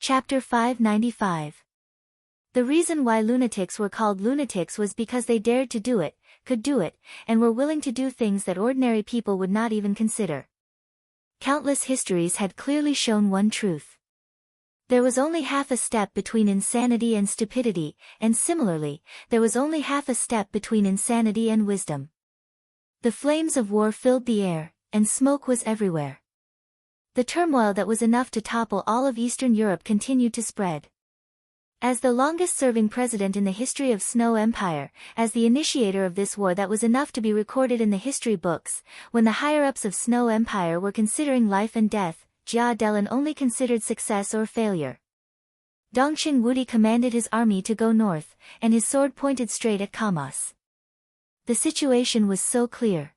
Chapter 595. The reason why lunatics were called lunatics was because they dared to do it, could do it, and were willing to do things that ordinary people would not even consider. Countless histories had clearly shown one truth. There was only half a step between insanity and stupidity, and similarly, there was only half a step between insanity and wisdom. The flames of war filled the air, and smoke was everywhere. The turmoil that was enough to topple all of Eastern Europe continued to spread. As the longest-serving president in the history of Snow Empire, as the initiator of this war that was enough to be recorded in the history books, when the higher-ups of Snow Empire were considering life and death, Jia Delin only considered success or failure. Dongqing Wudi commanded his army to go north, and his sword pointed straight at Kamos. The situation was so clear.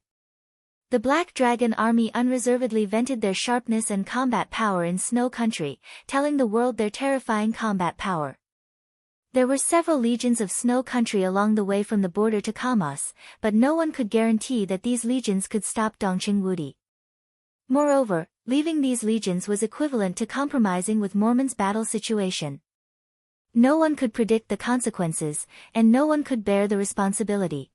The Black Dragon army unreservedly vented their sharpness and combat power in Snow Country, telling the world their terrifying combat power. There were several legions of Snow Country along the way from the border to Kamos, but no one could guarantee that these legions could stop Dongqing Wudi. Moreover, leaving these legions was equivalent to compromising with Mormon's battle situation. No one could predict the consequences, and no one could bear the responsibility.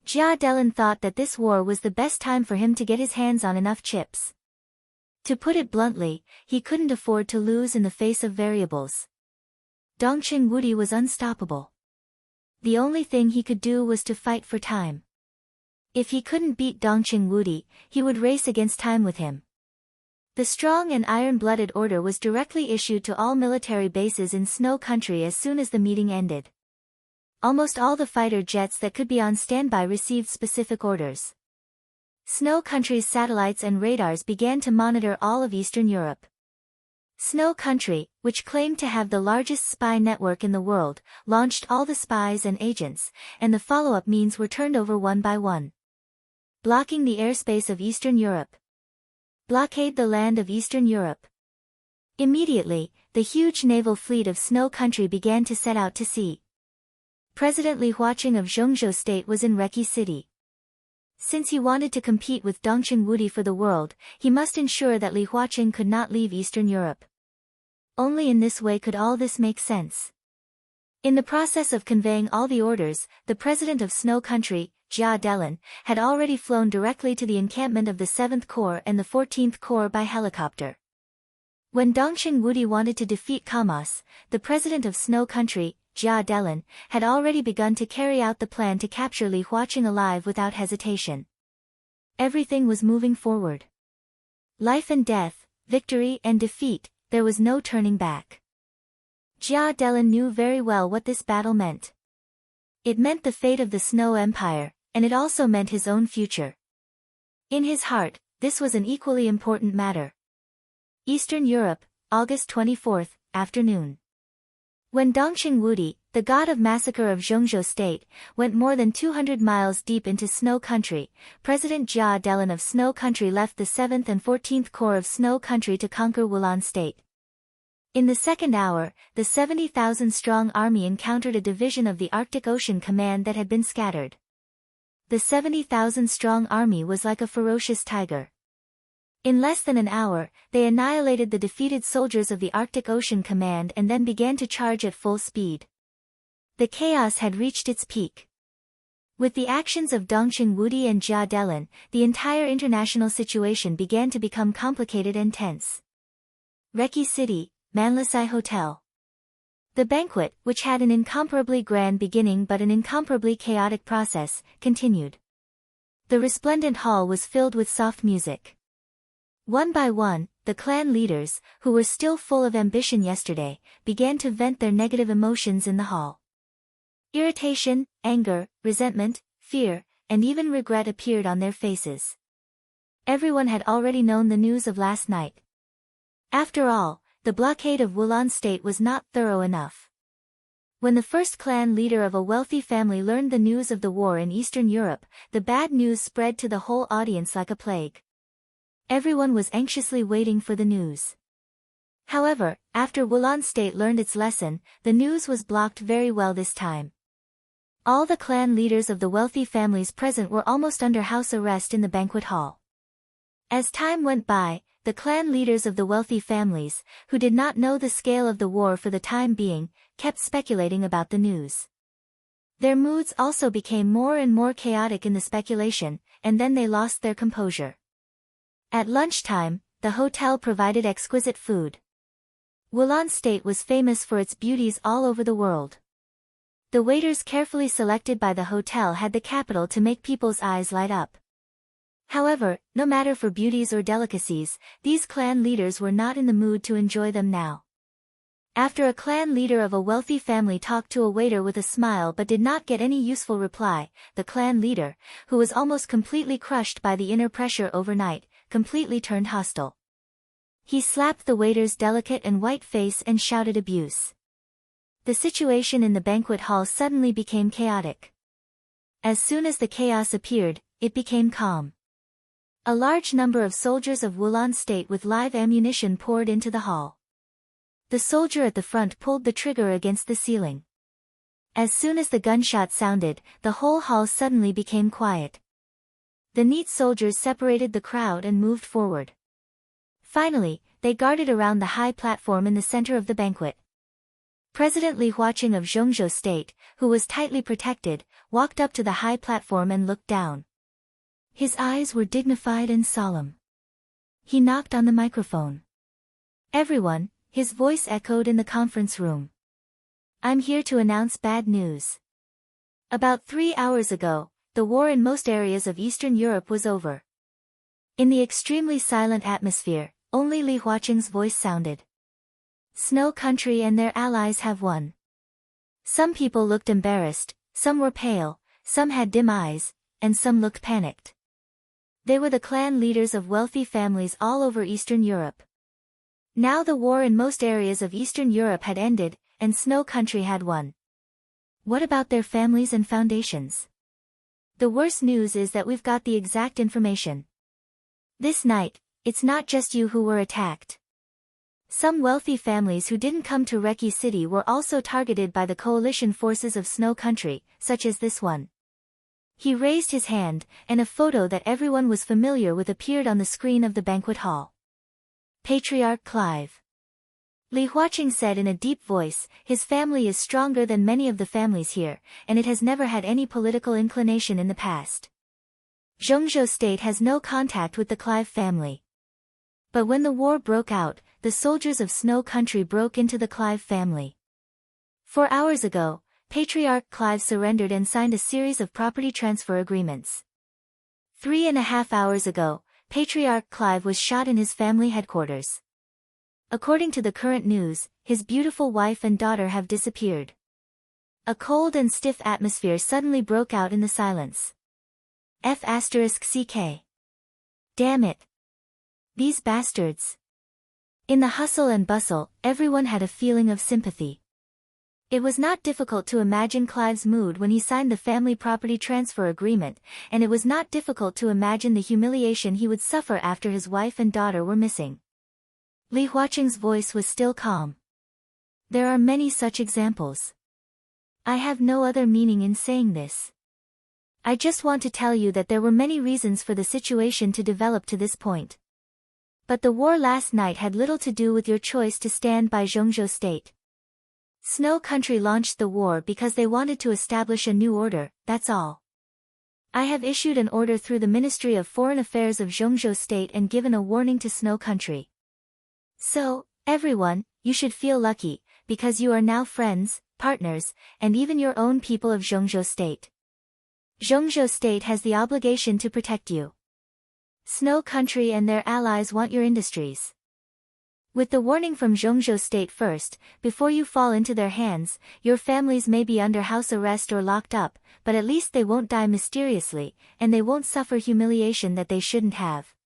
Jia Delin thought that this war was the best time for him to get his hands on enough chips. To put it bluntly, he couldn't afford to lose in the face of variables. Dongqing Wudi was unstoppable. The only thing he could do was to fight for time. If he couldn't beat Dongqing Wudi, he would race against time with him. The strong and iron-blooded order was directly issued to all military bases in Snow Country as soon as the meeting ended. Almost all the fighter jets that could be on standby received specific orders. Snow Country's satellites and radars began to monitor all of Eastern Europe. Snow Country, which claimed to have the largest spy network in the world, launched all the spies and agents, and the follow-up means were turned over one by one. Blocking the airspace of Eastern Europe. Blockade the land of Eastern Europe. Immediately, the huge naval fleet of Snow Country began to set out to sea. President Li Huaqing of Zhongzhou State was in Reki City. Since he wanted to compete with Dongqing Wudi for the world, he must ensure that Li Huaqing could not leave Eastern Europe. Only in this way could all this make sense. In the process of conveying all the orders, the president of Snow Country, Jia Delin, had already flown directly to the encampment of the 7th Corps and the 14th Corps by helicopter. When Dongqing Wudi wanted to defeat Kamos, the president of Snow Country, Jia Delin, had already begun to carry out the plan to capture Li Huaqing alive without hesitation. Everything was moving forward. Life and death, victory and defeat, there was no turning back. Jia Delin knew very well what this battle meant. It meant the fate of the Snow Empire, and it also meant his own future. In his heart, this was an equally important matter. Eastern Europe, August 24th, afternoon. When Dongqing Wudi, the god of massacre of Zhongzhou State, went more than 200 miles deep into Snow Country, President Jia Delin of Snow Country left the 7th and 14th Corps of Snow Country to conquer Wulan State. In the second hour, the 70,000-strong army encountered a division of the Arctic Ocean Command that had been scattered. The 70,000-strong army was like a ferocious tiger. In less than an hour, they annihilated the defeated soldiers of the Arctic Ocean Command and then began to charge at full speed. The chaos had reached its peak. With the actions of Dongqing Wudi and Jia Delin, the entire international situation began to become complicated and tense. Reki City, Manlisai Hotel. The banquet, which had an incomparably grand beginning but an incomparably chaotic process, continued. The resplendent hall was filled with soft music. One by one, the clan leaders, who were still full of ambition yesterday, began to vent their negative emotions in the hall. Irritation, anger, resentment, fear, and even regret appeared on their faces. Everyone had already known the news of last night. After all, the blockade of Wulan State was not thorough enough. When the first clan leader of a wealthy family learned the news of the war in Eastern Europe, the bad news spread to the whole audience like a plague. Everyone was anxiously waiting for the news. However, after Wulan State learned its lesson, the news was blocked very well this time. All the clan leaders of the wealthy families present were almost under house arrest in the banquet hall. As time went by, the clan leaders of the wealthy families, who did not know the scale of the war for the time being, kept speculating about the news. Their moods also became more and more chaotic in the speculation, and then they lost their composure. At lunchtime, the hotel provided exquisite food. Wulan State was famous for its beauties all over the world. The waiters carefully selected by the hotel had the capital to make people's eyes light up. However, no matter for beauties or delicacies, these clan leaders were not in the mood to enjoy them now. After a clan leader of a wealthy family talked to a waiter with a smile but did not get any useful reply, the clan leader, who was almost completely crushed by the inner pressure overnight, completely turned hostile. He slapped the waiter's delicate and white face and shouted abuse. The situation in the banquet hall suddenly became chaotic. As soon as the chaos appeared, it became calm. A large number of soldiers of Wulan State with live ammunition poured into the hall. The soldier at the front pulled the trigger against the ceiling. As soon as the gunshot sounded, the whole hall suddenly became quiet. The neat soldiers separated the crowd and moved forward. Finally, they guarded around the high platform in the center of the banquet. President Li Huaqing of Zhongzhou State, who was tightly protected, walked up to the high platform and looked down. His eyes were dignified and solemn. He knocked on the microphone. "Everyone," his voice echoed in the conference room. "I'm here to announce bad news. About 3 hours ago, the war in most areas of Eastern Europe was over." In the extremely silent atmosphere, only Li Huaqing's voice sounded. "Snow Country and their allies have won." Some people looked embarrassed, some were pale, some had dim eyes, and some looked panicked. They were the clan leaders of wealthy families all over Eastern Europe. Now the war in most areas of Eastern Europe had ended, and Snow Country had won. What about their families and foundations? The worst news is that we've got the exact information. This night, it's not just you who were attacked. Some wealthy families who didn't come to Reki City were also targeted by the coalition forces of Snow Country, such as this one. He raised his hand, and a photo that everyone was familiar with appeared on the screen of the banquet hall. Patriarch Clive. Li Huaqing said in a deep voice, "His family is stronger than many of the families here, and it has never had any political inclination in the past. Zhongzhou State has no contact with the Clive family. But when the war broke out, the soldiers of Snow Country broke into the Clive family. 4 hours ago, Patriarch Clive surrendered and signed a series of property transfer agreements. 3.5 hours ago, Patriarch Clive was shot in his family headquarters. According to the current news, his beautiful wife and daughter have disappeared." A cold and stiff atmosphere suddenly broke out in the silence. F***ck. Damn it. These bastards. In the hustle and bustle, everyone had a feeling of sympathy. It was not difficult to imagine Clive's mood when he signed the family property transfer agreement, and it was not difficult to imagine the humiliation he would suffer after his wife and daughter were missing. Li Huaqing's voice was still calm. "There are many such examples. I have no other meaning in saying this. I just want to tell you that there were many reasons for the situation to develop to this point. But the war last night had little to do with your choice to stand by Zhongzhou State. Snow Country launched the war because they wanted to establish a new order, that's all. I have issued an order through the Ministry of Foreign Affairs of Zhongzhou State and given a warning to Snow Country. So, everyone, you should feel lucky, because you are now friends, partners, and even your own people of Zhongzhou State. Zhongzhou State has the obligation to protect you. Snow Country and their allies want your industries. With the warning from Zhongzhou State first, before you fall into their hands, your families may be under house arrest or locked up, but at least they won't die mysteriously, and they won't suffer humiliation that they shouldn't have."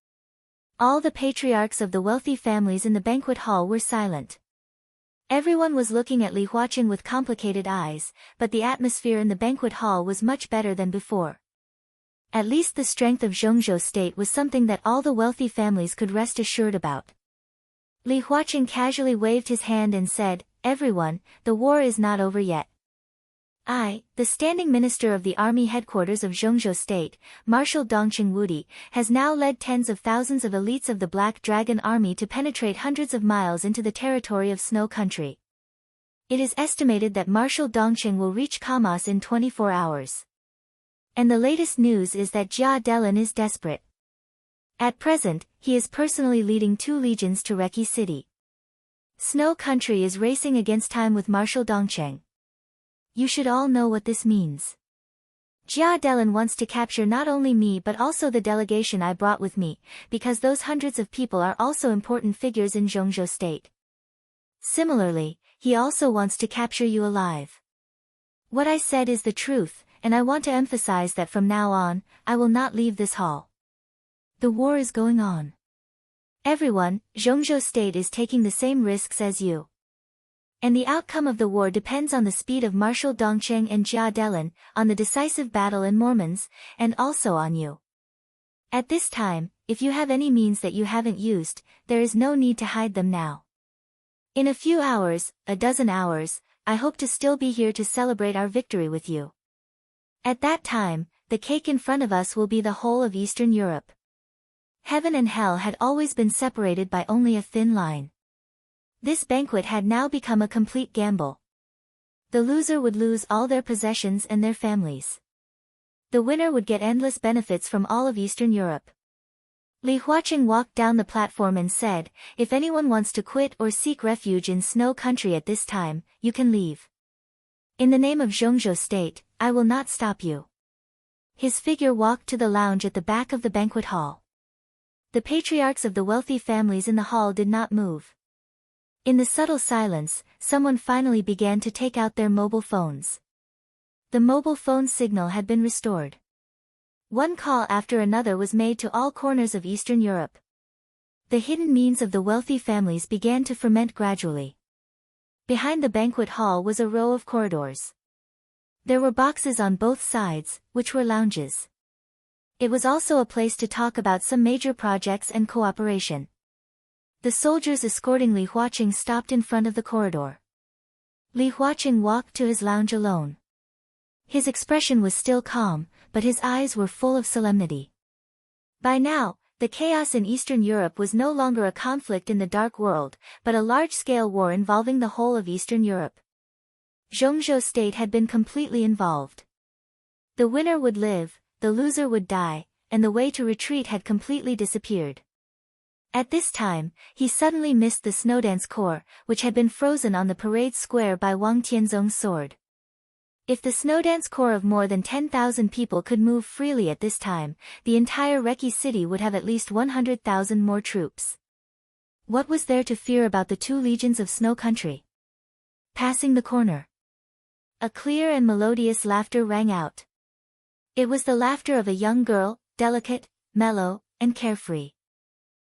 All the patriarchs of the wealthy families in the banquet hall were silent. Everyone was looking at Li Huaqing with complicated eyes, but the atmosphere in the banquet hall was much better than before. At least the strength of Zhongzhou State was something that all the wealthy families could rest assured about. Li Huaqing casually waved his hand and said, "Everyone, the war is not over yet. The standing minister of the army headquarters of Zhongzhou State, Marshal Dongqing Wudi, has now led tens of thousands of elites of the Black Dragon Army to penetrate hundreds of miles into the territory of Snow Country. It is estimated that Marshal Dongqing will reach Kamas in 24 hours. And the latest news is that Jia Delin is desperate. At present, he is personally leading 2 legions to Reki City. Snow Country is racing against time with Marshal Dongqing. You should all know what this means. Jia Delin wants to capture not only me but also the delegation I brought with me, because those hundreds of people are also important figures in Zhongzhou State. Similarly, he also wants to capture you alive. What I said is the truth, and I want to emphasize that from now on, I will not leave this hall. The war is going on. Everyone, Zhongzhou State is taking the same risks as you. And the outcome of the war depends on the speed of Marshal Dongqing and Jia Delin, on the decisive battle in Mormons, and also on you. At this time, if you have any means that you haven't used, there is no need to hide them now. In a few hours, a dozen hours, I hope to still be here to celebrate our victory with you. At that time, the cake in front of us will be the whole of Eastern Europe. Heaven and hell had always been separated by only a thin line. This banquet had now become a complete gamble. The loser would lose all their possessions and their families. The winner would get endless benefits from all of Eastern Europe. Li Huaqing walked down the platform and said, "If anyone wants to quit or seek refuge in Snow Country at this time, you can leave. In the name of Zhongzhou State, I will not stop you." His figure walked to the lounge at the back of the banquet hall. The patriarchs of the wealthy families in the hall did not move. In the subtle silence, someone finally began to take out their mobile phones. The mobile phone signal had been restored. One call after another was made to all corners of Eastern Europe. The hidden means of the wealthy families began to ferment gradually. Behind the banquet hall was a row of corridors. There were boxes on both sides, which were lounges. It was also a place to talk about some major projects and cooperation. The soldiers escorting Li Huaqing stopped in front of the corridor. Li Huaqing walked to his lounge alone. His expression was still calm, but his eyes were full of solemnity. By now, the chaos in Eastern Europe was no longer a conflict in the Dark World, but a large-scale war involving the whole of Eastern Europe. Zhongzhou State had been completely involved. The winner would live, the loser would die, and the way to retreat had completely disappeared. At this time, he suddenly missed the Snowdance Corps, which had been frozen on the parade square by Wang Tianzong's sword. If the Snowdance Corps of more than 10,000 people could move freely at this time, the entire Reki city would have at least 100,000 more troops. What was there to fear about the 2 legions of Snow Country? Passing the corner. A clear and melodious laughter rang out. It was the laughter of a young girl, delicate, mellow, and carefree.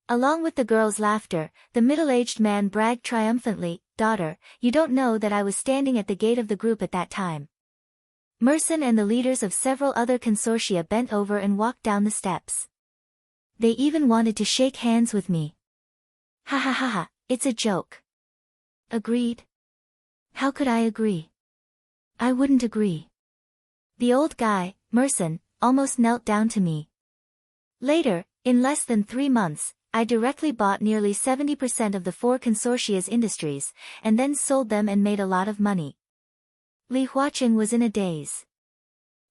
Along with the girl's laughter, the middle-aged man bragged triumphantly, "Daughter, you don't know that I was standing at the gate of the group at that time." Merson and the leaders of several other consortia bent over and walked down the steps. They even wanted to shake hands with me. Ha ha ha ha, it's a joke. Agreed? How could I agree? I wouldn't agree. The old guy, Merson, almost knelt down to me. Later, in less than 3 months, I directly bought nearly 70% of the 4 consortia's industries, and then sold them and made a lot of money. Li Huaqing was in a daze.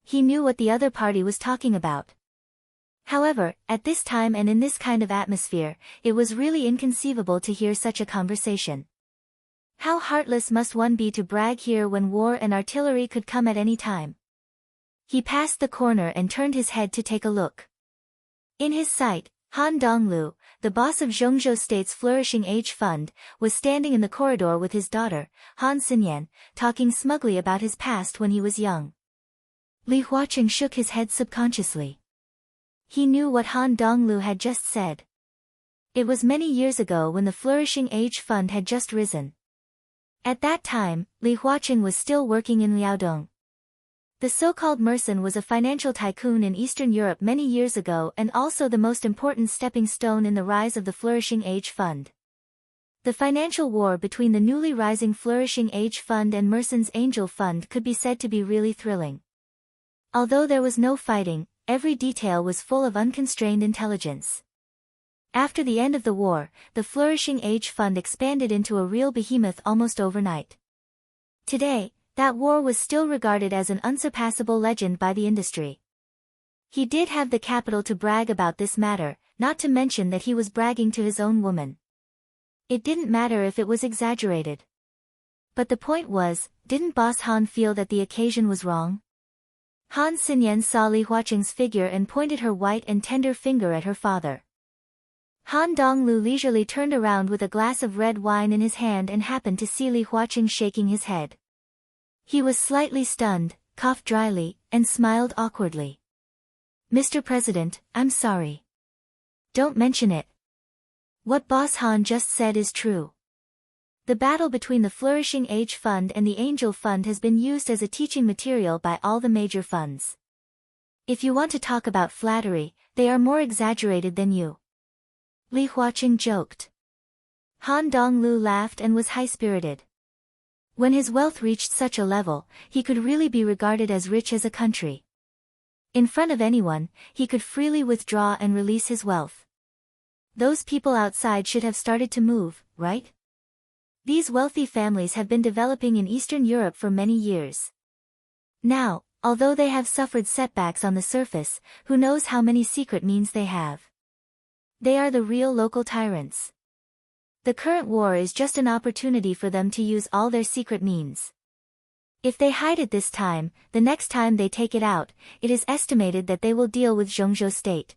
He knew what the other party was talking about. However, at this time and in this kind of atmosphere, it was really inconceivable to hear such a conversation. How heartless must one be to brag here when war and artillery could come at any time? He passed the corner and turned his head to take a look. In his sight, Han Donglu, the boss of Zhongzhou State's Flourishing Age Fund, was standing in the corridor with his daughter, Han Xinyan, talking smugly about his past when he was young. Li Huaqing shook his head subconsciously. He knew what Han Donglu had just said. It was many years ago when the Flourishing Age Fund had just risen. At that time, Li Huaqing was still working in Liaodong. The so-called Merson was a financial tycoon in Eastern Europe many years ago and also the most important stepping stone in the rise of the Flourishing Age Fund. The financial war between the newly rising Flourishing Age Fund and Merson's Angel Fund could be said to be really thrilling. Although there was no fighting, every detail was full of unconstrained intelligence. After the end of the war, the Flourishing Age Fund expanded into a real behemoth almost overnight. Today, that war was still regarded as an unsurpassable legend by the industry. He did have the capital to brag about this matter, not to mention that he was bragging to his own woman. It didn't matter if it was exaggerated. But the point was, didn't Boss Han feel that the occasion was wrong? Han Xinyan saw Li Huaqing's figure and pointed her white and tender finger at her father. Han Donglu leisurely turned around with a glass of red wine in his hand and happened to see Li Huaqing shaking his head. He was slightly stunned, coughed dryly, and smiled awkwardly. "Mr. President, I'm sorry. Don't mention it. What Boss Han just said is true. The battle between the Flourishing Age Fund and the Angel Fund has been used as a teaching material by all the major funds. If you want to talk about flattery, they are more exaggerated than you." Li Huaqing joked. Han Donglu laughed and was high-spirited. When his wealth reached such a level, he could really be regarded as rich as a country. In front of anyone, he could freely withdraw and release his wealth. Those people outside should have started to move, right? These wealthy families have been developing in Eastern Europe for many years. Now, although they have suffered setbacks on the surface, who knows how many secret means they have. They are the real local tyrants. The current war is just an opportunity for them to use all their secret means. If they hide it this time, the next time they take it out, it is estimated that they will deal with Zhongzhou state.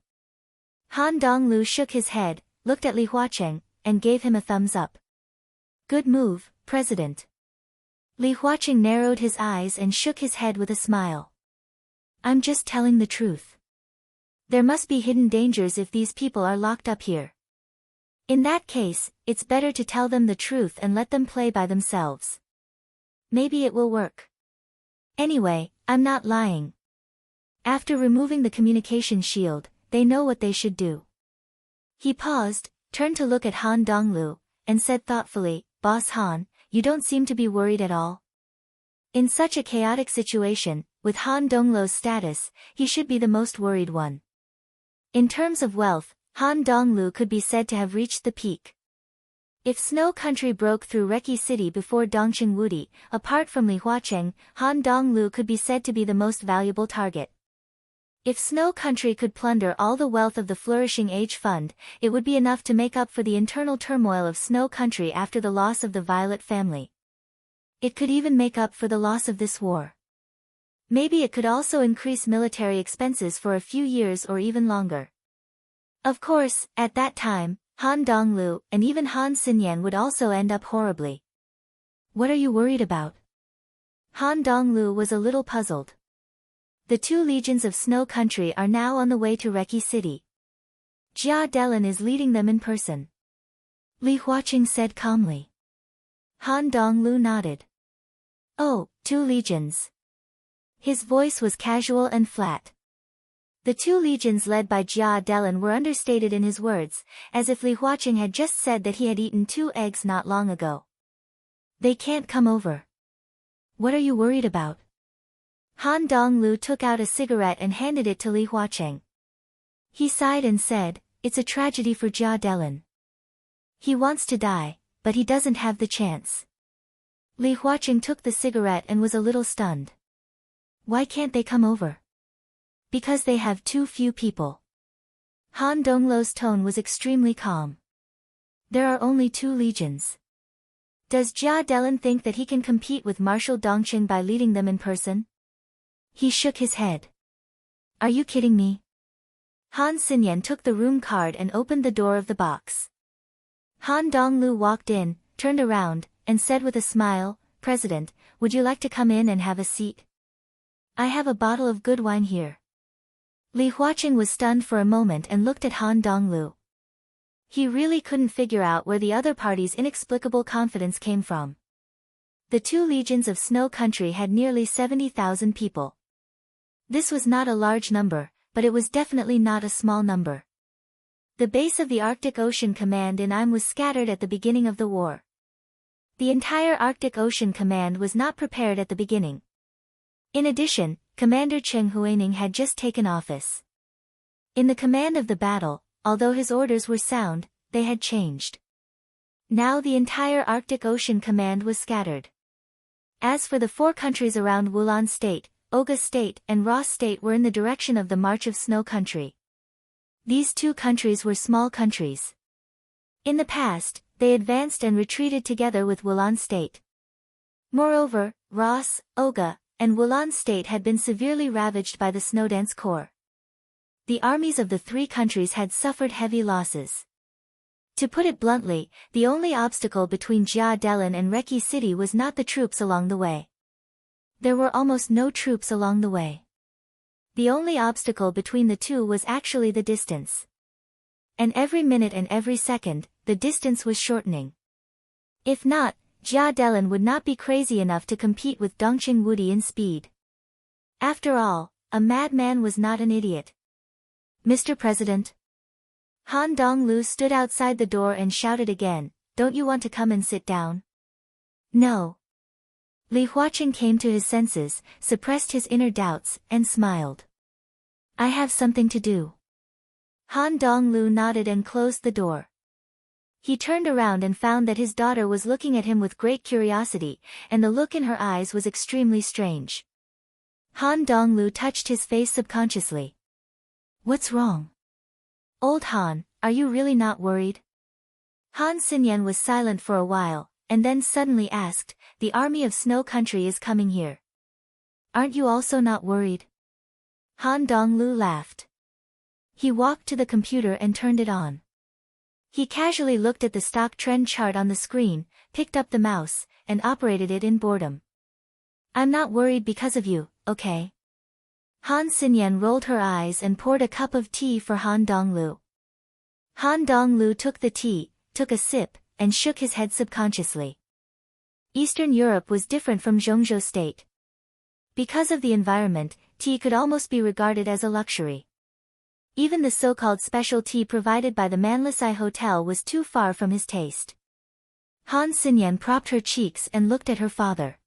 Han Donglu shook his head, looked at Li Huaqing, and gave him a thumbs up. "Good move, President." Li Huaqing narrowed his eyes and shook his head with a smile. "I'm just telling the truth. There must be hidden dangers if these people are locked up here. In that case, it's better to tell them the truth and let them play by themselves. Maybe it will work. Anyway, I'm not lying. After removing the communication shield, they know what they should do." He paused, turned to look at Han Donglu, and said thoughtfully, "Boss Han, you don't seem to be worried at all." In such a chaotic situation, with Han Donglu's status, he should be the most worried one. In terms of wealth, Han Donglu could be said to have reached the peak. If Snow Country broke through Reki City before Dongqing Wudi, apart from Li Huaqing, Han Donglu could be said to be the most valuable target. If Snow Country could plunder all the wealth of the Flourishing Age Fund, it would be enough to make up for the internal turmoil of Snow Country after the loss of the Violet family. It could even make up for the loss of this war. Maybe it could also increase military expenses for a few years or even longer. Of course, at that time, Han Donglu and even Han Xinyan would also end up horribly. "What are you worried about?" Han Donglu was a little puzzled. The 2 legions of Snow Country are now on the way to Reki City. Jia Delin is leading them in person. Li Huaqing said calmly. Han Donglu nodded. "Oh, 2 legions." His voice was casual and flat. The 2 legions led by Jia Delin were understated in his words, as if Li Huaqing had just said that he had eaten 2 eggs not long ago. "They can't come over." "What are you worried about?" Han Donglu took out a cigarette and handed it to Li Huaqing. He sighed and said, "It's a tragedy for Jia Delin. He wants to die, but he doesn't have the chance." Li Huaqing took the cigarette and was a little stunned. "Why can't they come over?" "Because they have too few people." Han Donglu's tone was extremely calm. "There are only 2 legions. Does Jia Delin think that he can compete with Marshal Dongqing by leading them in person?" He shook his head. "Are you kidding me?" Han Xinyan took the room card and opened the door of the box. Han Donglu walked in, turned around, and said with a smile, "President, would you like to come in and have a seat? I have a bottle of good wine here." Li Huaqing was stunned for a moment and looked at Han Donglu. He really couldn't figure out where the other party's inexplicable confidence came from. The 2 legions of Snow Country had nearly 70,000 people. This was not a large number, but it was definitely not a small number. The base of the Arctic Ocean Command in Im was scattered at the beginning of the war. The entire Arctic Ocean Command was not prepared at the beginning. In addition, Commander Cheng Huaining had just taken office. In the command of the battle, although his orders were sound, they had changed. Now the entire Arctic Ocean Command was scattered. As for the 4 countries around Wulan State, Oga State and Ross State were in the direction of the March of Snow country. These 2 countries were small countries. In the past, they advanced and retreated together with Wulan State. Moreover, Ross, Oga, and Wulan State had been severely ravaged by the Snowdance Corps. The armies of the 3 countries had suffered heavy losses. To put it bluntly, the only obstacle between Jia Delin and Reki City was not the troops along the way. There were almost no troops along the way. The only obstacle between the 2 was actually the distance. And every minute and every second, the distance was shortening. If not, Jia Delin would not be crazy enough to compete with Dongqing Wudi in speed. After all, a madman was not an idiot. Mr. President. Han Donglu stood outside the door and shouted again, "Don't you want to come and sit down?" No. Li Huaqing came to his senses, suppressed his inner doubts, and smiled. "I have something to do." Han Donglu nodded and closed the door. He turned around and found that his daughter was looking at him with great curiosity, and the look in her eyes was extremely strange. Han Donglu touched his face subconsciously. "What's wrong? Old Han, are you really not worried?" Han Xinyan was silent for a while, and then suddenly asked, "The army of Snow Country is coming here. Aren't you also not worried?" Han Donglu laughed. He walked to the computer and turned it on. He casually looked at the stock trend chart on the screen, picked up the mouse, and operated it in boredom. "I'm not worried because of you, okay?" Han Xinyan rolled her eyes and poured a cup of tea for Han Donglu. Han Donglu took the tea, took a sip, and shook his head subconsciously. Eastern Europe was different from Zhongzhou State. Because of the environment, tea could almost be regarded as a luxury. Even the so-called special tea provided by the Manlisai Hotel was too far from his taste. Han Xinyan propped her cheeks and looked at her father.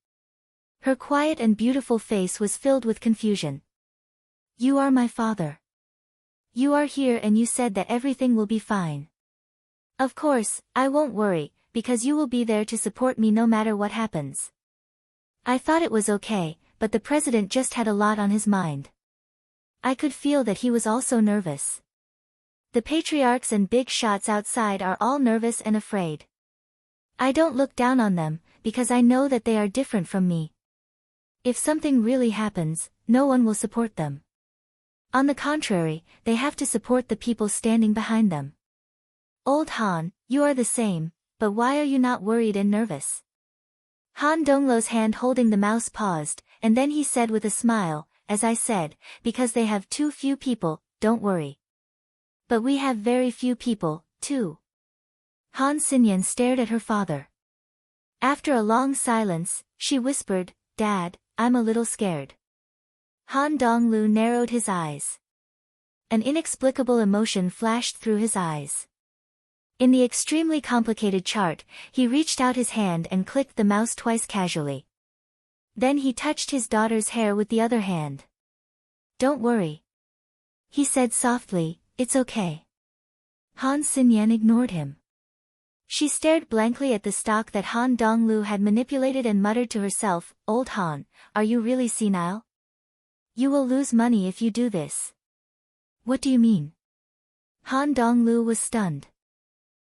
Her quiet and beautiful face was filled with confusion. "You are my father. You are here and you said that everything will be fine. Of course, I won't worry, because you will be there to support me no matter what happens." I thought it was okay, but the president just had a lot on his mind. I could feel that he was also nervous. The patriarchs and big shots outside are all nervous and afraid. I don't look down on them, because I know that they are different from me. If something really happens, no one will support them. On the contrary, they have to support the people standing behind them. Old Han, you are the same, but why are you not worried and nervous? Han Donglu's hand holding the mouse paused, and then he said with a smile, "As I said, because they have too few people, don't worry. But we have very few people, too." Han Xinyan stared at her father. After a long silence, she whispered, "Dad, I'm a little scared." Han Donglu narrowed his eyes. An inexplicable emotion flashed through his eyes. In the extremely complicated chart, he reached out his hand and clicked the mouse twice casually. Then he touched his daughter's hair with the other hand. "Don't worry," he said softly, "it's okay." Han Xinyan ignored him. She stared blankly at the stock that Han Donglu had manipulated and muttered to herself, "Old Han, are you really senile? You will lose money if you do this." "What do you mean?" Han Donglu was stunned.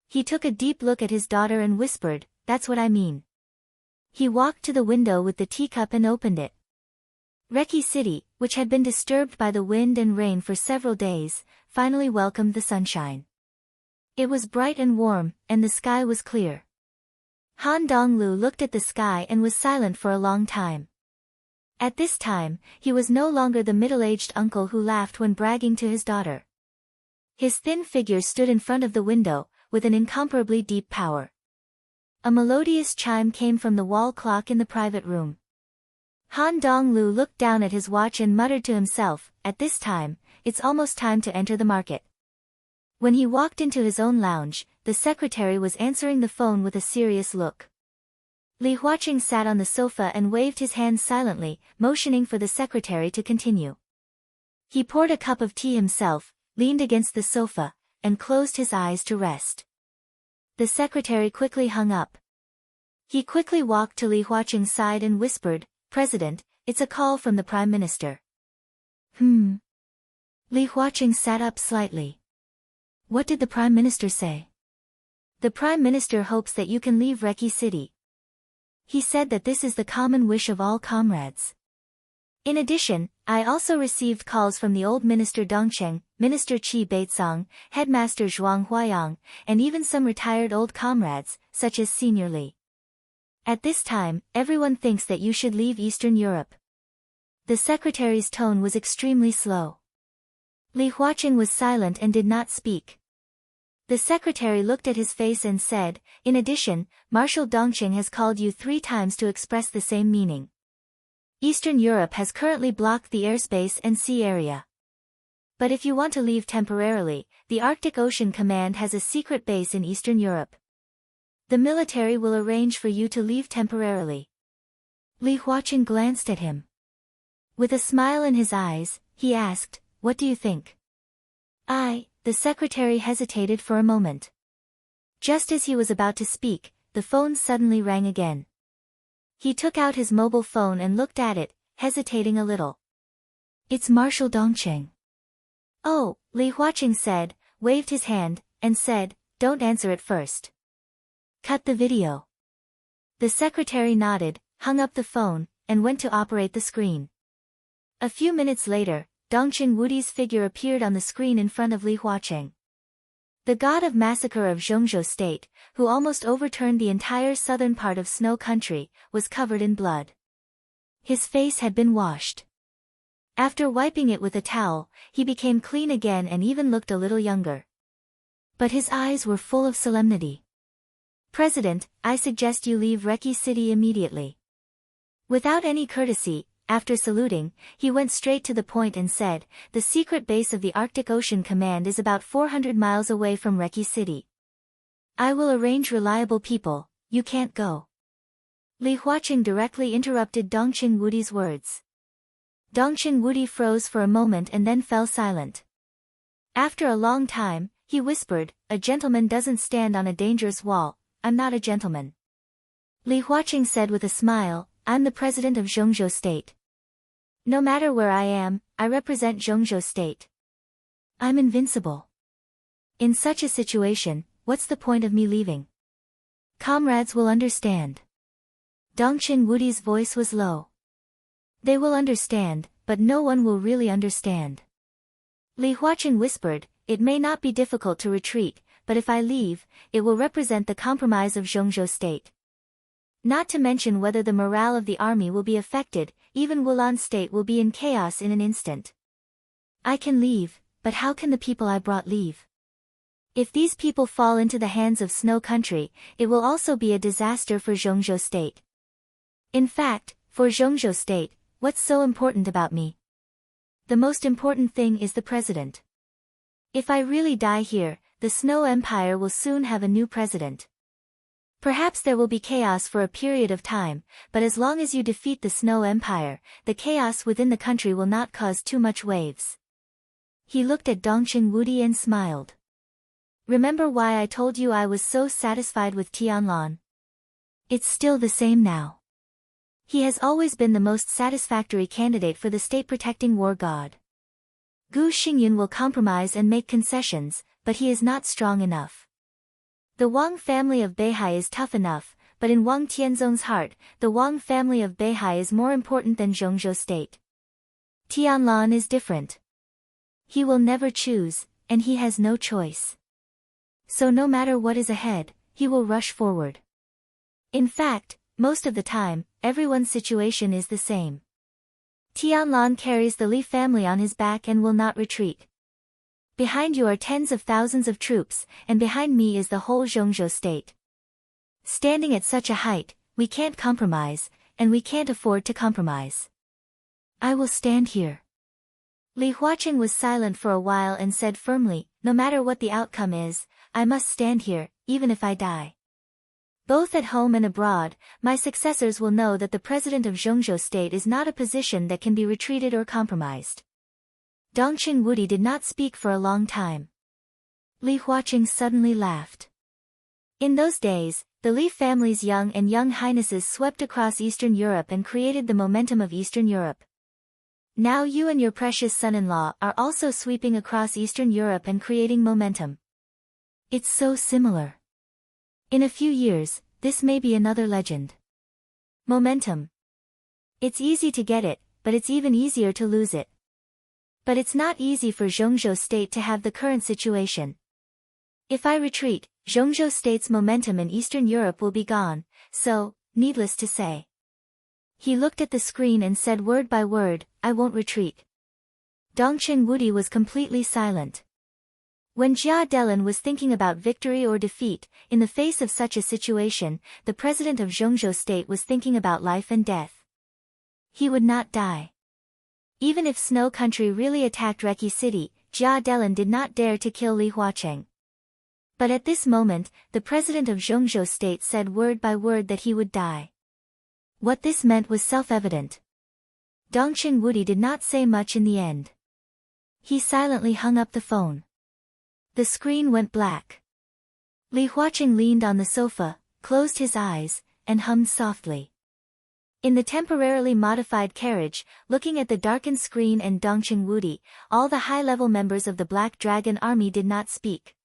He took a deep look at his daughter and whispered, "That's what I mean." He walked to the window with the teacup and opened it. Reki City, which had been disturbed by the wind and rain for several days, finally welcomed the sunshine. It was bright and warm, and the sky was clear. Han Donglu looked at the sky and was silent for a long time. At this time, he was no longer the middle-aged uncle who laughed when bragging to his daughter. His thin figure stood in front of the window, with an incomparably deep power. A melodious chime came from the wall clock in the private room. Han Donglu looked down at his watch and muttered to himself, "At this time, it's almost time to enter the market." When he walked into his own lounge, the secretary was answering the phone with a serious look. Li Huaqing sat on the sofa and waved his hands silently, motioning for the secretary to continue. He poured a cup of tea himself, leaned against the sofa, and closed his eyes to rest. The secretary quickly hung up. He quickly walked to Li Huaqing's side and whispered, "President, it's a call from the Prime Minister." Li Huaqing sat up slightly. What did the Prime Minister say? The Prime Minister hopes that you can leave Reki City. He said that this is the common wish of all comrades. In addition, I also received calls from the old Minister Dongcheng, Minister Qi Beizong, Headmaster Zhuang Huayang, and even some retired old comrades, such as Senior Li. At this time, everyone thinks that you should leave Eastern Europe. The secretary's tone was extremely slow. Li Huaqing was silent and did not speak. The secretary looked at his face and said, "In addition, Marshal Dongcheng has called you 3 times to express the same meaning. Eastern Europe has currently blocked the airspace and sea area. But if you want to leave temporarily, the Arctic Ocean Command has a secret base in Eastern Europe. The military will arrange for you to leave temporarily." Li Huaqing glanced at him. With a smile in his eyes, he asked, "What do you think?" The secretary hesitated for a moment. Just as he was about to speak, the phone suddenly rang again. He took out his mobile phone and looked at it, hesitating a little. "It's Marshal Dongcheng." "Oh," Li Huaqing said, waved his hand, and said, "Don't answer it first. Cut the video." The secretary nodded, hung up the phone, and went to operate the screen. A few minutes later, Dongcheng Wudi's figure appeared on the screen in front of Li Huaqing. The god of massacre of Zhongzhou State, who almost overturned the entire southern part of Snow Country, was covered in blood. His face had been washed. After wiping it with a towel, he became clean again and even looked a little younger. But his eyes were full of solemnity. "President, I suggest you leave Reki City immediately." Without any courtesy, after saluting, he went straight to the point and said, "The secret base of the Arctic Ocean Command is about 400 miles away from Reki City. I will arrange reliable people, you can't go." Li Huaqing directly interrupted Dongcheng Wudi's words. Dongcheng Wudi froze for a moment and then fell silent. After a long time, he whispered, "A gentleman doesn't stand on a dangerous wall, I'm not a gentleman." Li Huaqing said with a smile, "I'm the president of Zhongzhou State. No matter where I am, I represent Zhongzhou State. I'm invincible. In such a situation, what's the point of me leaving? Comrades will understand." Dongcheng Wudi's voice was low. "They will understand, but no one will really understand." Li Huaqing whispered, "It may not be difficult to retreat, but if I leave, it will represent the compromise of Zhongzhou State. Not to mention whether the morale of the army will be affected, even Wulan State will be in chaos in an instant. I can leave, but how can the people I brought leave? If these people fall into the hands of Snow Country, it will also be a disaster for Zhongzhou State. In fact, for Zhongzhou State, what's so important about me? The most important thing is the president. If I really die here, the Snow Empire will soon have a new president. Perhaps there will be chaos for a period of time, but as long as you defeat the Snow Empire, the chaos within the country will not cause too much waves." He looked at Dongcheng Wudi and smiled. "Remember why I told you I was so satisfied with Tianlan? It's still the same now. He has always been the most satisfactory candidate for the state-protecting war god. Gu Xingyun will compromise and make concessions, but he is not strong enough. The Wang family of Beihai is tough enough, but in Wang Tianzong's heart, the Wang family of Beihai is more important than Zhongzhou State. Tianlan is different. He will never choose, and he has no choice. So no matter what is ahead, he will rush forward. In fact, most of the time, everyone's situation is the same. Tianlan carries the Li family on his back and will not retreat. Behind you are tens of thousands of troops, and behind me is the whole Zhongzhou State. Standing at such a height, we can't compromise, and we can't afford to compromise. I will stand here." Li Huaqing was silent for a while and said firmly, no matter what the outcome is, I must stand here, even if I die. Both at home and abroad, my successors will know that the president of Zhongzhou state is not a position that can be retreated or compromised. Dongqing Wudi did not speak for a long time. Li Huaqing suddenly laughed. In those days, the Li family's young and young highnesses swept across Eastern Europe and created the momentum of Eastern Europe. Now you and your precious son-in-law are also sweeping across Eastern Europe and creating momentum. It's so similar. In a few years, this may be another legend. Momentum. It's easy to get it, but it's even easier to lose it. But it's not easy for Zhongzhou state to have the current situation. If I retreat, Zhongzhou state's momentum in Eastern Europe will be gone, so, needless to say. He looked at the screen and said word by word, I won't retreat. Dongqing Wudi was completely silent. When Jia Delin was thinking about victory or defeat, in the face of such a situation, the president of Zhongzhou state was thinking about life and death. He would not die. Even if Snow Country really attacked Reki City, Jia Delin did not dare to kill Li Huaqing. But at this moment, the president of Zhongzhou state said word by word that he would die. What this meant was self-evident. Dongqing Wudi did not say much in the end. He silently hung up the phone. The screen went black. Li Huaqing leaned on the sofa, closed his eyes, and hummed softly. In the temporarily modified carriage, looking at the darkened screen and Dongqing Wudi, all the high-level members of the Black Dragon Army did not speak.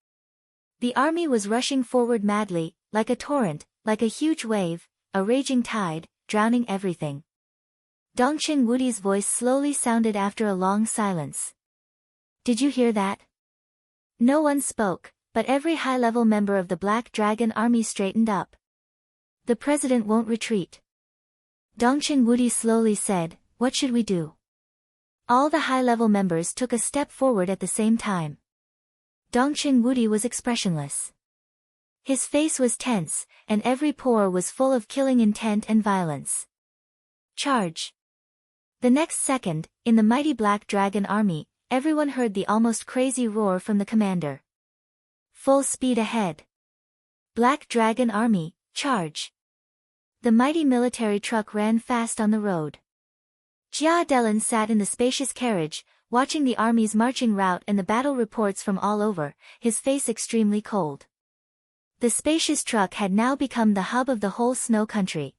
The army was rushing forward madly, like a torrent, like a huge wave, a raging tide, drowning everything. Dongqing Wudi's voice slowly sounded after a long silence. Did you hear that? No one spoke, but every high-level member of the Black Dragon Army straightened up. The president won't retreat. Dongqing Wudi slowly said, what should we do? All the high-level members took a step forward at the same time. Dongqing Wudi was expressionless. His face was tense, and every pore was full of killing intent and violence. Charge! The next second, in the mighty Black Dragon Army, everyone heard the almost crazy roar from the commander. Full speed ahead. Black Dragon Army, charge! The mighty military truck ran fast on the road. Jia Delin sat in the spacious carriage, watching the army's marching route and the battle reports from all over, his face extremely cold. The spacious truck had now become the hub of the whole Snow Country.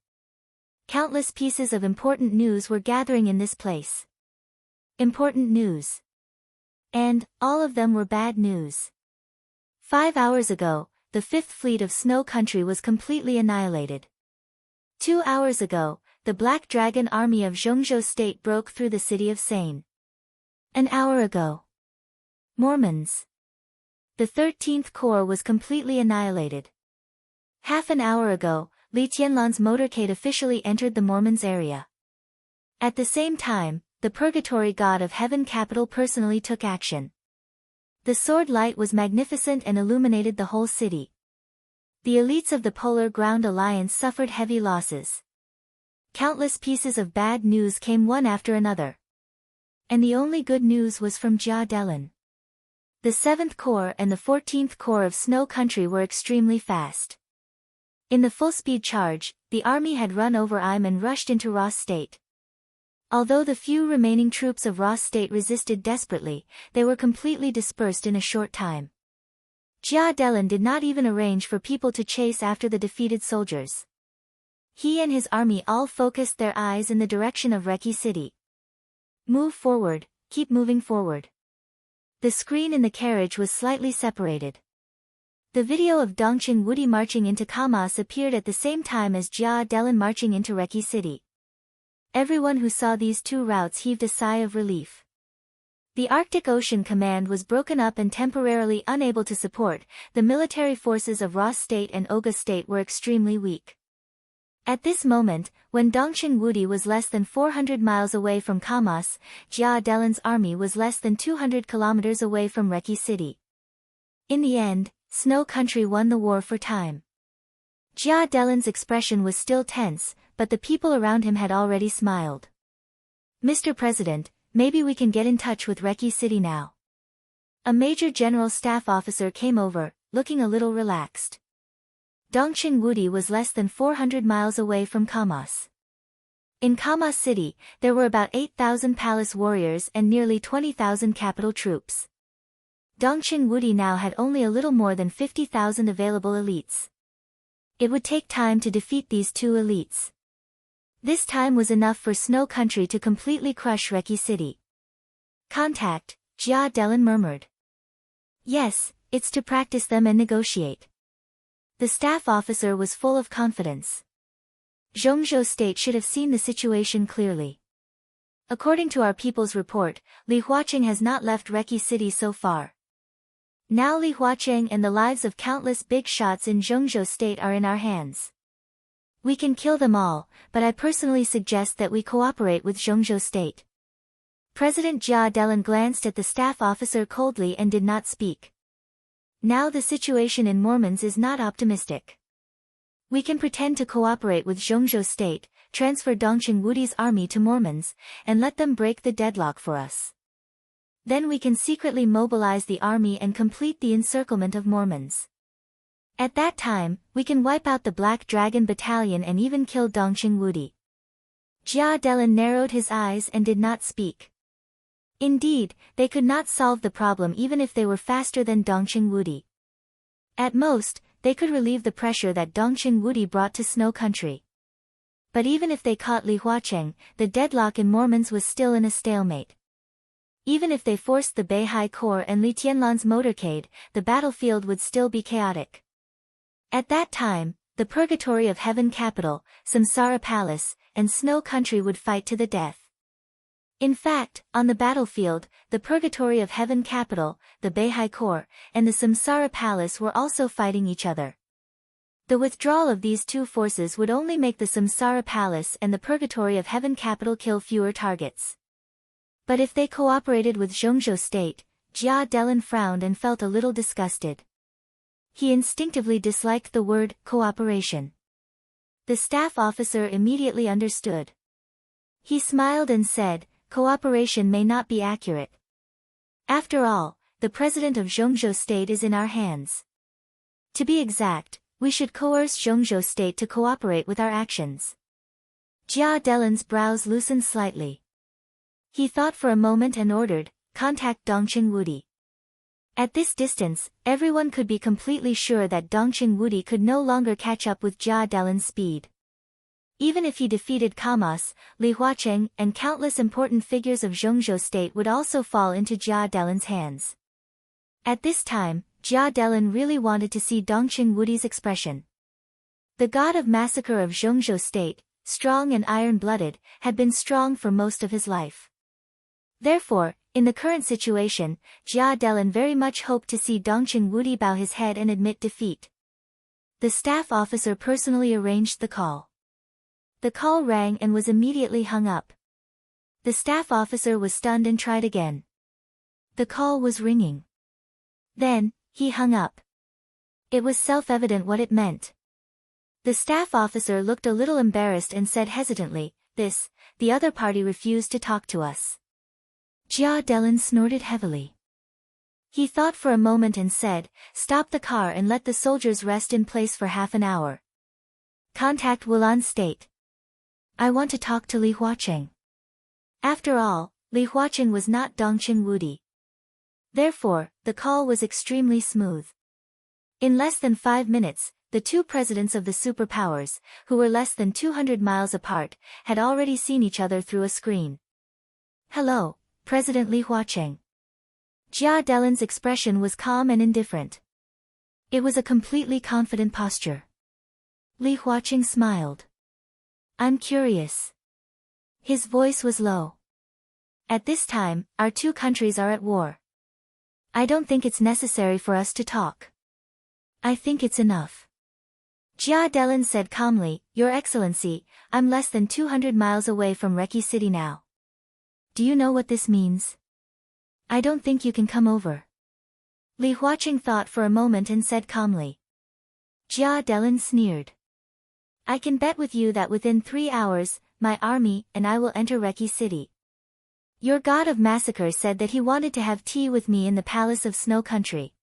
Countless pieces of important news were gathering in this place. Important news. And, all of them were bad news. 5 hours ago, the 5th Fleet of Snow Country was completely annihilated. 2 hours ago, the Black Dragon Army of Zhongzhou State broke through the city of Seine. An hour ago. Mormons. The 13th Corps was completely annihilated. Half an hour ago, Li Tianlan's motorcade officially entered the Mormons area. At the same time, the Purgatory God of Heaven capital personally took action. The sword light was magnificent and illuminated the whole city. The elites of the Polar Ground Alliance suffered heavy losses. Countless pieces of bad news came one after another. And the only good news was from Jia Delin. The 7th Corps and the 14th Corps of Snow Country were extremely fast. In the full-speed charge, the army had run over Im and rushed into Ross State. Although the few remaining troops of Ross State resisted desperately, they were completely dispersed in a short time. Jia Delin did not even arrange for people to chase after the defeated soldiers. He and his army all focused their eyes in the direction of Reki City. Move forward, keep moving forward. The screen in the carriage was slightly separated. The video of Dongqing Wudi marching into Kamas appeared at the same time as Jia Delin marching into Reki City. Everyone who saw these two routes heaved a sigh of relief. The Arctic Ocean Command was broken up and temporarily unable to support. The military forces of Ross State and Oga State were extremely weak. At this moment, when Dongqing Wudi was less than 400 miles away from Kamas, Jia Delin's army was less than 200 kilometers away from Reki City. In the end, Snow Country won the war for time. Jia Delin's expression was still tense, but the people around him had already smiled. Mr. President, maybe we can get in touch with Reki City now. A major general staff officer came over, looking a little relaxed. Dongqing Wudi was less than 400 miles away from Kamas. In Kamas city, there were about 8,000 palace warriors and nearly 20,000 capital troops. Dongqing Wudi now had only a little more than 50,000 available elites. It would take time to defeat these two elites. This time was enough for Snow Country to completely crush Reki City. Contact, Jia Delin murmured. Yes, it's to practice them and negotiate. The staff officer was full of confidence. Zhongzhou State should have seen the situation clearly. According to our people's report, Li Huaqing has not left Reki City so far. Now Li Huaqing and the lives of countless big shots in Zhongzhou State are in our hands. We can kill them all, but I personally suggest that we cooperate with Zhongzhou State. President Jia Delin glanced at the staff officer coldly and did not speak. Now the situation in Mormons is not optimistic. We can pretend to cooperate with Zhongzhou State, transfer Dongqing Wudi's army to Mormons, and let them break the deadlock for us. Then we can secretly mobilize the army and complete the encirclement of Mormons. At that time, we can wipe out the Black Dragon Battalion and even kill Dongqing Wudi. Jia Delin narrowed his eyes and did not speak. Indeed, they could not solve the problem even if they were faster than Dongqing Wudi. At most, they could relieve the pressure that Dongqing Wudi brought to Snow Country. But even if they caught Li Huaqing, the deadlock in Mormons was still in a stalemate. Even if they forced the Beihai Corps and Li Tianlan's motorcade, the battlefield would still be chaotic. At that time, the Purgatory of Heaven Capital, Samsara Palace, and Snow Country would fight to the death. In fact, on the battlefield, the Purgatory of Heaven Capital, the Beihai Corps, and the Samsara Palace were also fighting each other. The withdrawal of these two forces would only make the Samsara Palace and the Purgatory of Heaven Capital kill fewer targets. But if they cooperated with Zhongzhou State, Jia Delin frowned and felt a little disgusted. He instinctively disliked the word cooperation. The staff officer immediately understood. He smiled and said, cooperation may not be accurate. After all, the president of Zhongzhou State is in our hands. To be exact, we should coerce Zhongzhou State to cooperate with our actions. Jia Delin's brows loosened slightly. He thought for a moment and ordered, contact Dongqing Wudi. At this distance, everyone could be completely sure that Dongqing Wudi could no longer catch up with Jia Delin's speed. Even if he defeated Kamas, Li Huaqing, and countless important figures of Zhongzhou State would also fall into Jia Delin's hands. At this time, Jia Delin really wanted to see Dongqing Wudi's expression. The god of massacre of Zhongzhou State, strong and iron-blooded, had been strong for most of his life. Therefore, in the current situation, Jia Delin very much hoped to see Dongqing Wudi bow his head and admit defeat. The staff officer personally arranged the call. The call rang and was immediately hung up. The staff officer was stunned and tried again. The call was ringing. Then, he hung up. It was self-evident what it meant. The staff officer looked a little embarrassed and said hesitantly, the other party refused to talk to us. Jia Delin snorted heavily. He thought for a moment and said, stop the car and let the soldiers rest in place for half an hour. Contact Wulan State. I want to talk to Li Huaqing. After all, Li Huaqing was not Dongqing Wudi. Therefore, the call was extremely smooth. In less than 5 minutes, the two presidents of the superpowers, who were less than 200 miles apart, had already seen each other through a screen. Hello, President Li Huaqing. Jia Delin's expression was calm and indifferent. It was a completely confident posture. Li Huaqing smiled. I'm curious. His voice was low. At this time, our two countries are at war. I don't think it's necessary for us to talk. I think it's enough. Jia Delin said calmly, Your Excellency, I'm less than 200 miles away from Reki City now. Do you know what this means? I don't think you can come over. Li Huaqing thought for a moment and said calmly. Jia Delin sneered. I can bet with you that within 3 hours, my army and I will enter Reki City. Your god of massacre said that he wanted to have tea with me in the palace of Snow Country.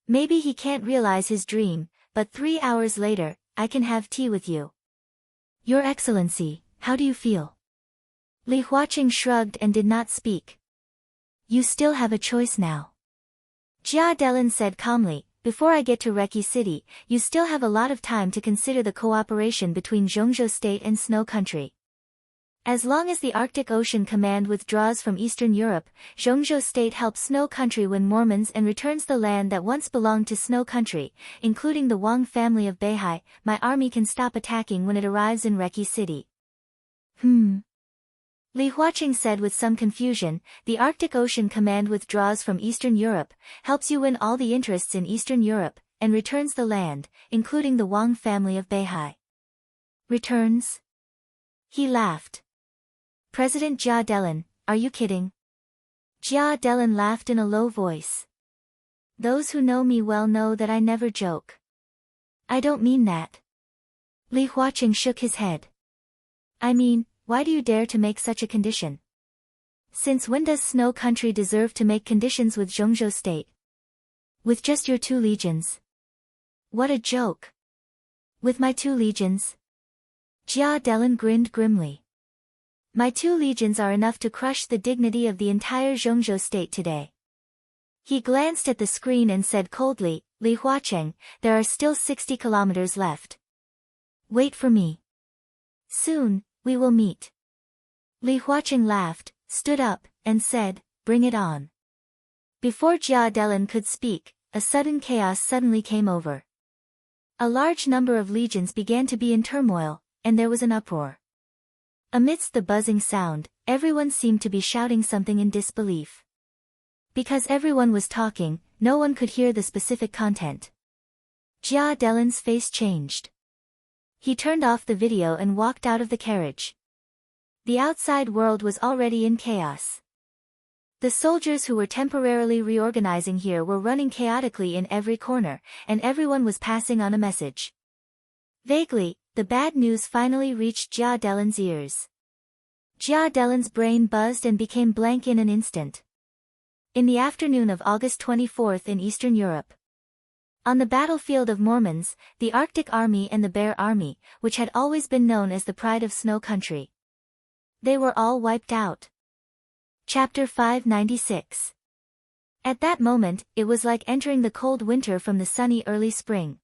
Maybe he can't realize his dream, but 3 hours later, I can have tea with you. Your Excellency, how do you feel? Li Huaqing shrugged and did not speak. You still have a choice now. Jia Delin said calmly, before I get to Reki City, you still have a lot of time to consider the cooperation between Zhongzhou State and Snow Country. As long as the Arctic Ocean Command withdraws from Eastern Europe, Zhongzhou State helps Snow Country win Mormons and returns the land that once belonged to Snow Country, including the Wang family of Beihai. My army can stop attacking when it arrives in Reki City. Li Huaqing said with some confusion, the Arctic Ocean Command withdraws from Eastern Europe, helps you win all the interests in Eastern Europe, and returns the land, including the Wang family of Beihai. Returns? He laughed. President Jia Delin, are you kidding? Jia Delin laughed in a low voice. Those who know me well know that I never joke. I don't mean that. Li Huaqing shook his head. I mean, why do you dare to make such a condition? Since when does Snow Country deserve to make conditions with Zhongzhou State? With just your 2 legions? What a joke. With my 2 legions? Jia Delin grinned grimly. My 2 legions are enough to crush the dignity of the entire Zhongzhou State today. He glanced at the screen and said coldly, Li Huaqing, there are still 60 kilometers left. Wait for me. Soon, we will meet. Li Huaqing laughed, stood up, and said, bring it on. Before Jia Delin could speak, a sudden chaos suddenly came over. A large number of legions began to be in turmoil, and there was an uproar. Amidst the buzzing sound, everyone seemed to be shouting something in disbelief. Because everyone was talking, no one could hear the specific content. Jia Delin's face changed. He turned off the video and walked out of the carriage. The outside world was already in chaos. The soldiers who were temporarily reorganizing here were running chaotically in every corner, and everyone was passing on a message. Vaguely, the bad news finally reached Jia Delin's ears. Jia Delin's brain buzzed and became blank in an instant. In the afternoon of August 24th in Eastern Europe. On the battlefield of Mormons, the Arctic Army and the Bear Army, which had always been known as the pride of Snow Country. They were all wiped out. Chapter 596. At that moment, it was like entering the cold winter from the sunny early spring.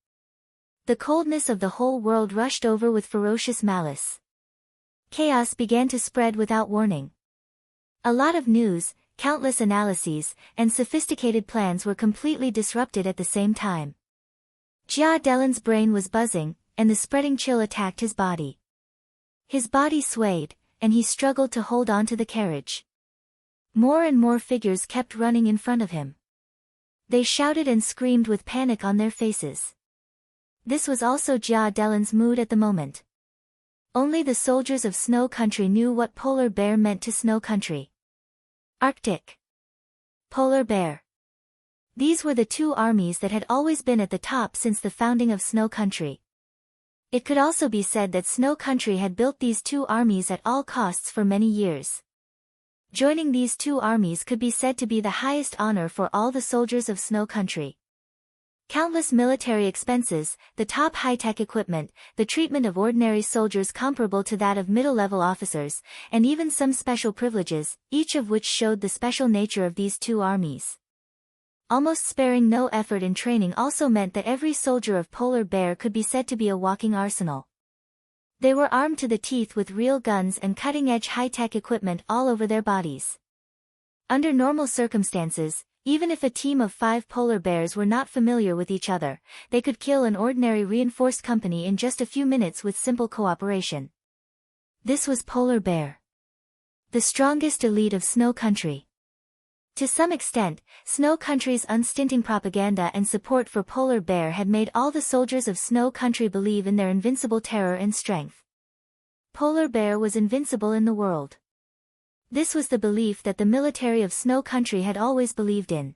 The coldness of the whole world rushed over with ferocious malice. Chaos began to spread without warning. A lot of news, countless analyses, and sophisticated plans were completely disrupted at the same time. Jia Delin's brain was buzzing, and the spreading chill attacked his body. His body swayed, and he struggled to hold on to the carriage. More and more figures kept running in front of him. They shouted and screamed with panic on their faces. This was also Jia Delin's mood at the moment. Only the soldiers of Snow Country knew what Polar Bear meant to Snow Country. Arctic. Polar Bear. These were the 2 armies that had always been at the top since the founding of Snow Country. It could also be said that Snow Country had built these 2 armies at all costs for many years. Joining these 2 armies could be said to be the highest honor for all the soldiers of Snow Country. Countless military expenses, the top high-tech equipment, the treatment of ordinary soldiers comparable to that of middle-level officers, and even some special privileges, each of which showed the special nature of these 2 armies. Almost sparing no effort in training also meant that every soldier of Polar Bear could be said to be a walking arsenal. They were armed to the teeth with real guns and cutting-edge high-tech equipment all over their bodies. Under normal circumstances, even if a team of 5 polar bears were not familiar with each other, they could kill an ordinary reinforced company in just a few minutes with simple cooperation. This was Polar Bear. The strongest elite of Snow Country. To some extent, Snow Country's unstinting propaganda and support for Polar Bear had made all the soldiers of Snow Country believe in their invincible terror and strength. Polar Bear was invincible in the world. This was the belief that the military of Snow Country had always believed in.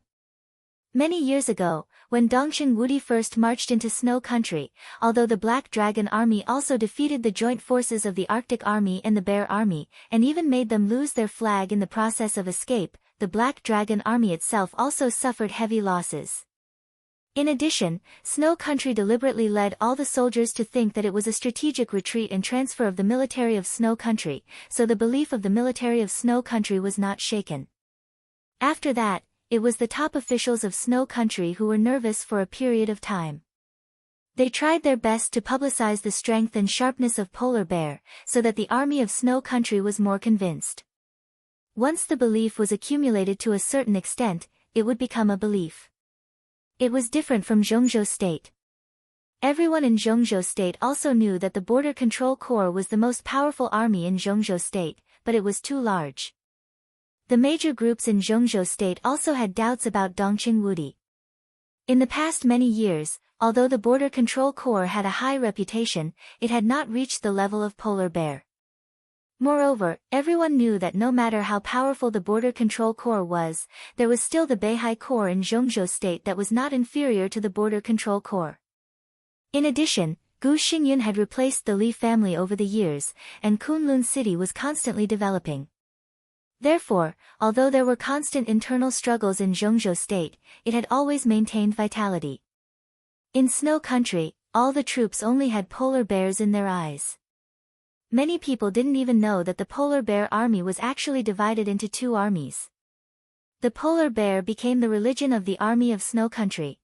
Many years ago, when Dongchen Wudi first marched into Snow Country, although the Black Dragon Army also defeated the joint forces of the Arctic Army and the Bear Army, and even made them lose their flag in the process of escape, the Black Dragon Army itself also suffered heavy losses. In addition, Snow Country deliberately led all the soldiers to think that it was a strategic retreat and transfer of the military of Snow Country, so the belief of the military of Snow Country was not shaken. After that, it was the top officials of Snow Country who were nervous for a period of time. They tried their best to publicize the strength and sharpness of Polar Bear, so that the army of Snow Country was more convinced. Once the belief was accumulated to a certain extent, it would become a belief. It was different from Zhongzhou State. Everyone in Zhongzhou State also knew that the Border Control Corps was the most powerful army in Zhongzhou State, but it was too large. The major groups in Zhongzhou State also had doubts about Dongchen Wudi. In the past many years, although the Border Control Corps had a high reputation, it had not reached the level of Polar Bear. Moreover, everyone knew that no matter how powerful the Border Control Corps was, there was still the Beihai Corps in Zhongzhou State that was not inferior to the Border Control Corps. In addition, Gu Xingyun had replaced the Li family over the years, and Kunlun City was constantly developing. Therefore, although there were constant internal struggles in Zhongzhou State, it had always maintained vitality. In Snow Country, all the troops only had polar bears in their eyes. Many people didn't even know that the Polar Bear Army was actually divided into two armies. The polar bear became the religion of the army of Snow Country.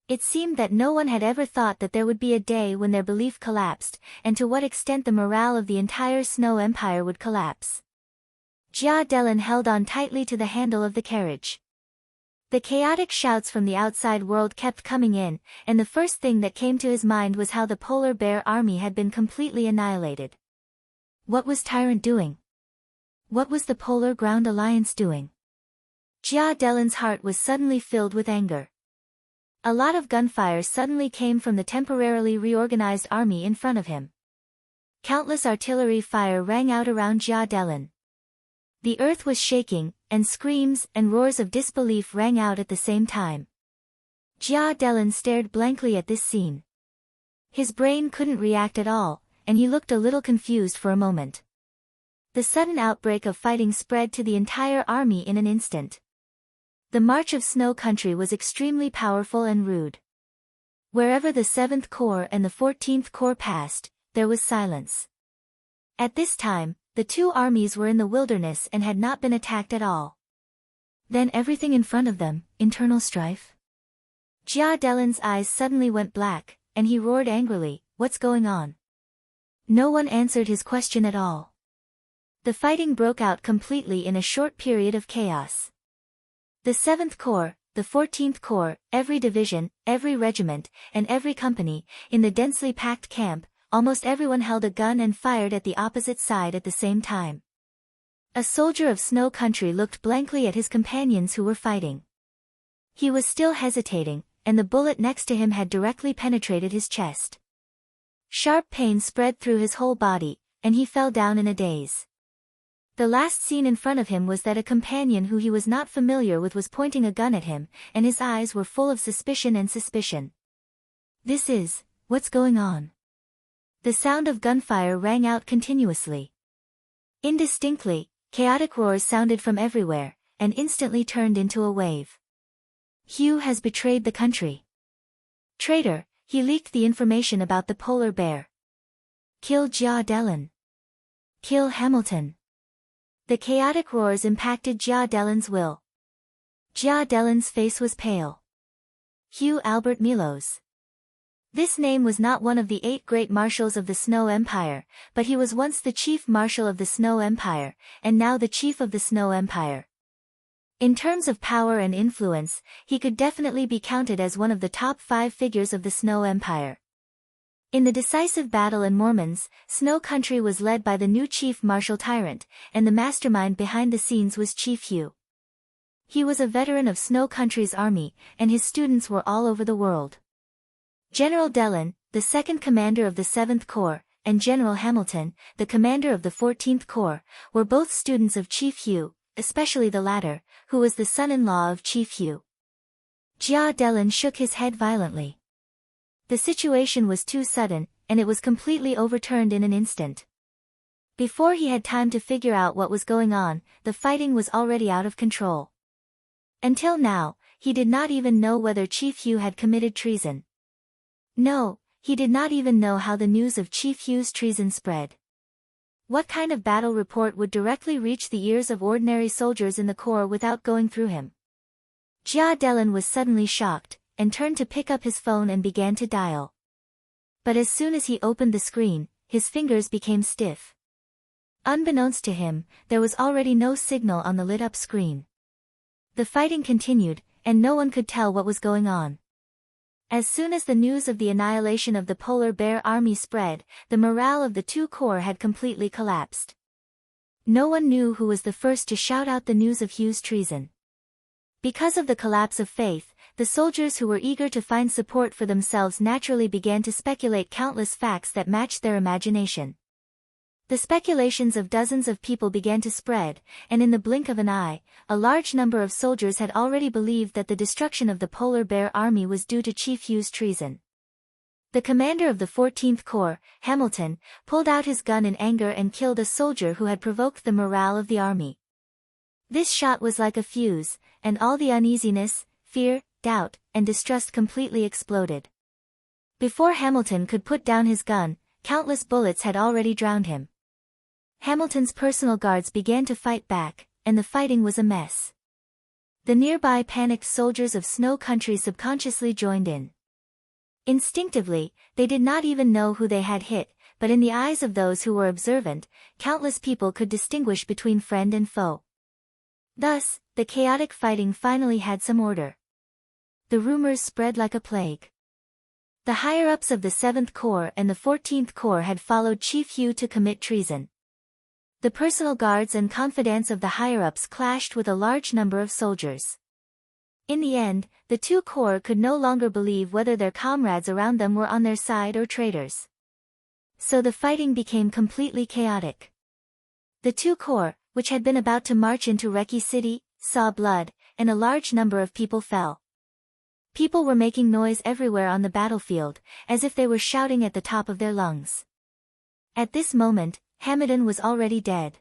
It seemed that no one had ever thought that there would be a day when their belief collapsed, and to what extent the morale of the entire Snow Empire would collapse. Jia Delin held on tightly to the handle of the carriage. The chaotic shouts from the outside world kept coming in, and the first thing that came to his mind was how the Polar Bear Army had been completely annihilated. What was Tyrant doing? What was the Polar Ground Alliance doing? Jia Delin's heart was suddenly filled with anger. A lot of gunfire suddenly came from the temporarily reorganized army in front of him. Countless artillery fire rang out around Jia Delin. The earth was shaking, and screams and roars of disbelief rang out at the same time. Jia Delin stared blankly at this scene. His brain couldn't react at all, and he looked a little confused for a moment. The sudden outbreak of fighting spread to the entire army in an instant. The march of Snow Country was extremely powerful and rude. Wherever the 7th Corps and the 14th Corps passed, there was silence. At this time, the two armies were in the wilderness and had not been attacked at all. Then everything in front of them, internal strife? Jia Delin's eyes suddenly went black, and he roared angrily, "What's going on?" No one answered his question at all. The fighting broke out completely in a short period of chaos. The 7th Corps, the 14th Corps, every division, every regiment, and every company, in the densely packed camp, almost everyone held a gun and fired at the opposite side at the same time. A soldier of Snow Country looked blankly at his companions who were fighting. He was still hesitating, and the bullet next to him had directly penetrated his chest. Sharp pain spread through his whole body, and he fell down in a daze. The last scene in front of him was that a companion who he was not familiar with was pointing a gun at him, and his eyes were full of suspicion and suspicion. What's going on? The sound of gunfire rang out continuously. Indistinctly, chaotic roars sounded from everywhere, and instantly turned into a wave. Hugh has betrayed the country. Traitor, he leaked the information about the polar bear. Kill Jia Delin. Kill Hamilton. The chaotic roars impacted Jia Delin's will. Jia Delin's face was pale. Hugh Albert Milos. This name was not one of the 8 great marshals of the Snow Empire, but he was once the chief marshal of the Snow Empire, and now the chief of the Snow Empire. In terms of power and influence, he could definitely be counted as one of the top 5 figures of the Snow Empire. In the decisive battle in Mormons, Snow Country was led by the new Chief Marshal Tyrant, and the mastermind behind the scenes was Chief Hugh. He was a veteran of Snow Country's army, and his students were all over the world. General Delin, the second commander of the 7th Corps, and General Hamilton, the commander of the 14th Corps, were both students of Chief Hugh, especially the latter, who was the son-in-law of Chief Hugh. Jia Delin shook his head violently. The situation was too sudden, and it was completely overturned in an instant. Before he had time to figure out what was going on, the fighting was already out of control. Until now, he did not even know whether Chief Hu had committed treason. No, he did not even know how the news of Chief Hu's treason spread. What kind of battle report would directly reach the ears of ordinary soldiers in the corps without going through him? Jia Delin was suddenly shocked, and turned to pick up his phone and began to dial. But as soon as he opened the screen, his fingers became stiff. Unbeknownst to him, there was already no signal on the lit-up screen. The fighting continued, and no one could tell what was going on. As soon as the news of the annihilation of the Polar Bear Army spread, the morale of the two corps had completely collapsed. No one knew who was the first to shout out the news of Hu's treason. Because of the collapse of faith, the soldiers who were eager to find support for themselves naturally began to speculate countless facts that matched their imagination. The speculations of dozens of people began to spread, and in the blink of an eye, a large number of soldiers had already believed that the destruction of the Polar Bear Army was due to Chief Hu's treason. The commander of the 14th Corps, Hamilton, pulled out his gun in anger and killed a soldier who had provoked the morale of the army. This shot was like a fuse, and all the uneasiness, fear, doubt, and distrust completely exploded. Before Hamilton could put down his gun, countless bullets had already drowned him. Hamilton's personal guards began to fight back, and the fighting was a mess. The nearby panicked soldiers of Snow Country subconsciously joined in. Instinctively, they did not even know who they had hit, but in the eyes of those who were observant, countless people could distinguish between friend and foe. Thus, the chaotic fighting finally had some order. The rumors spread like a plague. The higher-ups of the 7th Corps and the 14th Corps had followed Chief Hu to commit treason. The personal guards and confidants of the higher-ups clashed with a large number of soldiers. In the end, the two corps could no longer believe whether their comrades around them were on their side or traitors. So the fighting became completely chaotic. The two corps, which had been about to march into Reki City, saw blood, and a large number of people fell. People were making noise everywhere on the battlefield, as if they were shouting at the top of their lungs. At this moment, Hamilton was already dead.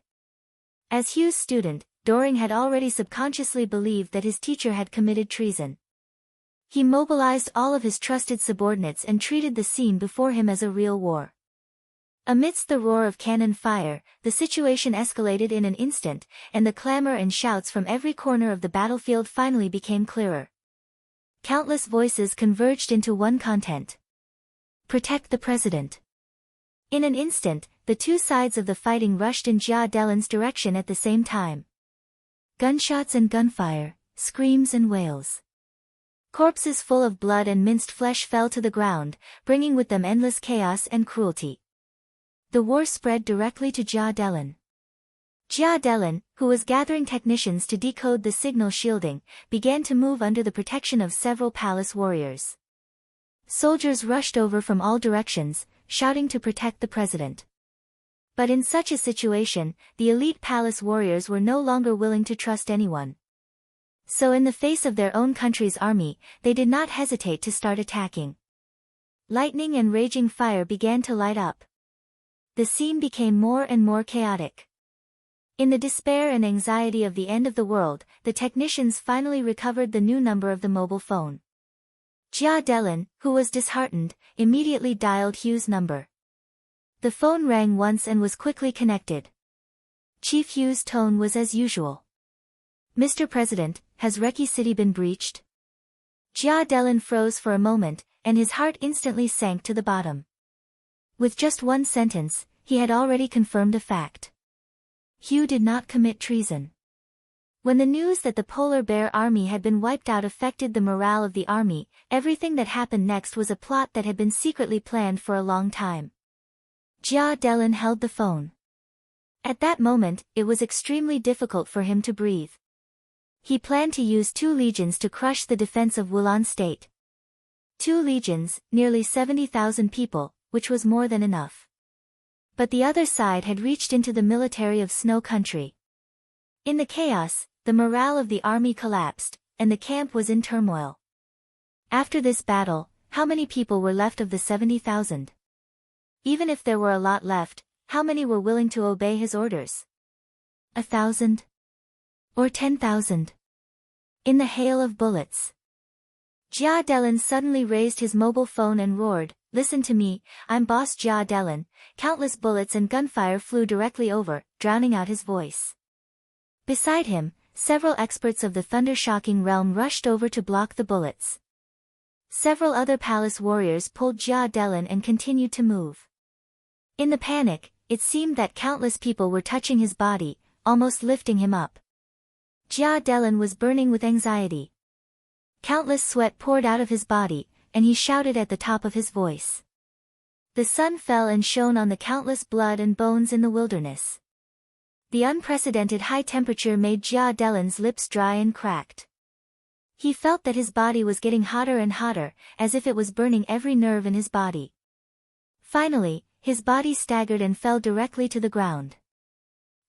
As Hu's student, Doring had already subconsciously believed that his teacher had committed treason. He mobilized all of his trusted subordinates and treated the scene before him as a real war. Amidst the roar of cannon fire, the situation escalated in an instant, and the clamor and shouts from every corner of the battlefield finally became clearer. Countless voices converged into one content. Protect the president. In an instant, the two sides of the fighting rushed in Jia Delin's direction at the same time. Gunshots and gunfire, screams and wails. Corpses full of blood and minced flesh fell to the ground, bringing with them endless chaos and cruelty. The war spread directly to Jia Delin. Jia Delin, who was gathering technicians to decode the signal shielding, began to move under the protection of several palace warriors. Soldiers rushed over from all directions, shouting to protect the president. But in such a situation, the elite palace warriors were no longer willing to trust anyone. So in the face of their own country's army, they did not hesitate to start attacking. Lightning and raging fire began to light up. The scene became more and more chaotic. In the despair and anxiety of the end of the world, the technicians finally recovered the new number of the mobile phone. Jia Delin, who was disheartened, immediately dialed Hu's number. The phone rang once and was quickly connected. Chief Hu's tone was as usual. Mr. President, has Reki City been breached? Jia Delin froze for a moment, and his heart instantly sank to the bottom. With just one sentence, he had already confirmed a fact. Hu did not commit treason. When the news that the Polar Bear Army had been wiped out affected the morale of the army, everything that happened next was a plot that had been secretly planned for a long time. Jia Delin held the phone. At that moment, it was extremely difficult for him to breathe. He planned to use 2 legions to crush the defense of Wulan State. 2 legions, nearly 70,000 people, which was more than enough. But the other side had reached into the military of Snow Country. In the chaos, the morale of the army collapsed, and the camp was in turmoil. After this battle, how many people were left of the 70,000? Even if there were a lot left, how many were willing to obey his orders? 1,000? Or 10,000? In the hail of bullets. Jia Delin suddenly raised his mobile phone and roared, "Listen to me, I'm Boss Jia Delin." Countless bullets and gunfire flew directly over, drowning out his voice. Beside him, several experts of the thunder-shocking realm rushed over to block the bullets. Several other palace warriors pulled Jia Delin and continued to move. In the panic, it seemed that countless people were touching his body, almost lifting him up. Jia Delin was burning with anxiety. Countless sweat poured out of his body, and he shouted at the top of his voice. The sun fell and shone on the countless blood and bones in the wilderness. The unprecedented high temperature made Jia Delin's lips dry and cracked. He felt that his body was getting hotter and hotter, as if it was burning every nerve in his body. Finally, his body staggered and fell directly to the ground.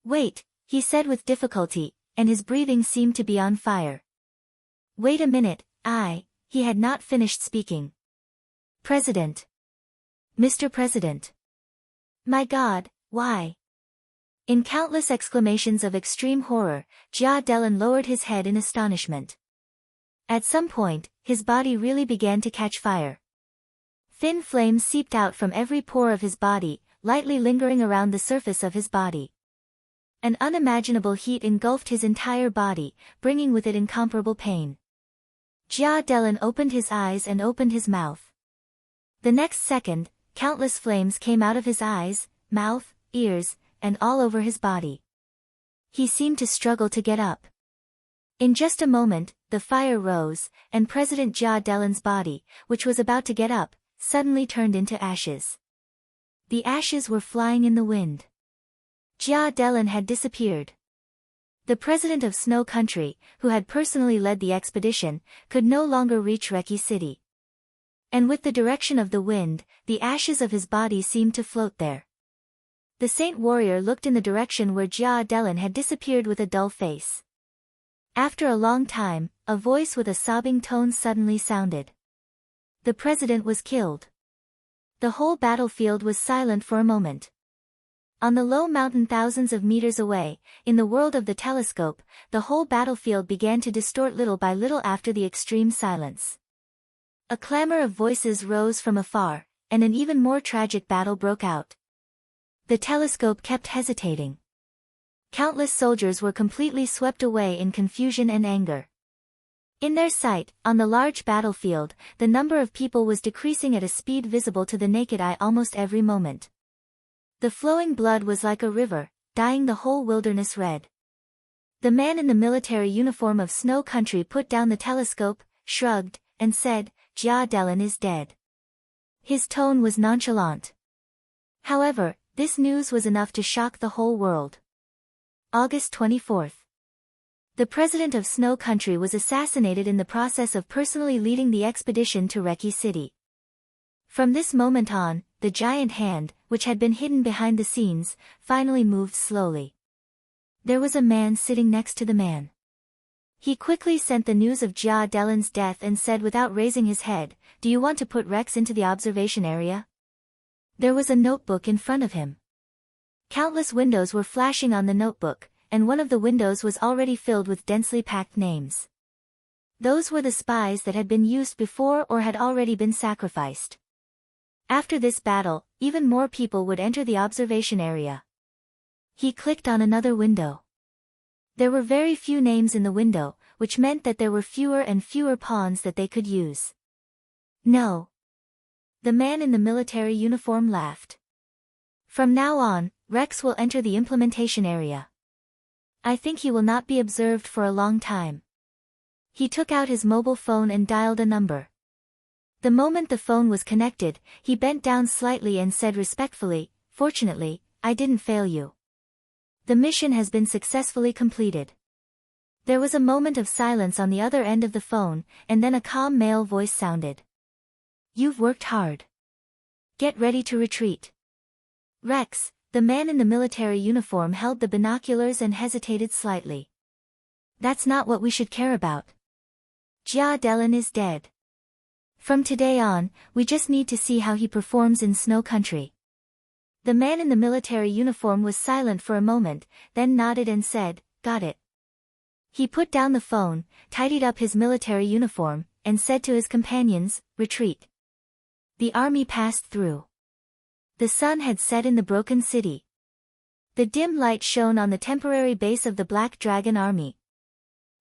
"Wait," he said with difficulty, and his breathing seemed to be on fire. "Wait a minute, he had not finished speaking. President. Mr. President. My God, why?" In countless exclamations of extreme horror, Jia Delin lowered his head in astonishment. At some point, his body really began to catch fire. Thin flames seeped out from every pore of his body, lightly lingering around the surface of his body. An unimaginable heat engulfed his entire body, bringing with it incomparable pain. Jia Delin opened his eyes and opened his mouth. The next second, countless flames came out of his eyes, mouth, ears, and all over his body. He seemed to struggle to get up. In just a moment, the fire rose, and President Jia Delin's body, which was about to get up, suddenly turned into ashes. The ashes were flying in the wind. Jia Delin had disappeared. The president of Snow Country, who had personally led the expedition, could no longer reach Reki City. And with the direction of the wind, the ashes of his body seemed to float there. The saint warrior looked in the direction where Jia Delin had disappeared with a dull face. After a long time, a voice with a sobbing tone suddenly sounded. The president was killed. The whole battlefield was silent for a moment. On the low mountain thousands of meters away, in the world of the telescope, the whole battlefield began to distort little by little after the extreme silence. A clamor of voices rose from afar, and an even more tragic battle broke out. The telescope kept hesitating. Countless soldiers were completely swept away in confusion and anger. In their sight, on the large battlefield, the number of people was decreasing at a speed visible to the naked eye almost every moment. The flowing blood was like a river, dyeing the whole wilderness red. The man in the military uniform of Snow Country put down the telescope, shrugged, and said, "Jia Delin is dead." His tone was nonchalant. However, this news was enough to shock the whole world. August 24th. The president of Snow Country was assassinated in the process of personally leading the expedition to Reki City. From this moment on, the giant hand, which had been hidden behind the scenes, finally moved slowly. There was a man sitting next to the man. He quickly sent the news of Jia Delin's death and said without raising his head, "Do you want to put Rex into the observation area?" There was a notebook in front of him. Countless windows were flashing on the notebook, and one of the windows was already filled with densely packed names. Those were the spies that had been used before or had already been sacrificed. After this battle, even more people would enter the observation area. He clicked on another window. There were very few names in the window, which meant that there were fewer and fewer pawns that they could use. "No." The man in the military uniform laughed. "From now on, Rex will enter the implementation area. I think he will not be observed for a long time." He took out his mobile phone and dialed a number. The moment the phone was connected, he bent down slightly and said respectfully, "Fortunately, I didn't fail you. The mission has been successfully completed." There was a moment of silence on the other end of the phone, and then a calm male voice sounded. "You've worked hard. Get ready to retreat." Rex, the man in the military uniform, held the binoculars and hesitated slightly. "That's not what we should care about. Jia Delin is dead." From today on, we just need to see how he performs in Snow Country. The man in the military uniform was silent for a moment, then nodded and said, "Got it." He put down the phone, tidied up his military uniform, and said to his companions, "Retreat." The army passed through. The sun had set in the broken city. The dim light shone on the temporary base of the Black Dragon Army.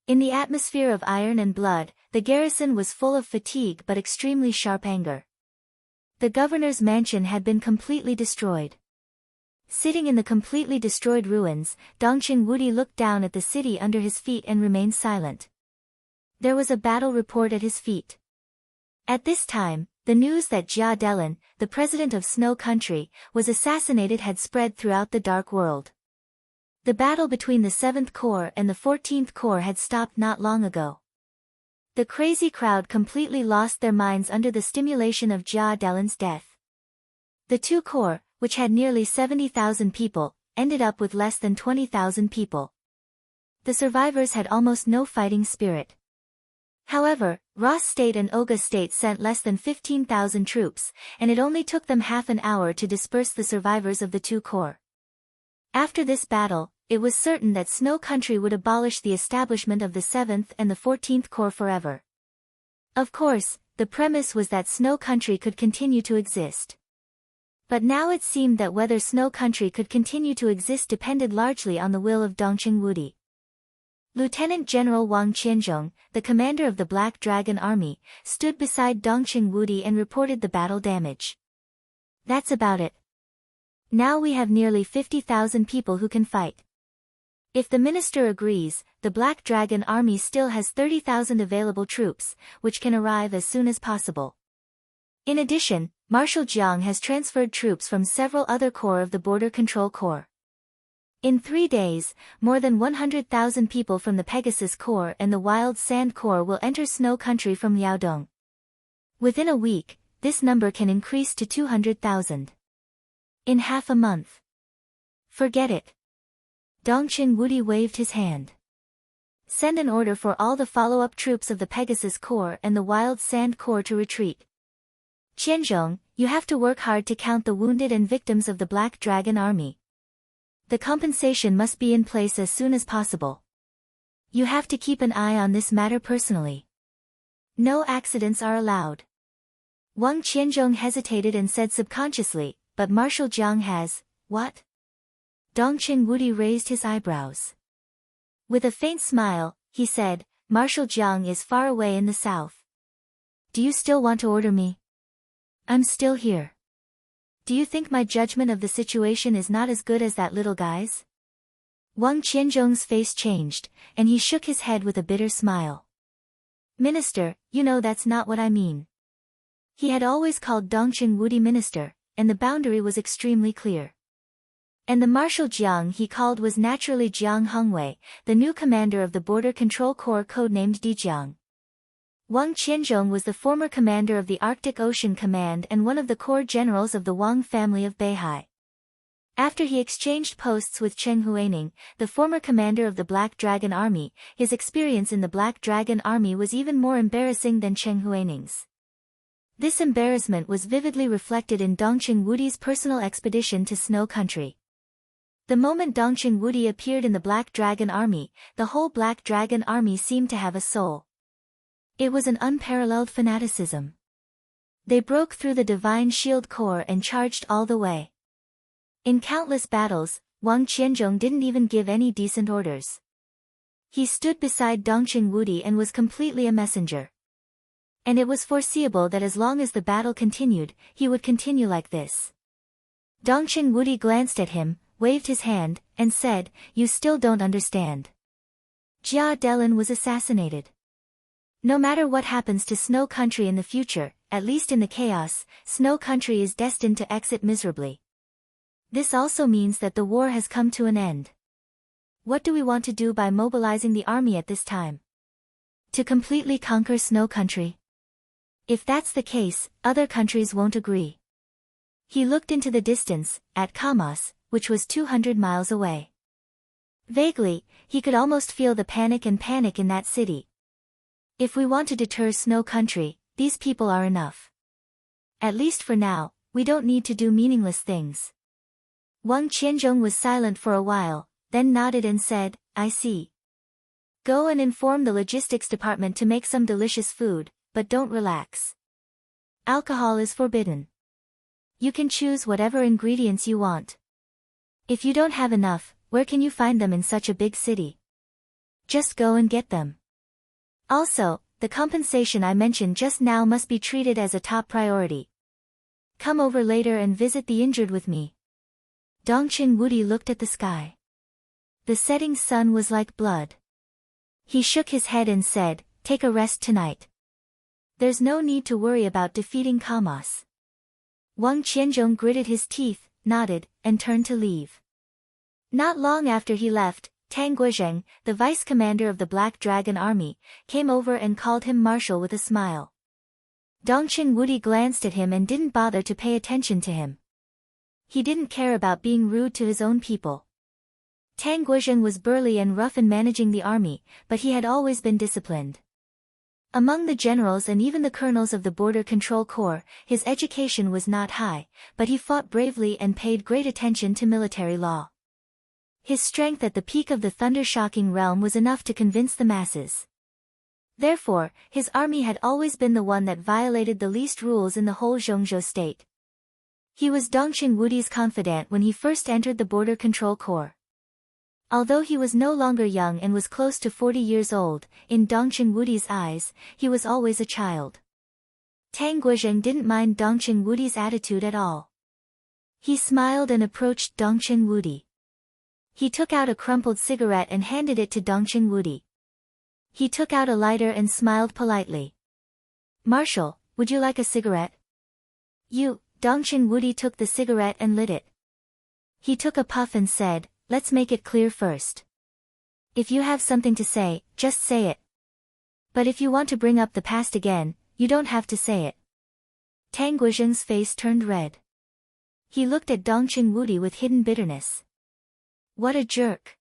In the atmosphere of iron and blood, the garrison was full of fatigue but extremely sharp anger. The governor's mansion had been completely destroyed. Sitting in the completely destroyed ruins, Dongqing Wudi looked down at the city under his feet and remained silent. There was a battle report at his feet. At this time, the news that Jia Delin, the president of Snow Country, was assassinated had spread throughout the Dark World. The battle between the 7th Corps and the 14th Corps had stopped not long ago. The crazy crowd completely lost their minds under the stimulation of Jia Delin's death. The 2 Corps, which had nearly 70,000 people, ended up with less than 20,000 people. The survivors had almost no fighting spirit. However, Ross State and Oga State sent less than 15,000 troops, and it only took them half an hour to disperse the survivors of the 2 Corps. After this battle, it was certain that Snow Country would abolish the establishment of the 7th and the 14th Corps forever. Of course, the premise was that Snow Country could continue to exist. But now it seemed that whether Snow Country could continue to exist depended largely on the will of Dongqing Wudi. Lieutenant General Wang Qianzhong, the commander of the Black Dragon Army, stood beside Dongqing Wudi and reported the battle damage. "That's about it. Now we have nearly 50,000 people who can fight. If the minister agrees, the Black Dragon Army still has 30,000 available troops, which can arrive as soon as possible. In addition, Marshal Jiang has transferred troops from several other corps of the Border Control Corps. In 3 days, more than 100,000 people from the Pegasus Corps and the Wild Sand Corps will enter Snow Country from Liaodong. Within a week, this number can increase to 200,000. In half a month. Forget it." Dongqing Wudi waved his hand. "Send an order for all the follow-up troops of the Pegasus Corps and the Wild Sand Corps to retreat. Qianzhong, you have to work hard to count the wounded and victims of the Black Dragon Army. The compensation must be in place as soon as possible. You have to keep an eye on this matter personally. No accidents are allowed." Wang Qianzhong hesitated and said subconsciously, "But Marshal Jiang has, what?" Dongqing Wudi raised his eyebrows. With a faint smile, he said, "Marshal Jiang is far away in the south. Do you still want to order me? I'm still here. Do you think my judgment of the situation is not as good as that little guy's?" Wang Qianzhong's face changed, and he shook his head with a bitter smile. "Minister, you know that's not what I mean." He had always called Dongqing Wudi minister, and the boundary was extremely clear. And the Marshal Jiang he called was naturally Jiang Hongwei, the new commander of the Border Control Corps codenamed Dijiang. Wang Qianzhong was the former commander of the Arctic Ocean Command and one of the corps generals of the Wang family of Beihai. After he exchanged posts with Cheng Huaining, the former commander of the Black Dragon Army, his experience in the Black Dragon Army was even more embarrassing than Cheng Huaining's. This embarrassment was vividly reflected in Dongqing Wudi's personal expedition to Snow Country. The moment Dongqing Wudi appeared in the Black Dragon Army, the whole Black Dragon Army seemed to have a soul. It was an unparalleled fanaticism. They broke through the Divine Shield Corps and charged all the way. In countless battles, Wang Qianzhong didn't even give any decent orders. He stood beside Dongqing Wudi and was completely a messenger. And it was foreseeable that as long as the battle continued, he would continue like this. Dongqing Wudi glanced at him, waved his hand, and said, "You still don't understand. Jia Delin was assassinated. No matter what happens to Snow Country in the future, at least in the chaos, Snow Country is destined to exit miserably. This also means that the war has come to an end. What do we want to do by mobilizing the army at this time? To completely conquer Snow Country? If that's the case, other countries won't agree." He looked into the distance, at Kamos, which was 200 miles away. Vaguely, he could almost feel the panic in that city. If we want to deter Snow Country, these people are enough. At least for now, we don't need to do meaningless things. Wang Qianzhong was silent for a while, then nodded and said, I see. Go and inform the logistics department to make some delicious food, but don't relax. Alcohol is forbidden. You can choose whatever ingredients you want. If you don't have enough, where can you find them in such a big city? Just go and get them. Also, the compensation I mentioned just now must be treated as a top priority. Come over later and visit the injured with me. Dongqing Wudi looked at the sky. The setting sun was like blood. He shook his head and said, take a rest tonight. There's no need to worry about defeating Kamas. Wang Qianzhong gritted his teeth, nodded, and turned to leave. Not long after he left, Tang Guizheng, the vice commander of the Black Dragon Army, came over and called him marshal with a smile. Dongqing Wudi glanced at him and didn't bother to pay attention to him. He didn't care about being rude to his own people. Tang Guizheng was burly and rough in managing the army, but he had always been disciplined. Among the generals and even the colonels of the Border Control Corps, his education was not high, but he fought bravely and paid great attention to military law. His strength at the peak of the thunder-shocking realm was enough to convince the masses. Therefore, his army had always been the one that violated the least rules in the whole Zhongzhou state. He was Dongqing Wudi's confidant when he first entered the Border Control Corps. Although he was no longer young and was close to 40 years old, in Dongqing Wudi's eyes, he was always a child. Tang Guizheng didn't mind Dongqing Wudi's attitude at all. He smiled and approached Dongqing Wudi. He took out a crumpled cigarette and handed it to Dongqing Wudi. He took out a lighter and smiled politely. Marshal, would you like a cigarette? Dongqing Wudi took the cigarette and lit it. He took a puff and said, let's make it clear first. If you have something to say, just say it. But if you want to bring up the past again, you don't have to say it. Tang Guizheng's face turned red. He looked at Dongqing Wudi with hidden bitterness. What a jerk.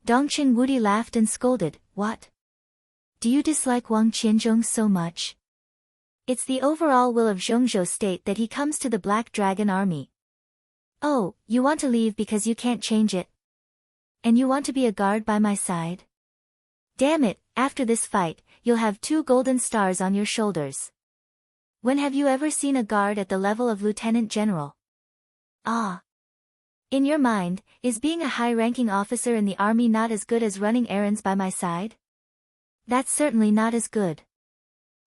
Dongqing Wudi laughed and scolded, what? Do you dislike Wang Qianzhong so much? It's the overall will of Zhongzhou state that he comes to the Black Dragon Army. Oh, you want to leave because you can't change it? And you want to be a guard by my side? Damn it, after this fight, you'll have 2 golden stars on your shoulders. When have you ever seen a guard at the level of lieutenant general? Ah. In your mind, is being a high-ranking officer in the army not as good as running errands by my side? That's certainly not as good.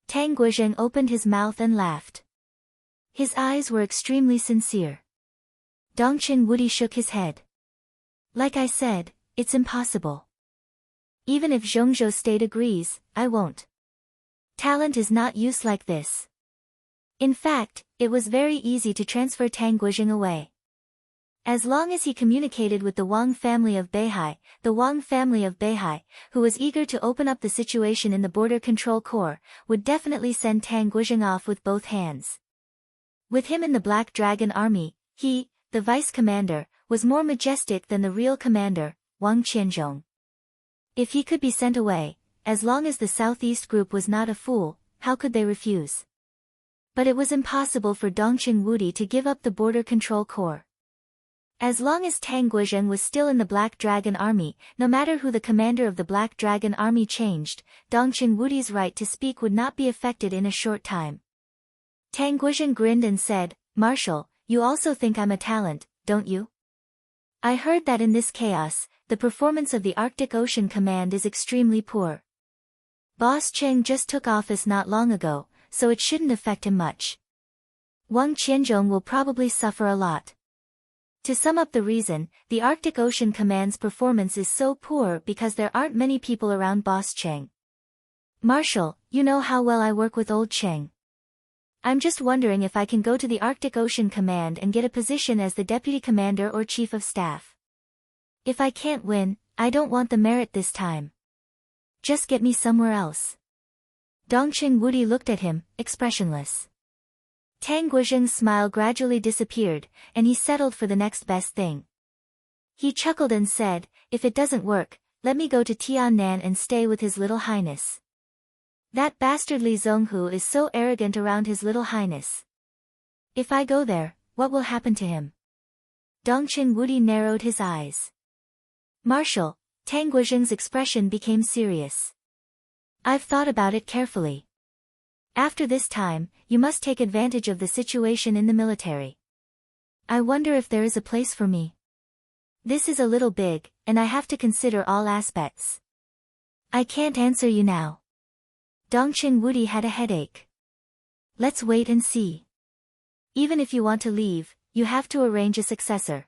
Tang Guizheng opened his mouth and laughed. His eyes were extremely sincere. Dongqing Wudi shook his head. Like I said, it's impossible. Even if Zhongzhou state agrees, I won't. Talent is not used like this. In fact, it was very easy to transfer Tang Guizheng away. As long as he communicated with the Wang family of Beihai, the Wang family of Beihai, who was eager to open up the situation in the Border Control Corps, would definitely send Tang Guizheng off with both hands. With him in the Black Dragon Army, he, the vice commander, was more majestic than the real commander, Wang Qianzhong. If he could be sent away, as long as the Southeast group was not a fool, how could they refuse? But it was impossible for Dongqing Wudi to give up the Border Control Corps. As long as Tang Guizheng was still in the Black Dragon Army, no matter who the commander of the Black Dragon Army changed, Dongqing Wudi's right to speak would not be affected in a short time. Tang Guizheng grinned and said, Marshal, you also think I'm a talent, don't you? I heard that in this chaos, the performance of the Arctic Ocean Command is extremely poor. Boss Cheng just took office not long ago, so it shouldn't affect him much. Wang Qianzhong will probably suffer a lot. To sum up the reason, the Arctic Ocean Command's performance is so poor because there aren't many people around Boss Cheng. Marshal, you know how well I work with old Cheng. I'm just wondering if I can go to the Arctic Ocean Command and get a position as the deputy commander or chief of staff. If I can't win, I don't want the merit this time. Just get me somewhere else. Dongqing Wudi looked at him, expressionless. Tang Guizheng's smile gradually disappeared, and he settled for the next best thing. He chuckled and said, if it doesn't work, let me go to Tiannan and stay with His Little Highness. That bastardly Zhonghu is so arrogant around his little highness. If I go there, what will happen to him? Dongqing Wudi narrowed his eyes. Marshal, Tang Guozheng's expression became serious. I've thought about it carefully. After this time, you must take advantage of the situation in the military. I wonder if there is a place for me. This is a little big, and I have to consider all aspects. I can't answer you now. Dongqing Wudi had a headache. Let's wait and see. Even if you want to leave, you have to arrange a successor.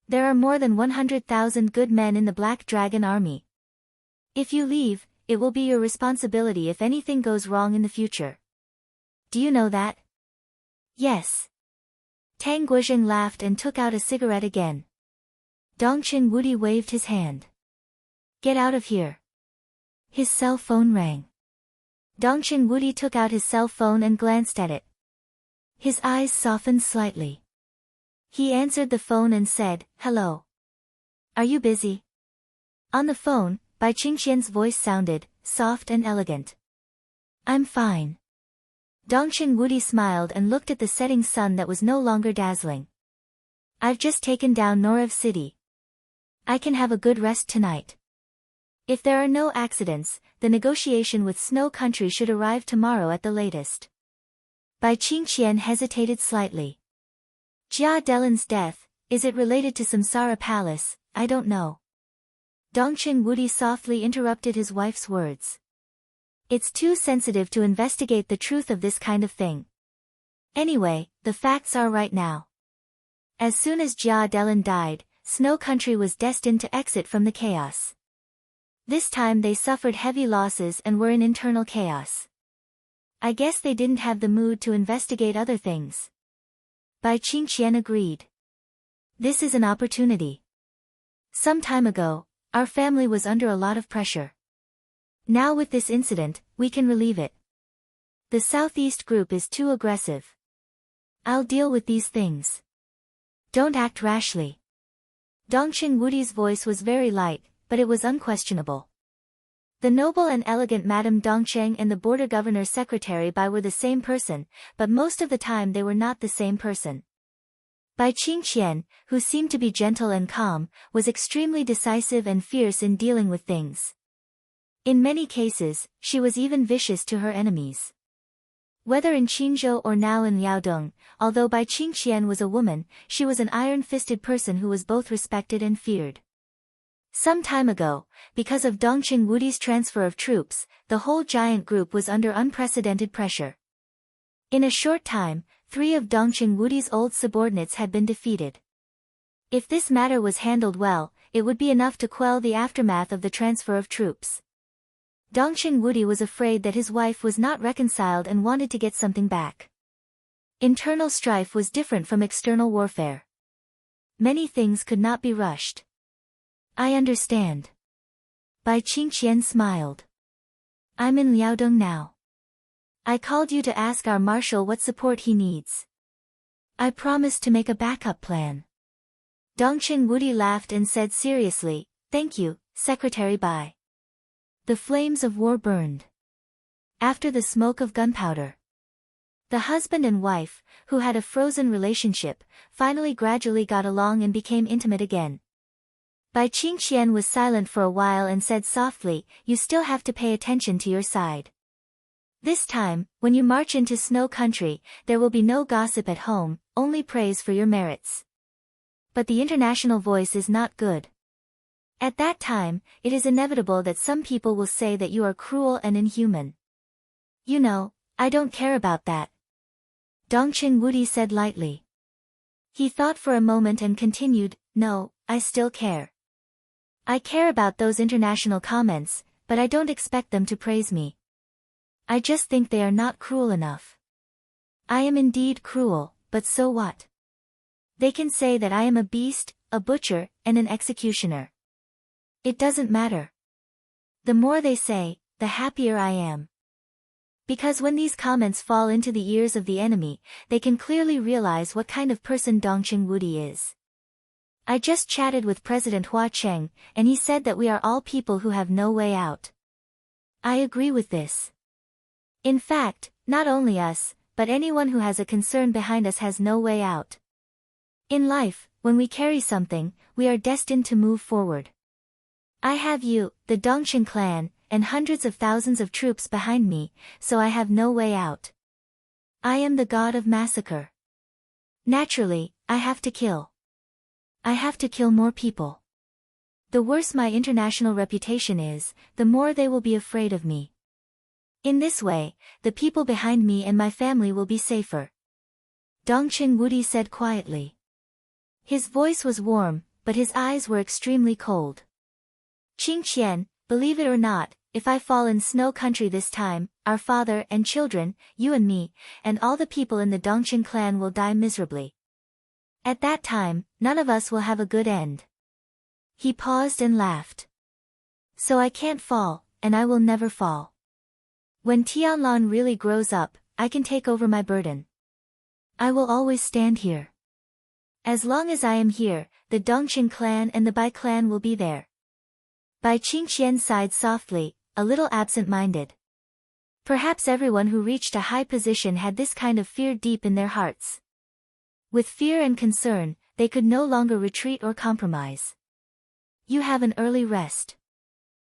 There are more than 100,000 good men in the Black Dragon army. If you leave, it will be your responsibility if anything goes wrong in the future. Do you know that? Yes. Tang Guozheng laughed and took out a cigarette again. Dongqing Wudi waved his hand. Get out of here. His cell phone rang. Dongqing Wudi took out his cell phone and glanced at it. His eyes softened slightly. He answered the phone and said, "Hello. Are you busy?" On the phone, Bai Qingxian's voice sounded soft and elegant. I'm fine. Dongqing Wudi smiled and looked at the setting sun that was no longer dazzling. I've just taken down Norev City. I can have a good rest tonight. If there are no accidents, the negotiation with Snow Country should arrive tomorrow at the latest. Bai Qingxian hesitated slightly. Jia Delin's death, is it related to Samsara Palace? I don't know. Dongqing Wudi softly interrupted his wife's words. It's too sensitive to investigate the truth of this kind of thing. Anyway, the facts are right now. As soon as Jia Delin died, Snow Country was destined to exit from the chaos. This time they suffered heavy losses and were in internal chaos. I guess they didn't have the mood to investigate other things. Bai Qingxian agreed. This is an opportunity. Some time ago, our family was under a lot of pressure. Now with this incident, we can relieve it. The Southeast group is too aggressive. I'll deal with these things. Don't act rashly. Dongqing Wudi's voice was very light, but it was unquestionable. The noble and elegant Madame Dongcheng and the border governor's secretary Bai were the same person, but most of the time they were not the same person. Bai Qingxian, who seemed to be gentle and calm, was extremely decisive and fierce in dealing with things. In many cases, she was even vicious to her enemies. Whether in Qingzhou or now in Liaodong, although Bai Qingxian was a woman, she was an iron-fisted person who was both respected and feared. Some time ago, because of Dongqing Wudi's transfer of troops, the whole giant group was under unprecedented pressure. In a short time, 3 of Dongqing Wudi's old subordinates had been defeated. If this matter was handled well, it would be enough to quell the aftermath of the transfer of troops. Dongqing Wudi was afraid that his wife was not reconciled and wanted to get something back. Internal strife was different from external warfare. Many things could not be rushed. I understand. Bai Qingxian smiled. I'm in Liaodong now. I called you to ask our marshal what support he needs. I promised to make a backup plan. Dongqing Wudi laughed and said seriously, Thank you, Secretary Bai. The flames of war burned. After the smoke of gunpowder. The husband and wife, who had a frozen relationship, finally gradually got along and became intimate again. Bai Qingxian was silent for a while and said softly, You still have to pay attention to your side. This time, when you march into Snow Country, there will be no gossip at home, only praise for your merits. But the international voice is not good. At that time, it is inevitable that some people will say that you are cruel and inhuman. You know, I don't care about that. Dongqing Wudi said lightly. He thought for a moment and continued, No, I still care. I care about those international comments, but I don't expect them to praise me. I just think they are not cruel enough. I am indeed cruel, but so what? They can say that I am a beast, a butcher, and an executioner. It doesn't matter. The more they say, the happier I am. Because when these comments fall into the ears of the enemy, they can clearly realize what kind of person Dongqing Wudi is. I just chatted with President Hua Cheng, and he said that we are all people who have no way out. I agree with this. In fact, not only us, but anyone who has a concern behind us has no way out. In life, when we carry something, we are destined to move forward. I have you, the Dongqing clan, and hundreds of thousands of troops behind me, so I have no way out. I am the god of massacre. Naturally, I have to kill. I have to kill more people. The worse my international reputation is, the more they will be afraid of me. In this way, the people behind me and my family will be safer. Dongqing Wudi said quietly. His voice was warm, but his eyes were extremely cold. Qingqian, believe it or not, if I fall in snow country this time, our father and children, you and me, and all the people in the Dongqing clan will die miserably. At that time, none of us will have a good end. He paused and laughed. So I can't fall, and I will never fall. When Tianlan really grows up, I can take over my burden. I will always stand here. As long as I am here, the Dongqing clan and the Bai clan will be there. Bai Qingqian sighed softly, a little absent-minded. Perhaps everyone who reached a high position had this kind of fear deep in their hearts. With fear and concern, they could no longer retreat or compromise. You have an early rest.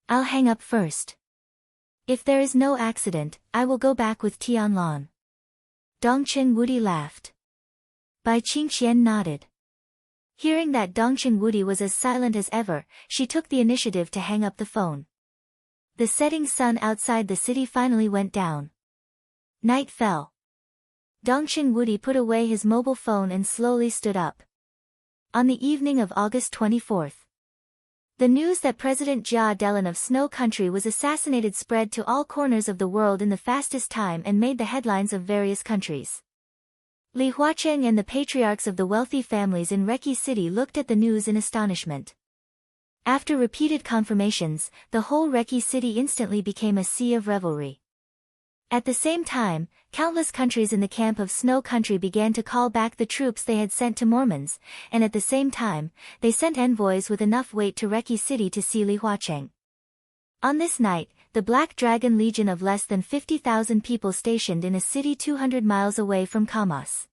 I'll hang up first. If there is no accident, I will go back with Tianlan. Dongqing Wudi laughed. Bai Qingqian nodded. Hearing that Dongqing Wudi was as silent as ever, she took the initiative to hang up the phone. The setting sun outside the city finally went down. Night fell. Dongqing Wudi put away his mobile phone and slowly stood up. On the evening of August 24th, the news that President Jia Delan of Snow Country was assassinated spread to all corners of the world in the fastest time and made the headlines of various countries. Li Huacheng and the patriarchs of the wealthy families in Reki City looked at the news in astonishment. After repeated confirmations, the whole Reki City instantly became a sea of revelry. At the same time, countless countries in the camp of Snow Country began to call back the troops they had sent to Mormons, and at the same time, they sent envoys with enough weight to Reki City to see Li Huacheng. On this night, the Black Dragon Legion of less than 50,000 people stationed in a city 200 miles away from Kamas.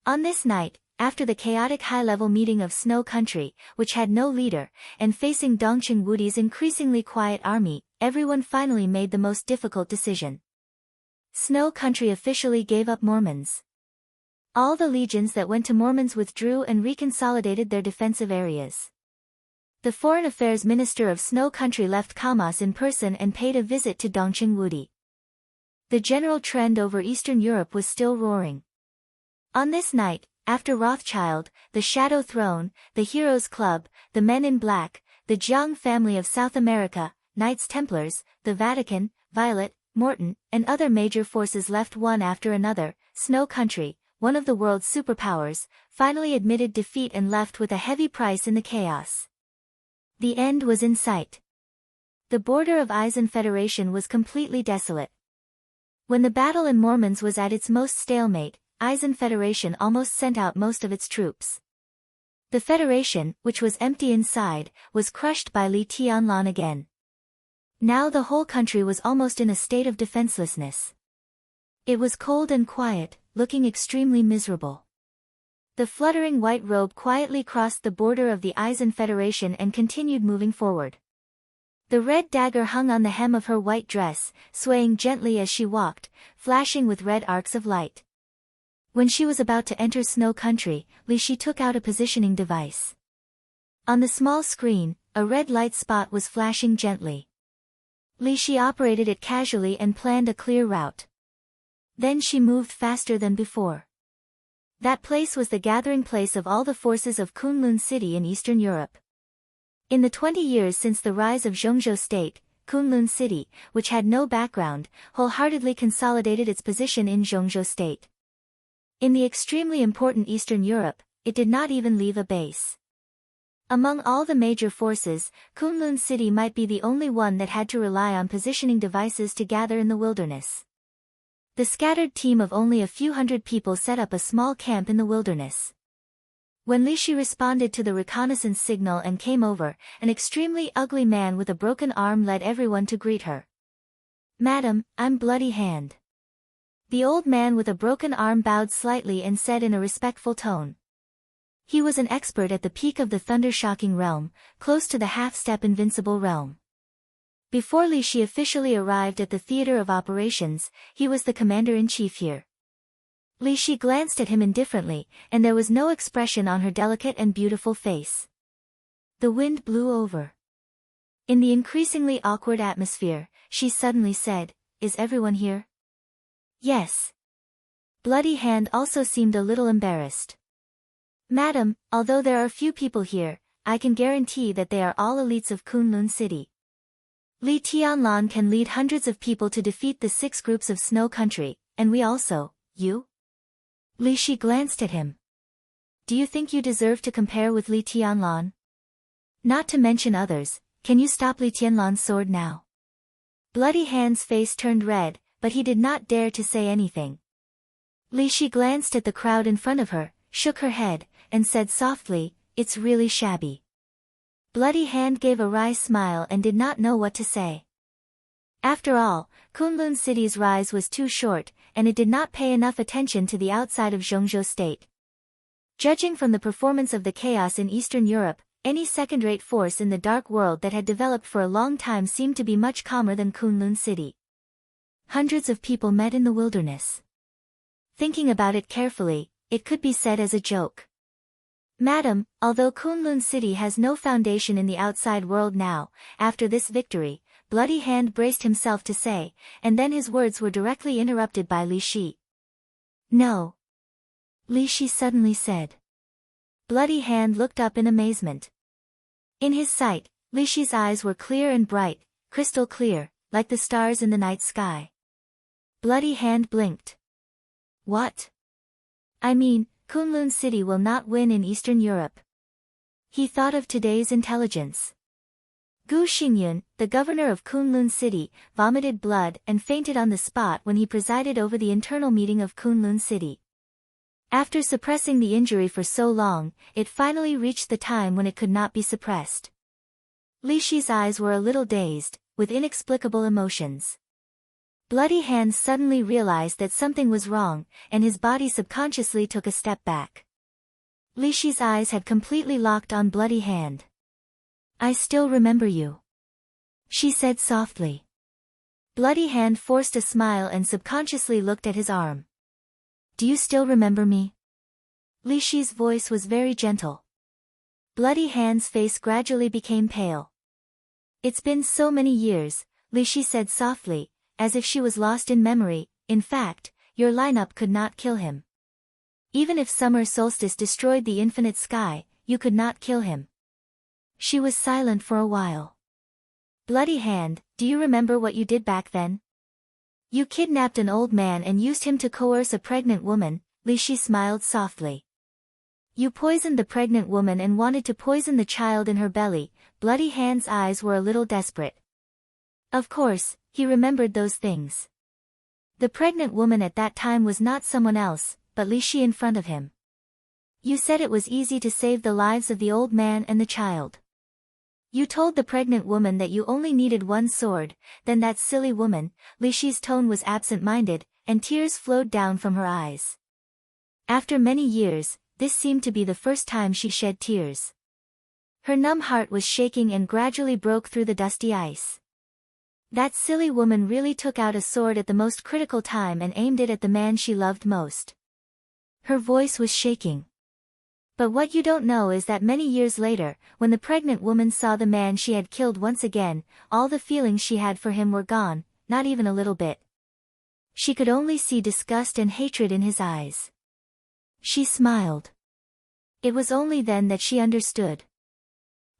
On this night, after the chaotic high-level meeting of Snow Country, which had no leader, and facing Dongqing Wudi's increasingly quiet army, everyone finally made the most difficult decision. Snow Country officially gave up Mormons. All the legions that went to Mormons withdrew and reconsolidated their defensive areas. The Foreign Affairs Minister of Snow Country left Kamas in person and paid a visit to Dongqing Wudi. The general trend over Eastern Europe was still roaring. On this night, after Rothschild, the Shadow Throne, the Heroes Club, the Men in Black, the Jiang family of South America, Knights Templars, the Vatican, Violet, Morton, and other major forces left one after another, Snow Country, one of the world's superpowers, finally admitted defeat and left with a heavy price in the chaos. The end was in sight. The border of Eisen Federation was completely desolate. When the battle in Mormons was at its most stalemate, Eisen Federation almost sent out most of its troops. The Federation, which was empty inside, was crushed by Li Tianlan again. Now the whole country was almost in a state of defenselessness. It was cold and quiet, looking extremely miserable. The fluttering white robe quietly crossed the border of the Eisen Federation and continued moving forward. The red dagger hung on the hem of her white dress, swaying gently as she walked, flashing with red arcs of light. When she was about to enter Snow Country, Li Shi took out a positioning device. On the small screen, a red light spot was flashing gently. Li Shi operated it casually and planned a clear route. Then she moved faster than before. That place was the gathering place of all the forces of Kunlun City in Eastern Europe. In the 20 years since the rise of Zhongzhou State, Kunlun City, which had no background, wholeheartedly consolidated its position in Zhongzhou State. In the extremely important Eastern Europe, it did not even leave a base. Among all the major forces, Kunlun City might be the only one that had to rely on positioning devices to gather in the wilderness. The scattered team of only a few hundred people set up a small camp in the wilderness. When Li Shi responded to the reconnaissance signal and came over, an extremely ugly man with a broken arm led everyone to greet her. Madam, I'm Bloody Hand. The old man with a broken arm bowed slightly and said in a respectful tone. He was an expert at the peak of the thunder-shocking realm, close to the half-step invincible realm. Before Li Shi officially arrived at the theater of operations, he was the commander-in-chief here. Li Shi glanced at him indifferently, and there was no expression on her delicate and beautiful face. The wind blew over. In the increasingly awkward atmosphere, she suddenly said, "Is everyone here?" "Yes." Bloody Hand also seemed a little embarrassed. "Madam, although there are few people here, I can guarantee that they are all elites of Kunlun City. Li Tianlan can lead hundreds of people to defeat the 6 groups of Snow Country, and we also, you?" Li Shi glanced at him. "Do you think you deserve to compare with Li Tianlan? Not to mention others, can you stop Li Tianlan's sword now?" Bloody Hand's face turned red, but he did not dare to say anything. Li Shi glanced at the crowd in front of her, shook her head, and said softly, "It's really shabby." Bloody Hand gave a wry smile and did not know what to say. After all, Kunlun City's rise was too short, and it did not pay enough attention to the outside of Zhengzhou State. Judging from the performance of the chaos in Eastern Europe, any second-rate force in the dark world that had developed for a long time seemed to be much calmer than Kunlun City. Hundreds of people met in the wilderness. Thinking about it carefully, it could be said as a joke. "Madam, although Kunlun City has no foundation in the outside world now, after this victory," Bloody Hand braced himself to say, and then his words were directly interrupted by Li Shi. "No," Li Shi suddenly said. Bloody Hand looked up in amazement. In his sight, Li Shi's eyes were clear and bright, crystal clear, like the stars in the night sky. Bloody Hand blinked. "What?" "I mean, Kunlun City will not win in Eastern Europe." He thought of today's intelligence. Gu Xingyun, the governor of Kunlun City, vomited blood and fainted on the spot when he presided over the internal meeting of Kunlun City. After suppressing the injury for so long, it finally reached the time when it could not be suppressed. Li Shi's eyes were a little dazed, with inexplicable emotions. Bloody Hand suddenly realized that something was wrong, and his body subconsciously took a step back. Li Shi's eyes had completely locked on Bloody Hand. "I still remember you," she said softly. Bloody Hand forced a smile and subconsciously looked at his arm. "Do you still remember me?" Li Shi's voice was very gentle. Bloody Hand's face gradually became pale. "It's been so many years," Li Shi said softly, as if she was lost in memory. "In fact, your lineup could not kill him. Even if summer solstice destroyed the infinite sky, you could not kill him." She was silent for a while. "Bloody Hand, do you remember what you did back then?" "You kidnapped an old man and used him to coerce a pregnant woman," Li Shi smiled softly. "You poisoned the pregnant woman and wanted to poison the child in her belly." Bloody Hand's eyes were a little desperate. Of course, he remembered those things. The pregnant woman at that time was not someone else, but Li Shi in front of him. "You said it was easy to save the lives of the old man and the child. You told the pregnant woman that you only needed one sword, then that silly woman," Li Shi's tone was absent-minded, and tears flowed down from her eyes. After many years, this seemed to be the first time she shed tears. Her numb heart was shaking and gradually broke through the dusty ice. That silly woman really took out a sword at the most critical time and aimed it at the man she loved most. Her voice was shaking. "But what you don't know is that many years later, when the pregnant woman saw the man she had killed once again, all the feelings she had for him were gone, not even a little bit. She could only see disgust and hatred in his eyes." She smiled. It was only then that she understood.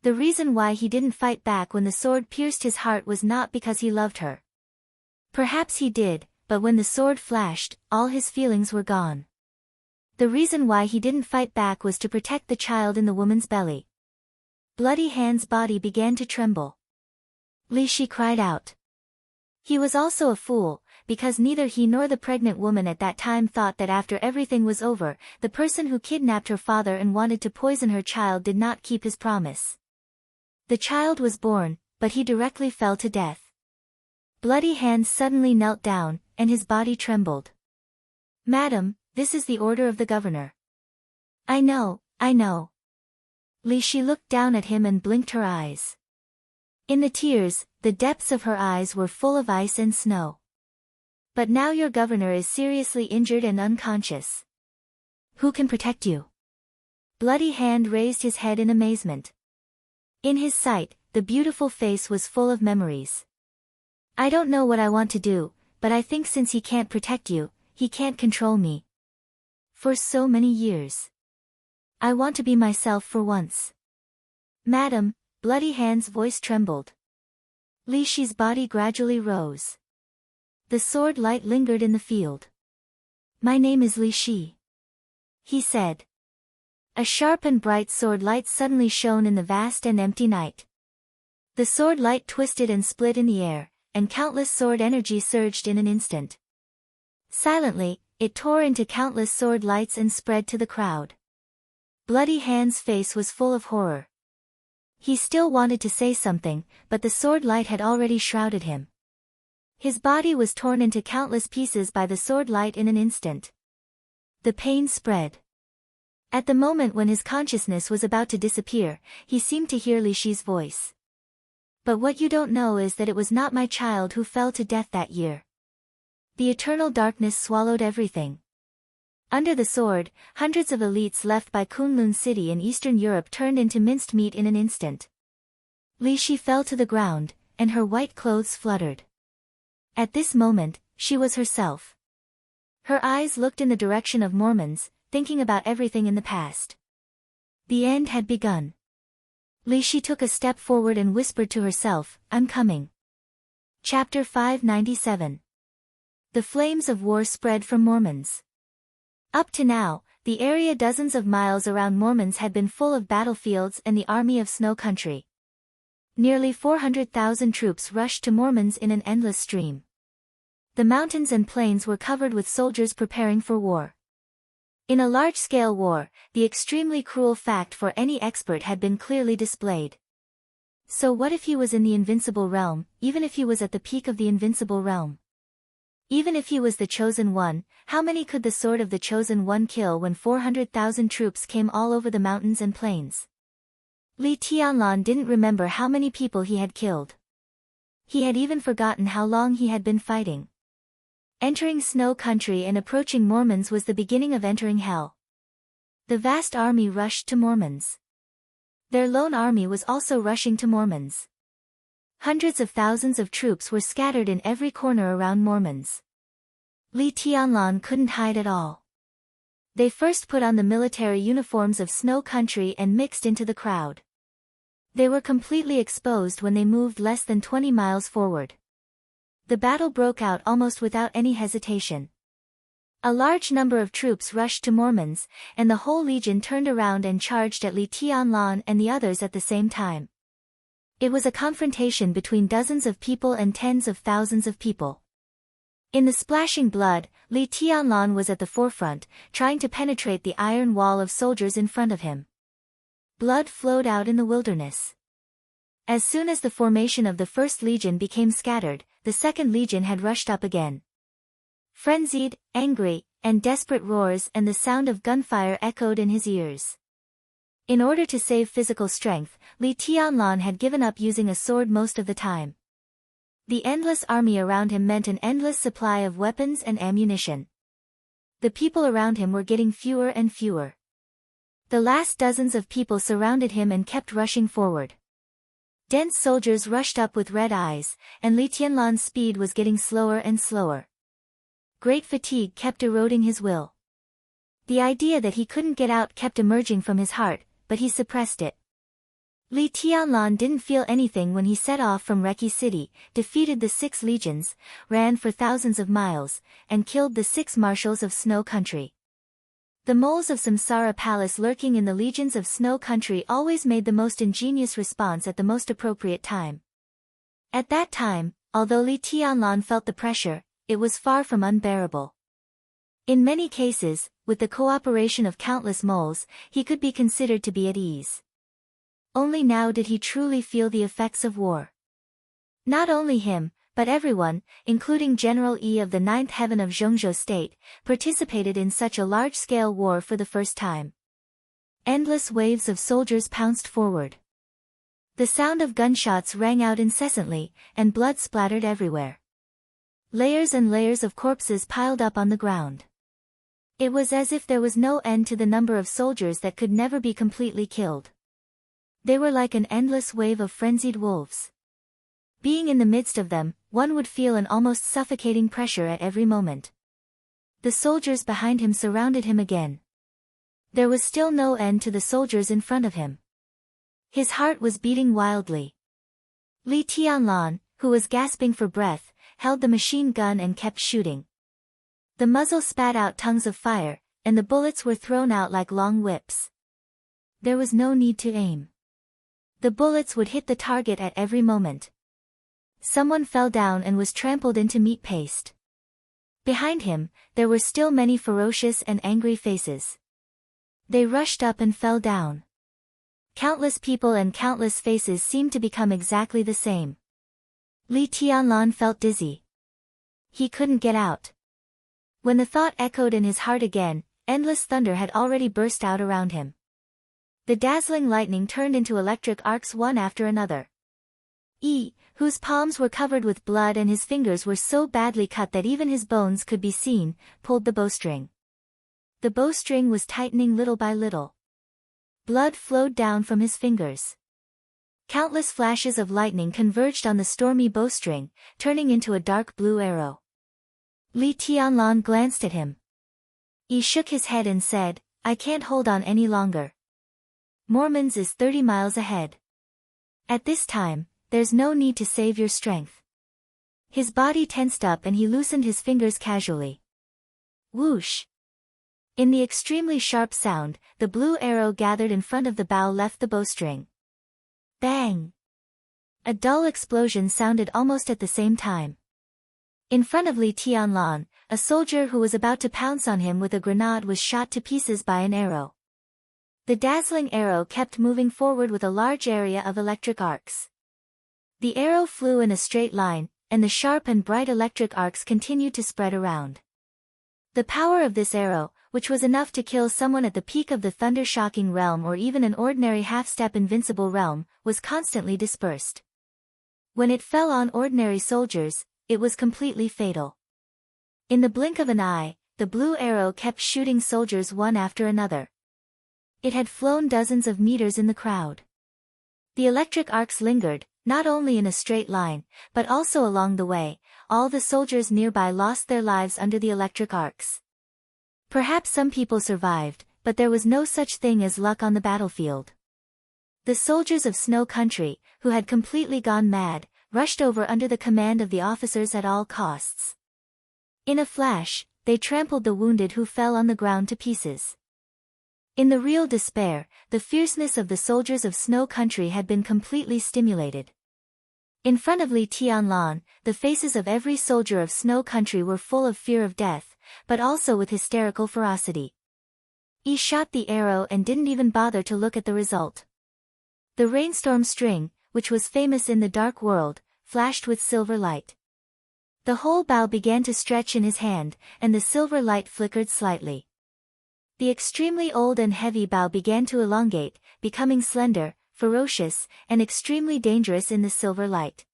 The reason why he didn't fight back when the sword pierced his heart was not because he loved her. Perhaps he did, but when the sword flashed, all his feelings were gone. The reason why he didn't fight back was to protect the child in the woman's belly. Bloody Hand's body began to tremble. Li Shi cried out. He was also a fool, because neither he nor the pregnant woman at that time thought that after everything was over, the person who kidnapped her father and wanted to poison her child did not keep his promise. The child was born, but he directly fell to death. Bloody Hand suddenly knelt down, and his body trembled. "Madam, this is the order of the governor." I know. Li Shi looked down at him and blinked her eyes. In the tears, the depths of her eyes were full of ice and snow. "But now your governor is seriously injured and unconscious. Who can protect you?" Bloody Hand raised his head in amazement. In his sight, the beautiful face was full of memories. "I don't know what I want to do, but I think since he can't protect you, he can't control me. For so many years. I want to be myself for once." "Madam," Bloody Hand's voice trembled. Li Shi's body gradually rose. The sword light lingered in the field. "My name is Li Shi," he said. A sharp and bright sword light suddenly shone in the vast and empty night. The sword light twisted and split in the air, and countless sword energy surged in an instant. Silently, it tore into countless sword lights and spread to the crowd. Bloody Hand's face was full of horror. He still wanted to say something, but the sword light had already shrouded him. His body was torn into countless pieces by the sword light in an instant. The pain spread. At the moment when his consciousness was about to disappear, he seemed to hear Li Shi's voice. "But what you don't know is that it was not my child who fell to death that year. The eternal darkness swallowed everything." Under the sword, hundreds of elites left by Kunlun City in Eastern Europe turned into minced meat in an instant. Li Shi fell to the ground, and her white clothes fluttered. At this moment, she was herself. Her eyes looked in the direction of Mormons, thinking about everything in the past. The end had begun. Li Shi took a step forward and whispered to herself, "I'm coming." Chapter 597. The flames of war spread from Mormons. Up to now, the area dozens of miles around Mormons had been full of battlefields and the army of snow country. Nearly 400,000 troops rushed to Mormons in an endless stream. The mountains and plains were covered with soldiers preparing for war. In a large-scale war, the extremely cruel fact for any expert had been clearly displayed. So what if he was in the invincible realm, even if he was at the peak of the invincible realm? Even if he was the Chosen One, how many could the sword of the Chosen One kill when 400,000 troops came all over the mountains and plains? Li Tianlan didn't remember how many people he had killed. He had even forgotten how long he had been fighting. Entering snow country and approaching Mormons was the beginning of entering hell. The vast army rushed to Mormons. Their lone army was also rushing to Mormons. Hundreds of thousands of troops were scattered in every corner around Mormons. Li Tianlan couldn't hide at all. They first put on the military uniforms of snow country and mixed into the crowd. They were completely exposed when they moved less than 20 miles forward. The battle broke out almost without any hesitation. A large number of troops rushed to Mormons, and the whole legion turned around and charged at Li Tianlan and the others at the same time. It was a confrontation between dozens of people and tens of thousands of people. In the splashing blood, Li Tianlan was at the forefront, trying to penetrate the iron wall of soldiers in front of him. Blood flowed out in the wilderness. As soon as the formation of the First Legion became scattered, the Second Legion had rushed up again. Frenzied, angry, and desperate roars and the sound of gunfire echoed in his ears. In order to save physical strength, Li Tianlan had given up using a sword most of the time. The endless army around him meant an endless supply of weapons and ammunition. The people around him were getting fewer and fewer. The last dozens of people surrounded him and kept rushing forward. Dense soldiers rushed up with red eyes, and Li Tianlan's speed was getting slower and slower. Great fatigue kept eroding his will. The idea that he couldn't get out kept emerging from his heart, but he suppressed it. Li Tianlan didn't feel anything when he set off from Reki City, defeated the 6 legions, ran for thousands of miles, and killed the 6 marshals of Snow Country. The moles of Samsara Palace lurking in the legions of Snow Country always made the most ingenious response at the most appropriate time. At that time, although Li Tianlan felt the pressure, it was far from unbearable. In many cases, with the cooperation of countless moles, he could be considered to be at ease. Only now did he truly feel the effects of war. Not only him, But everyone, including General Yi of the Ninth Heaven of Zhongzhou State, participated in such a large-scale war for the first time. Endless waves of soldiers pounced forward. The sound of gunshots rang out incessantly, and blood splattered everywhere. Layers and layers of corpses piled up on the ground. It was as if there was no end to the number of soldiers that could never be completely killed. They were like an endless wave of frenzied wolves. Being in the midst of them, one would feel an almost suffocating pressure at every moment. The soldiers behind him surrounded him again. There was still no end to the soldiers in front of him. His heart was beating wildly. Li Tianlan, who was gasping for breath, held the machine gun and kept shooting. The muzzle spat out tongues of fire, and the bullets were thrown out like long whips. There was no need to aim. The bullets would hit the target at every moment. Someone fell down and was trampled into meat paste. Behind him, there were still many ferocious and angry faces. They rushed up and fell down. Countless people and countless faces seemed to become exactly the same. Li Tianlan felt dizzy. He couldn't get out. When the thought echoed in his heart again, endless thunder had already burst out around him. The dazzling lightning turned into electric arcs one after another. Yi, whose palms were covered with blood and his fingers were so badly cut that even his bones could be seen, pulled the bowstring. The bowstring was tightening little by little. Blood flowed down from his fingers. Countless flashes of lightning converged on the stormy bowstring, turning into a dark blue arrow. Li Tianlan glanced at him. Yi shook his head and said, "I can't hold on any longer. Mormon's is 30 miles ahead. At this time, there's no need to save your strength." His body tensed up and he loosened his fingers casually. Whoosh! In the extremely sharp sound, the blue arrow gathered in front of the bow left the bowstring. Bang! A dull explosion sounded almost at the same time. In front of Li Tianlan, a soldier who was about to pounce on him with a grenade was shot to pieces by an arrow. The dazzling arrow kept moving forward with a large area of electric arcs. The arrow flew in a straight line, and the sharp and bright electric arcs continued to spread around. The power of this arrow, which was enough to kill someone at the peak of the thunder-shocking realm or even an ordinary half-step invincible realm, was constantly dispersed. When it fell on ordinary soldiers, it was completely fatal. In the blink of an eye, the blue arrow kept shooting soldiers one after another. It had flown dozens of meters in the crowd. The electric arcs lingered, not only in a straight line, but also along the way. All the soldiers nearby lost their lives under the electric arcs. Perhaps some people survived, but there was no such thing as luck on the battlefield. The soldiers of Snow Country, who had completely gone mad, rushed over under the command of the officers at all costs. In a flash, they trampled the wounded who fell on the ground to pieces. In the real despair, the fierceness of the soldiers of Snow Country had been completely stimulated. In front of Li Tianlan, the faces of every soldier of Snow Country were full of fear of death, but also with hysterical ferocity. He shot the arrow and didn't even bother to look at the result. The rainstorm string, which was famous in the dark world, flashed with silver light. The whole bow began to stretch in his hand, and the silver light flickered slightly. The extremely old and heavy bow began to elongate, becoming slender, ferocious, and extremely dangerous in the silver light.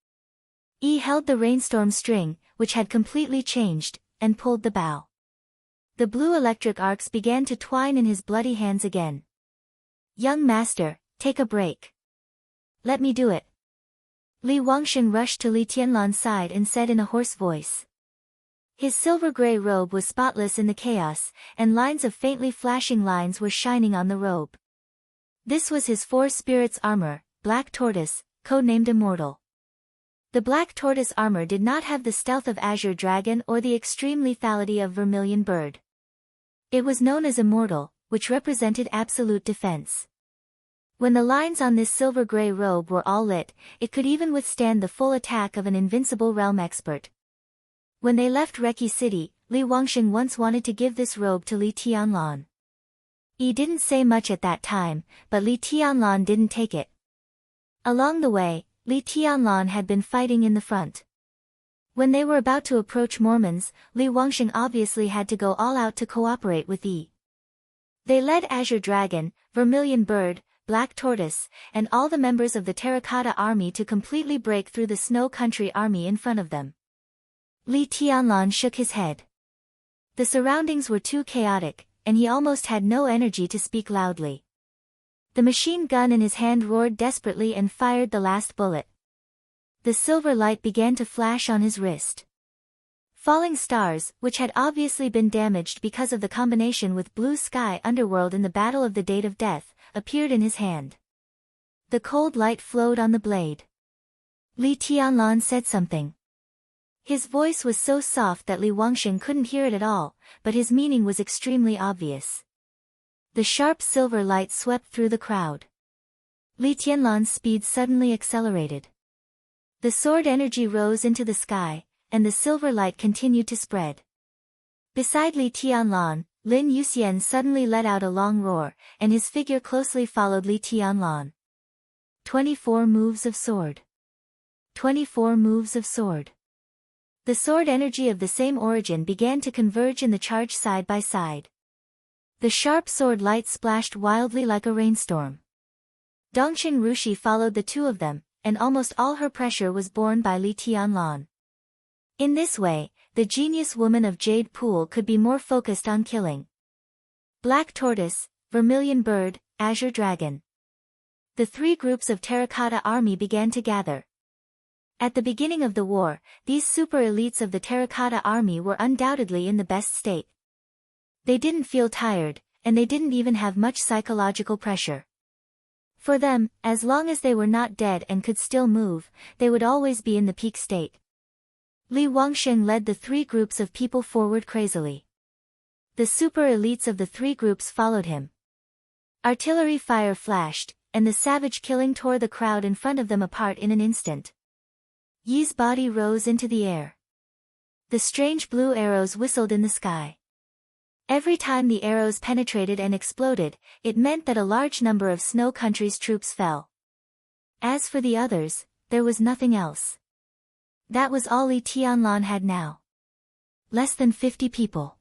Yi held the rainstorm string, which had completely changed, and pulled the bow. The blue electric arcs began to twine in his bloody hands again. "Young master, take a break. Let me do it." Li Wangshan rushed to Li Tianlan's side and said in a hoarse voice. His silver-gray robe was spotless in the chaos, and lines of faintly flashing lines were shining on the robe. This was his four spirits armor, Black Tortoise, codenamed Immortal. The Black Tortoise armor did not have the stealth of Azure Dragon or the extreme lethality of Vermilion Bird. It was known as Immortal, which represented absolute defense. When the lines on this silver-gray robe were all lit, it could even withstand the full attack of an invincible realm expert. When they left Reki City, Li Wangshan once wanted to give this robe to Li Tianlan. He didn't say much at that time, but Li Tianlan didn't take it. Along the way, Li Tianlan had been fighting in the front. When they were about to approach Mormons, Li Wangsheng obviously had to go all out to cooperate with Yi. They led Azure Dragon, Vermilion Bird, Black Tortoise, and all the members of the Terracotta Army to completely break through the Snow Country Army in front of them. Li Tianlan shook his head. The surroundings were too chaotic, and he almost had no energy to speak loudly. The machine gun in his hand roared desperately and fired the last bullet. The silver light began to flash on his wrist. Falling stars, which had obviously been damaged because of the combination with Blue Sky Underworld in the Battle of the Date of Death, appeared in his hand. The cold light flowed on the blade. Li Tianlan said something. His voice was so soft that Li Wangsheng couldn't hear it at all, but his meaning was extremely obvious. The sharp silver light swept through the crowd. Li Tianlan's speed suddenly accelerated. The sword energy rose into the sky, and the silver light continued to spread. Beside Li Tianlan, Lin Yuxian suddenly let out a long roar, and his figure closely followed Li Tianlan. 24 moves of sword. 24 moves of sword. The sword energy of the same origin began to converge in the charge side by side. The sharp sword light splashed wildly like a rainstorm. Dongqing Rushi followed the two of them, and almost all her pressure was borne by Li Tianlan. In this way, the genius woman of Jade Pool could be more focused on killing. Black Tortoise, Vermilion Bird, Azure Dragon. The three groups of Terracotta Army began to gather. At the beginning of the war, these super elites of the Terracotta Army were undoubtedly in the best state. They didn't feel tired, and they didn't even have much psychological pressure. For them, as long as they were not dead and could still move, they would always be in the peak state. Li Wangsheng led the three groups of people forward crazily. The super elites of the three groups followed him. Artillery fire flashed, and the savage killing tore the crowd in front of them apart in an instant. Yi's body rose into the air. The strange blue arrows whistled in the sky. Every time the arrows penetrated and exploded, it meant that a large number of Snow Country's troops fell. As for the others, there was nothing else. That was all Li Tianlan had now. Less than 50 people.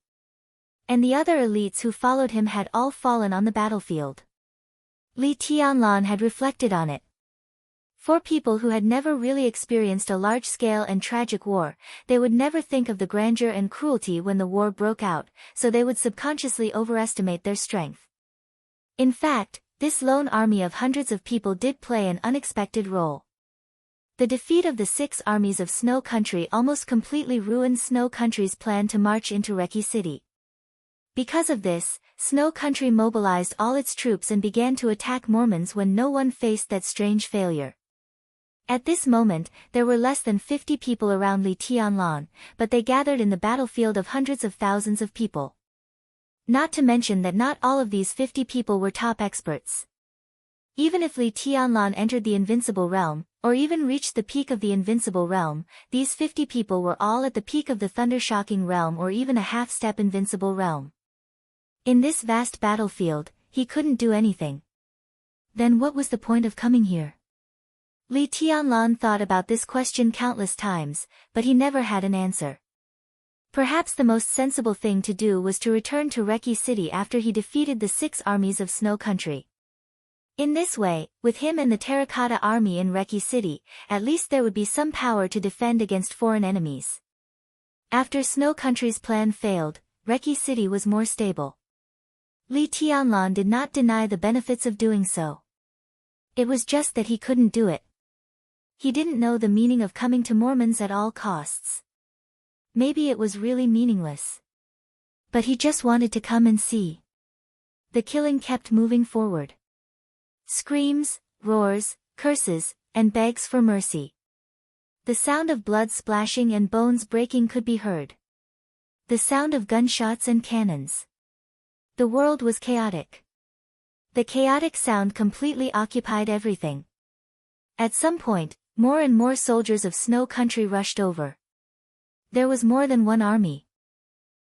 And the other elites who followed him had all fallen on the battlefield. Li Tianlan had reflected on it. For people who had never really experienced a large-scale and tragic war, they would never think of the grandeur and cruelty when the war broke out, so they would subconsciously overestimate their strength. In fact, this lone army of hundreds of people did play an unexpected role. The defeat of the 6 armies of Snow Country almost completely ruined Snow Country's plan to march into Reki City. Because of this, Snow Country mobilized all its troops and began to attack Mormons when no one faced that strange failure. At this moment, there were less than 50 people around Li Tianlan, but they gathered in the battlefield of hundreds of thousands of people. Not to mention that not all of these 50 people were top experts. Even if Li Tianlan entered the Invincible Realm, or even reached the peak of the Invincible Realm, these 50 people were all at the peak of the Thundershocking Realm or even a half-step Invincible Realm. In this vast battlefield, he couldn't do anything. Then what was the point of coming here? Li Tianlan thought about this question countless times, but he never had an answer. Perhaps the most sensible thing to do was to return to Reki City after he defeated the 6 armies of Snow Country. In this way, with him and the Terracotta Army in Reki City, at least there would be some power to defend against foreign enemies. After Snow Country's plan failed, Reki City was more stable. Li Tianlan did not deny the benefits of doing so. It was just that he couldn't do it. He didn't know the meaning of coming to Mormons at all costs. Maybe it was really meaningless. But he just wanted to come and see. The killing kept moving forward. Screams, roars, curses, and begs for mercy. The sound of blood splashing and bones breaking could be heard. The sound of gunshots and cannons. The world was chaotic. The chaotic sound completely occupied everything. At some point, more and more soldiers of Snow Country rushed over. There was more than one army.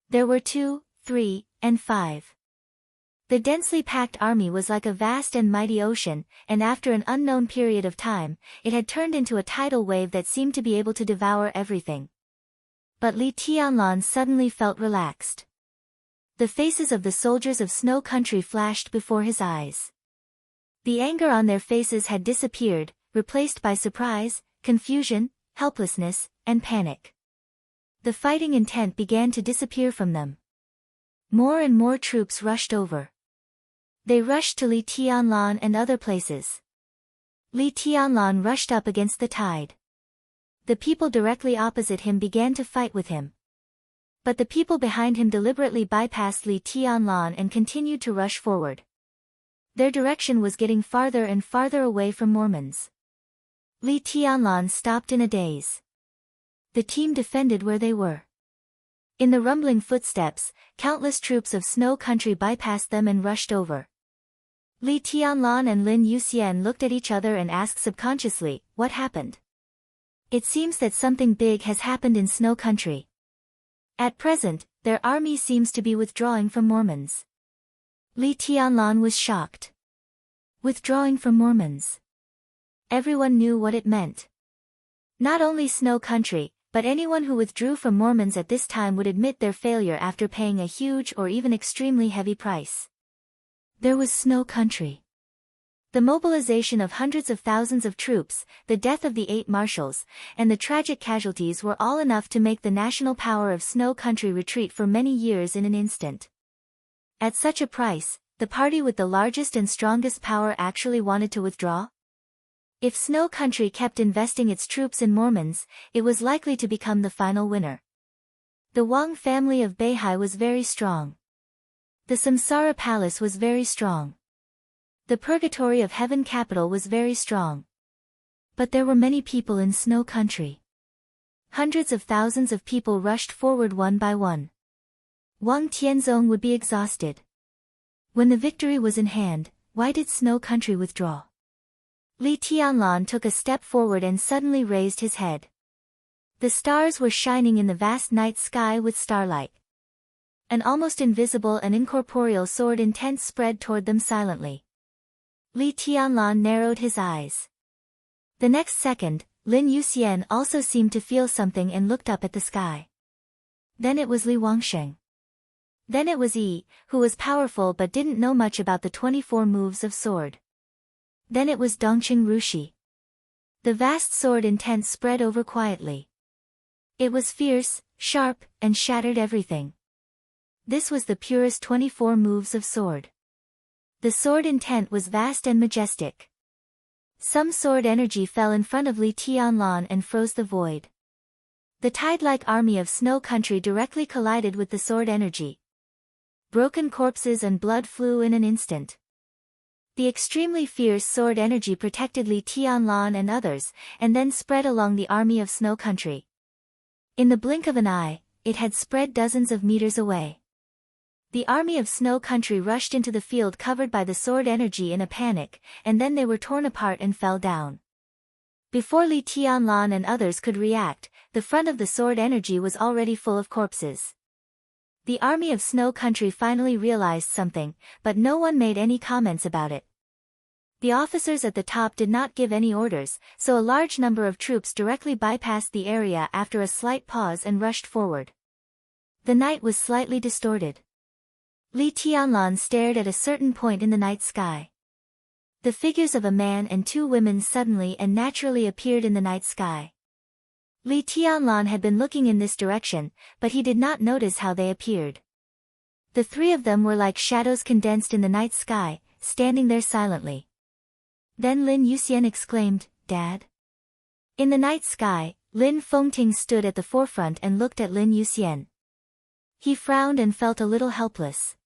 There were 2, 3, and 5. The densely packed army was like a vast and mighty ocean, and after an unknown period of time, it had turned into a tidal wave that seemed to be able to devour everything. But Li Tianlan suddenly felt relaxed. The faces of the soldiers of Snow Country flashed before his eyes. The anger on their faces had disappeared, replaced by surprise, confusion, helplessness, and panic. The fighting intent began to disappear from them. More and more troops rushed over. They rushed to Li Tianlan and other places. Li Tianlan rushed up against the tide. The people directly opposite him began to fight with him. But the people behind him deliberately bypassed Li Tianlan and continued to rush forward. Their direction was getting farther and farther away from Mormons. Li Tianlan stopped in a daze. The team defended where they were. In the rumbling footsteps, countless troops of Snow Country bypassed them and rushed over. Li Tianlan and Lin Yuxian looked at each other and asked subconsciously, "What happened?" It seems that something big has happened in Snow Country. At present, their army seems to be withdrawing from Mormons. Li Tianlan was shocked. Withdrawing from Mormons. Everyone knew what it meant. Not only Snow Country, but anyone who withdrew from Mormons at this time would admit their failure after paying a huge or even extremely heavy price. There was Snow Country. The mobilization of hundreds of thousands of troops, the death of the 8 marshals, and the tragic casualties were all enough to make the national power of Snow Country retreat for many years in an instant. At such a price, the party with the largest and strongest power actually wanted to withdraw? If Snow Country kept investing its troops in Mormons, it was likely to become the final winner. The Wang family of Beihai was very strong. The Samsara Palace was very strong. The Purgatory of Heaven capital was very strong. But there were many people in Snow Country. Hundreds of thousands of people rushed forward one by one. Wang Tianzong would be exhausted. When the victory was in hand, why did Snow Country withdraw? Li Tianlan took a step forward and suddenly raised his head. The stars were shining in the vast night sky with starlight. An almost invisible and incorporeal sword intent spread toward them silently. Li Tianlan narrowed his eyes. The next second, Lin Yuxian also seemed to feel something and looked up at the sky. Then it was Li Wangsheng. Then it was Yi, who was powerful but didn't know much about the 24 moves of sword. Then it was Dongqing Rushi. The vast sword intent spread over quietly. It was fierce, sharp, and shattered everything. This was the purest 24 moves of sword. The sword intent was vast and majestic. Some sword energy fell in front of Li Tianlan and froze the void. The tide-like army of Snow Country directly collided with the sword energy. Broken corpses and blood flew in an instant. The extremely fierce sword energy protected Li Tianlan and others, and then spread along the army of Snow Country. In the blink of an eye, it had spread dozens of meters away. The army of Snow Country rushed into the field covered by the sword energy in a panic, and then they were torn apart and fell down. Before Li Tianlan and others could react, the front of the sword energy was already full of corpses. The army of Snow Country finally realized something, but no one made any comments about it. The officers at the top did not give any orders, so a large number of troops directly bypassed the area after a slight pause and rushed forward. The night was slightly distorted. Li Tianlan stared at a certain point in the night sky. The figures of a man and 2 women suddenly and naturally appeared in the night sky. Li Tianlan had been looking in this direction, but he did not notice how they appeared. The 3 of them were like shadows condensed in the night sky, standing there silently. Then Lin Yuxian exclaimed, "Dad?" In the night sky, Lin Fengting stood at the forefront and looked at Lin Yuxian. He frowned and felt a little helpless.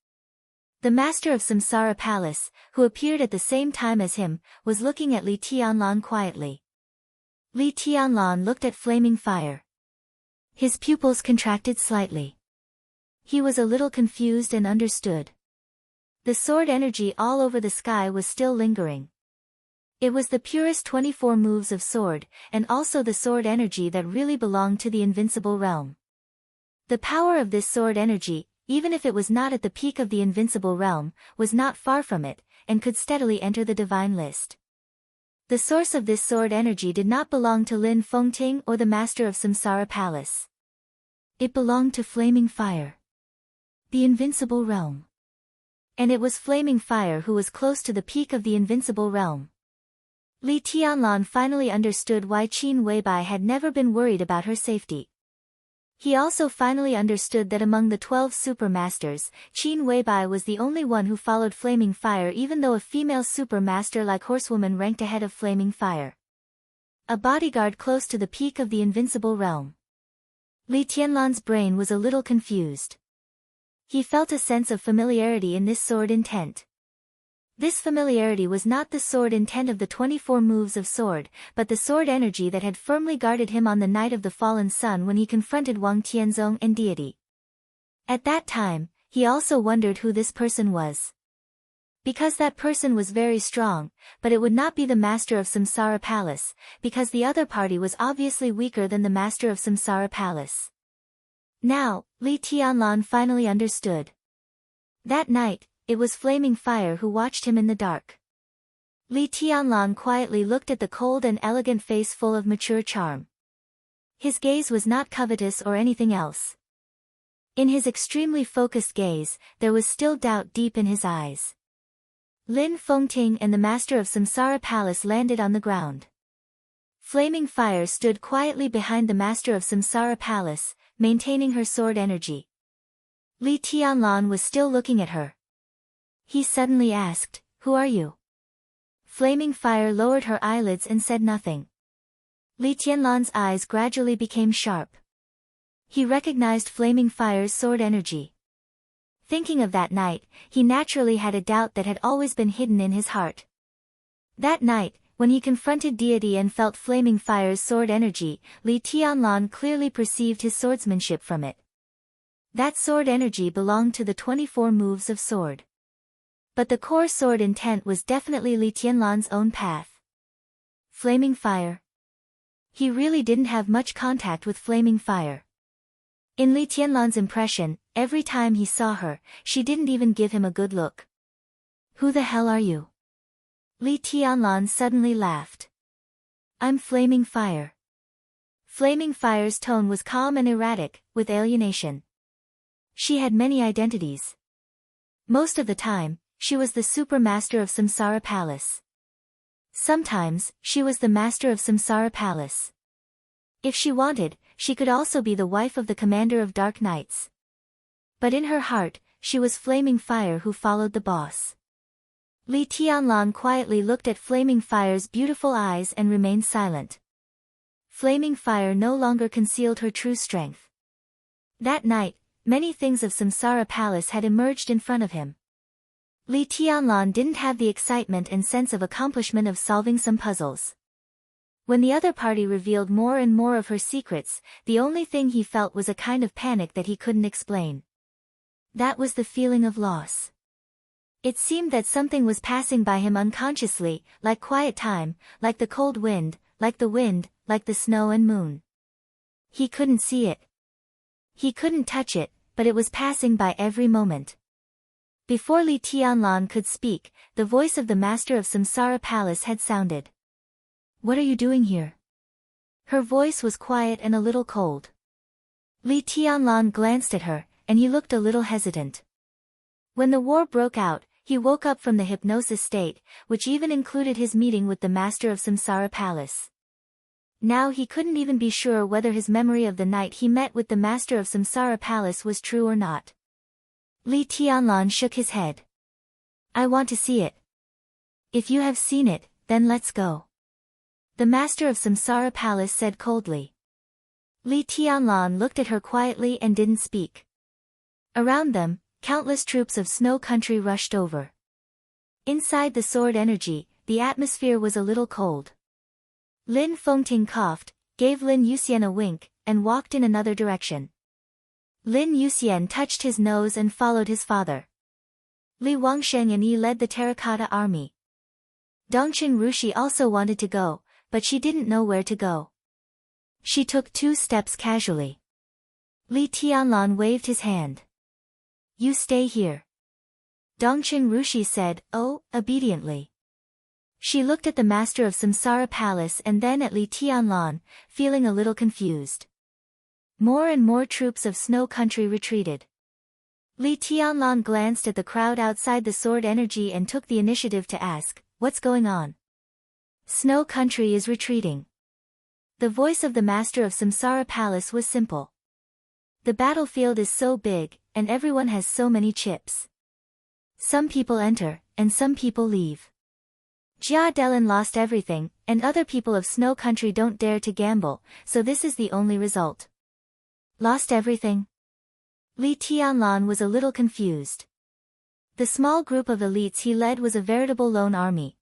The master of Samsara Palace, who appeared at the same time as him, was looking at Li Tianlan quietly. Li Tianlan looked at flaming fire. His pupils contracted slightly. He was a little confused and understood. The sword energy all over the sky was still lingering. It was the purest 24 moves of sword, and also the sword energy that really belonged to the invincible realm. The power of this sword energy, even if it was not at the peak of the invincible realm, was not far from it, and could steadily enter the divine list. The source of this sword energy did not belong to Lin Fengting or the master of Samsara Palace. It belonged to Flaming Fire, the invincible realm. And it was Flaming Fire who was close to the peak of the invincible realm. Li Tianlan finally understood why Qin Weibai had never been worried about her safety. He also finally understood that among the 12 super masters, Qin Weibai was the only one who followed Flaming Fire, even though a female super master like Horsewoman ranked ahead of Flaming Fire. A bodyguard close to the peak of the invincible realm. Li Tianlan's brain was a little confused. He felt a sense of familiarity in this sword intent. This familiarity was not the sword intent of the 24 moves of sword, but the sword energy that had firmly guarded him on the night of the fallen sun when he confronted Wang Tianzong and deity. At that time, he also wondered who this person was. Because that person was very strong, but it would not be the master of Samsara Palace, because the other party was obviously weaker than the master of Samsara Palace. Now, Li Tianlan finally understood. That night, it was Flaming Fire who watched him in the dark. Li Tianlan quietly looked at the cold and elegant face full of mature charm. His gaze was not covetous or anything else. In his extremely focused gaze, there was still doubt deep in his eyes. Lin Fengting and the master of Samsara Palace landed on the ground. Flaming Fire stood quietly behind the master of Samsara Palace, maintaining her sword energy. Li Tianlan was still looking at her. He suddenly asked, "Who are you?" Flaming Fire lowered her eyelids and said nothing. Li Tianlan's eyes gradually became sharp. He recognized Flaming Fire's sword energy. Thinking of that night, he naturally had a doubt that had always been hidden in his heart. That night, when he confronted deity and felt Flaming Fire's sword energy, Li Tianlan clearly perceived his swordsmanship from it. That sword energy belonged to the 24 moves of sword. But the core sword intent was definitely Li Tianlan's own path. Flaming Fire. He really didn't have much contact with Flaming Fire. In Li Tianlan's impression, every time he saw her, she didn't even give him a good look. "Who the hell are you?" Li Tianlan suddenly laughed. "I'm Flaming Fire." Flaming Fire's tone was calm and erratic, with alienation. She had many identities. Most of the time, she was the super master of Samsara Palace. Sometimes, she was the master of Samsara Palace. If she wanted, she could also be the wife of the commander of Dark Knights. But in her heart, she was Flaming Fire who followed the boss. Li Tianlan quietly looked at Flaming Fire's beautiful eyes and remained silent. Flaming Fire no longer concealed her true strength. That night, many things of Samsara Palace had emerged in front of him. Li Tianlan didn't have the excitement and sense of accomplishment of solving some puzzles. When the other party revealed more and more of her secrets, the only thing he felt was a kind of panic that he couldn't explain. That was the feeling of loss. It seemed that something was passing by him unconsciously, like quiet time, like the cold wind, like the snow and moon. He couldn't see it. He couldn't touch it, but it was passing by every moment. Before Li Tianlan could speak, the voice of the master of Samsara Palace had sounded. "What are you doing here?" Her voice was quiet and a little cold. Li Tianlan glanced at her, and he looked a little hesitant. When the war broke out, he woke up from the hypnosis state, which even included his meeting with the master of Samsara Palace. Now he couldn't even be sure whether his memory of the night he met with the master of Samsara Palace was true or not. Li Tianlan shook his head. "I want to see it." "If you have seen it, then let's go," the master of Samsara Palace said coldly. Li Tianlan looked at her quietly and didn't speak. Around them, countless troops of Snow Country rushed over. Inside the sword energy, the atmosphere was a little cold. Lin Fengting coughed, gave Lin Yuxian a wink, and walked in another direction. Lin Yuxian touched his nose and followed his father. Li Wangsheng and Yi led the terracotta army. Dongqing Rushi also wanted to go, but she didn't know where to go. She took 2 steps casually. Li Tianlan waved his hand. "You stay here," Dongqing Rushi said, obediently. She looked at the master of Samsara Palace and then at Li Tianlan, feeling a little confused. More and more troops of Snow Country retreated. Li Tianlan glanced at the crowd outside the Sword Energy and took the initiative to ask, "What's going on?" "Snow Country is retreating." The voice of the master of Samsara Palace was simple. "The battlefield is so big, and everyone has so many chips. Some people enter, and some people leave. Jia Delin lost everything, and other people of Snow Country don't dare to gamble, so this is the only result." Lost everything? Li Tianlan was a little confused. The small group of elites he led was a veritable lone army.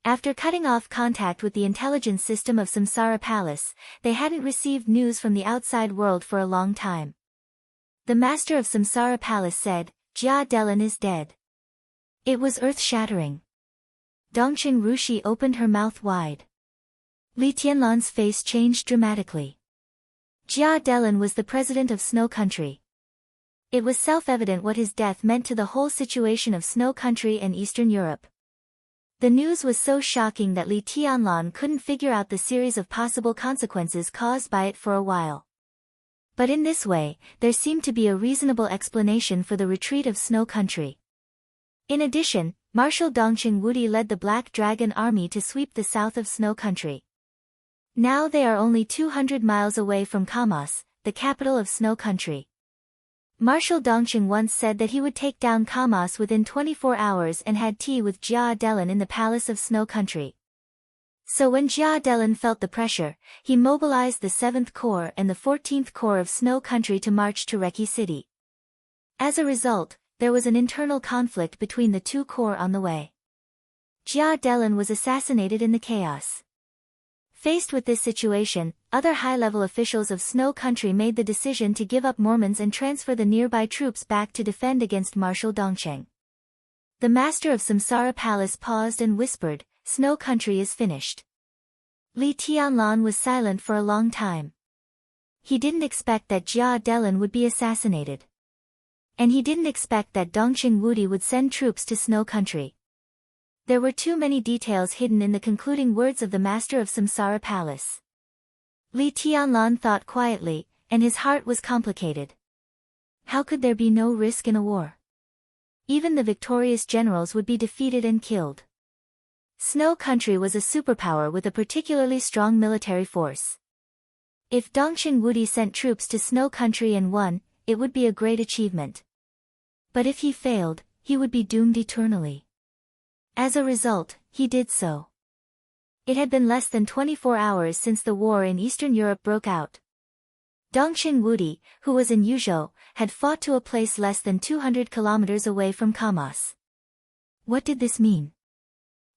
After cutting off contact with the intelligence system of Samsara Palace, they hadn't received news from the outside world for a long time. The master of Samsara Palace said, "Jia Delin is dead." It was earth-shattering. Dongqing Rushi opened her mouth wide. Li Tianlan's face changed dramatically. Jia Delin was the president of Snow Country. It was self-evident what his death meant to the whole situation of Snow Country and Eastern Europe. The news was so shocking that Li Tianlan couldn't figure out the series of possible consequences caused by it for a while. But in this way, there seemed to be a reasonable explanation for the retreat of Snow Country. In addition, Marshal Dongqing Wudi led the Black Dragon Army to sweep the south of Snow Country. Now they are only 200 miles away from Kamas, the capital of Snow Country. Marshal Dongqing once said that he would take down Kamas within 24 hours and had tea with Jia Delin in the palace of Snow Country. So when Jia Delin felt the pressure, he mobilized the 7th Corps and the 14th Corps of Snow Country to march to Reki City. As a result, there was an internal conflict between the two corps on the way. Jia Delin was assassinated in the chaos. Faced with this situation, other high-level officials of Snow Country made the decision to give up Mormons and transfer the nearby troops back to defend against Marshal Dongqing. The master of Samsara Palace paused and whispered, "Snow Country is finished." Li Tianlan was silent for a long time. He didn't expect that Jia Delin would be assassinated. And he didn't expect that Dongqing Wudi would send troops to Snow Country. There were too many details hidden in the concluding words of the master of Samsara Palace. Li Tianlan thought quietly, and his heart was complicated. How could there be no risk in a war? Even the victorious generals would be defeated and killed. Snow Country was a superpower with a particularly strong military force. If Dongqing Wudi sent troops to Snow Country and won, it would be a great achievement. But if he failed, he would be doomed eternally. As a result, he did so. It had been less than 24 hours since the war in Eastern Europe broke out. Dongqing Wudi, who was in Yuzhou, had fought to a place less than 200 kilometers away from Kamas. What did this mean?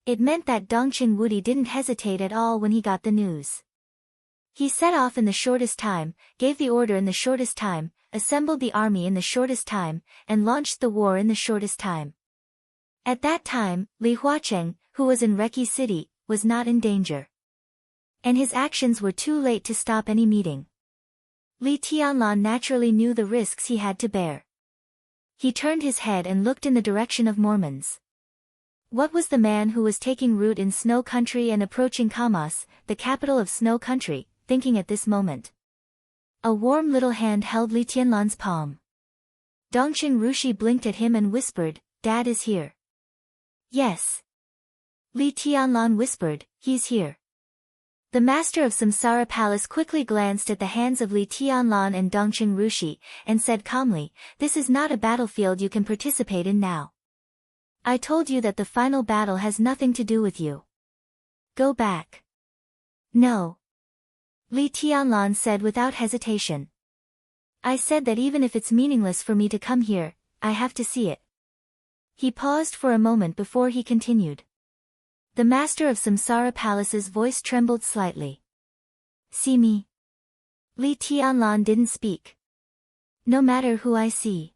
It meant that Dongqing Wudi didn't hesitate at all when he got the news. He set off in the shortest time, gave the order in the shortest time, assembled the army in the shortest time, and launched the war in the shortest time. At that time, Li Huacheng, who was in Reki City, was not in danger. And his actions were too late to stop any meeting. Li Tianlan naturally knew the risks he had to bear. He turned his head and looked in the direction of Mormons. What was the man who was taking route in Snow Country and approaching Kamas, the capital of Snow Country, thinking at this moment? A warm little hand held Li Tianlan's palm. Dongqing Rushi blinked at him and whispered, "Dad is here." "Yes." Li Tianlan whispered, "He's here." The master of Samsara Palace quickly glanced at the hands of Li Tianlan and Dongqing Rushi, and said calmly, "This is not a battlefield you can participate in now. I told you that the final battle has nothing to do with you. Go back." "No." Li Tianlan said without hesitation. "I said that even if it's meaningless for me to come here, I have to see it." He paused for a moment before he continued. The master of Samsara Palace's voice trembled slightly. "See me?" Li Tianlan didn't speak. "No matter who I see."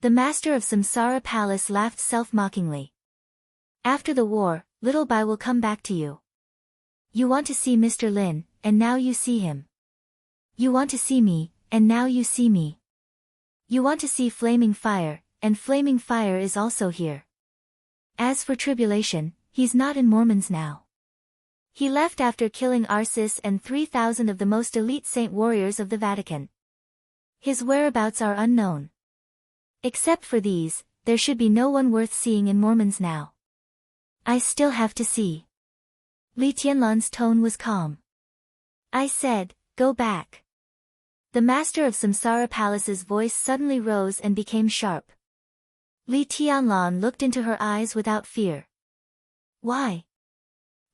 The master of Samsara Palace laughed self-mockingly. "After the war, Little Bai will come back to you. You want to see Mr. Lin, and now you see him. You want to see me, and now you see me. You want to see Flaming Fire, and Flaming Fire is also here. As for tribulation, he's not in Mormons now. He left after killing Arcis and 3,000 of the most elite saint warriors of the Vatican. His whereabouts are unknown. Except for these, there should be no one worth seeing in Mormons now. I still have to see. Li Tianlan's tone was calm. I said, go back. The master of Samsara Palace's voice suddenly rose and became sharp. Li Tianlan looked into her eyes without fear. Why?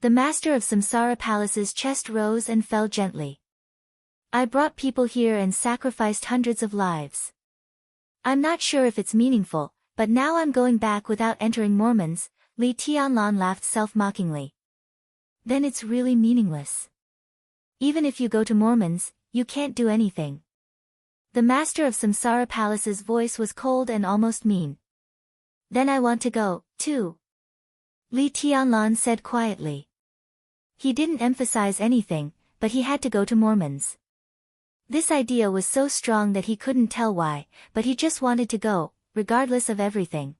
The master of Samsara Palace's chest rose and fell gently. I brought people here and sacrificed hundreds of lives. I'm not sure if it's meaningful, but now I'm going back without entering Mormons. Li Tianlan laughed self-mockingly. Then it's really meaningless. Even if you go to Mormons, you can't do anything. The master of Samsara Palace's voice was cold and almost mean. Then I want to go, too. Li Tianlan said quietly. He didn't emphasize anything, but he had to go to Mormons. This idea was so strong that he couldn't tell why, but he just wanted to go, regardless of everything.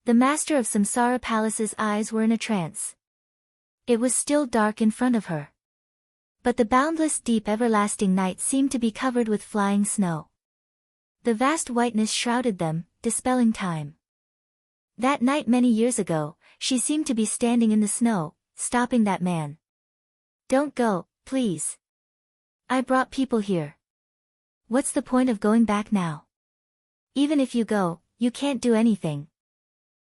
The master of Samsara Palace's eyes were in a trance. It was still dark in front of her. But the boundless deep everlasting night seemed to be covered with flying snow. The vast whiteness shrouded them, dispelling time. That night many years ago, she seemed to be standing in the snow, stopping that man. Don't go, please. I brought people here. What's the point of going back now? Even if you go, you can't do anything.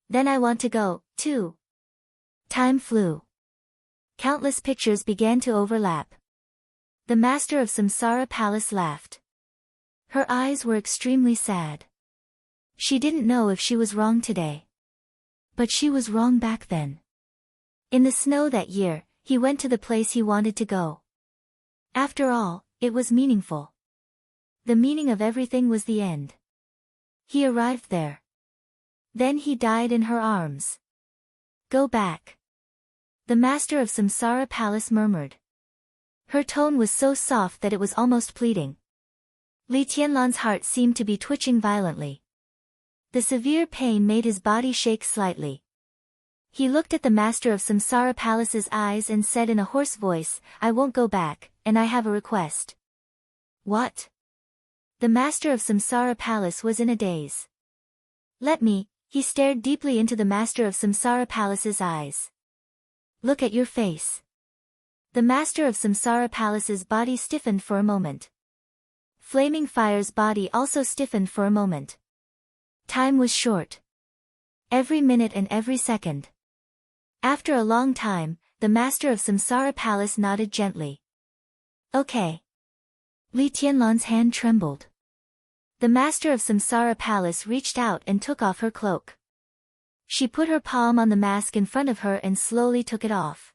Then I want to go, too. Time flew. Countless pictures began to overlap. The master of Samsara Palace laughed. Her eyes were extremely sad. She didn't know if she was wrong today. But she was wrong back then. In the snow that year, he went to the place he wanted to go. After all, it was meaningful. The meaning of everything was the end. He arrived there. Then he died in her arms. Go back. The master of Samsara Palace murmured. Her tone was so soft that it was almost pleading. Li Tianlan's heart seemed to be twitching violently. The severe pain made his body shake slightly. He looked at the master of Samsara Palace's eyes and said in a hoarse voice, I won't go back, and I have a request. What? The master of Samsara Palace was in a daze. Let me. He stared deeply into the master of Samsara Palace's eyes. Look at your face. The master of Samsara Palace's body stiffened for a moment. Flaming Fire's body also stiffened for a moment. Time was short. Every minute and every second. After a long time, the master of Samsara Palace nodded gently. Okay. Li Tianlan's hand trembled. The master of Samsara Palace reached out and took off her cloak. She put her palm on the mask in front of her and slowly took it off.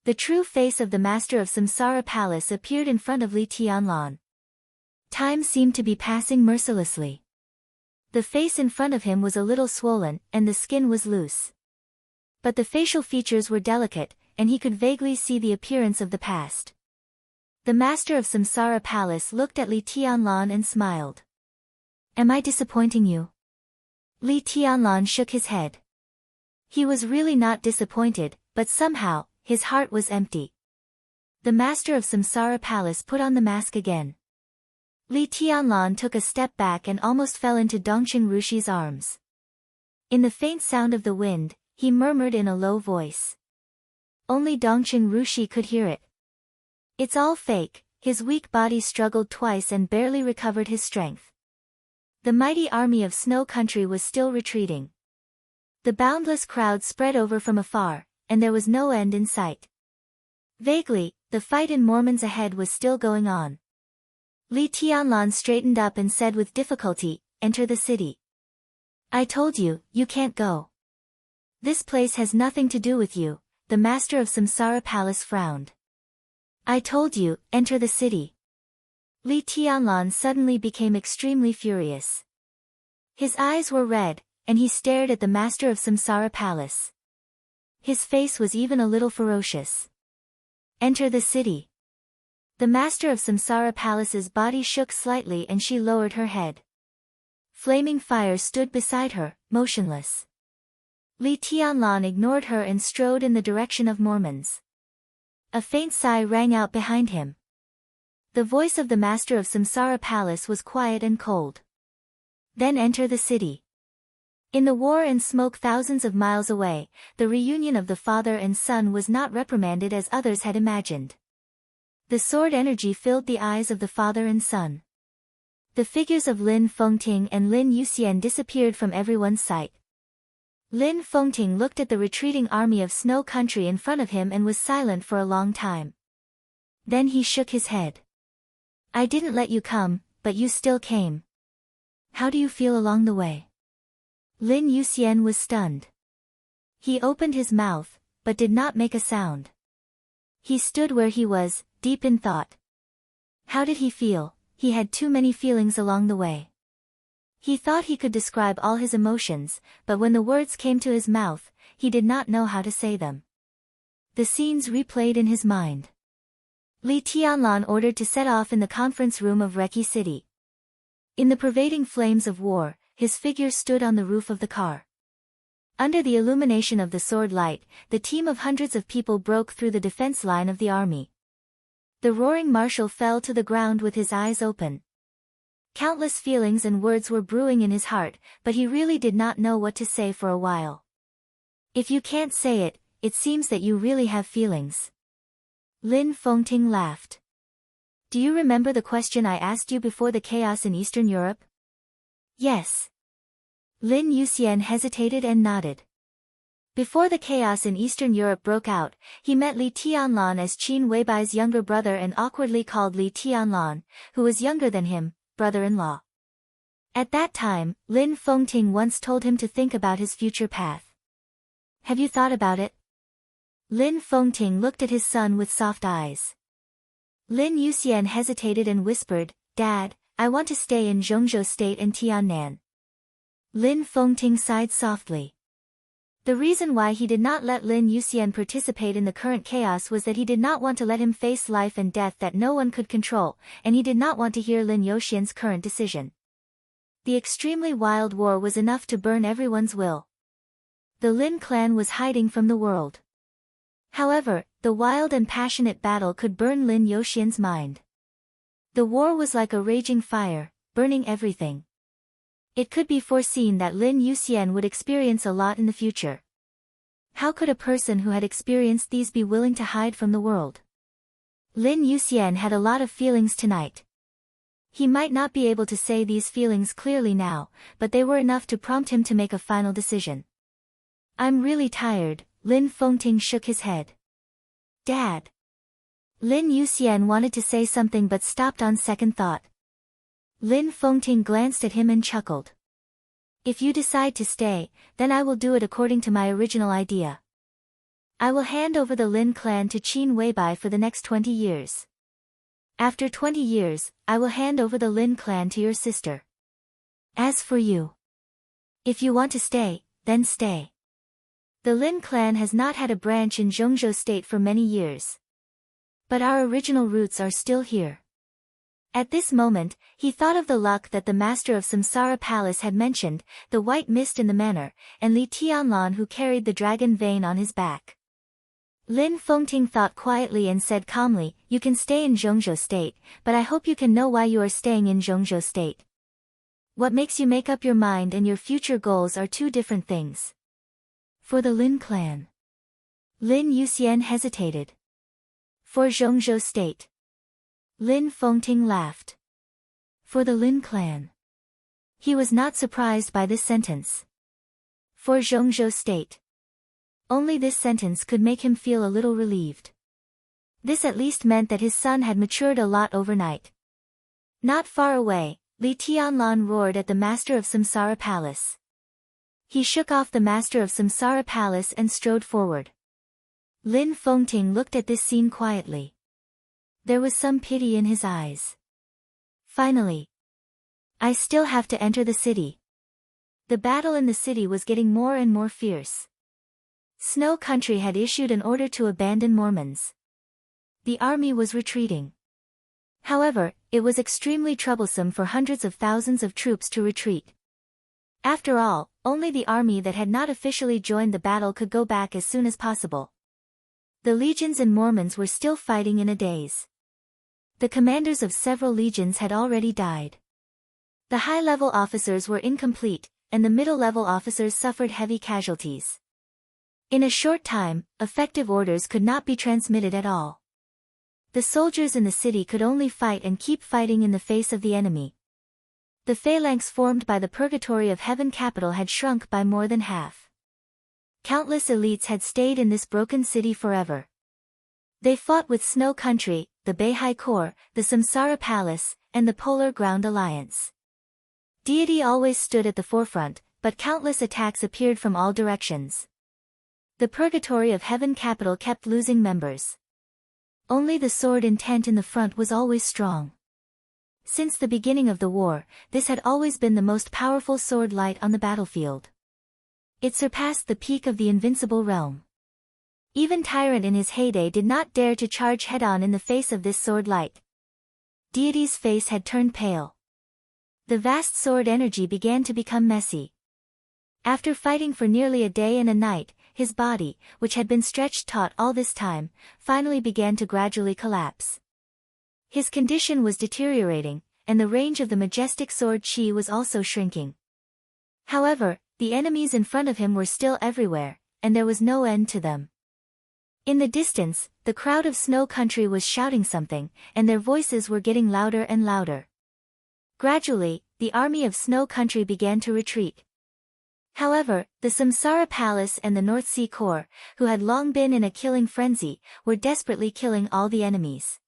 The true face of the master of Samsara Palace appeared in front of Li Tianlan. Time seemed to be passing mercilessly. The face in front of him was a little swollen, and the skin was loose. But the facial features were delicate, and he could vaguely see the appearance of the past. The master of Samsara Palace looked at Li Tianlan and smiled. Am I disappointing you? Li Tianlan shook his head. He was really not disappointed, but somehow, his heart was empty. The master of Samsara Palace put on the mask again. Li Tianlan took a step back and almost fell into Dongqing Rushi's arms. In the faint sound of the wind, he murmured in a low voice. Only Dongqing Rushi could hear it. It's all fake. His weak body struggled twice and barely recovered his strength. The mighty army of Snow Country was still retreating. The boundless crowd spread over from afar, and there was no end in sight. Vaguely, the fight in Mormons ahead was still going on. Li Tianlan straightened up and said with difficulty, Enter the city. I told you, you can't go. This place has nothing to do with you, the master of Samsara Palace frowned. I told you, enter the city. Li Tianlan suddenly became extremely furious. His eyes were red, and he stared at the master of Samsara Palace. His face was even a little ferocious. Enter the city. The master of Samsara Palace's body shook slightly and she lowered her head. Flaming Fire stood beside her, motionless. Li Tianlan ignored her and strode in the direction of Mormons. A faint sigh rang out behind him. The voice of the master of Samsara Palace was quiet and cold. Then enter the city. In the war and smoke thousands of miles away, the reunion of the father and son was not reprimanded as others had imagined. The sword energy filled the eyes of the father and son. The figures of Lin Fengting and Lin Yuxian disappeared from everyone's sight. Lin Fengting looked at the retreating army of snow country in front of him and was silent for a long time. Then he shook his head. I didn't let you come, but you still came. How do you feel along the way? Lin Yuxian was stunned. He opened his mouth, but did not make a sound. He stood where he was, deep in thought. How did he feel? He had too many feelings along the way. He thought he could describe all his emotions, but when the words came to his mouth, he did not know how to say them. The scenes replayed in his mind. Li Tianlan ordered to set off in the conference room of Reki City. In the pervading flames of war, his figure stood on the roof of the car. Under the illumination of the sword light, the team of hundreds of people broke through the defense line of the army. The roaring marshal fell to the ground with his eyes open. Countless feelings and words were brewing in his heart, but he really did not know what to say for a while. If you can't say it, it seems that you really have feelings. Lin Fengting laughed. Do you remember the question I asked you before the chaos in Eastern Europe? Yes. Lin Yuxian hesitated and nodded. Before the chaos in Eastern Europe broke out, he met Li Tianlan as Qin Weibai's younger brother and awkwardly called Li Tianlan, who was younger than him, brother-in-law. At that time, Lin Fengting once told him to think about his future path. Have you thought about it? Lin Fengting looked at his son with soft eyes. Lin Yuxian hesitated and whispered, Dad, I want to stay in Zhongzhou State and Tiannan. Lin Fengting sighed softly. The reason why he did not let Lin Yuxian participate in the current chaos was that he did not want to let him face life and death that no one could control, and he did not want to hear Lin Yuxian's current decision. The extremely wild war was enough to burn everyone's will. The Lin clan was hiding from the world. However, the wild and passionate battle could burn Lin Yuxian's mind. The war was like a raging fire, burning everything. It could be foreseen that Lin Yuxian would experience a lot in the future. How could a person who had experienced these be willing to hide from the world? Lin Yuxian had a lot of feelings tonight. He might not be able to say these feelings clearly now, but they were enough to prompt him to make a final decision. I'm really tired, Lin Fengting shook his head. Dad. Lin Yuxian wanted to say something but stopped on second thought. Lin Fengting glanced at him and chuckled. If you decide to stay, then I will do it according to my original idea. I will hand over the Lin clan to Qin Weibai for the next 20 years. After 20 years, I will hand over the Lin clan to your sister. As for you, if you want to stay, then stay. The Lin clan has not had a branch in Zhongzhou State for many years. But our original roots are still here. At this moment, he thought of the luck that the master of Samsara Palace had mentioned, the white mist in the manor, and Li Tianlan who carried the dragon vein on his back. Lin Fengting thought quietly and said calmly, You can stay in Zhongzhou State, but I hope you can know why you are staying in Zhongzhou State. What makes you make up your mind and your future goals are two different things. For the Lin clan. Lin Yuxian hesitated. For Zhongzhou State. Lin Fengting laughed. For the Lin clan. He was not surprised by this sentence. For Zhongzhou State. Only this sentence could make him feel a little relieved. This at least meant that his son had matured a lot overnight. Not far away, Li Tianlan roared at the master of Samsara Palace. He shook off the master of Samsara Palace and strode forward. Lin Fengting looked at this scene quietly. There was some pity in his eyes. Finally. I still have to enter the city. The battle in the city was getting more and more fierce. Snow Country had issued an order to abandon Mormons. The army was retreating. However, it was extremely troublesome for hundreds of thousands of troops to retreat. After all, only the army that had not officially joined the battle could go back as soon as possible. The legions and Mormons were still fighting in a daze. The commanders of several legions had already died. The high-level officers were incomplete, and the middle-level officers suffered heavy casualties. In a short time, effective orders could not be transmitted at all. The soldiers in the city could only fight and keep fighting in the face of the enemy. The phalanx formed by the Purgatory of Heaven capital had shrunk by more than half. Countless elites had stayed in this broken city forever. They fought with Snow Country, the Baha'i Corps, the Samsara Palace, and the Polar Ground Alliance. Deity always stood at the forefront, but countless attacks appeared from all directions. The Purgatory of Heaven capital kept losing members. Only the sword intent in the front was always strong. Since the beginning of the war, this had always been the most powerful sword light on the battlefield. It surpassed the peak of the invincible realm. Even Tyrant in his heyday did not dare to charge head-on in the face of this sword light. Deity's face had turned pale. The vast sword energy began to become messy. After fighting for nearly a day and a night, his body, which had been stretched taut all this time, finally began to gradually collapse. His condition was deteriorating, and the range of the majestic sword chi was also shrinking. However, the enemies in front of him were still everywhere, and there was no end to them. In the distance, the crowd of Snow Country was shouting something, and their voices were getting louder and louder. Gradually, the army of Snow Country began to retreat. However, the Samsara Palace and the North Sea Corps, who had long been in a killing frenzy, were desperately killing all the enemies.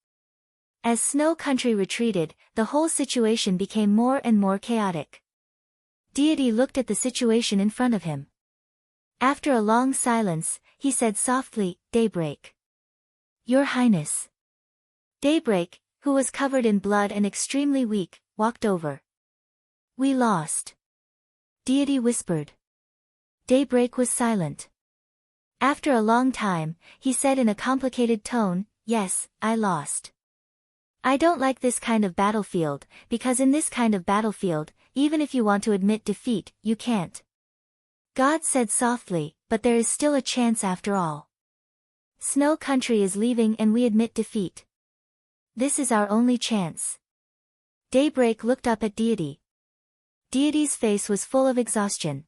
As Snow Country retreated, the whole situation became more and more chaotic. Deity looked at the situation in front of him. After a long silence, he said softly, "Daybreak." "Your Highness." Daybreak, who was covered in blood and extremely weak, walked over. "We lost," Deity whispered. Daybreak was silent. After a long time, he said in a complicated tone, "Yes, I lost. I don't like this kind of battlefield, because in this kind of battlefield, even if you want to admit defeat, you can't." God said softly, "But there is still a chance after all. Snow Country is leaving and we admit defeat. This is our only chance." Daybreak looked up at Deity. Deity's face was full of exhaustion.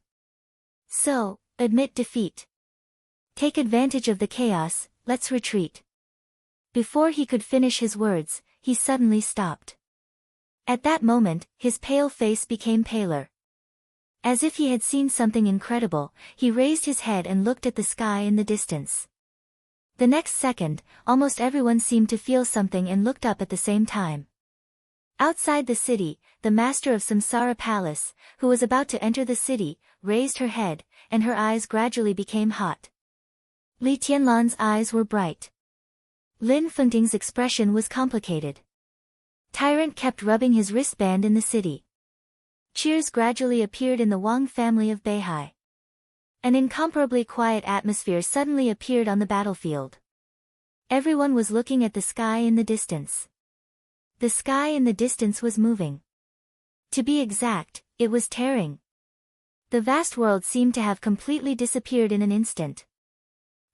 "So, admit defeat. Take advantage of the chaos, let's retreat." Before he could finish his words, he suddenly stopped. At that moment, his pale face became paler. As if he had seen something incredible, he raised his head and looked at the sky in the distance. The next second, almost everyone seemed to feel something and looked up at the same time. Outside the city, the master of Samsara Palace, who was about to enter the city, raised her head, and her eyes gradually became hot. Li Tianlan's eyes were bright. Lin Fengting's expression was complicated. Tyrant kept rubbing his wristband in the city. Cheers gradually appeared in the Wang family of Beihai. An incomparably quiet atmosphere suddenly appeared on the battlefield. Everyone was looking at the sky in the distance. The sky in the distance was moving. To be exact, it was tearing. The vast world seemed to have completely disappeared in an instant.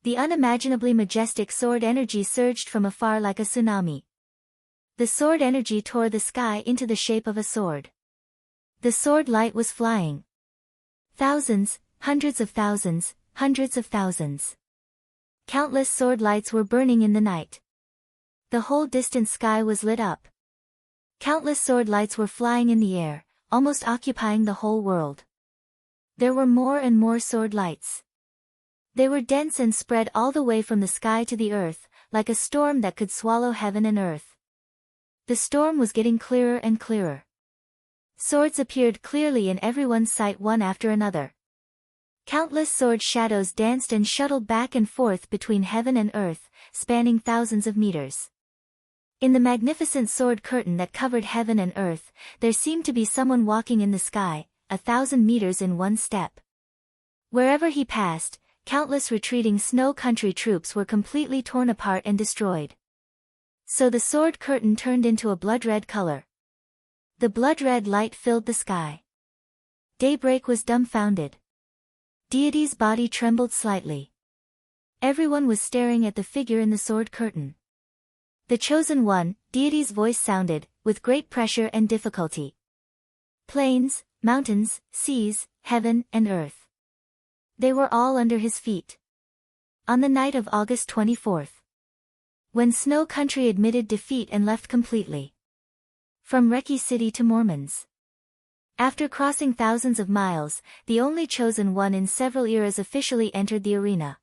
The unimaginably majestic sword energy surged from afar like a tsunami. The sword energy tore the sky into the shape of a sword. The sword light was flying. Thousands, hundreds of thousands, hundreds of thousands. Countless sword lights were burning in the night. The whole distant sky was lit up. Countless sword lights were flying in the air, almost occupying the whole world. There were more and more sword lights. They were dense and spread all the way from the sky to the earth, like a storm that could swallow heaven and earth. The storm was getting clearer and clearer. Swords appeared clearly in everyone's sight one after another. Countless sword shadows danced and shuttled back and forth between heaven and earth, spanning thousands of meters. In the magnificent sword curtain that covered heaven and earth, there seemed to be someone walking in the sky, 1,000 meters in one step. Wherever he passed, countless retreating Snow Country troops were completely torn apart and destroyed. So the sword curtain turned into a blood-red color. The blood-red light filled the sky. Daybreak was dumbfounded. Deity's body trembled slightly. Everyone was staring at the figure in the sword curtain. The chosen one, deity's voice sounded, with great pressure and difficulty. Plains, mountains, seas, heaven and earth. They were all under his feet. On the night of August 24th. When Snow Country admitted defeat and left completely. From Reki City to Mormons. After crossing thousands of miles, the only chosen one in several eras officially entered the arena.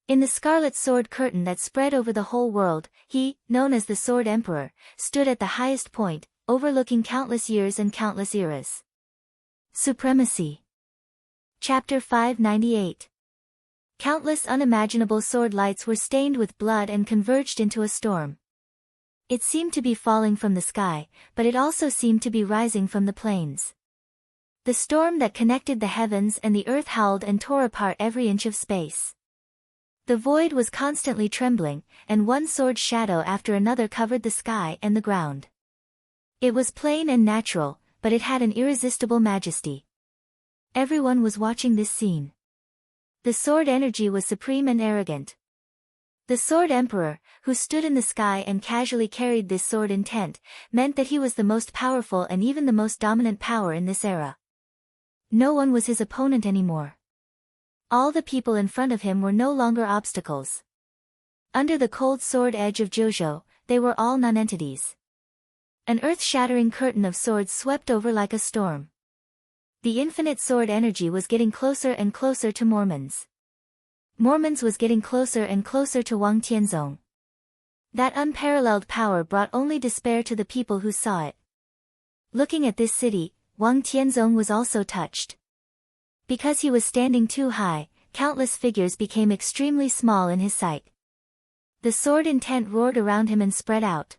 In the scarlet sword curtain that spread over the whole world, he, known as the Sword Emperor, stood at the highest point, overlooking countless years and countless eras. Supremacy. Chapter 598. Countless unimaginable sword lights were stained with blood and converged into a storm. It seemed to be falling from the sky, but it also seemed to be rising from the plains. The storm that connected the heavens and the earth howled and tore apart every inch of space. The void was constantly trembling, and one sword shadow after another covered the sky and the ground. It was plain and natural, but it had an irresistible majesty. Everyone was watching this scene. The sword energy was supreme and arrogant. The Sword Emperor, who stood in the sky and casually carried this sword intent, meant that he was the most powerful and even the most dominant power in this era. No one was his opponent anymore. All the people in front of him were no longer obstacles. Under the cold sword edge of Jojo, they were all nonentities. An earth-shattering curtain of swords swept over like a storm. The infinite sword energy was getting closer and closer to Mormons. Mormons was getting closer and closer to Wang Tianzong. That unparalleled power brought only despair to the people who saw it. Looking at this city, Wang Tianzong was also touched. Because he was standing too high, countless figures became extremely small in his sight. The sword intent roared around him and spread out.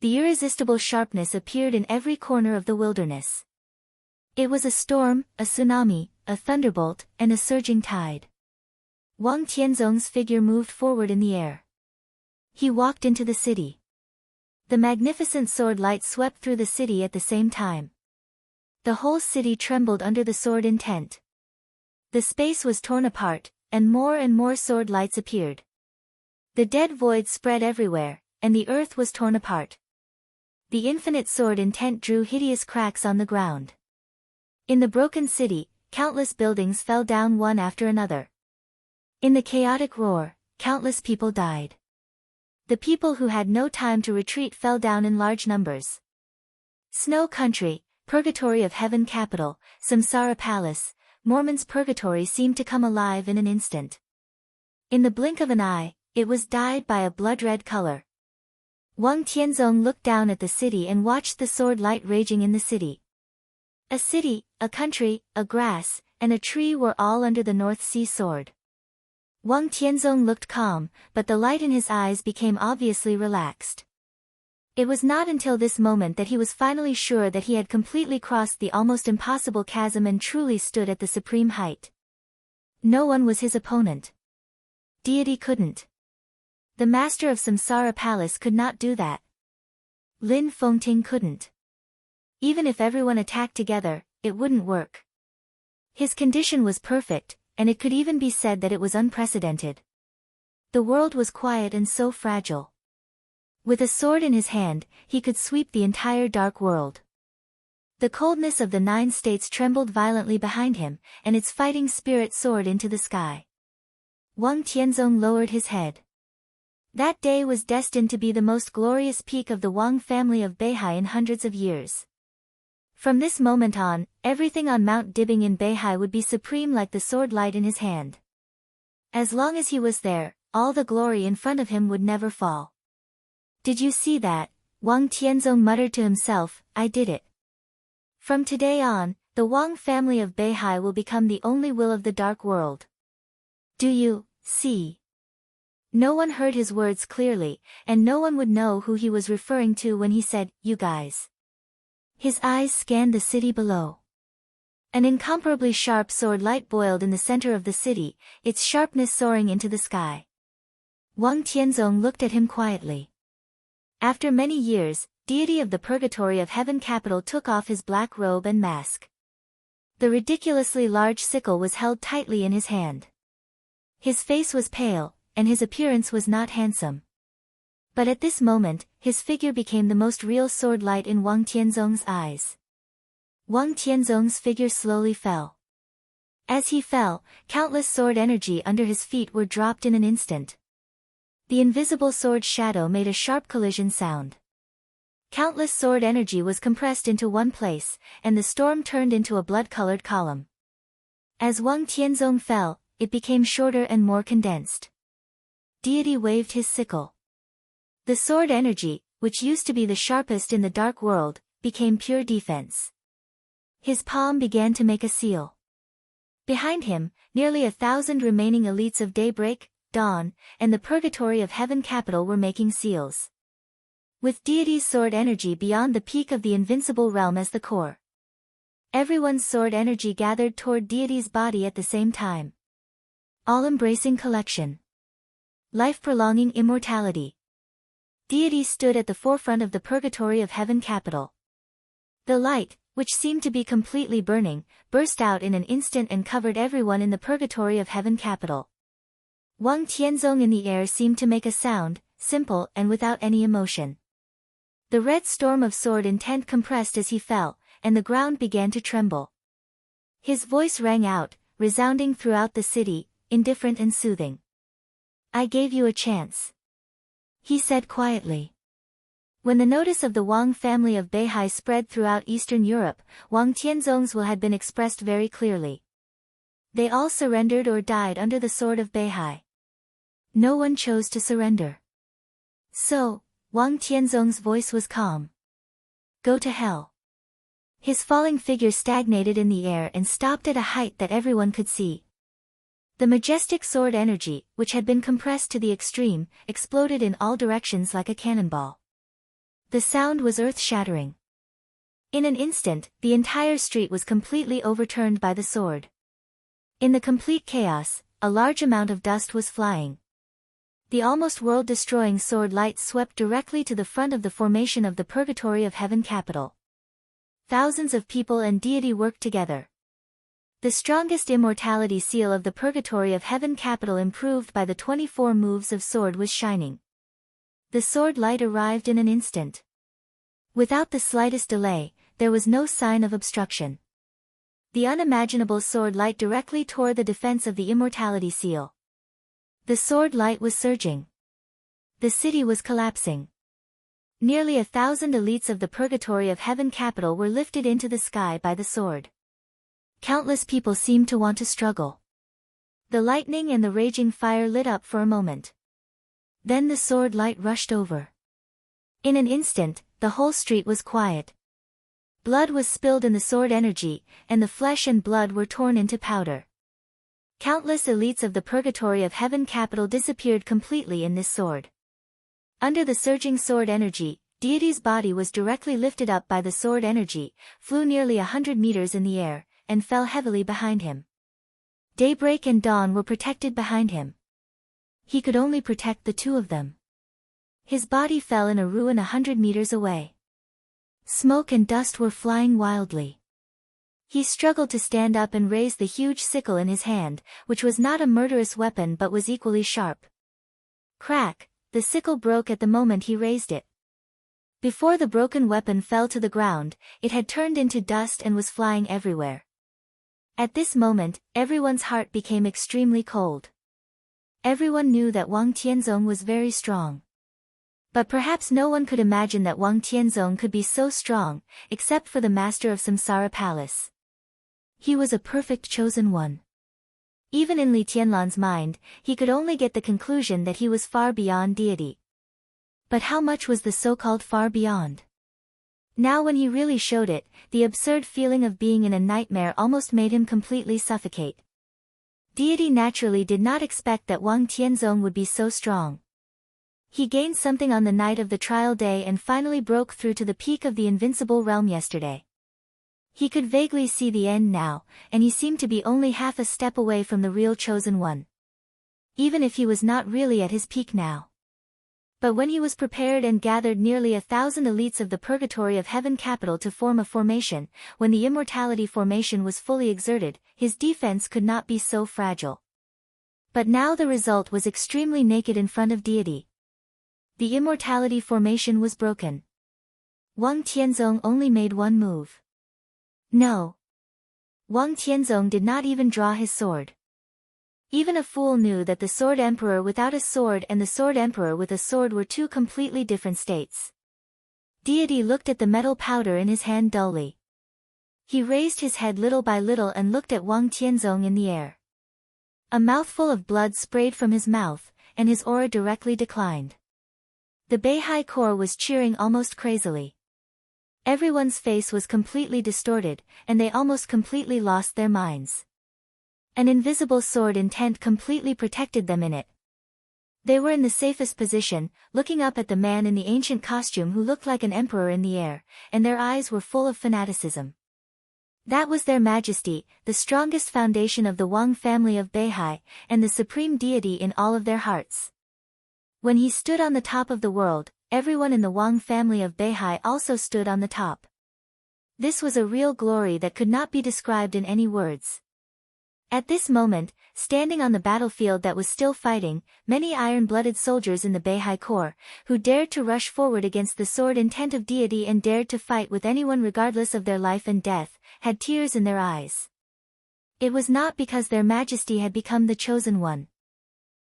The irresistible sharpness appeared in every corner of the wilderness. It was a storm, a tsunami, a thunderbolt, and a surging tide. Wang Tianzong's figure moved forward in the air. He walked into the city. The magnificent sword light swept through the city at the same time. The whole city trembled under the sword intent. The space was torn apart, and more sword lights appeared. The dead void spread everywhere, and the earth was torn apart. The infinite sword intent drew hideous cracks on the ground. In the broken city, countless buildings fell down one after another. In the chaotic roar, countless people died. The people who had no time to retreat fell down in large numbers. Snow Country, Purgatory of Heaven Capital, Samsara Palace, Mormon's purgatory seemed to come alive in an instant. In the blink of an eye, it was dyed by a blood-red color. Wang Tianzong looked down at the city and watched the sword light raging in the city. A city, a country, a grass, and a tree were all under the North Sea sword. Wang Tianzong looked calm, but the light in his eyes became obviously relaxed. It was not until this moment that he was finally sure that he had completely crossed the almost impossible chasm and truly stood at the supreme height. No one was his opponent. Deity couldn't. The master of Samsara Palace could not do that. Lin Fengting couldn't. Even if everyone attacked together, it wouldn't work. His condition was perfect, and it could even be said that it was unprecedented. The world was quiet and so fragile. With a sword in his hand, he could sweep the entire dark world. The coldness of the 9 states trembled violently behind him, and its fighting spirit soared into the sky. Wang Tianzong lowered his head. That day was destined to be the most glorious peak of the Wang family of Beihai in hundreds of years. From this moment on, everything on Mount Dibing in Beihai would be supreme like the sword light in his hand. As long as he was there, all the glory in front of him would never fall. Did you see that? Wang Tianzong muttered to himself, I did it. From today on, the Wang family of Beihai will become the only will of the dark world. Do you see? No one heard his words clearly, and no one would know who he was referring to when he said, you guys. His eyes scanned the city below. An incomparably sharp sword light boiled in the center of the city, its sharpness soaring into the sky. Wang Tianzong looked at him quietly. After many years, deity of the Purgatory of Heaven Capital took off his black robe and mask. The ridiculously large sickle was held tightly in his hand. His face was pale, and his appearance was not handsome. But at this moment, his figure became the most real sword light in Wang Tianzong's eyes. Wang Tianzong's figure slowly fell. As he fell, countless sword energy under his feet were dropped in an instant. The invisible sword shadow made a sharp collision sound. Countless sword energy was compressed into one place, and the storm turned into a blood-colored column. As Wang Tianzong fell, it became shorter and more condensed. Deity waved his sickle. The sword energy, which used to be the sharpest in the dark world, became pure defense. His palm began to make a seal. Behind him, nearly 1,000 remaining elites of Daybreak, Dawn, and the Purgatory of Heaven capital were making seals. With deity's sword energy beyond the peak of the invincible realm as the core. Everyone's sword energy gathered toward deity's body at the same time. All-embracing collection. Life-prolonging immortality. Deity stood at the forefront of the Purgatory of Heaven capital. The light, which seemed to be completely burning, burst out in an instant and covered everyone in the Purgatory of Heaven capital. Wang Tianzong in the air seemed to make a sound, simple and without any emotion. The red storm of sword intent compressed as he fell, and the ground began to tremble. His voice rang out, resounding throughout the city, indifferent and soothing. "I gave you a chance," he said quietly. When the notice of the Wang family of Beihai spread throughout Eastern Europe, Wang Tianzong's will had been expressed very clearly. They all surrendered or died under the sword of Beihai. No one chose to surrender. So, Wang Tianzong's voice was calm. "Go to hell." His falling figure stagnated in the air and stopped at a height that everyone could see. The majestic sword energy, which had been compressed to the extreme, exploded in all directions like a cannonball. The sound was earth-shattering. In an instant, the entire street was completely overturned by the sword. In the complete chaos, a large amount of dust was flying. The almost world-destroying sword light swept directly to the front of the formation of the Purgatory of Heaven capital. Thousands of people and deity worked together. The strongest immortality seal of the Purgatory of Heaven capital improved by the 24 moves of sword was shining. The sword light arrived in an instant. Without the slightest delay, there was no sign of obstruction. The unimaginable sword light directly tore the defense of the immortality seal. The sword light was surging. The city was collapsing. Nearly 1,000 elites of the Purgatory of Heaven capital were lifted into the sky by the sword. Countless people seemed to want to struggle. The lightning and the raging fire lit up for a moment. Then the sword light rushed over. In an instant, the whole street was quiet. Blood was spilled in the sword energy, and the flesh and blood were torn into powder. Countless elites of the Purgatory of Heaven capital disappeared completely in this sword. Under the surging sword energy, deity's body was directly lifted up by the sword energy, flew nearly 100 meters in the air, and fell heavily behind him. Daybreak and Dawn were protected behind him. He could only protect the two of them. His body fell in a ruin 100 meters away. Smoke and dust were flying wildly. He struggled to stand up and raise the huge sickle in his hand, which was not a murderous weapon but was equally sharp. Crack, the sickle broke at the moment he raised it. Before the broken weapon fell to the ground, it had turned into dust and was flying everywhere. At this moment, everyone's heart became extremely cold. Everyone knew that Wang Tianzong was very strong. But perhaps no one could imagine that Wang Tianzong could be so strong, except for the master of Samsara Palace. He was a perfect chosen one. Even in Li Tianlan's mind, he could only get the conclusion that he was far beyond deity. But how much was the so-called far beyond? Now when he really showed it, the absurd feeling of being in a nightmare almost made him completely suffocate. Deity naturally did not expect that Wang Tianzong would be so strong. He gained something on the night of the trial day and finally broke through to the peak of the invincible realm yesterday. He could vaguely see the end now, and he seemed to be only half a step away from the real chosen one. Even if he was not really at his peak now. But when he was prepared and gathered nearly 1,000 elites of the Purgatory of Heaven capital to form a formation, when the immortality formation was fully exerted, his defense could not be so fragile. But now the result was extremely naked in front of deity. The immortality formation was broken. Wang Tianzong only made one move. No. Wang Tianzong did not even draw his sword. Even a fool knew that the Sword Emperor without a sword and the Sword Emperor with a sword were two completely different states. Deity looked at the metal powder in his hand dully. He raised his head little by little and looked at Wang Tianzong in the air. A mouthful of blood sprayed from his mouth, and his aura directly declined. The Beihai core was cheering almost crazily. Everyone's face was completely distorted, and they almost completely lost their minds. An invisible sword intent completely protected them in it. They were in the safest position, looking up at the man in the ancient costume who looked like an emperor in the air, and their eyes were full of fanaticism. That was their majesty, the strongest foundation of the Wang family of Beihai, and the supreme deity in all of their hearts. When he stood on the top of the world, everyone in the Wang family of Beihai also stood on the top. This was a real glory that could not be described in any words. At this moment, standing on the battlefield that was still fighting, many iron-blooded soldiers in the Beihai Corps, who dared to rush forward against the sword intent of deity and dared to fight with anyone regardless of their life and death, had tears in their eyes. It was not because their majesty had become the chosen one.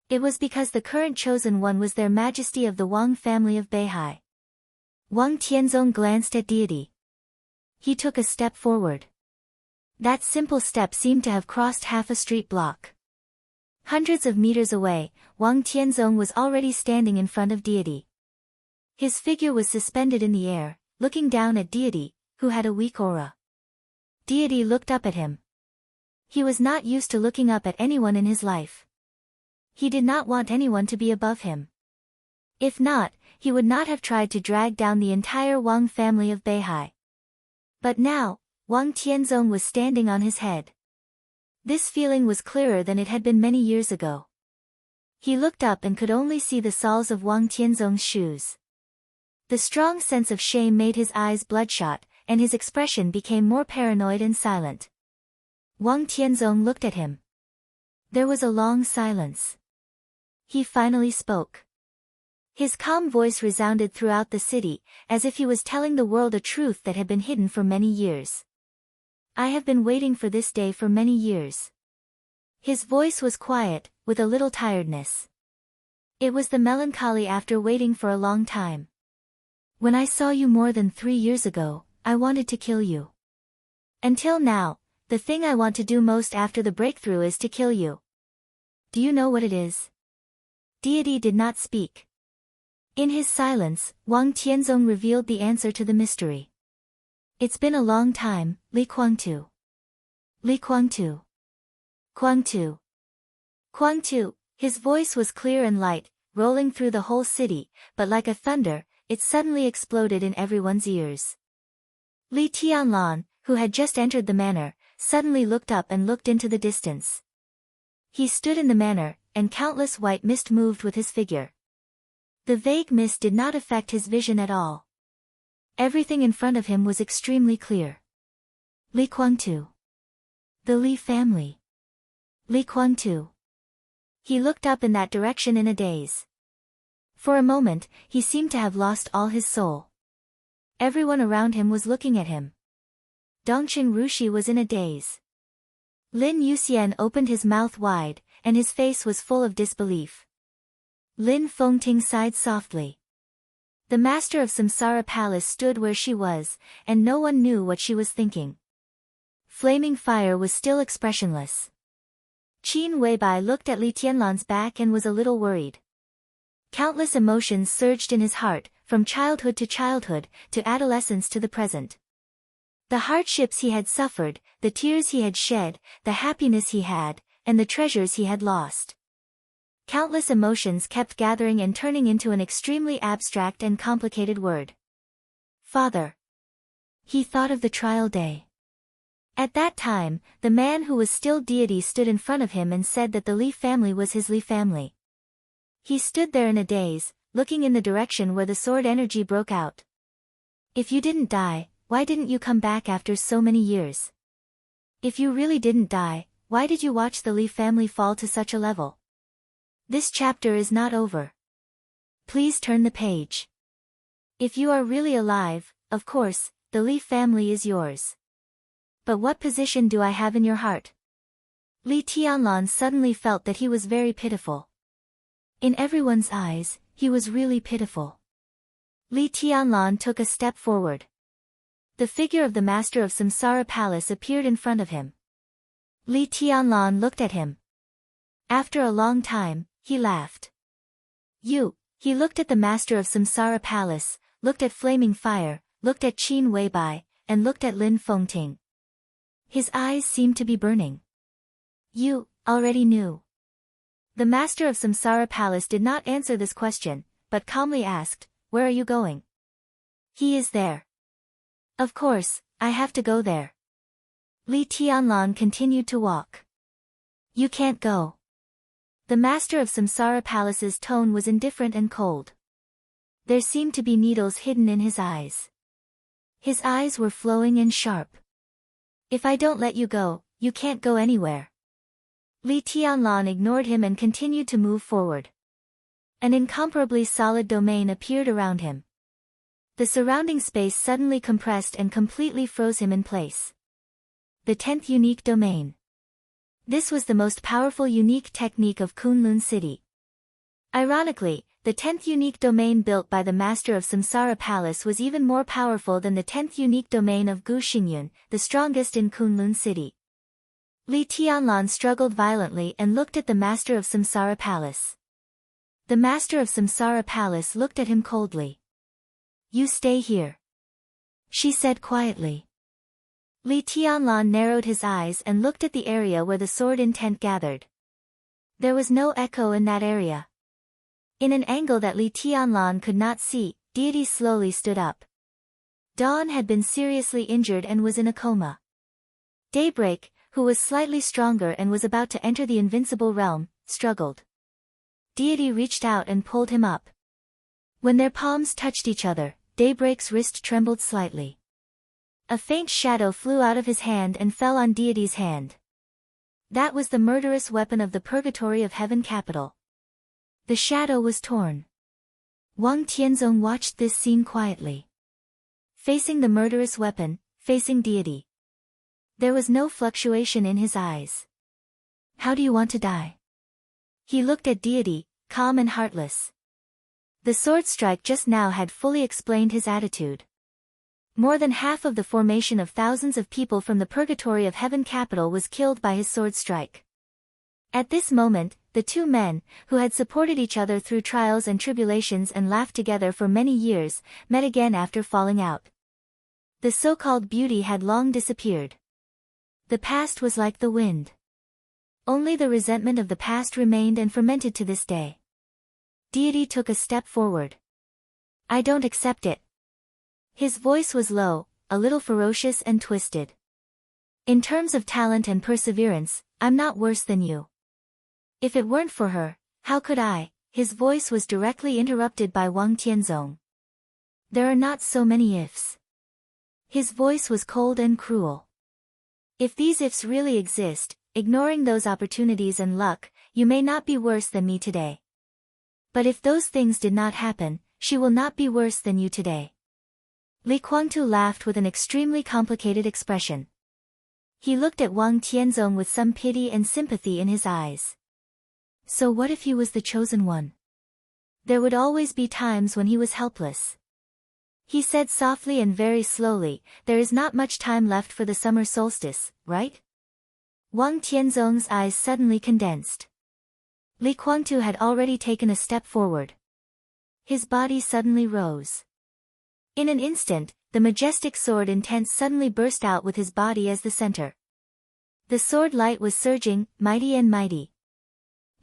It was because the current chosen one was their majesty of the Wang family of Beihai. Wang Tianzong glanced at deity. He took a step forward. That simple step seemed to have crossed half a street block. Hundreds of meters away, Wang Tianzong was already standing in front of deity. His figure was suspended in the air, looking down at deity, who had a weak aura. Deity looked up at him. He was not used to looking up at anyone in his life. He did not want anyone to be above him. If not, he would not have tried to drag down the entire Wang family of Beihai. But now, Wang Tianzong was standing on his head. This feeling was clearer than it had been many years ago. He looked up and could only see the soles of Wang Tianzong's shoes. The strong sense of shame made his eyes bloodshot, and his expression became more paranoid and silent. Wang Tianzong looked at him. There was a long silence. He finally spoke. His calm voice resounded throughout the city, as if he was telling the world a truth that had been hidden for many years. I have been waiting for this day for many years. His voice was quiet, with a little tiredness. It was the melancholy after waiting for a long time. When I saw you more than 3 years ago, I wanted to kill you. Until now, the thing I want to do most after the breakthrough is to kill you. Do you know what it is? Deity did not speak. In his silence, Wang Tianzong revealed the answer to the mystery. It's been a long time, Li Kuangtu. Li Kuangtu. Kuangtu. Kuangtu. His voice was clear and light, rolling through the whole city, but like a thunder, it suddenly exploded in everyone's ears. Li Tianlan, who had just entered the manor, suddenly looked up and looked into the distance. He stood in the manor, and countless white mist moved with his figure. The vague mist did not affect his vision at all. Everything in front of him was extremely clear. Li Kuangtu. The Li family. Li Kuangtu. He looked up in that direction in a daze. For a moment, he seemed to have lost all his soul. Everyone around him was looking at him. Dongqing Rushi was in a daze. Lin Yuxian opened his mouth wide, and his face was full of disbelief. Lin Fengting sighed softly. The master of Samsara Palace stood where she was, and no one knew what she was thinking. Flaming Fire was still expressionless. Qin Weibai looked at Li Tianlan's back and was a little worried. Countless emotions surged in his heart, from childhood to adolescence to the present. The hardships he had suffered, the tears he had shed, the happiness he had, and the treasures he had lost. Countless emotions kept gathering and turning into an extremely abstract and complicated word. Father. He thought of the trial day. At that time, the man who was still deity stood in front of him and said that the Li family was his Li family. He stood there in a daze, looking in the direction where the sword energy broke out. If you didn't die, why didn't you come back after so many years? If you really didn't die, why did you watch the Li family fall to such a level? This chapter is not over. Please turn the page. If you are really alive, of course, the Li family is yours. But what position do I have in your heart? Li Tianlan suddenly felt that he was very pitiful. In everyone's eyes, he was really pitiful. Li Tianlan took a step forward. The figure of the master of Samsara Palace appeared in front of him. Li Tianlan looked at him. After a long time, he laughed. He looked at the master of Samsara Palace, looked at Flaming Fire, looked at Qin Weibai, and looked at Lin Fengting. His eyes seemed to be burning. You already knew. The master of Samsara Palace did not answer this question, but calmly asked, "Where are you going?" "He is there." "Of course, I have to go there." Li Tianlan continued to walk. "You can't go." The master of Samsara Palace's tone was indifferent and cold. There seemed to be needles hidden in his eyes. His eyes were flowing and sharp. "If I don't let you go, you can't go anywhere." Li Tianlan ignored him and continued to move forward. An incomparably solid domain appeared around him. The surrounding space suddenly compressed and completely froze him in place. The 10th unique domain. This was the most powerful unique technique of Kunlun City. Ironically, the 10th unique domain built by the master of Samsara Palace was even more powerful than the 10th unique domain of Gu Xingyun, the strongest in Kunlun City. Li Tianlan struggled violently and looked at the master of Samsara Palace. The master of Samsara Palace looked at him coldly. "You stay here," she said quietly. Li Tianlan narrowed his eyes and looked at the area where the sword intent gathered. There was no echo in that area. In an angle that Li Tianlan could not see, Deity slowly stood up. Dawn had been seriously injured and was in a coma. Daybreak, who was slightly stronger and was about to enter the invincible realm, struggled. Deity reached out and pulled him up. When their palms touched each other, Daybreak's wrist trembled slightly. A faint shadow flew out of his hand and fell on Deity's hand. That was the murderous weapon of the Purgatory of Heaven Capital. The shadow was torn. Wang Tianzong watched this scene quietly. Facing the murderous weapon, facing Deity. There was no fluctuation in his eyes. "How do you want to die?" He looked at Deity, calm and heartless. The sword strike just now had fully explained his attitude. More than half of the formation of thousands of people from the Purgatory of Heaven Capital was killed by his sword strike. At this moment, the two men, who had supported each other through trials and tribulations and laughed together for many years, met again after falling out. The so-called beauty had long disappeared. The past was like the wind. Only the resentment of the past remained and fermented to this day. Deity took a step forward. "I don't accept it." His voice was low, a little ferocious and twisted. "In terms of talent and perseverance, I'm not worse than you. If it weren't for her, how could I?" His voice was directly interrupted by Wang Tianzong. "There are not so many ifs." His voice was cold and cruel. "If these ifs really exist, ignoring those opportunities and luck, you may not be worse than me today. But if those things did not happen, she will not be worse than you today." Li Guangtu laughed with an extremely complicated expression. He looked at Wang Tianzong with some pity and sympathy in his eyes. So what if he was the chosen one? There would always be times when he was helpless. He said softly and very slowly, "There is not much time left for the summer solstice, right?" Wang Tianzong's eyes suddenly condensed. Li Guangtu had already taken a step forward. His body suddenly rose. In an instant, the majestic sword intent suddenly burst out with his body as the center. The sword light was surging, mighty and mighty.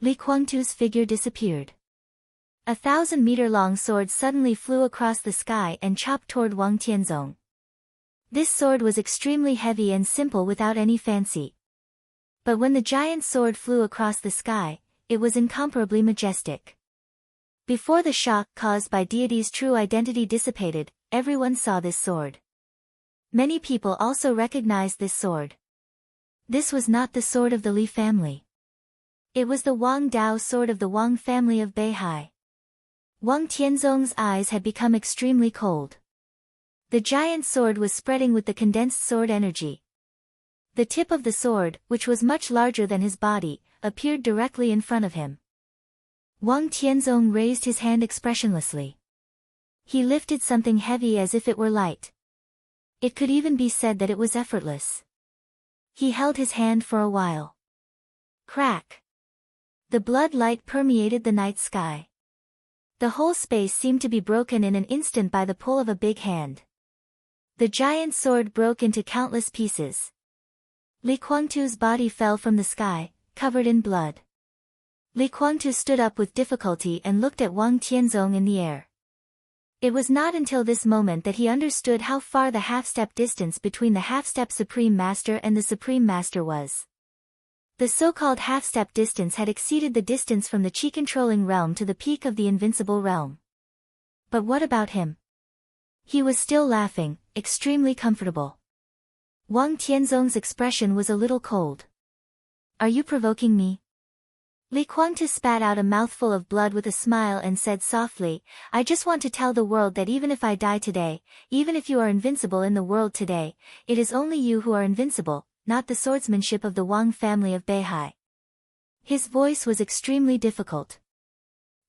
Li Guangtu's figure disappeared. A 1,000-meter-long sword suddenly flew across the sky and chopped toward Wang Tianzong. This sword was extremely heavy and simple without any fancy. But when the giant sword flew across the sky, it was incomparably majestic. Before the shock caused by Deity's true identity dissipated, everyone saw this sword. Many people also recognized this sword. This was not the sword of the Li family. It was the Wang Dao sword of the Wang family of Beihai. Wang Tianzong's eyes had become extremely cold. The giant sword was spreading with the condensed sword energy. The tip of the sword, which was much larger than his body, appeared directly in front of him. Wang Tianzong raised his hand expressionlessly. He lifted something heavy as if it were light. It could even be said that it was effortless. He held his hand for a while. Crack! The blood light permeated the night sky. The whole space seemed to be broken in an instant by the pull of a big hand. The giant sword broke into countless pieces. Li Kuangtu's body fell from the sky, covered in blood. Li Kuangtu stood up with difficulty and looked at Wang Tianzong in the air. It was not until this moment that he understood how far the half-step distance between the half-step Supreme Master and the Supreme Master was. The so-called half-step distance had exceeded the distance from the Qi-controlling realm to the peak of the invincible realm. But what about him? He was still laughing, extremely comfortable. Wang Tianzong's expression was a little cold. Are you provoking me? Li Kuangtu spat out a mouthful of blood with a smile and said softly, I just want to tell the world that even if I die today, even if you are invincible in the world today, it is only you who are invincible, not the swordsmanship of the Wang family of Beihai. His voice was extremely difficult.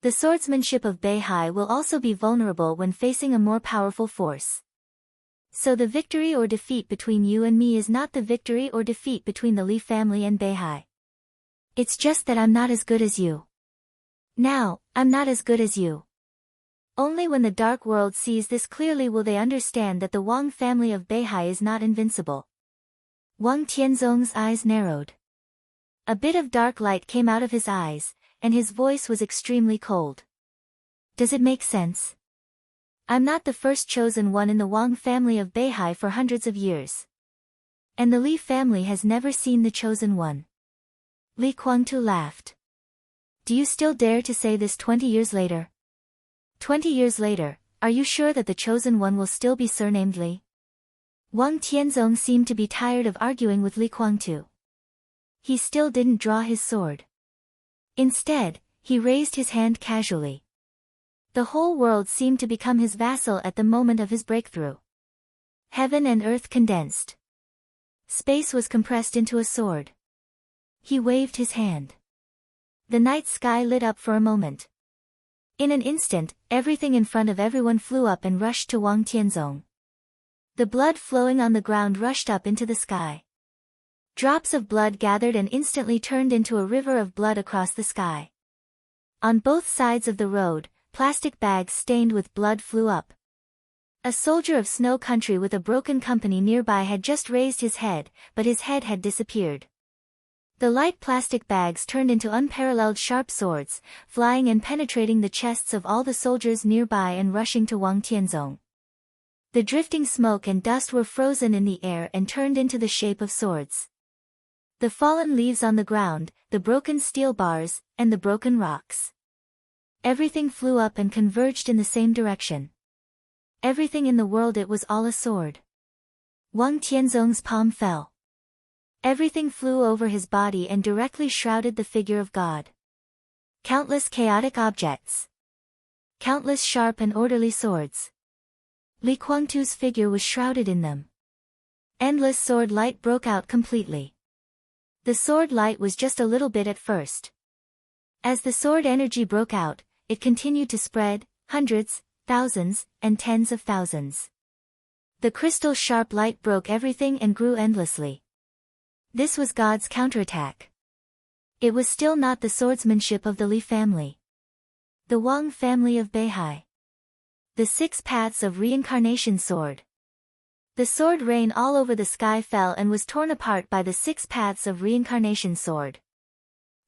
The swordsmanship of Beihai will also be vulnerable when facing a more powerful force. So the victory or defeat between you and me is not the victory or defeat between the Li family and Beihai. It's just that I'm not as good as you. Now, I'm not as good as you. Only when the dark world sees this clearly will they understand that the Wang family of Beihai is not invincible. Wang Tianzong's eyes narrowed. A bit of dark light came out of his eyes, and his voice was extremely cold. Does it make sense? I'm not the first chosen one in the Wang family of Beihai for hundreds of years. And the Li family has never seen the chosen one. Li Kuangtu laughed. Do you still dare to say this 20 years later? 20 years later, are you sure that the chosen one will still be surnamed Li? Wang Tianzong seemed to be tired of arguing with Li Kuangtu. He still didn't draw his sword. Instead, he raised his hand casually. The whole world seemed to become his vassal at the moment of his breakthrough. Heaven and earth condensed. Space was compressed into a sword. He waved his hand. The night sky lit up for a moment. In an instant, everything in front of everyone flew up and rushed to Wang Tianzong. The blood flowing on the ground rushed up into the sky. Drops of blood gathered and instantly turned into a river of blood across the sky. On both sides of the road, plastic bags stained with blood flew up. A soldier of Snow Country with a broken company nearby had just raised his head, but his head had disappeared. The light plastic bags turned into unparalleled sharp swords, flying and penetrating the chests of all the soldiers nearby and rushing to Wang Tianzong. The drifting smoke and dust were frozen in the air and turned into the shape of swords. The fallen leaves on the ground, the broken steel bars, and the broken rocks. Everything flew up and converged in the same direction. Everything in the world, it was all a sword. Wang Tianzong's palm fell. Everything flew over his body and directly shrouded the figure of God. Countless chaotic objects. Countless sharp and orderly swords. Li Kuangtu's figure was shrouded in them. Endless sword light broke out completely. The sword light was just a little bit at first. As the sword energy broke out, it continued to spread, hundreds, thousands, and tens of thousands. The crystal sharp light broke everything and grew endlessly. This was God's counterattack. It was still not the swordsmanship of the Li family. The Wang family of Beihai. The 6 paths of reincarnation sword. The sword rain all over the sky fell and was torn apart by the 6 paths of reincarnation sword.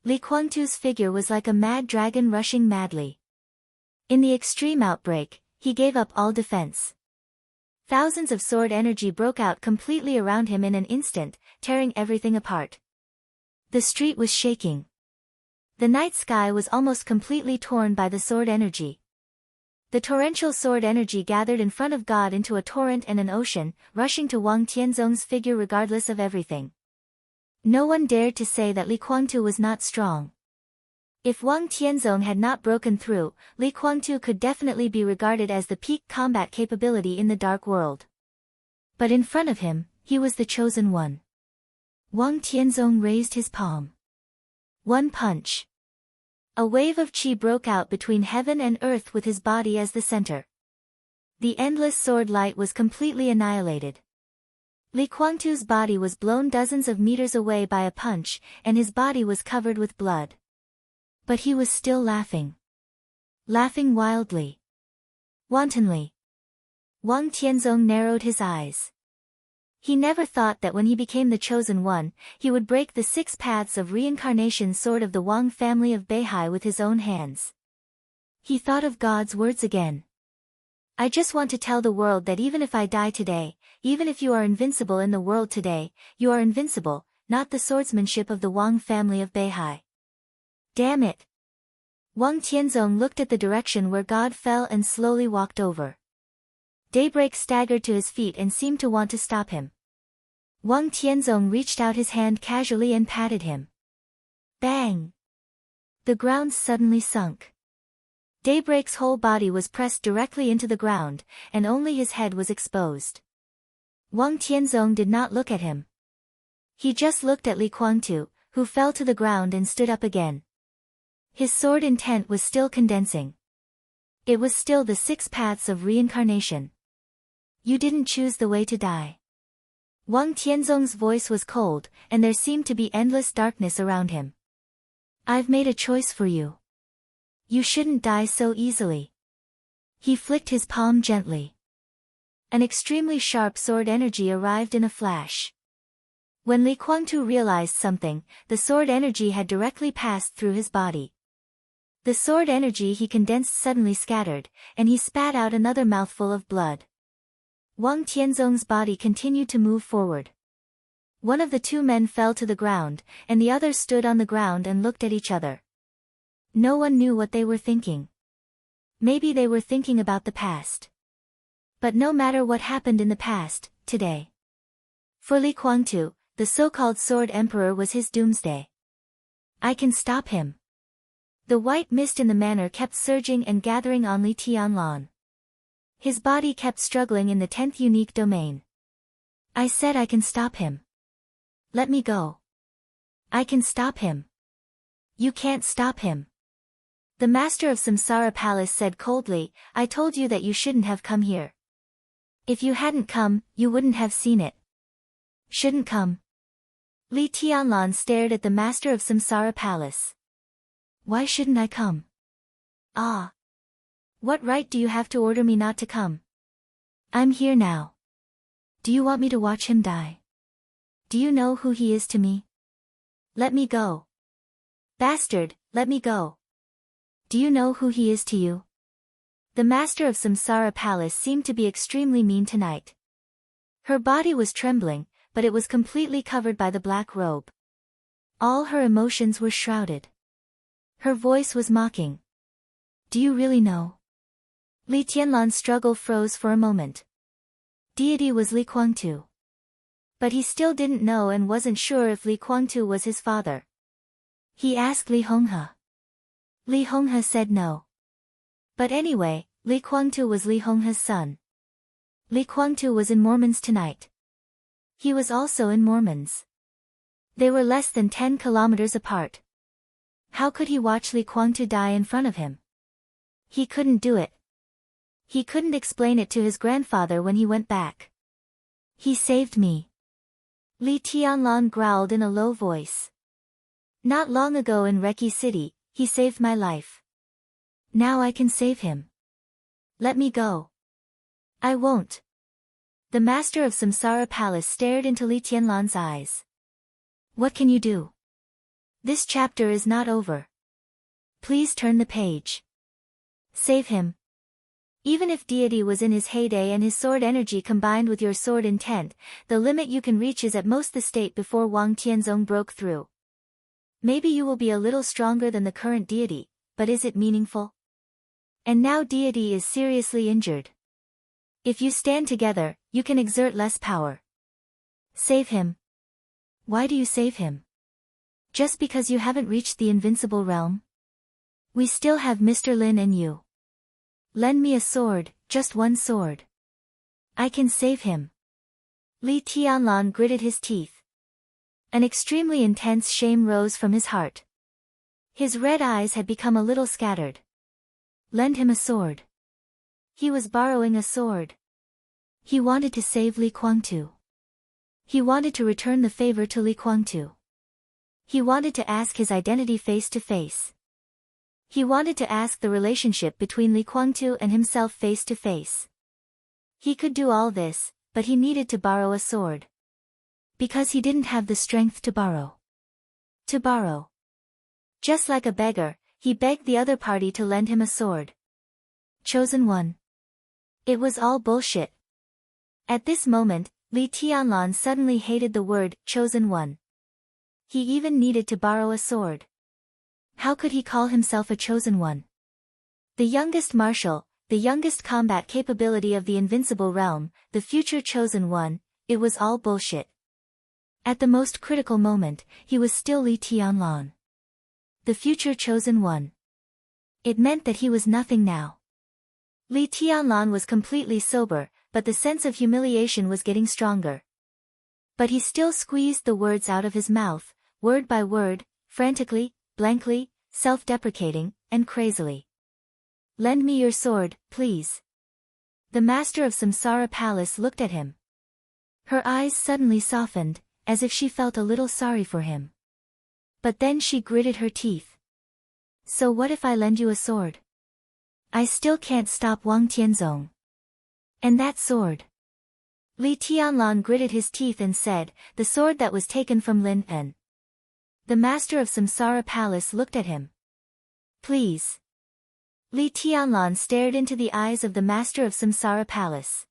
Li Kuangtu's figure was like a mad dragon rushing madly. In the extreme outbreak, he gave up all defense. Thousands of sword energy broke out completely around him in an instant, tearing everything apart. The street was shaking. The night sky was almost completely torn by the sword energy. The torrential sword energy gathered in front of God into a torrent and an ocean, rushing to Wang Tianzong's figure regardless of everything. No one dared to say that Li Kuangtu was not strong. If Wang Tianzong had not broken through, Li Guangtu could definitely be regarded as the peak combat capability in the dark world. But in front of him, he was the chosen one. Wang Tianzong raised his palm. One punch. A wave of qi broke out between heaven and earth with his body as the center. The endless sword light was completely annihilated. Li Guangtu's body was blown dozens of meters away by a punch, and his body was covered with blood. But he was still laughing. Laughing wildly. Wantonly. Wang Tianzong narrowed his eyes. He never thought that when he became the chosen one, he would break the 6 paths of reincarnation sword of the Wang family of Beihai with his own hands. He thought of God's words again. I just want to tell the world that even if I die today, even if you are invincible in the world today, you are invincible, not the swordsmanship of the Wang family of Beihai. Damn it! Wang Tianzong looked at the direction where God fell and slowly walked over. Daybreak staggered to his feet and seemed to want to stop him. Wang Tianzong reached out his hand casually and patted him. Bang! The ground suddenly sunk. Daybreak's whole body was pressed directly into the ground, and only his head was exposed. Wang Tianzong did not look at him. He just looked at Li Guangtu, who fell to the ground and stood up again. His sword intent was still condensing. It was still the 6 paths of reincarnation. You didn't choose the way to die. Wang Tianzong's voice was cold, and there seemed to be endless darkness around him. I've made a choice for you. You shouldn't die so easily. He flicked his palm gently. An extremely sharp sword energy arrived in a flash. When Li Guangtu realized something, the sword energy had directly passed through his body. The sword energy he condensed suddenly scattered, and he spat out another mouthful of blood. Wang Tianzong's body continued to move forward. One of the 2 men fell to the ground, and the other stood on the ground and looked at each other. No one knew what they were thinking. Maybe they were thinking about the past. But no matter what happened in the past, today. For Li Guangtu, the so-called Sword Emperor was his doomsday. I can stop him. The white mist in the manor kept surging and gathering on Li Tianlan. His body kept struggling in the 10th unique domain. I said I can stop him. Let me go. I can stop him. You can't stop him. The master of Samsara Palace said coldly, I told you that you shouldn't have come here. If you hadn't come, you wouldn't have seen it. Shouldn't come. Li Tianlan stared at the master of Samsara Palace. Why shouldn't I come? Ah. What right do you have to order me not to come? I'm here now. Do you want me to watch him die? Do you know who he is to me? Let me go. Bastard, let me go. Do you know who he is to you? The master of Samsara Palace seemed to be extremely mean tonight. Her body was trembling, but it was completely covered by the black robe. All her emotions were shrouded. Her voice was mocking. Do you really know? Li Tianlan's struggle froze for a moment. Deity was Li Guangtu. But he still didn't know and wasn't sure if Li Guangtu was his father. He asked Li Honghe. Li Honghe said no. But anyway, Li Guangtu was Li Honghe's son. Li Guangtu was in Mormons tonight. He was also in Mormons. They were less than 10 kilometers apart. How could he watch Li Guangtu die in front of him? He couldn't do it. He couldn't explain it to his grandfather when he went back. He saved me. Li Tianlan growled in a low voice. Not long ago in Reki City, he saved my life. Now I can save him. Let me go. I won't. The master of Samsara Palace stared into Li Tianlan's eyes. What can you do? This chapter is not over. Please turn the page. Save him. Even if deity was in his heyday and his sword energy combined with your sword intent, the limit you can reach is at most the state before Wang Tianzong broke through. Maybe you will be a little stronger than the current deity, but is it meaningful? And now deity is seriously injured. If you stand together, you can exert less power. Save him. Why do you save him? Just because you haven't reached the invincible realm? We still have Mr. Lin and you. Lend me a sword, just one sword. I can save him. Li Tianlan gritted his teeth. An extremely intense shame rose from his heart. His red eyes had become a little scattered. Lend him a sword. He was borrowing a sword. He wanted to save Li Kuangtu. He wanted to return the favor to Li Kuangtu. He wanted to ask his identity face to face. He wanted to ask the relationship between Li Kuangtu and himself face to face. He could do all this, but he needed to borrow a sword. Because he didn't have the strength to borrow. To borrow. Just like a beggar, he begged the other party to lend him a sword. Chosen one. It was all bullshit. At this moment, Li Tianlan suddenly hated the word, chosen one. He even needed to borrow a sword. How could he call himself a chosen one? The youngest martial, the youngest combat capability of the invincible realm, the future chosen one, it was all bullshit. At the most critical moment, he was still Li Tianlan. The future chosen one. It meant that he was nothing now. Li Tianlan was completely sober, but the sense of humiliation was getting stronger. But he still squeezed the words out of his mouth, word by word, frantically, blankly, self-deprecating, and crazily. Lend me your sword, please. The master of Samsara Palace looked at him. Her eyes suddenly softened, as if she felt a little sorry for him. But then she gritted her teeth. So what if I lend you a sword? I still can't stop Wang Tianzong. And that sword? Li Tianlan gritted his teeth and said, the sword that was taken from Lin Pen. The master of Samsara Palace looked at him. Please. Li Tianlan stared into the eyes of the master of Samsara Palace.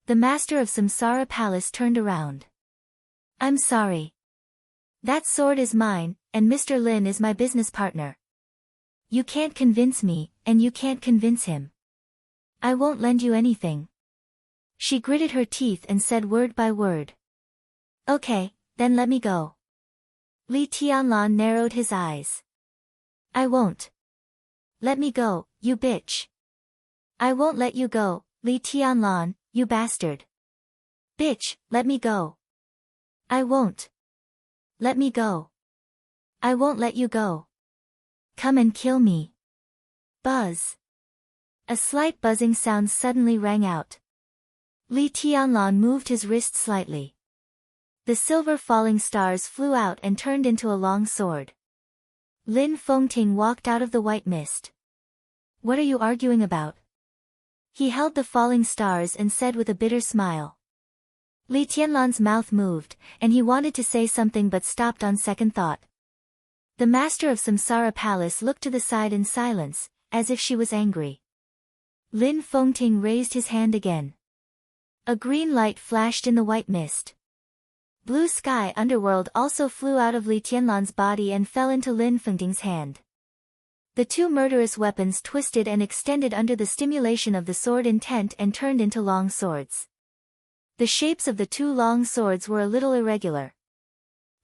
The master of Samsara Palace turned around. I'm sorry. That sword is mine, and Mr. Lin is my business partner. You can't convince me, and you can't convince him. I won't lend you anything. She gritted her teeth and said word by word. Okay, then let me go. Li Tianlan narrowed his eyes. I won't. Let me go, you bitch. I won't let you go, Li Tianlan, you bastard. Bitch, let me go. I won't. Let me go. I won't let you go. Come and kill me. Buzz. A slight buzzing sound suddenly rang out. Li Tianlan moved his wrist slightly. The silver falling stars flew out and turned into a long sword. Lin Fengting walked out of the white mist. What are you arguing about? He held the falling stars and said with a bitter smile. Li Tianlan's mouth moved, and he wanted to say something but stopped on second thought. The master of Samsara Palace looked to the side in silence, as if she was angry. Lin Fengting raised his hand again. A green light flashed in the white mist. Blue sky underworld also flew out of Li Tianlan's body and fell into Lin Fengting's hand. The two murderous weapons twisted and extended under the stimulation of the sword intent and turned into long swords. The shapes of the two long swords were a little irregular.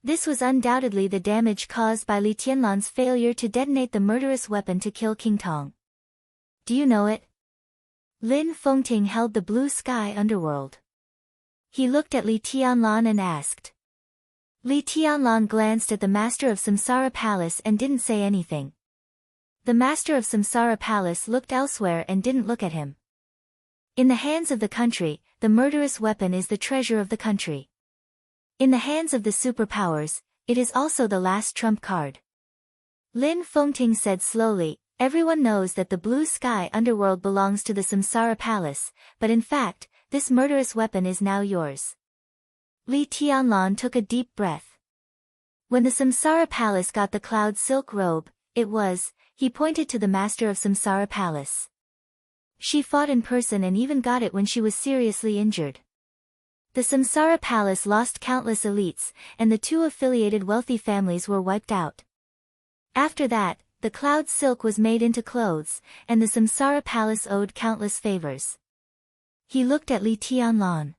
This was undoubtedly the damage caused by Li Tianlan's failure to detonate the murderous weapon to kill King Tong. Do you know it? Lin Fengting held the blue sky underworld. He looked at Li Tianlan and asked. Li Tianlan glanced at the master of Samsara Palace and didn't say anything. The master of Samsara Palace looked elsewhere and didn't look at him. In the hands of the country, the murderous weapon is the treasure of the country. In the hands of the superpowers, it is also the last trump card. Lin Fengting said slowly, everyone knows that the blue sky underworld belongs to the Samsara Palace, but in fact, this murderous weapon is now yours. Li Tianlan took a deep breath. When the Samsara Palace got the cloud silk robe, he pointed to the master of Samsara Palace. She fought in person and even got it when she was seriously injured. The Samsara Palace lost countless elites, and the two affiliated wealthy families were wiped out. After that, the cloud silk was made into clothes, and the Samsara Palace owed countless favors. He looked at Li Tianlan.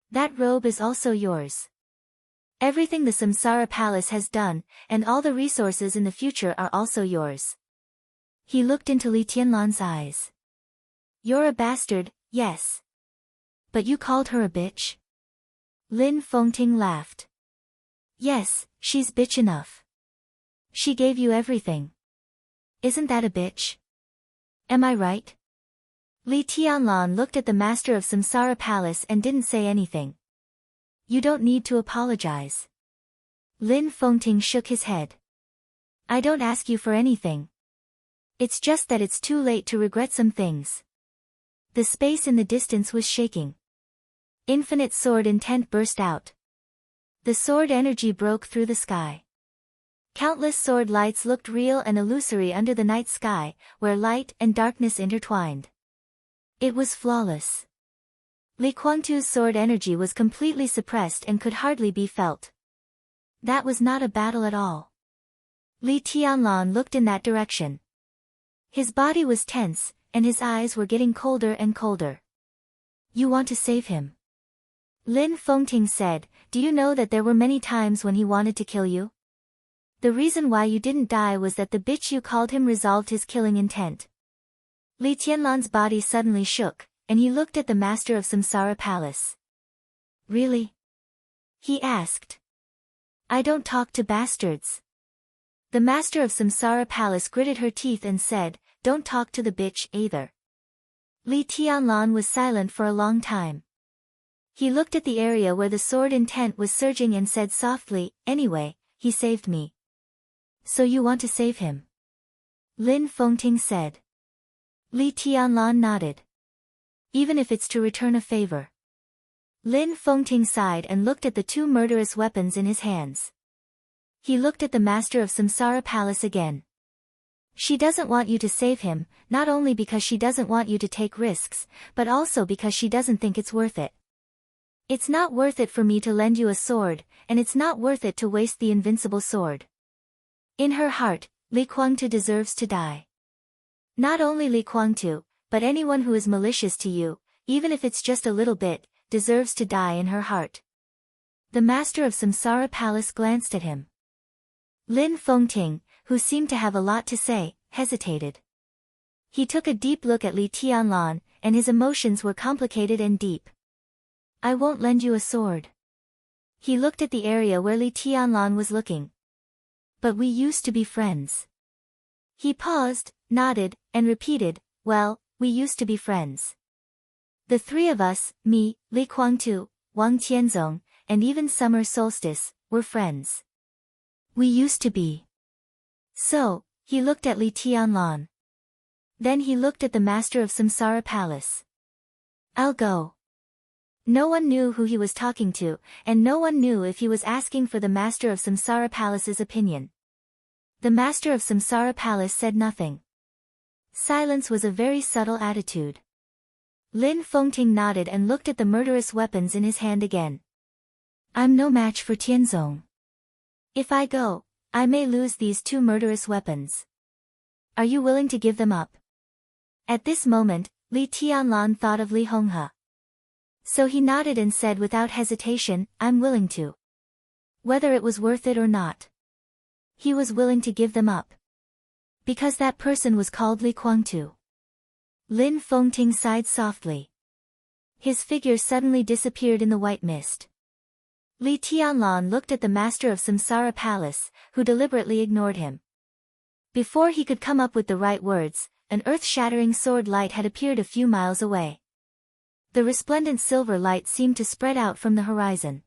That robe is also yours. Everything the Samsara Palace has done, and all the resources in the future are also yours. He looked into Li Tianlan's eyes. You're a bastard, yes. But you called her a bitch? Lin Fengting laughed. Yes, she's bitch enough. She gave you everything. Isn't that a bitch? Am I right? Li Tianlan looked at the master of Samsara Palace and didn't say anything. You don't need to apologize. Lin Fengting shook his head. I don't ask you for anything. It's just that it's too late to regret some things. The space in the distance was shaking. Infinite sword intent burst out. The sword energy broke through the sky. Countless sword lights looked real and illusory under the night sky, where light and darkness intertwined. It was flawless. Li Guangtu's sword energy was completely suppressed and could hardly be felt. That was not a battle at all. Li Tianlan looked in that direction. His body was tense, and his eyes were getting colder and colder. You want to save him? Lin Fengting said, do you know that there were many times when he wanted to kill you? The reason why you didn't die was that the bitch you called him resolved his killing intent. Li Tianlan's body suddenly shook, and he looked at the master of Samsara Palace. Really? He asked. I don't talk to bastards. The master of Samsara Palace gritted her teeth and said, don't talk to the bitch either. Li Tianlan was silent for a long time. He looked at the area where the sword intent was surging and said softly, anyway, he saved me. So you want to save him? Lin Fengting said. Li Tianlan nodded. Even if it's to return a favor. Lin Fengting sighed and looked at the two murderous weapons in his hands. He looked at the master of Samsara Palace again. She doesn't want you to save him, not only because she doesn't want you to take risks, but also because she doesn't think it's worth it. It's not worth it for me to lend you a sword, and it's not worth it to waste the invincible sword. In her heart, Li Guangtu deserves to die. Not only Li Guangtu, but anyone who is malicious to you, even if it's just a little bit, deserves to die in her heart. The master of Samsara Palace glanced at him. Lin Fengting, who seemed to have a lot to say, hesitated. He took a deep look at Li Tianlan, and his emotions were complicated and deep. I won't lend you a sword. He looked at the area where Li Tianlan was looking. But we used to be friends. He paused, nodded, and repeated, well, we used to be friends. The three of us, me, Li Guangtu, Wang Tianzong, and even Summer Solstice, were friends. We used to be. So, he looked at Li Tianlan. Then he looked at the master of Samsara Palace. I'll go. No one knew who he was talking to, and no one knew if he was asking for the master of Samsara Palace's opinion. The master of Samsara Palace said nothing. Silence was a very subtle attitude. Lin Fengting nodded and looked at the murderous weapons in his hand again. I'm no match for Tianzong. If I go, I may lose these two murderous weapons. Are you willing to give them up? At this moment, Li Tianlan thought of Li Honghe. So he nodded and said without hesitation, I'm willing to. Whether it was worth it or not. He was willing to give them up. Because that person was called Li Guangtu. Lin Fengting sighed softly. His figure suddenly disappeared in the white mist. Li Tianlan looked at the master of Samsara Palace, who deliberately ignored him. Before he could come up with the right words, an earth-shattering sword light had appeared a few miles away. The resplendent silver light seemed to spread out from the horizon.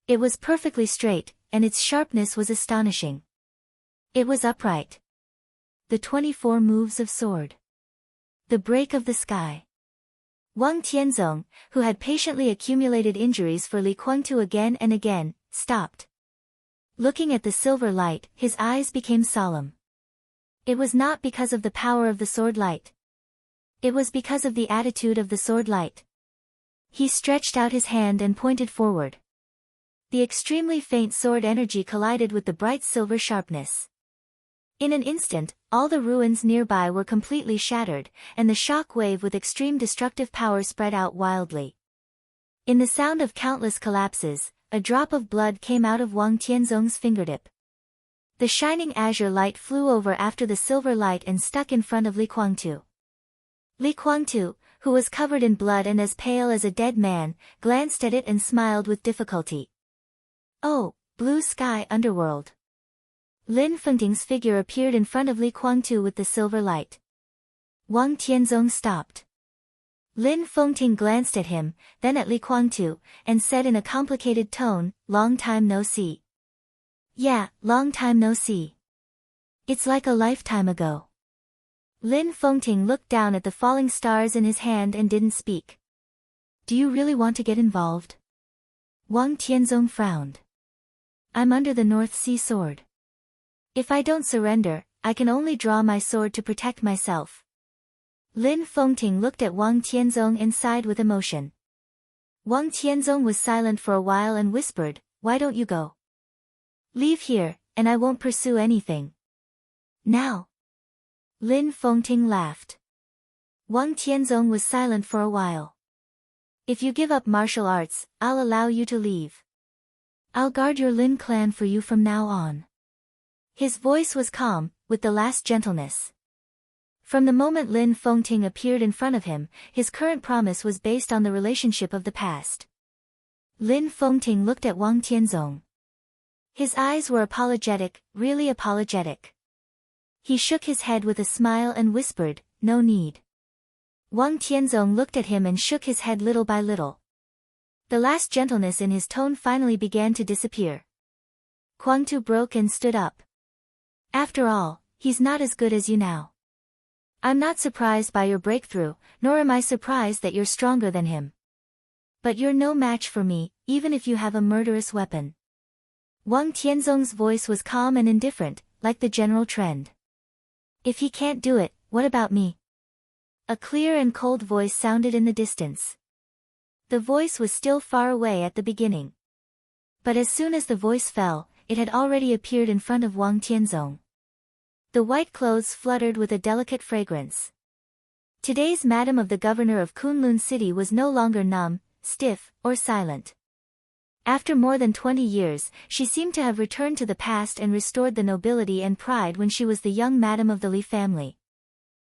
It was perfectly straight, and its sharpness was astonishing. It was upright. The 24 moves of sword. The break of the sky. Wang Tianzong, who had patiently accumulated injuries for Li Guangtu again and again, stopped. Looking at the silver light, his eyes became solemn. It was not because of the power of the sword light. It was because of the attitude of the sword light. He stretched out his hand and pointed forward. The extremely faint sword energy collided with the bright silver sharpness. In an instant, all the ruins nearby were completely shattered, and the shock wave with extreme destructive power spread out wildly. In the sound of countless collapses, a drop of blood came out of Wang Tianzong's fingertip. The shining azure light flew over after the silver light and stuck in front of Li Kuangtu. Li Kuangtu, who was covered in blood and as pale as a dead man, glanced at it and smiled with difficulty. Oh, blue sky underworld. Lin Fengting's figure appeared in front of Li Kuangtu with the silver light. Wang Tianzong stopped. Lin Fengting glanced at him, then at Li Kuangtu, and said in a complicated tone, "Long time no see." "Yeah, long time no see. It's like a lifetime ago." Lin Fengting looked down at the falling stars in his hand and didn't speak. "Do you really want to get involved?" Wang Tianzong frowned. "I'm under the North Sea sword. If I don't surrender, I can only draw my sword to protect myself." Lin Fengting looked at Wang Tianzong and sighed with emotion. Wang Tianzong was silent for a while and whispered, "Why don't you go? Leave here, and I won't pursue anything." "Now?" Lin Fengting laughed. Wang Tianzong was silent for a while. "If you give up martial arts, I'll allow you to leave. I'll guard your Lin clan for you from now on." His voice was calm, with the last gentleness. From the moment Lin Fengting appeared in front of him, his current promise was based on the relationship of the past. Lin Fengting looked at Wang Tianzong. His eyes were apologetic, really apologetic. He shook his head with a smile and whispered, "No need." Wang Tianzong looked at him and shook his head little by little. The last gentleness in his tone finally began to disappear. Kuangtu broke and stood up. "After all, he's not as good as you now. I'm not surprised by your breakthrough, nor am I surprised that you're stronger than him. But you're no match for me, even if you have a murderous weapon." Wang Tianzong's voice was calm and indifferent, like the general trend. "If he can't do it, what about me?" A clear and cold voice sounded in the distance. The voice was still far away at the beginning. But as soon as the voice fell, it had already appeared in front of Wang Tianzong. The white clothes fluttered with a delicate fragrance. Today's madam of the governor of Kunlun City was no longer numb, stiff, or silent. After more than 20 years, she seemed to have returned to the past and restored the nobility and pride when she was the young madam of the Li family.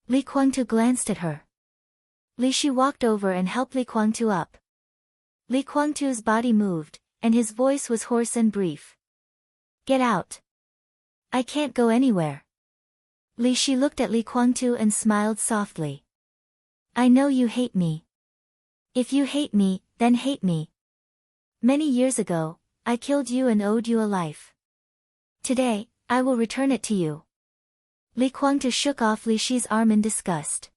Li Kuangtu glanced at her. Li Shi walked over and helped Li Kuangtu up. Li Kuangtu's body moved, and his voice was hoarse and brief. "Get out. I can't go anywhere." Li Shi looked at Li Kuangtu and smiled softly. "I know you hate me. If you hate me, then hate me. Many years ago, I killed you and owed you a life. Today, I will return it to you." Li Kuangtu shook off Li Shi's arm in disgust.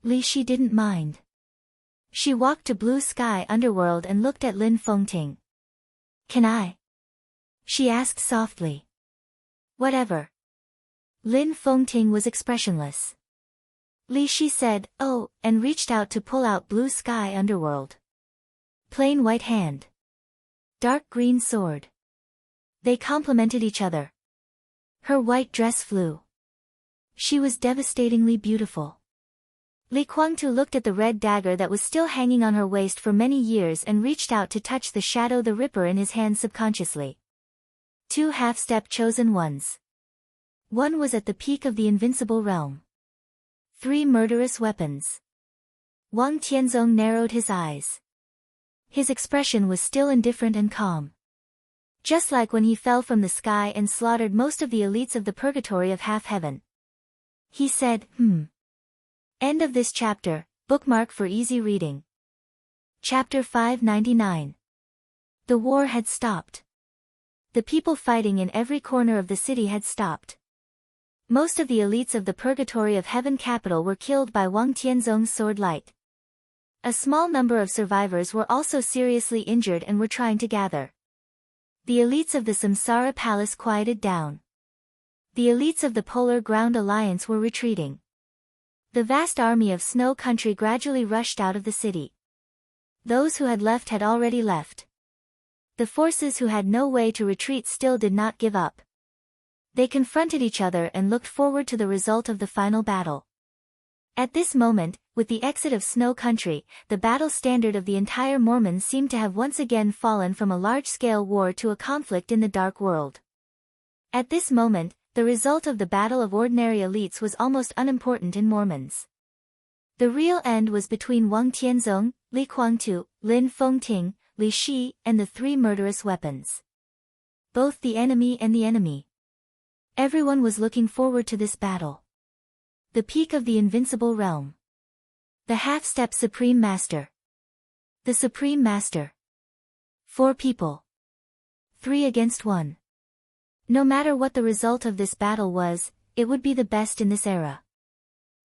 Li Shi didn't mind. She walked to Blue Sky Underworld and looked at Lin Fengting. "Can I?" she asked softly. "Whatever." Lin Fengting was expressionless. Li Shi said, "Oh," and reached out to pull out Blue Sky Underworld. Plain white hand. Dark green sword. They complemented each other. Her white dress flew. She was devastatingly beautiful. Li Kuangtu looked at the red dagger that was still hanging on her waist for many years and reached out to touch the Shadow the Ripper in his hand subconsciously. 2 half-step chosen ones. One was at the peak of the invincible realm. 3 murderous weapons. Wang Tianzong narrowed his eyes. His expression was still indifferent and calm. Just like when he fell from the sky and slaughtered most of the elites of the purgatory of half-heaven. He said, End of this chapter, bookmark for easy reading. Chapter 599. The war had stopped. The people fighting in every corner of the city had stopped. Most of the elites of the purgatory of heaven capital were killed by Wang Tianzong's sword light. A small number of survivors were also seriously injured and were trying to gather. The elites of the Samsara Palace quieted down. The elites of the Polar Ground Alliance were retreating. The vast army of Snow Country gradually rushed out of the city. Those who had left had already left. The forces who had no way to retreat still did not give up. They confronted each other and looked forward to the result of the final battle. At this moment, with the exit of Snow Country, the battle standard of the entire Mormons seemed to have once again fallen from a large-scale war to a conflict in the Dark World. At this moment, the result of the battle of ordinary elites was almost unimportant in Mormons. The real end was between Wang Tianzong, Li Kuangtu, Lin Fengting, Li Shi, and the three murderous weapons. Both the enemy and the enemy. Everyone was looking forward to this battle. The peak of the invincible realm. The half-step Supreme Master. The Supreme Master. 4 people. 3 against 1. No matter what the result of this battle was, it would be the best in this era.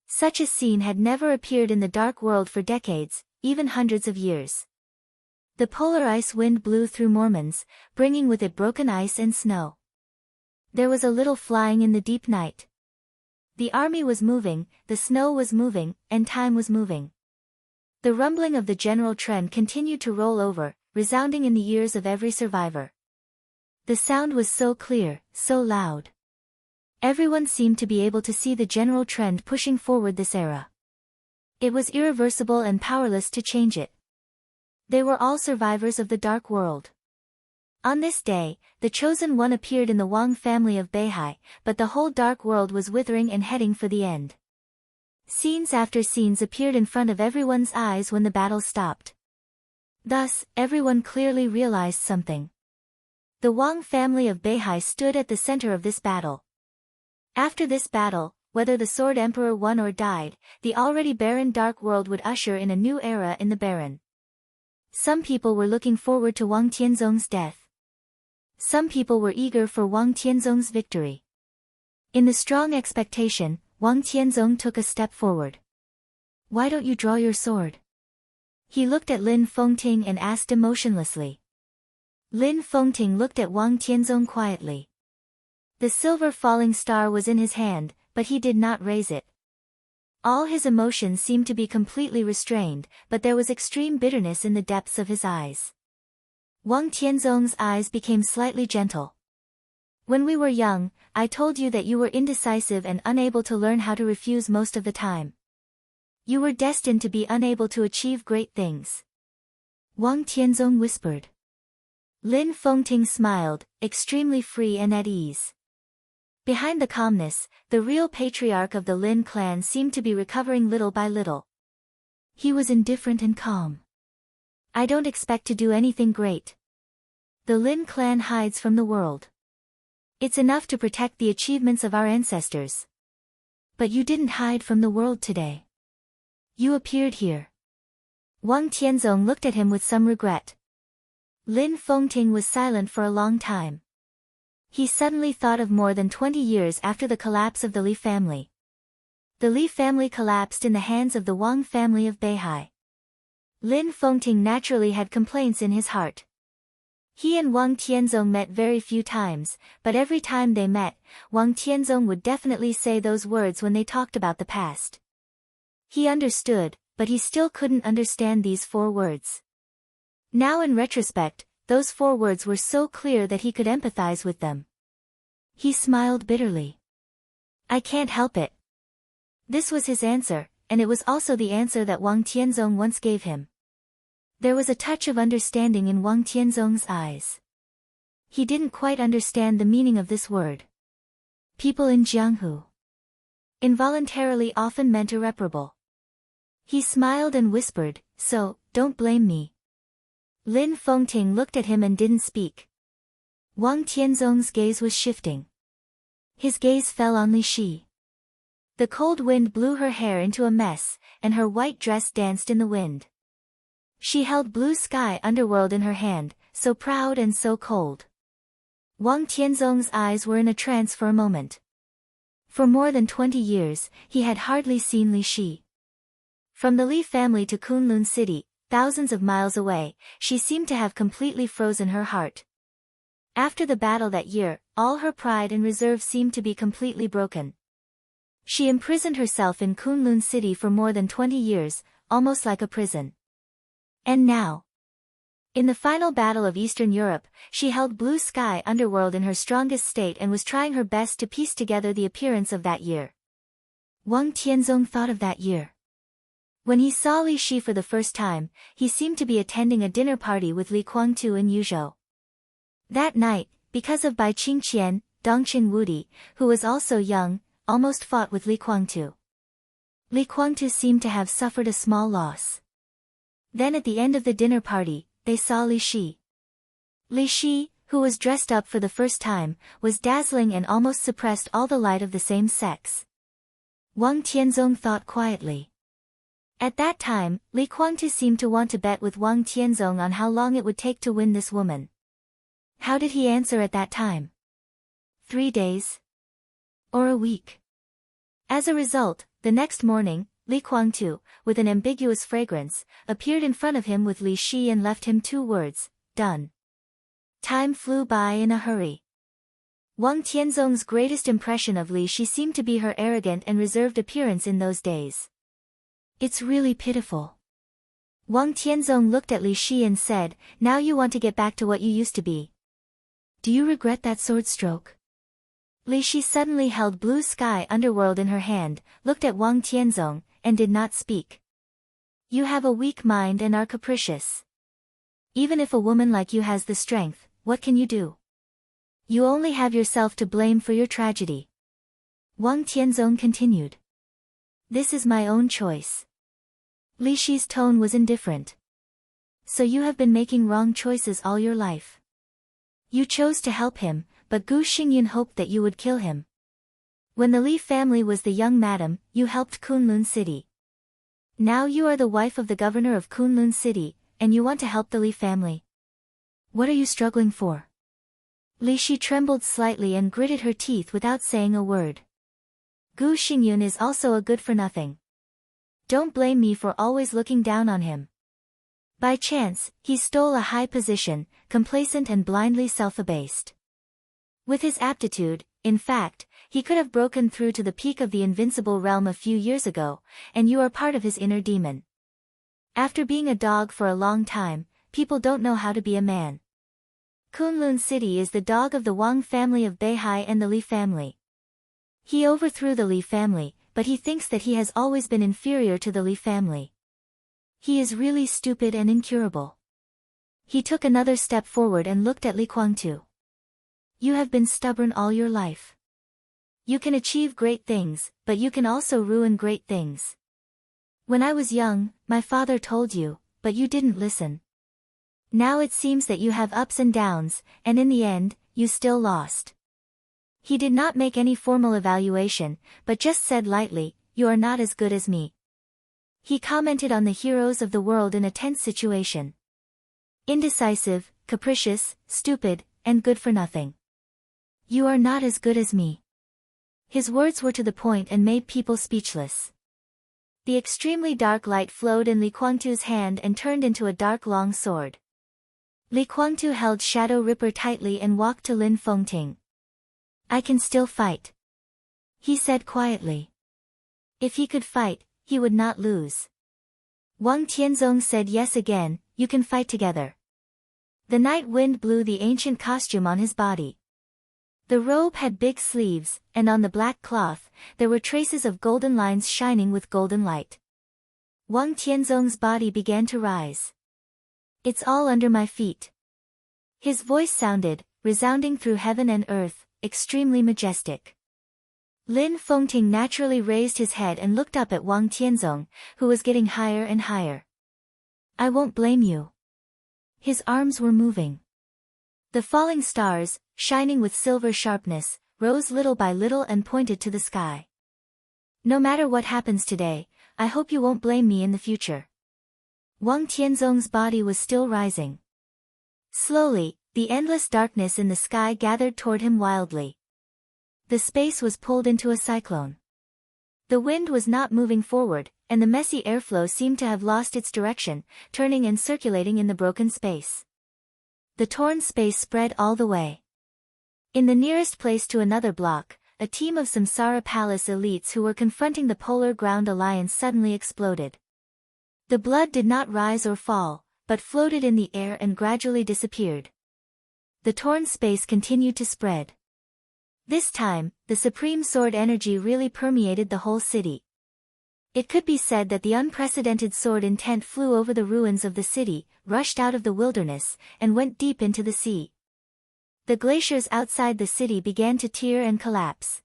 Such a scene had never appeared in the dark world for decades, even hundreds of years. The polar ice wind blew through Mormons, bringing with it broken ice and snow. There was a little flying in the deep night. The army was moving, the snow was moving, and time was moving. The rumbling of the general trend continued to roll over, resounding in the ears of every survivor. The sound was so clear, so loud. Everyone seemed to be able to see the general trend pushing forward this era. It was irreversible and powerless to change it. They were all survivors of the dark world. On this day, the chosen one appeared in the Wang family of Beihai, but the whole dark world was withering and heading for the end. Scenes after scenes appeared in front of everyone's eyes when the battle stopped. Thus, everyone clearly realized something. The Wang family of Beihai stood at the center of this battle. After this battle, whether the Sword Emperor won or died, the already barren dark world would usher in a new era in the barren. Some people were looking forward to Wang Tianzong's death. Some people were eager for Wang Tianzong's victory. In the strong expectation, Wang Tianzong took a step forward. "Why don't you draw your sword?" He looked at Lin Fengting and asked emotionlessly. Lin Fengting looked at Wang Tianzong quietly. The silver falling star was in his hand, but he did not raise it. All his emotions seemed to be completely restrained, but there was extreme bitterness in the depths of his eyes. Wang Tianzong's eyes became slightly gentle. "When we were young, I told you that you were indecisive and unable to learn how to refuse most of the time. You were destined to be unable to achieve great things." Wang Tianzong whispered. Lin Fengting smiled, extremely free and at ease. Behind the calmness, the real patriarch of the Lin clan seemed to be recovering little by little. He was indifferent and calm. "I don't expect to do anything great. The Lin clan hides from the world. It's enough to protect the achievements of our ancestors. But you didn't hide from the world today. You appeared here." Wang Tianzong looked at him with some regret. Lin Fengting was silent for a long time. He suddenly thought of more than 20 years after the collapse of the Li family. The Li family collapsed in the hands of the Wang family of Beihai. Lin Fengting naturally had complaints in his heart. He and Wang Tianzong met very few times, but every time they met, Wang Tianzong would definitely say those words when they talked about the past. He understood, but he still couldn't understand these 4 words. Now in retrospect, those 4 words were so clear that he could empathize with them. He smiled bitterly. "I can't help it." This was his answer, and it was also the answer that Wang Tianzong once gave him. There was a touch of understanding in Wang Tianzong's eyes. He didn't quite understand the meaning of this word. People in Jianghu. Involuntarily often meant irreparable. He smiled and whispered, "So, don't blame me." Lin Fengting looked at him and didn't speak. Wang Tianzong's gaze was shifting. His gaze fell on Li Shi. The cold wind blew her hair into a mess, and her white dress danced in the wind. She held blue sky underworld in her hand, so proud and so cold. Wang Tianzong's eyes were in a trance for a moment. For more than 20 years, he had hardly seen Li Shi. From the Li family to Kunlun City, thousands of miles away, she seemed to have completely frozen her heart. After the battle that year, all her pride and reserve seemed to be completely broken. She imprisoned herself in Kunlun City for more than 20 years, almost like a prison. And now, in the final battle of Eastern Europe, she held blue sky underworld in her strongest state and was trying her best to piece together the appearance of that year. Wang Tianzong thought of that year. When he saw Li Shi for the first time, he seemed to be attending a dinner party with Li Kuangtu and Yuzhou. That night, because of Bai Qingqian, Dongqing Wudi, who was also young, almost fought with Li Guangtu. Li Guangtu seemed to have suffered a small loss. Then at the end of the dinner party, they saw Li Shi. Li Shi, who was dressed up for the first time, was dazzling and almost suppressed all the light of the same sex. Wang Tianzong thought quietly. At that time, Li Guangtu seemed to want to bet with Wang Tianzong on how long it would take to win this woman. How did he answer at that time? 3 days? Or a week? As a result, the next morning, Li Guangtu, with an ambiguous fragrance, appeared in front of him with Li Shi and left him 2 words, done. Time flew by in a hurry. Wang Tianzong's greatest impression of Li Shi seemed to be her arrogant and reserved appearance in those days. It's really pitiful. Wang Tianzong looked at Li Shi and said, now you want to get back to what you used to be. Do you regret that sword stroke? Li Shi suddenly held blue sky underworld in her hand, looked at Wang Tianzong, and did not speak. You have a weak mind and are capricious. Even if a woman like you has the strength, what can you do? You only have yourself to blame for your tragedy. Wang Tianzong continued. This is my own choice. Li Shi's tone was indifferent. So you have been making wrong choices all your life. You chose to help him, but Gu Xingyun hoped that you would kill him. When the Li family was the young madam, you helped Kunlun City. Now you are the wife of the governor of Kunlun City, and you want to help the Li family. What are you struggling for? Li Shi trembled slightly and gritted her teeth without saying a word. Gu Xingyun is also a good-for-nothing. Don't blame me for always looking down on him. By chance, he stole a high position, complacent and blindly self-abased. With his aptitude, in fact, he could have broken through to the peak of the invincible realm a few years ago, and you are part of his inner demon. After being a dog for a long time, people don't know how to be a man. Kunlun City is the dog of the Wang family of Beihai and the Li family. He overthrew the Li family, but he thinks that he has always been inferior to the Li family. He is really stupid and incurable. He took another step forward and looked at Li Guangtu. You have been stubborn all your life. You can achieve great things, but you can also ruin great things. When I was young, my father told you, but you didn't listen. Now it seems that you have ups and downs, and in the end, you still lost. He did not make any formal evaluation, but just said lightly, you are not as good as me. He commented on the heroes of the world in a tense situation. Indecisive, capricious, stupid, and good for nothing. You are not as good as me. His words were to the point and made people speechless. The extremely dark light flowed in Li Guangtu's hand and turned into a dark long sword. Li Guangtu held Shadow Ripper tightly and walked to Lin Fengting. I can still fight, he said quietly. If he could fight, he would not lose. Wang Tianzong said yes again, you can fight together. The night wind blew the ancient costume on his body. The robe had big sleeves, and on the black cloth, there were traces of golden lines shining with golden light. Wang Tianzong's body began to rise. It's all under my feet. His voice sounded, resounding through heaven and earth, extremely majestic. Lin Fengting naturally raised his head and looked up at Wang Tianzong, who was getting higher and higher. I won't blame you. His arms were moving. The falling stars, shining with silver sharpness, rose little by little and pointed to the sky. No matter what happens today, I hope you won't blame me in the future. Wang Tianzong's body was still rising. Slowly, the endless darkness in the sky gathered toward him wildly. The space was pulled into a cyclone. The wind was not moving forward, and the messy airflow seemed to have lost its direction, turning and circulating in the broken space. The torn space spread all the way. In the nearest place to another block, a team of Samsara Palace elites who were confronting the Polar Ground Alliance suddenly exploded. The blood did not rise or fall, but floated in the air and gradually disappeared. The torn space continued to spread. This time, the supreme sword energy really permeated the whole city. It could be said that the unprecedented sword intent flew over the ruins of the city, rushed out of the wilderness, and went deep into the sea. The glaciers outside the city began to tear and collapse.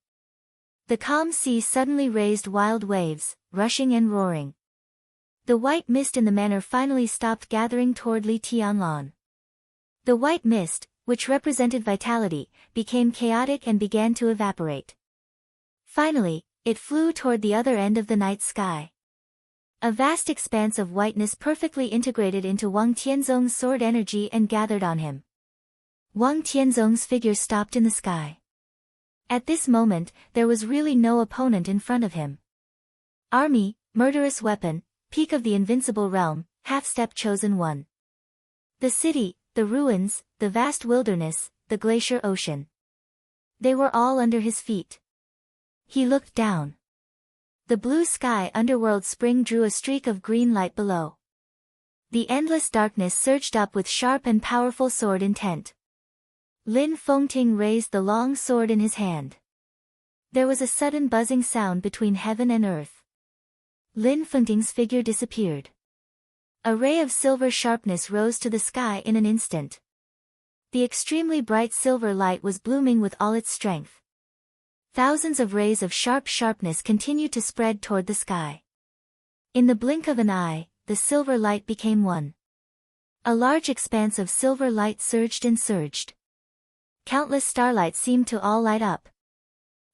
The calm sea suddenly raised wild waves, rushing and roaring. The white mist in the manor finally stopped gathering toward Li Tianlan. The white mist, which represented vitality, became chaotic and began to evaporate. Finally, it flew toward the other end of the night sky. A vast expanse of whiteness perfectly integrated into Wang Tianzong's sword energy and gathered on him. Wang Tianzong's figure stopped in the sky. At this moment, there was really no opponent in front of him. Army, murderous weapon, peak of the invincible realm, half-step chosen one. The city, the ruins, the vast wilderness, the glacier ocean. They were all under his feet. He looked down. The blue sky underworld spring drew a streak of green light below. The endless darkness surged up with sharp and powerful sword intent. Lin Fengting raised the long sword in his hand. There was a sudden buzzing sound between heaven and earth. Lin Fengting's figure disappeared. A ray of silver sharpness rose to the sky in an instant. The extremely bright silver light was blooming with all its strength. Thousands of rays of sharpness continued to spread toward the sky. In the blink of an eye, the silver light became one. A large expanse of silver light surged and surged. Countless starlights seemed to all light up.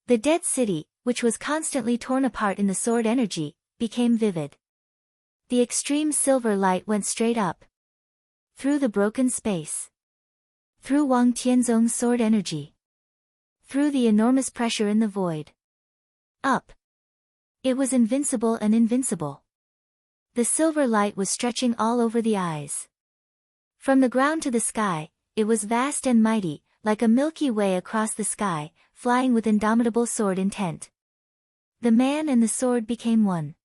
The dead city, which was constantly torn apart in the sword energy, became vivid. The extreme silver light went straight up. Through the broken space. Through Wang Tianzong's sword energy. Through the enormous pressure in the void. Up. It was invincible and invincible. The silver light was stretching all over the eyes. From the ground to the sky, it was vast and mighty, like a Milky Way across the sky, flying with indomitable sword intent. The man and the sword became one.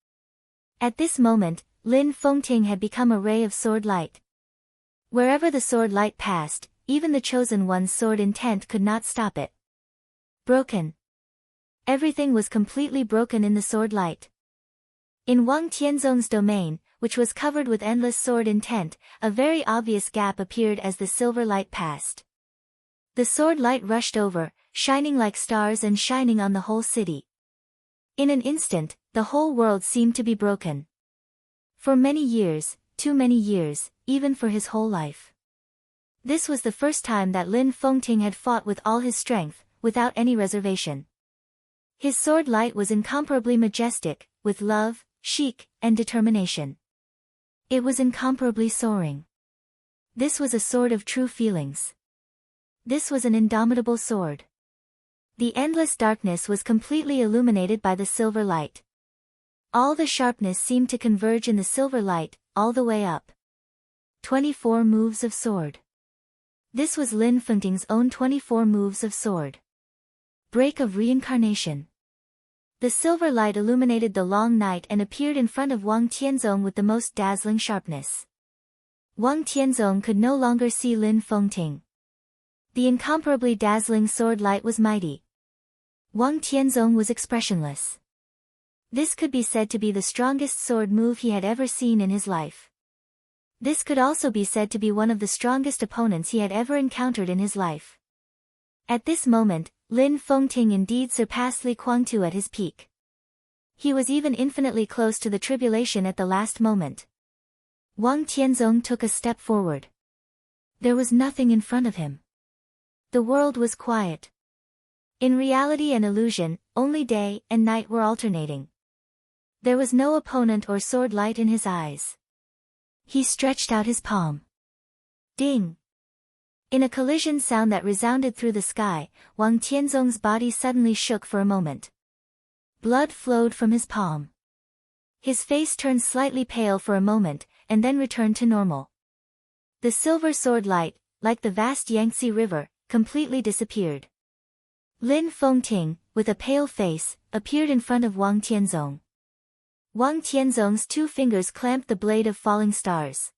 At this moment, Lin Fengting had become a ray of sword light. Wherever the sword light passed, even the chosen one's sword intent could not stop it. Broken. Everything was completely broken in the sword light. In Wang Tianzong's domain, which was covered with endless sword intent, a very obvious gap appeared as the silver light passed. The sword light rushed over, shining like stars and shining on the whole city. In an instant, the whole world seemed to be broken. For many years, too many years, even for his whole life. This was the first time that Lin Fengting had fought with all his strength, without any reservation. His sword light was incomparably majestic, with love, chic, and determination. It was incomparably soaring. This was a sword of true feelings. This was an indomitable sword. The endless darkness was completely illuminated by the silver light. All the sharpness seemed to converge in the silver light, all the way up. 24 moves of sword. This was Lin Fengting's own 24 moves of sword. Break of reincarnation. The silver light illuminated the long night and appeared in front of Wang Tianzong with the most dazzling sharpness. Wang Tianzong could no longer see Lin Fengting. The incomparably dazzling sword light was mighty. Wang Tianzong was expressionless. This could be said to be the strongest sword move he had ever seen in his life. This could also be said to be one of the strongest opponents he had ever encountered in his life. At this moment, Lin Fengting indeed surpassed Li Guangtu at his peak. He was even infinitely close to the tribulation at the last moment. Wang Tianzong took a step forward. There was nothing in front of him. The world was quiet. In reality and illusion, only day and night were alternating. There was no opponent or sword light in his eyes. He stretched out his palm. Ding! In a collision sound that resounded through the sky, Wang Tianzong's body suddenly shook for a moment. Blood flowed from his palm. His face turned slightly pale for a moment, and then returned to normal. The silver sword light, like the vast Yangtze River, completely disappeared. Lin Fengting, with a pale face, appeared in front of Wang Tianzong. Wang Tianzong's 2 fingers clamped the blade of falling stars.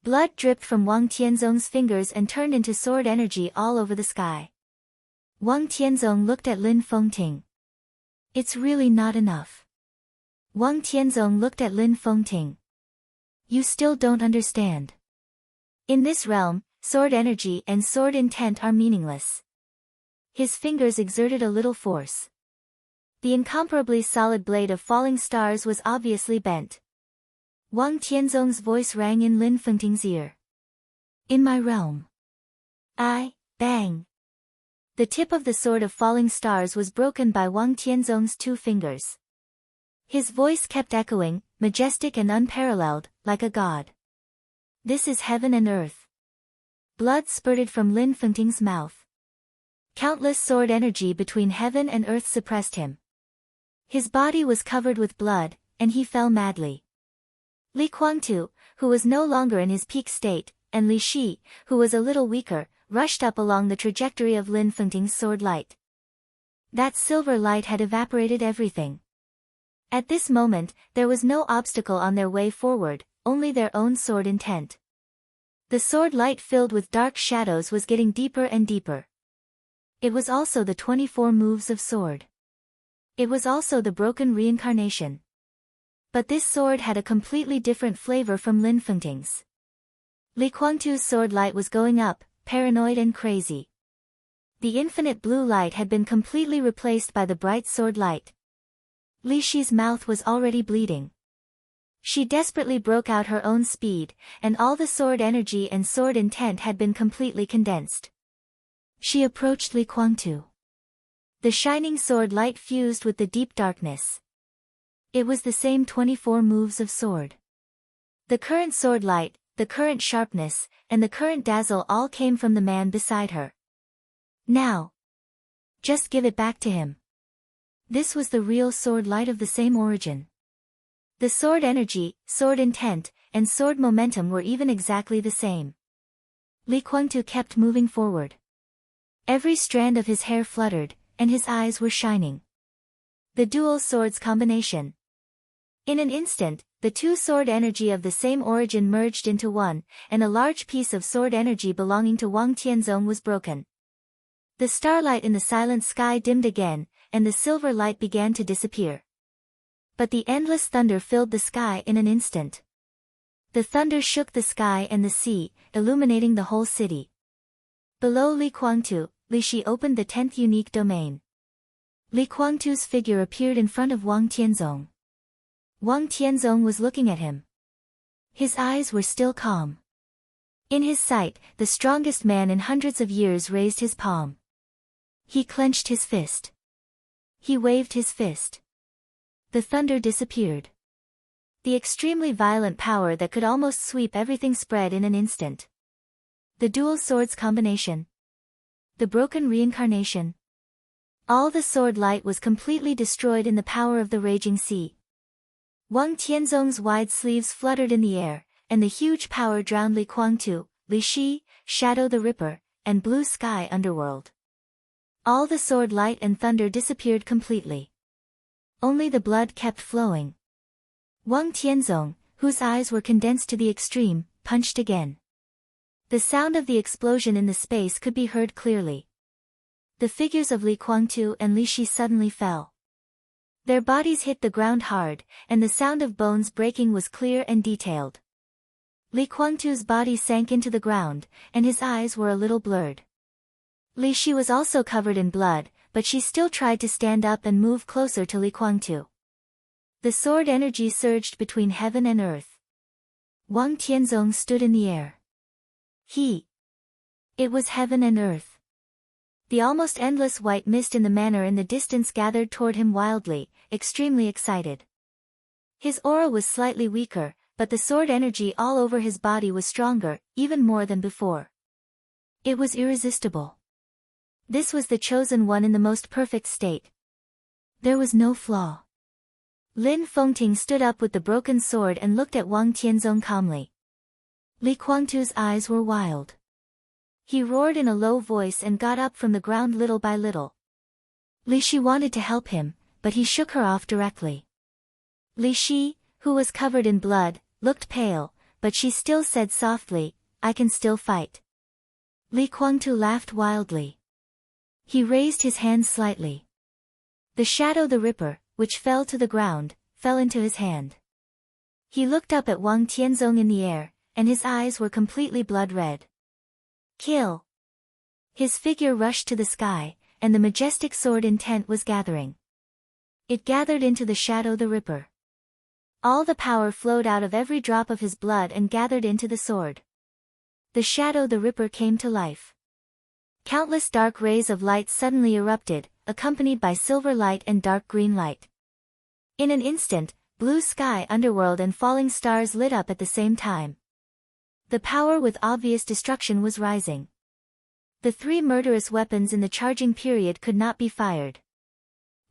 Blood dripped from Wang Tianzong's fingers and turned into sword energy all over the sky. Wang Tianzong looked at Lin Fengting. It's really not enough. Wang Tianzong looked at Lin Fengting. You still don't understand. In this realm, sword energy and sword intent are meaningless. His fingers exerted a little force. The incomparably solid blade of falling stars was obviously bent. Wang Tianzong's voice rang in Lin Fengting's ear. In my realm. Bang. The tip of the sword of falling stars was broken by Wang Tianzong's 2 fingers. His voice kept echoing, majestic and unparalleled, like a god. This is heaven and earth. Blood spurted from Lin Fengting's mouth. Countless sword energy between heaven and earth suppressed him. His body was covered with blood, and he fell madly. Li Kuangtu, who was no longer in his peak state, and Li Shi, who was a little weaker, rushed up along the trajectory of Lin Fengting's sword light. That silver light had evaporated everything. At this moment, there was no obstacle on their way forward, only their own sword intent. The sword light filled with dark shadows was getting deeper and deeper. It was also the 24 moves of sword. It was also the broken reincarnation. But this sword had a completely different flavor from Lin Fengting's. Li Kuangtu's sword light was going up, paranoid and crazy. The infinite blue light had been completely replaced by the bright sword light. Li Shi's mouth was already bleeding. She desperately broke out her own speed, and all the sword energy and sword intent had been completely condensed. She approached Li Kuangtu. The shining sword light fused with the deep darkness. It was the same 24 moves of sword. The current sword light, the current sharpness, and the current dazzle all came from the man beside her. Now. Just give it back to him. This was the real sword light of the same origin. The sword energy, sword intent, and sword momentum were even exactly the same. Li Kuangtu kept moving forward. Every strand of his hair fluttered, and his eyes were shining. The dual swords combination. In an instant, the 2 sword energy of the same origin merged into one, and a large piece of sword energy belonging to Wang Tianzong was broken. The starlight in the silent sky dimmed again, and the silver light began to disappear. But the endless thunder filled the sky in an instant. The thunder shook the sky and the sea, illuminating the whole city. Below Li Kuangtu, Li Shi opened the 10th unique domain. Li Kuangtu's figure appeared in front of Wang Tianzong. Wang Tianzong was looking at him. His eyes were still calm. In his sight, the strongest man in hundreds of years raised his palm. He clenched his fist. He waved his fist. The thunder disappeared. The extremely violent power that could almost sweep everything spread in an instant. The dual swords combination. The broken reincarnation. All the sword light was completely destroyed in the power of the raging sea. Wang Tianzong's wide sleeves fluttered in the air, and the huge power drowned Li Kuangtu, Li Shi, Shadow the Ripper, and Blue Sky Underworld. All the sword light and thunder disappeared completely. Only the blood kept flowing. Wang Tianzong, whose eyes were condensed to the extreme, punched again. The sound of the explosion in the space could be heard clearly. The figures of Li Kuangtu and Li Shi suddenly fell. Their bodies hit the ground hard, and the sound of bones breaking was clear and detailed. Li Kuangtu's body sank into the ground, and his eyes were a little blurred. Li Shi was also covered in blood, but she still tried to stand up and move closer to Li Kuangtu. The sword energy surged between heaven and earth. Wang Tianzong stood in the air. It was heaven and earth. The almost endless white mist in the manor in the distance gathered toward him wildly, extremely excited. His aura was slightly weaker, but the sword energy all over his body was stronger, even more than before. It was irresistible. This was the chosen one in the most perfect state. There was no flaw. Lin Fengting stood up with the broken sword and looked at Wang Tianzong calmly. Li Kuangtu's eyes were wild. He roared in a low voice and got up from the ground little by little. Li Shi wanted to help him, but he shook her off directly. Li Shi, who was covered in blood, looked pale, but she still said softly, "I can still fight." Li Kuangtu laughed wildly. He raised his hand slightly. The Shadow the Ripper, which fell to the ground, fell into his hand. He looked up at Wang Tianzong in the air, and his eyes were completely blood red. Kill! His figure rushed to the sky, and the majestic sword intent was gathering. It gathered into the shadow the Ripper. All the power flowed out of every drop of his blood and gathered into the sword. The shadow the Ripper came to life. Countless dark rays of light suddenly erupted, accompanied by silver light and dark green light. In an instant, blue sky, underworld and falling stars lit up at the same time. The power with obvious destruction was rising. The three murderous weapons in the charging period could not be fired.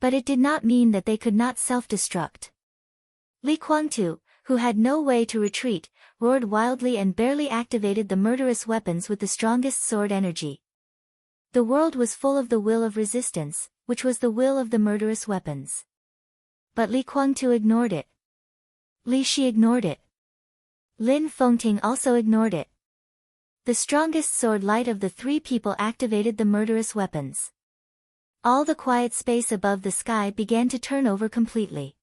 But it did not mean that they could not self-destruct. Li Kuangtu, who had no way to retreat, roared wildly and barely activated the murderous weapons with the strongest sword energy. The world was full of the will of resistance, which was the will of the murderous weapons. But Li Kuangtu ignored it. Li Shi ignored it. Lin Fengting also ignored it. The strongest sword light of the three people activated the murderous weapons. All the quiet space above the sky began to turn over completely.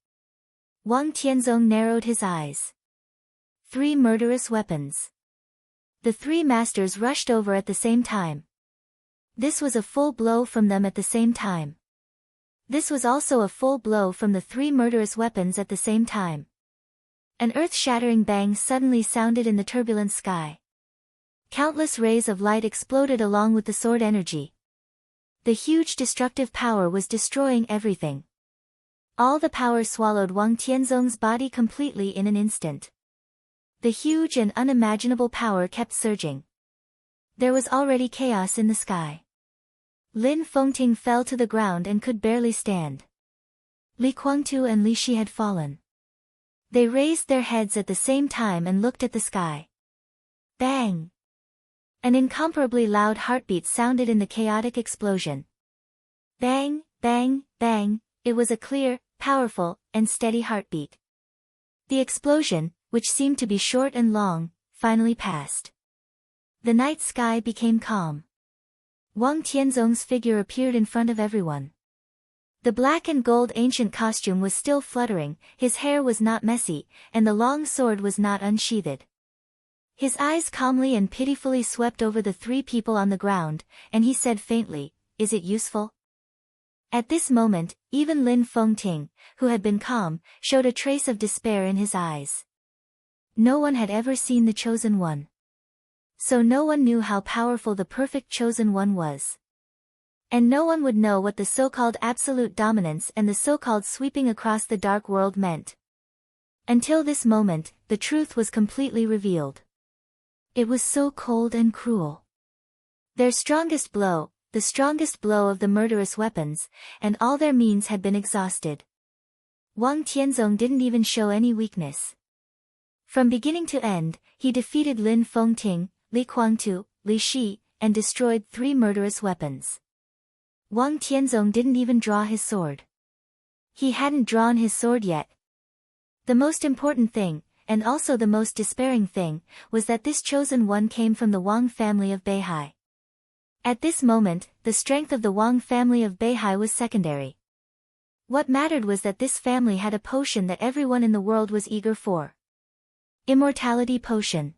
Wang Tianzong narrowed his eyes. Three murderous weapons. The three masters rushed over at the same time. This was a full blow from them at the same time. This was also a full blow from the three murderous weapons at the same time. An earth-shattering bang suddenly sounded in the turbulent sky. Countless rays of light exploded along with the sword energy. The huge destructive power was destroying everything. All the power swallowed Wang Tianzong's body completely in an instant. The huge and unimaginable power kept surging. There was already chaos in the sky. Lin Fengting fell to the ground and could barely stand. Li Kuangtu and Li Shi had fallen. They raised their heads at the same time and looked at the sky. Bang! An incomparably loud heartbeat sounded in the chaotic explosion. Bang, bang, bang, it was a clear, powerful, and steady heartbeat. The explosion, which seemed to be short and long, finally passed. The night sky became calm. Wang Tianzong's figure appeared in front of everyone. The black and gold ancient costume was still fluttering, his hair was not messy, and the long sword was not unsheathed. His eyes calmly and pitifully swept over the three people on the ground, and he said faintly, "Is it useful?" At this moment, even Lin Fengting, who had been calm, showed a trace of despair in his eyes. No one had ever seen the Chosen One. So no one knew how powerful the perfect Chosen One was. And no one would know what the so-called absolute dominance and the so-called sweeping across the dark world meant. Until this moment, the truth was completely revealed. It was so cold and cruel. Their strongest blow, the strongest blow of the murderous weapons, and all their means had been exhausted. Wang Tianzong didn't even show any weakness. From beginning to end, he defeated Lin Fengting, Li Kuangtu, Li Shi, and destroyed three murderous weapons. Wang Tianzong didn't even draw his sword. He hadn't drawn his sword yet. The most important thing, and also the most despairing thing, was that this Chosen One came from the Wang family of Beihai. At this moment, the strength of the Wang family of Beihai was secondary. What mattered was that this family had a potion that everyone in the world was eager for. Immortality Potion.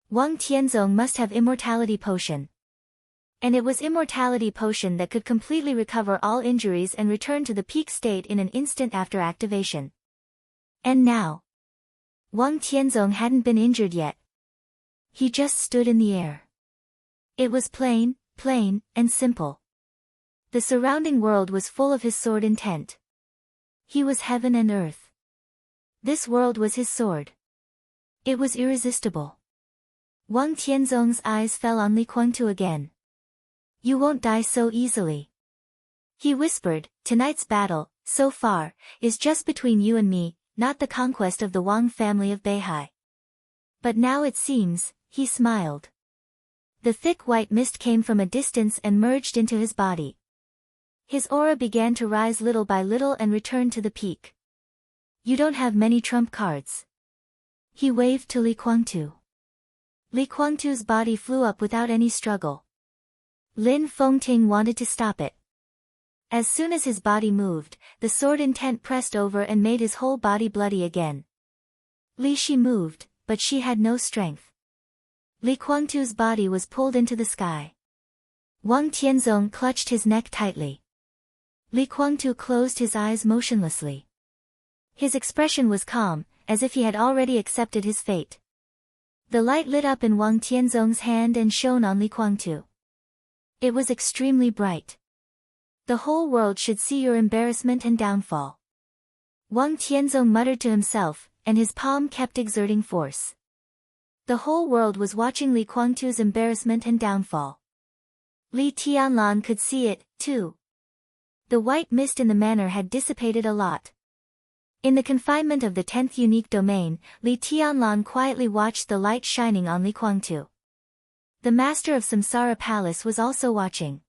Wang Tianzong must have Immortality Potion. And it was Immortality Potion that could completely recover all injuries and return to the peak state in an instant after activation. And now, Wang Tianzong hadn't been injured yet. He just stood in the air. It was plain, and simple. The surrounding world was full of his sword intent. He was heaven and earth. This world was his sword. It was irresistible. Wang Tianzong's eyes fell on Li Kuangtu again. "You won't die so easily," he whispered. "Tonight's battle, so far, is just between you and me, not the conquest of the Wang family of Beihai." But now it seems, he smiled. The thick white mist came from a distance and merged into his body. His aura began to rise little by little and return to the peak. "You don't have many trump cards." He waved to Li Kuangtu. Li Kuangtu's body flew up without any struggle. Lin Fengting wanted to stop it. As soon as his body moved, the sword intent pressed over and made his whole body bloody again. Li Shi moved, but she had no strength. Li Guangtu's body was pulled into the sky. Wang Tianzong clutched his neck tightly. Li Guangtu closed his eyes motionlessly. His expression was calm, as if he had already accepted his fate. The light lit up in Wang Tianzong's hand and shone on Li Guangtu. It was extremely bright. The whole world should see your embarrassment and downfall. Wang Tianzong muttered to himself, and his palm kept exerting force. The whole world was watching Li Guangtu's embarrassment and downfall. Li Tianlan could see it, too. The white mist in the manor had dissipated a lot. In the confinement of the 10th unique domain, Li Tianlan quietly watched the light shining on Li Guangtu. The master of Samsara Palace was also watching.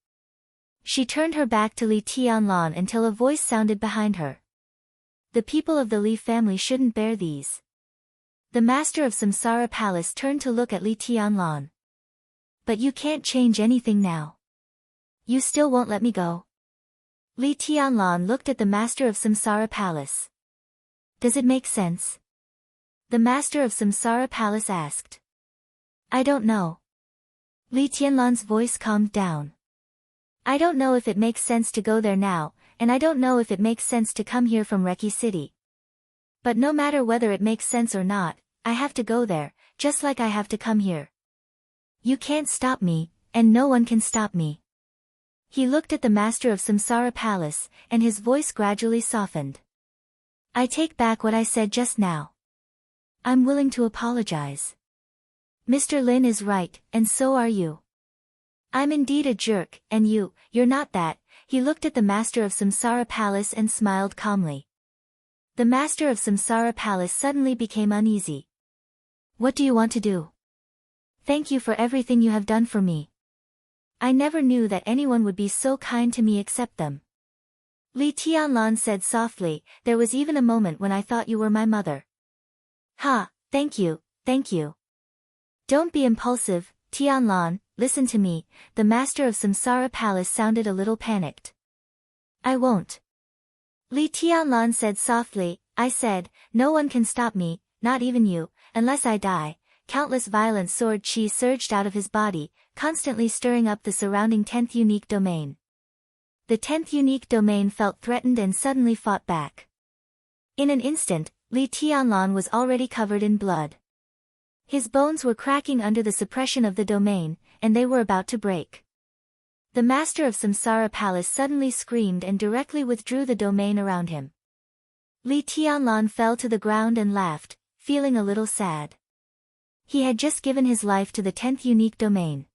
She turned her back to Li Tianlan until a voice sounded behind her. The people of the Li family shouldn't bear these. The master of Samsara Palace turned to look at Li Tianlan. But you can't change anything now. You still won't let me go. Li Tianlan looked at the master of Samsara Palace. Does it make sense? The master of Samsara Palace asked. I don't know. Li Tianlan's voice calmed down. I don't know if it makes sense to go there now, and I don't know if it makes sense to come here from Reki City. But no matter whether it makes sense or not, I have to go there, just like I have to come here. You can't stop me, and no one can stop me. He looked at the master of Samsara Palace, and his voice gradually softened. I take back what I said just now. I'm willing to apologize. Mr. Lin is right, and so are you. I'm indeed a jerk, and you're not that. He looked at the master of Samsara Palace and smiled calmly. The master of Samsara Palace suddenly became uneasy. What do you want to do? Thank you for everything you have done for me. I never knew that anyone would be so kind to me except them. Li Tianlan said softly, there was even a moment when I thought you were my mother. Ha, thank you, thank you. Don't be impulsive, Tianlan, listen to me. The master of Samsara Palace sounded a little panicked. I won't. Li Tianlan said softly, I said, no one can stop me, not even you, unless I die. Countless violent sword chi surged out of his body, constantly stirring up the surrounding 10th unique domain. The 10th unique domain felt threatened and suddenly fought back. In an instant, Li Tianlan was already covered in blood. His bones were cracking under the suppression of the domain, and they were about to break. The master of Samsara Palace suddenly screamed and directly withdrew the domain around him. Li Tianlan fell to the ground and laughed, feeling a little sad. He had just given his life to the 10th unique domain.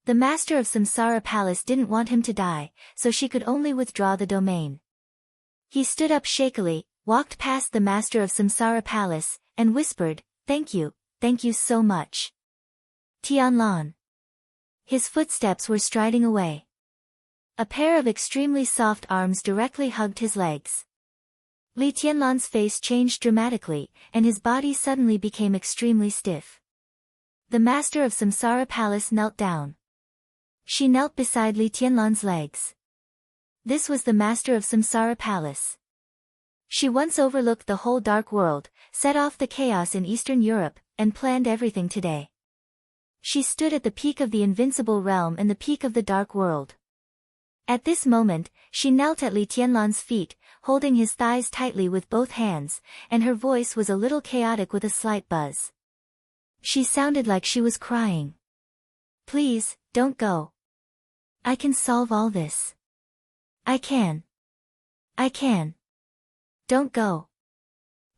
The master of Samsara Palace didn't want him to die, so she could only withdraw the domain. He stood up shakily, walked past the master of Samsara Palace, and whispered, thank you so much. Tianlan. His footsteps were striding away. A pair of extremely soft arms directly hugged his legs. Li Tianlan's face changed dramatically, and his body suddenly became extremely stiff. The master of Samsara Palace knelt down. She knelt beside Li Tianlan's legs. This was the master of Samsara Palace. She once overlooked the whole dark world, set off the chaos in Eastern Europe, and planned everything today. She stood at the peak of the invincible realm and the peak of the dark world. At this moment, she knelt at Li Tianlan's feet, holding his thighs tightly with both hands, and her voice was a little chaotic with a slight buzz. She sounded like she was crying. Please, don't go. I can solve all this. I can. Don't go.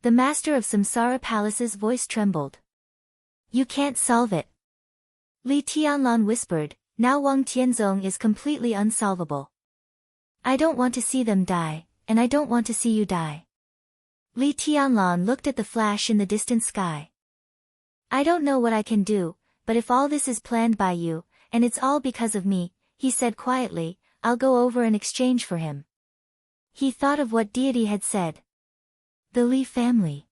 The master of Samsara Palace's voice trembled. You can't solve it. Li Tianlan whispered, now Wang Tianzong is completely unsolvable. I don't want to see them die, and I don't want to see you die. Li Tianlan looked at the flash in the distant sky. I don't know what I can do, but if all this is planned by you, and it's all because of me, he said quietly, I'll go over in exchange for him. He thought of what deity had said. The Li family.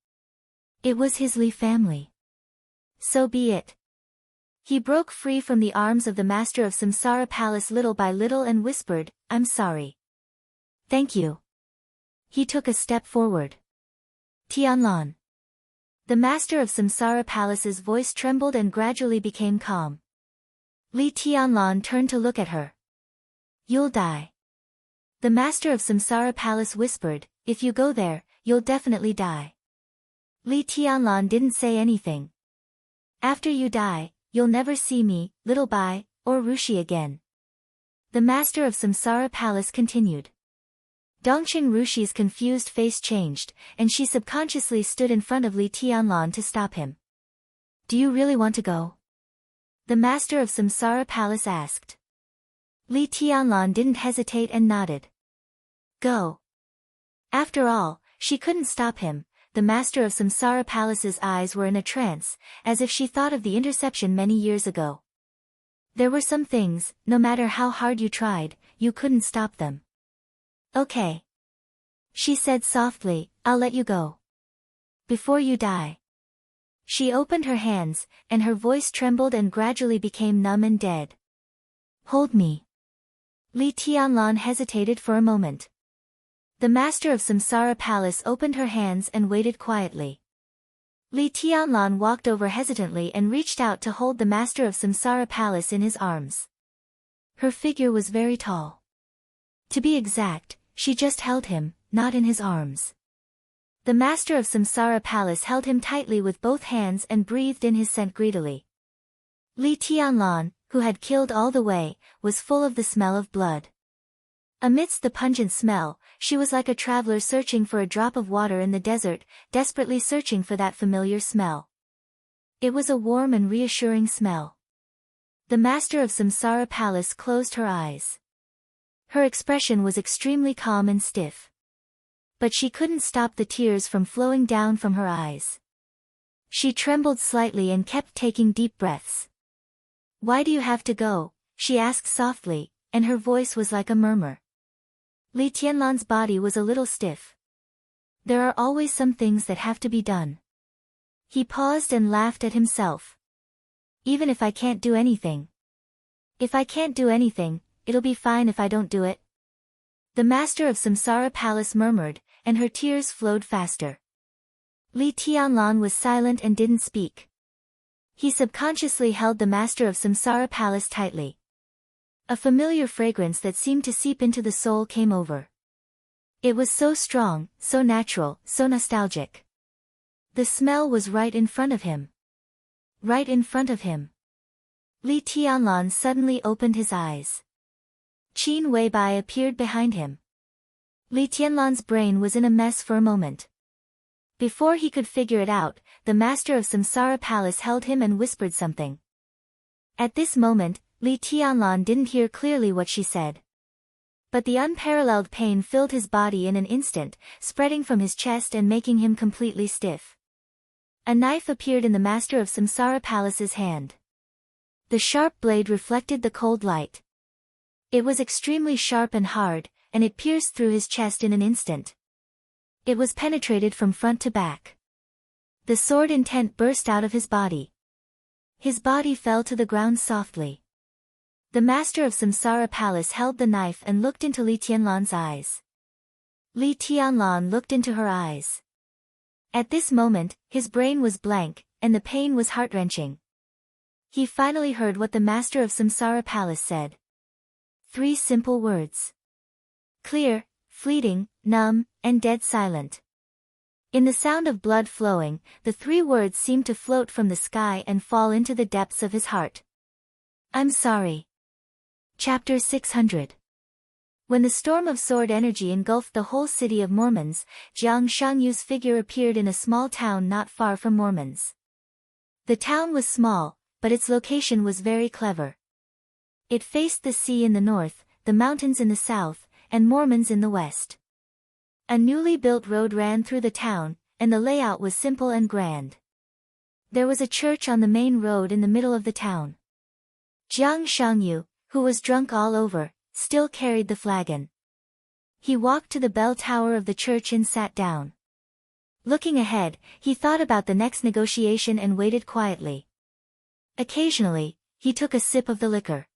It was his Li family. So be it. He broke free from the arms of the master of Samsara Palace little by little and whispered, I'm sorry. Thank you. He took a step forward. Tianlan. The master of Samsara Palace's voice trembled and gradually became calm. Li Tianlan turned to look at her. You'll die. The master of Samsara Palace whispered, if you go there, you'll definitely die. Li Tianlan didn't say anything. After you die, you'll never see me, Little Bai, or Rushi again. The master of Samsara Palace continued. Dongqing Rushi's confused face changed, and she subconsciously stood in front of Li Tianlan to stop him. Do you really want to go? The master of Samsara Palace asked. Li Tianlan didn't hesitate and nodded. Go. After all, she couldn't stop him. The master of Samsara Palace's eyes were in a trance, as if she thought of the interception many years ago. There were some things, no matter how hard you tried, you couldn't stop them. Okay. She said softly, I'll let you go. Before you die. She opened her hands, and her voice trembled and gradually became numb and dead. Hold me. Li Tianlan hesitated for a moment. The master of Samsara Palace opened her hands and waited quietly. Li Tianlan walked over hesitantly and reached out to hold the master of Samsara Palace in his arms. Her figure was very tall. To be exact, she just held him, not in his arms. The master of Samsara Palace held him tightly with both hands and breathed in his scent greedily. Li Tianlan, who had killed all the way, was full of the smell of blood. Amidst the pungent smell, she was like a traveler searching for a drop of water in the desert, desperately searching for that familiar smell. It was a warm and reassuring smell. The master of Samsara Palace closed her eyes. Her expression was extremely calm and stiff. But she couldn't stop the tears from flowing down from her eyes. She trembled slightly and kept taking deep breaths. Why do you have to go? She asked softly, and her voice was like a murmur. Li Tianlan's body was a little stiff. There are always some things that have to be done. He paused and laughed at himself. Even if I can't do anything. If I can't do anything, it'll be fine if I don't do it. The master of Samsara Palace murmured, and her tears flowed faster. Li Tianlan was silent and didn't speak. He subconsciously held the master of Samsara Palace tightly. A familiar fragrance that seemed to seep into the soul came over. It was so strong, so natural, so nostalgic. The smell was right in front of him. Right in front of him. Li Tianlan suddenly opened his eyes. Qin Weibai appeared behind him. Li Tianlan's brain was in a mess for a moment. Before he could figure it out, the master of Samsara Palace held him and whispered something. At this moment, Li Tianlan didn't hear clearly what she said. But the unparalleled pain filled his body in an instant, spreading from his chest and making him completely stiff. A knife appeared in the master of Samsara Palace's hand. The sharp blade reflected the cold light. It was extremely sharp and hard, and it pierced through his chest in an instant. It was penetrated from front to back. The sword intent burst out of his body. His body fell to the ground softly. The master of Samsara Palace held the knife and looked into Li Tianlan's eyes. Li Tianlan looked into her eyes. At this moment, his brain was blank, and the pain was heart-wrenching. He finally heard what the master of Samsara Palace said. 3 simple words. Clear, fleeting, numb, and dead silent. In the sound of blood flowing, the 3 words seemed to float from the sky and fall into the depths of his heart. I'm sorry. Chapter 600. When the storm of sword energy engulfed the whole city of Mormons, Jiang Shangyu's figure appeared in a small town not far from Mormons. The town was small, but its location was very clever. It faced the sea in the north, the mountains in the south, and Mormons in the west. A newly built road ran through the town, and the layout was simple and grand. There was a church on the main road in the middle of the town. Jiang Shangyu, who was drunk all over, still carried the flagon. He walked to the bell tower of the church and sat down. Looking ahead, he thought about the next negotiation and waited quietly. Occasionally, he took a sip of the liquor.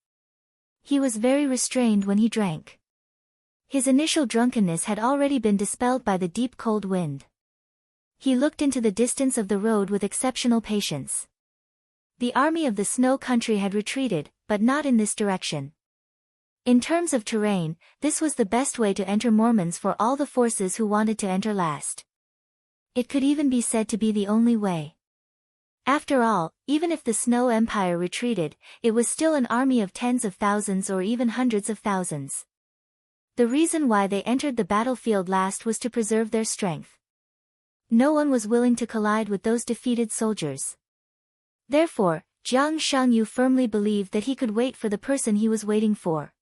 He was very restrained when he drank. His initial drunkenness had already been dispelled by the deep cold wind. He looked into the distance of the road with exceptional patience. The army of the snow country had retreated, but not in this direction. In terms of terrain, this was the best way to enter Mormons for all the forces who wanted to enter last. It could even be said to be the only way. After all, even if the Snow Empire retreated, it was still an army of tens of thousands or even hundreds of thousands. The reason why they entered the battlefield last was to preserve their strength. No one was willing to collide with those defeated soldiers. Therefore, Jiang Shangyu firmly believed that he could wait for the person he was waiting for.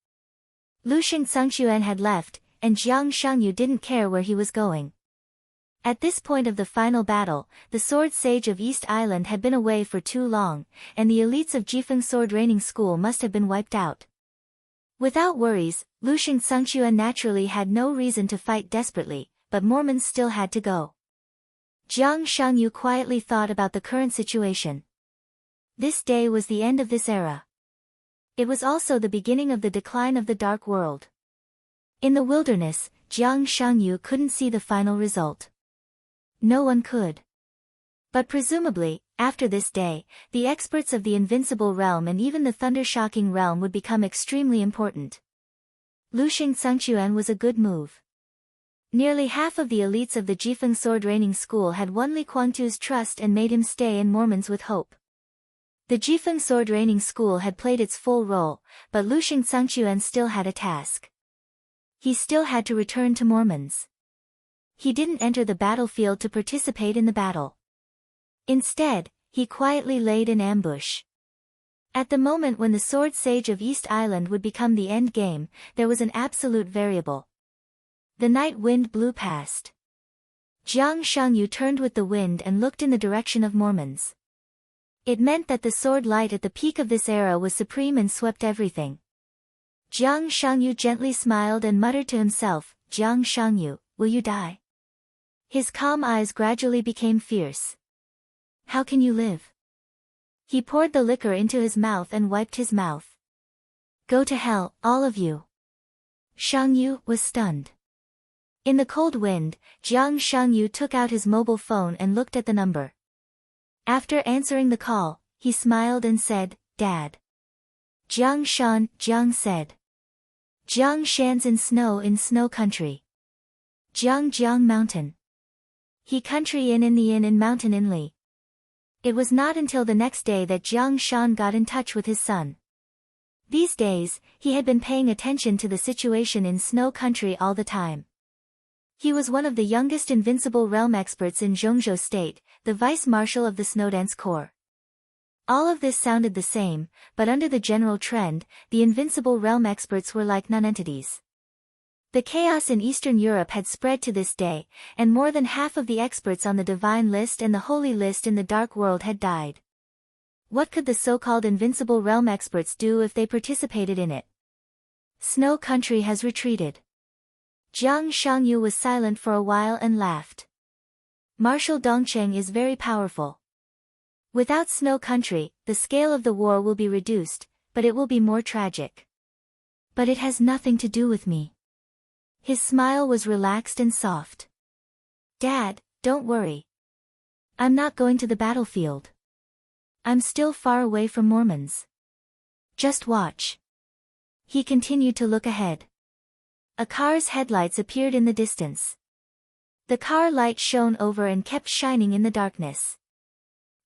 Lushing Sangxuan had left, and Jiang Shangyu didn't care where he was going. At this point of the final battle, the Sword Sage of East Island had been away for too long, and the elites of Jifeng Sword Training School must have been wiped out. Without worries, Lushing Sangxuan naturally had no reason to fight desperately, but Mormons still had to go. Jiang Shangyu quietly thought about the current situation. This day was the end of this era. It was also the beginning of the decline of the Dark World. In the wilderness, Jiang Shangyu couldn't see the final result. No one could. But presumably, after this day, the experts of the Invincible Realm and even the Thunder-Shocking Realm would become extremely important. Lushing Sangxuan was a good move. Nearly half of the elites of the Jifeng Sword Training School had won Li Kuangtu's trust and made him stay in Mormons with hope. The Jifeng Sword Training School had played its full role, but Lushing Sangxuan still had a task. He still had to return to Mormons. He didn't enter the battlefield to participate in the battle. Instead, he quietly laid in ambush. At the moment when the Sword Sage of East Island would become the end game, there was an absolute variable. The night wind blew past. Jiang Shangyu turned with the wind and looked in the direction of Mormons. It meant that the sword light at the peak of this era was supreme and swept everything. Jiang Shangyu gently smiled and muttered to himself, "Jiang Shangyu, will you die?" His calm eyes gradually became fierce. "How can you live?" He poured the liquor into his mouth and wiped his mouth. "Go to hell, all of you." Shangyu was stunned. In the cold wind, Jiang Shangyu took out his mobile phone and looked at the number. After answering the call, he smiled and said, "Dad." "Jiang Shan," Jiang said. "Jiang Shan's in snow country." "Jiang mountain." "He country in the inn in mountain in Li." It was not until the next day that Jiang Shan got in touch with his son. These days, he had been paying attention to the situation in snow country all the time. He was one of the youngest Invincible Realm experts in Zhongzhou State, the vice-marshal of the Snowdance Corps. All of this sounded the same, but under the general trend, the Invincible Realm experts were like nonentities. The chaos in Eastern Europe had spread to this day, and more than half of the experts on the Divine List and the Holy List in the Dark World had died. What could the so-called Invincible Realm experts do if they participated in it? Snow country has retreated. Jiang Shangyu was silent for a while and laughed. Marshal Dongcheng is very powerful. Without snow country, the scale of the war will be reduced, but it will be more tragic. But it has nothing to do with me. His smile was relaxed and soft. "Dad, don't worry. I'm not going to the battlefield. I'm still far away from Mormons. Just watch." He continued to look ahead. A car's headlights appeared in the distance. The car light shone over and kept shining in the darkness.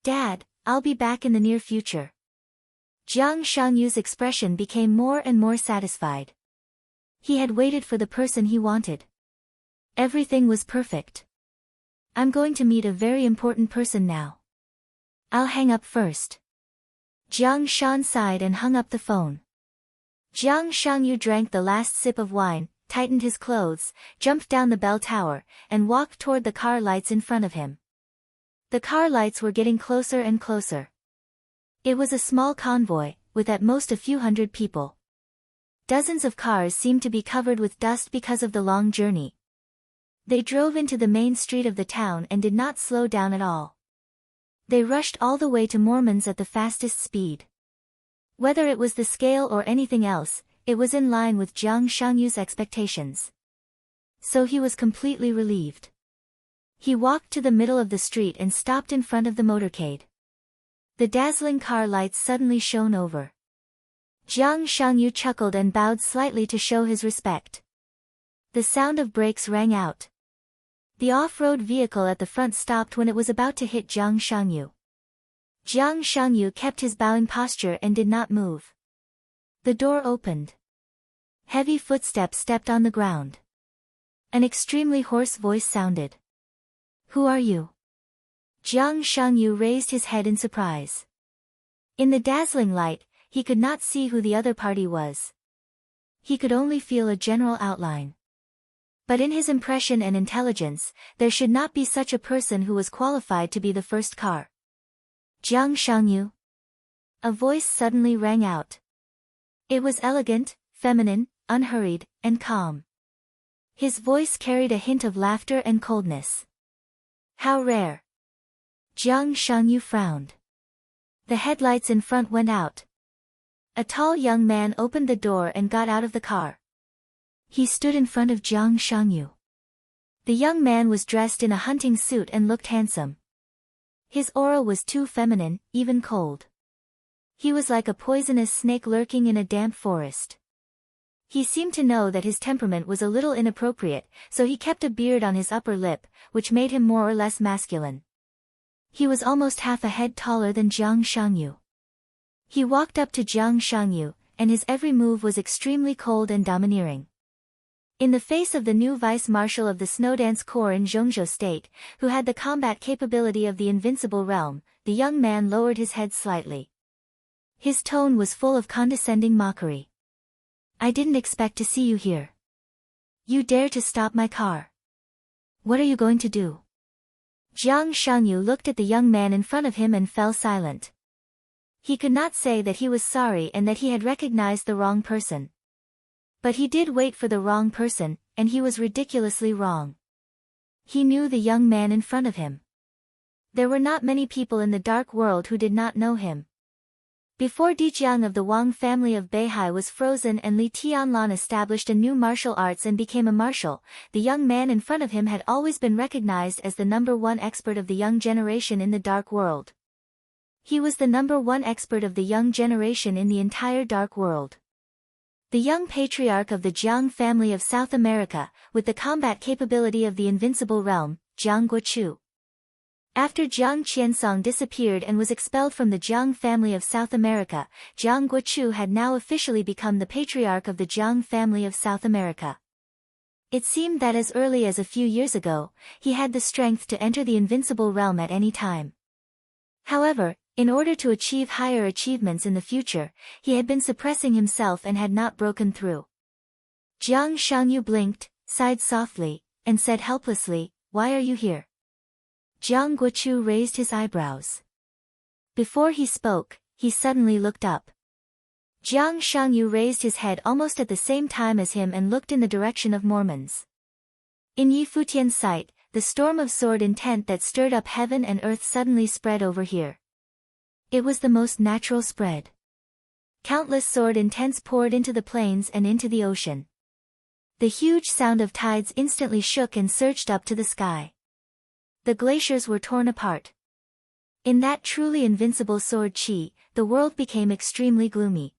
"Dad, I'll be back in the near future." Jiang Shangyu's expression became more and more satisfied. He had waited for the person he wanted. Everything was perfect. "I'm going to meet a very important person now. I'll hang up first." Jiang Shan sighed and hung up the phone. Jiang Shangyu drank the last sip of wine, tightened his clothes, jumped down the bell tower, and walked toward the car lights in front of him. The car lights were getting closer and closer. It was a small convoy, with at most a few hundred people. Dozens of cars seemed to be covered with dust because of the long journey. They drove into the main street of the town and did not slow down at all. They rushed all the way to Mormons at the fastest speed. Whether it was the scale or anything else, it was in line with Jiang Shangyu's expectations. So he was completely relieved. He walked to the middle of the street and stopped in front of the motorcade. The dazzling car lights suddenly shone over. Jiang Shangyu chuckled and bowed slightly to show his respect. The sound of brakes rang out. The off-road vehicle at the front stopped when it was about to hit Jiang Shangyu. Jiang Shangyu kept his bowing posture and did not move. The door opened. Heavy footsteps stepped on the ground. An extremely hoarse voice sounded. "Who are you?" Jiang Shangyu raised his head in surprise. In the dazzling light, he could not see who the other party was. He could only feel a general outline. But in his impression and intelligence, there should not be such a person who was qualified to be the first car. "Jiang Shangyu?" A voice suddenly rang out. It was elegant, feminine, unhurried, and calm. His voice carried a hint of laughter and coldness. "How rare." Jiang Shangyu frowned. The headlights in front went out. A tall young man opened the door and got out of the car. He stood in front of Jiang Shangyu. The young man was dressed in a hunting suit and looked handsome. His aura was too feminine, even cold. He was like a poisonous snake lurking in a damp forest. He seemed to know that his temperament was a little inappropriate, so he kept a beard on his upper lip, which made him more or less masculine. He was almost half a head taller than Jiang Shangyu. He walked up to Jiang Shangyu, and his every move was extremely cold and domineering. In the face of the new vice-marshal of the Snowdance Corps in Zhongzhou State, who had the combat capability of the Invincible Realm, the young man lowered his head slightly. His tone was full of condescending mockery. "I didn't expect to see you here. You dare to stop my car. What are you going to do?" Jiang Shangyu looked at the young man in front of him and fell silent. He could not say that he was sorry and that he had recognized the wrong person. But he did wait for the wrong person, and he was ridiculously wrong. He knew the young man in front of him. There were not many people in the dark world who did not know him. Before Dijiang of the Wang family of Beihai was frozen and Li Tianlan established a new martial arts and became a marshal, the young man in front of him had always been recognized as the #1 expert of the young generation in the dark world. He was the #1 expert of the young generation in the entire dark world. The young patriarch of the Jiang family of South America, with the combat capability of the Invincible Realm, Jiang Guochu. After Jiang Qiansong disappeared and was expelled from the Jiang family of South America, Jiang Guochu had now officially become the patriarch of the Jiang family of South America. It seemed that as early as a few years ago, he had the strength to enter the Invincible Realm at any time. However, in order to achieve higher achievements in the future, he had been suppressing himself and had not broken through. Jiang Shangyu blinked, sighed softly, and said helplessly, "Why are you here?" Jiang Guochu raised his eyebrows. Before he spoke, he suddenly looked up. Jiang Shangyu raised his head almost at the same time as him and looked in the direction of Mormons. In Yi Futian's sight, the storm of sword intent that stirred up heaven and earth suddenly spread over here. It was the most natural spread. Countless sword intents poured into the plains and into the ocean. The huge sound of tides instantly shook and surged up to the sky. The glaciers were torn apart. In that truly invincible sword chi, the world became extremely gloomy.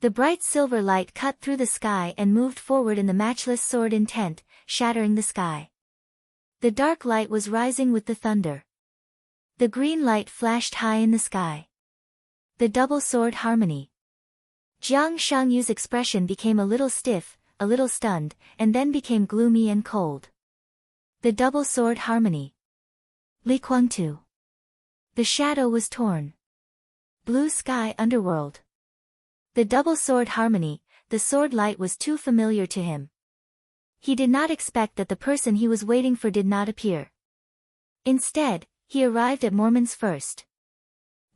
The bright silver light cut through the sky and moved forward in the matchless sword intent, shattering the sky. The dark light was rising with the thunder. The green light flashed high in the sky. The double sword harmony. Jiang Shangyu's expression became a little stiff, a little stunned, and then became gloomy and cold. The double sword harmony. Li Kuangtu. The shadow was torn. Blue sky underworld. The double sword harmony, the sword light was too familiar to him. He did not expect that the person he was waiting for did not appear. Instead, he arrived at Mormon's first.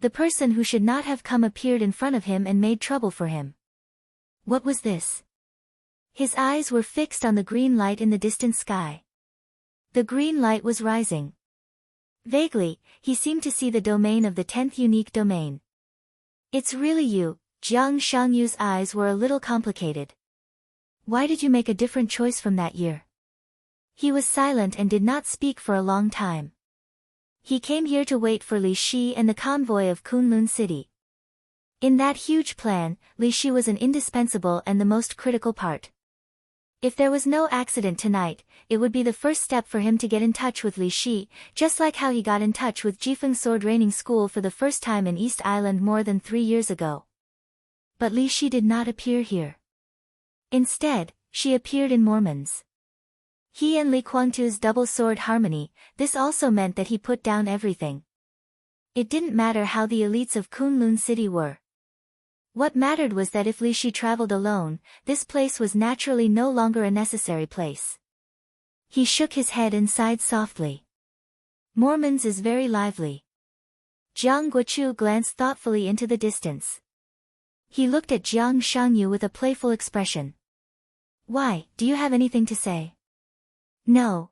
The person who should not have come appeared in front of him and made trouble for him. What was this? His eyes were fixed on the green light in the distant sky. The green light was rising. Vaguely, he seemed to see the domain of the 10th unique domain. It's really you. Jiang Shangyu's eyes were a little complicated. Why did you make a different choice from that year? He was silent and did not speak for a long time. He came here to wait for Li Shi and the convoy of Kunlun City. In that huge plan, Li Shi was an indispensable and the most critical part. If there was no accident tonight, it would be the first step for him to get in touch with Li Shi, just like how he got in touch with Jifeng Sword Training School for the first time in East Island more than 3 years ago. But Li Shi did not appear here. Instead, she appeared in Mormon's. He and Li Kuangtu's double sword harmony, this also meant that he put down everything. It didn't matter how the elites of Kunlun City were. What mattered was that if Li Shi traveled alone, this place was naturally no longer a necessary place. He shook his head and sighed softly. Mormon's is very lively. Jiang Guochu glanced thoughtfully into the distance. He looked at Jiang Shangyu with a playful expression. Why, do you have anything to say? No.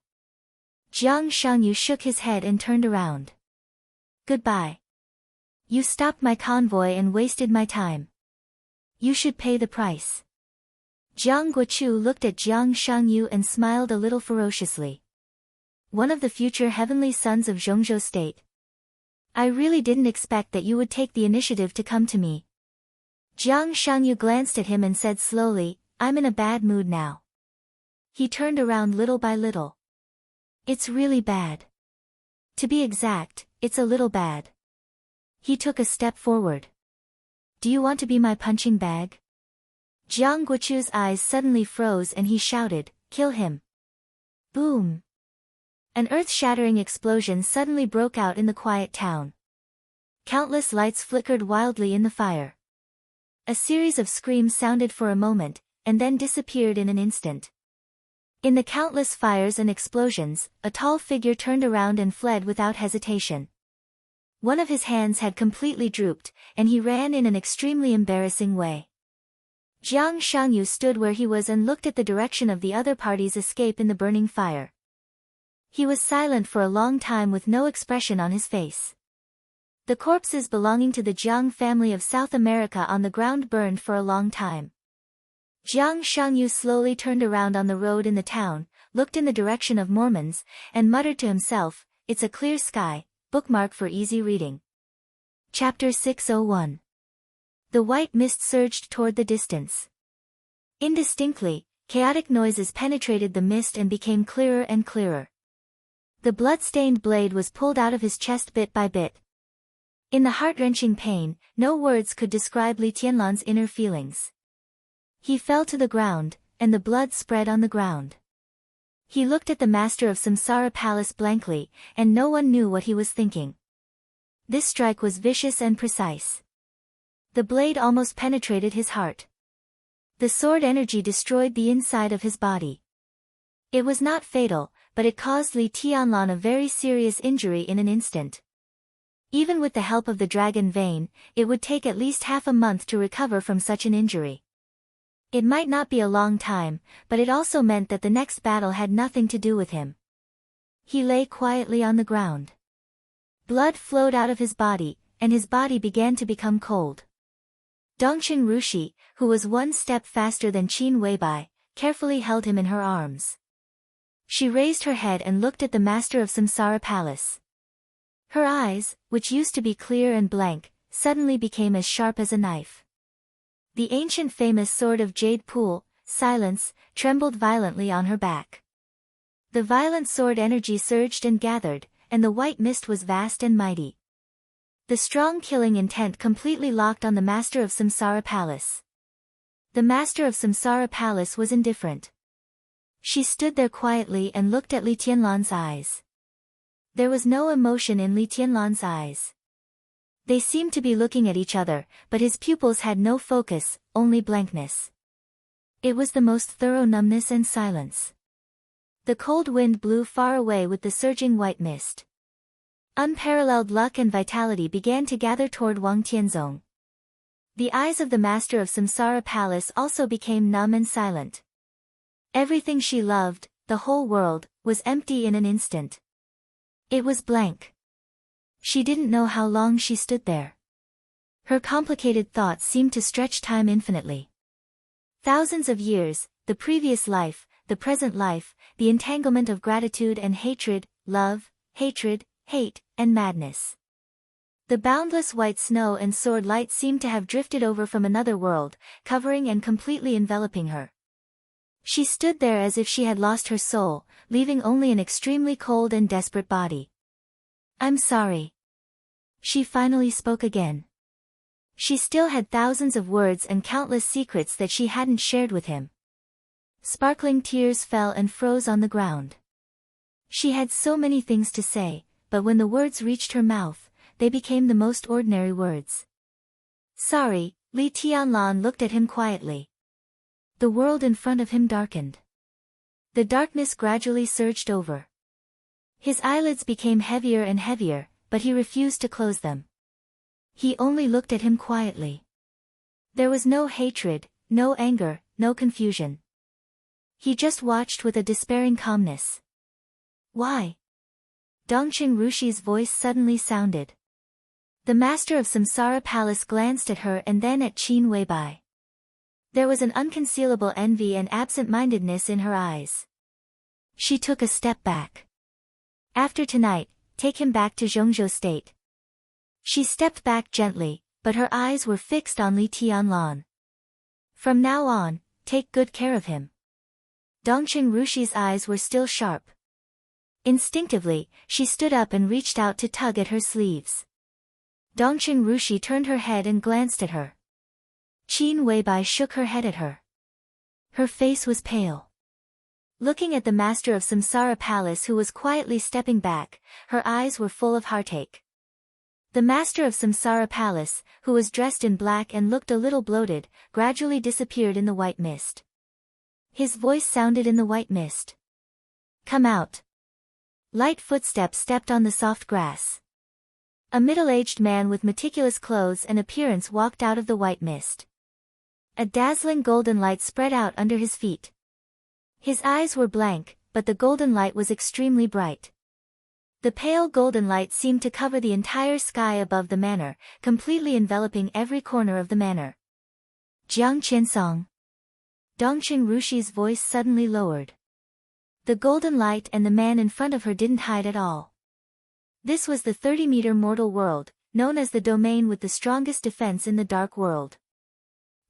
Jiang Shangyu shook his head and turned around. Goodbye. You stopped my convoy and wasted my time. You should pay the price. Jiang Guochu looked at Jiang Shangyu and smiled a little ferociously. One of the future heavenly sons of Zhongzhou State. I really didn't expect that you would take the initiative to come to me. Jiang Shangyu glanced at him and said slowly, I'm in a bad mood now. He turned around little by little. It's really bad. To be exact, it's a little bad. He took a step forward. Do you want to be my punching bag? Jiang Guochu's eyes suddenly froze and he shouted, kill him. Boom. An earth-shattering explosion suddenly broke out in the quiet town. Countless lights flickered wildly in the fire. A series of screams sounded for a moment, and then disappeared in an instant. In the countless fires and explosions, a tall figure turned around and fled without hesitation. One of his hands had completely drooped, and he ran in an extremely embarrassing way. Jiang Shangyu stood where he was and looked at the direction of the other party's escape in the burning fire. He was silent for a long time with no expression on his face. The corpses belonging to the Jiang family of South America on the ground burned for a long time. Jiang Shangyu slowly turned around on the road in the town, looked in the direction of Mormon's, and muttered to himself, it's a clear sky, bookmark for easy reading. Chapter 601. The white mist surged toward the distance. Indistinctly, chaotic noises penetrated the mist and became clearer and clearer. The blood-stained blade was pulled out of his chest bit by bit. In the heart-wrenching pain, no words could describe Li Tianlan's inner feelings. He fell to the ground, and the blood spread on the ground. He looked at the master of Samsara Palace blankly, and no one knew what he was thinking. This strike was vicious and precise. The blade almost penetrated his heart. The sword energy destroyed the inside of his body. It was not fatal, but it caused Li Tianlan a very serious injury in an instant. Even with the help of the dragon vein, it would take at least half a month to recover from such an injury. It might not be a long time, but it also meant that the next battle had nothing to do with him. He lay quietly on the ground. Blood flowed out of his body, and his body began to become cold. Dongqing Rushi, who was one step faster than Qin Weibai, carefully held him in her arms. She raised her head and looked at the master of Samsara Palace. Her eyes, which used to be clear and blank, suddenly became as sharp as a knife. The ancient famous sword of Jade Pool, Silence, trembled violently on her back. The violent sword energy surged and gathered, and the white mist was vast and mighty. The strong killing intent completely locked on the master of Samsara Palace. The master of Samsara Palace was indifferent. She stood there quietly and looked at Li Tianlan's eyes. There was no emotion in Li Tianlan's eyes. They seemed to be looking at each other, but his pupils had no focus, only blankness. It was the most thorough numbness and silence. The cold wind blew far away with the surging white mist. Unparalleled luck and vitality began to gather toward Wang Tianzong. The eyes of the master of Samsara Palace also became numb and silent. Everything she loved, the whole world, was empty in an instant. It was blank. She didn't know how long she stood there. Her complicated thoughts seemed to stretch time infinitely. Thousands of years, the previous life, the present life, the entanglement of gratitude and hatred, love, hatred, hate, and madness. The boundless white snow and sword light seemed to have drifted over from another world, covering and completely enveloping her. She stood there as if she had lost her soul, leaving only an extremely cold and desperate body. "I'm sorry." She finally spoke again. She still had thousands of words and countless secrets that she hadn't shared with him. Sparkling tears fell and froze on the ground. She had so many things to say, but when the words reached her mouth, they became the most ordinary words. "Sorry," Li Tianlan looked at him quietly. The world in front of him darkened. The darkness gradually surged over. His eyelids became heavier and heavier, but he refused to close them. He only looked at him quietly. There was no hatred, no anger, no confusion. He just watched with a despairing calmness. "Why?" Dongqing Rushi's voice suddenly sounded. The master of Samsara Palace glanced at her and then at Qin Weibai. There was an unconcealable envy and absent-mindedness in her eyes. She took a step back. "After tonight, take him back to Zhongzhou State." She stepped back gently, but her eyes were fixed on Li Tianlan. "From now on, take good care of him." Dongqing Rushi's eyes were still sharp. Instinctively, she stood up and reached out to tug at her sleeves. Dongqing Rushi turned her head and glanced at her. Qin Weibai shook her head at her. Her face was pale. Looking at the master of Samsara Palace who was quietly stepping back, her eyes were full of heartache. The master of Samsara Palace, who was dressed in black and looked a little bloated, gradually disappeared in the white mist. His voice sounded in the white mist. "Come out." Light footsteps stepped on the soft grass. A middle-aged man with meticulous clothes and appearance walked out of the white mist. A dazzling golden light spread out under his feet. His eyes were blank, but the golden light was extremely bright. The pale golden light seemed to cover the entire sky above the manor, completely enveloping every corner of the manor. "Jiang Qiansong." Dongqing Rushi's voice suddenly lowered. The golden light and the man in front of her didn't hide at all. This was the 30-meter mortal world, known as the domain with the strongest defense in the dark world.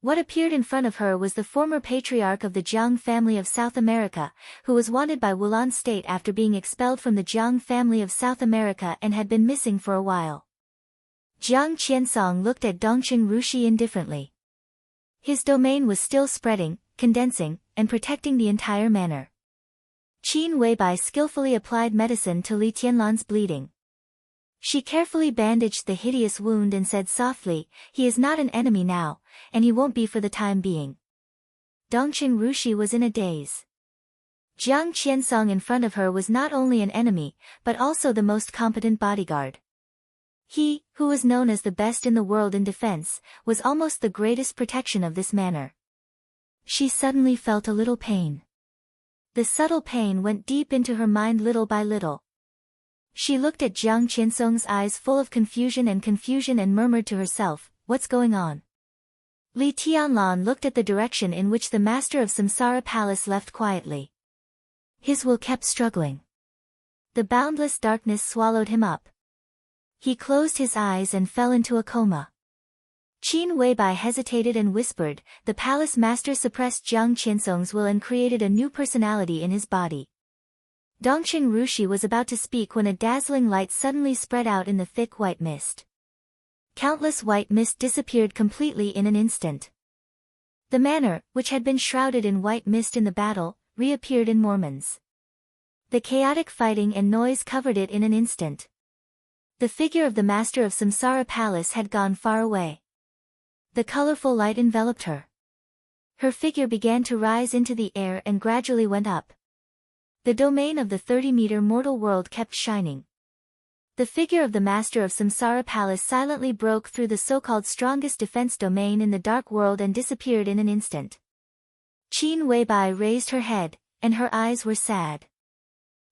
What appeared in front of her was the former patriarch of the Jiang family of South America, who was wanted by Wulan State after being expelled from the Jiang family of South America and had been missing for a while. Jiang Qiansong looked at Dongqing Rushi indifferently. His domain was still spreading, condensing, and protecting the entire manor. Qin Weibai skillfully applied medicine to Li Tianlan's bleeding. She carefully bandaged the hideous wound and said softly, "He is not an enemy now, and he won't be for the time being." Dongqing Rushi was in a daze. Jiang Qiansong in front of her was not only an enemy, but also the most competent bodyguard. He, who was known as the best in the world in defense, was almost the greatest protection of this manor. She suddenly felt a little pain. The subtle pain went deep into her mind little by little. She looked at Jiang Qiansong's eyes full of confusion and murmured to herself, "What's going on?" Li Tianlan looked at the direction in which the master of Samsara Palace left quietly. His will kept struggling. The boundless darkness swallowed him up. He closed his eyes and fell into a coma. Qin Weibai hesitated and whispered, "The palace master suppressed Jiang Qiansong's will and created a new personality in his body." Dongqing Rushi was about to speak when a dazzling light suddenly spread out in the thick white mist. Countless white mist disappeared completely in an instant. The manor, which had been shrouded in white mist in the battle, reappeared in Mormons. The chaotic fighting and noise covered it in an instant. The figure of the master of Samsara Palace had gone far away. The colorful light enveloped her. Her figure began to rise into the air and gradually went up. The domain of the 30-meter mortal world kept shining. The figure of the master of Samsara Palace silently broke through the so-called strongest defense domain in the dark world and disappeared in an instant. Qin Weibai raised her head, and her eyes were sad.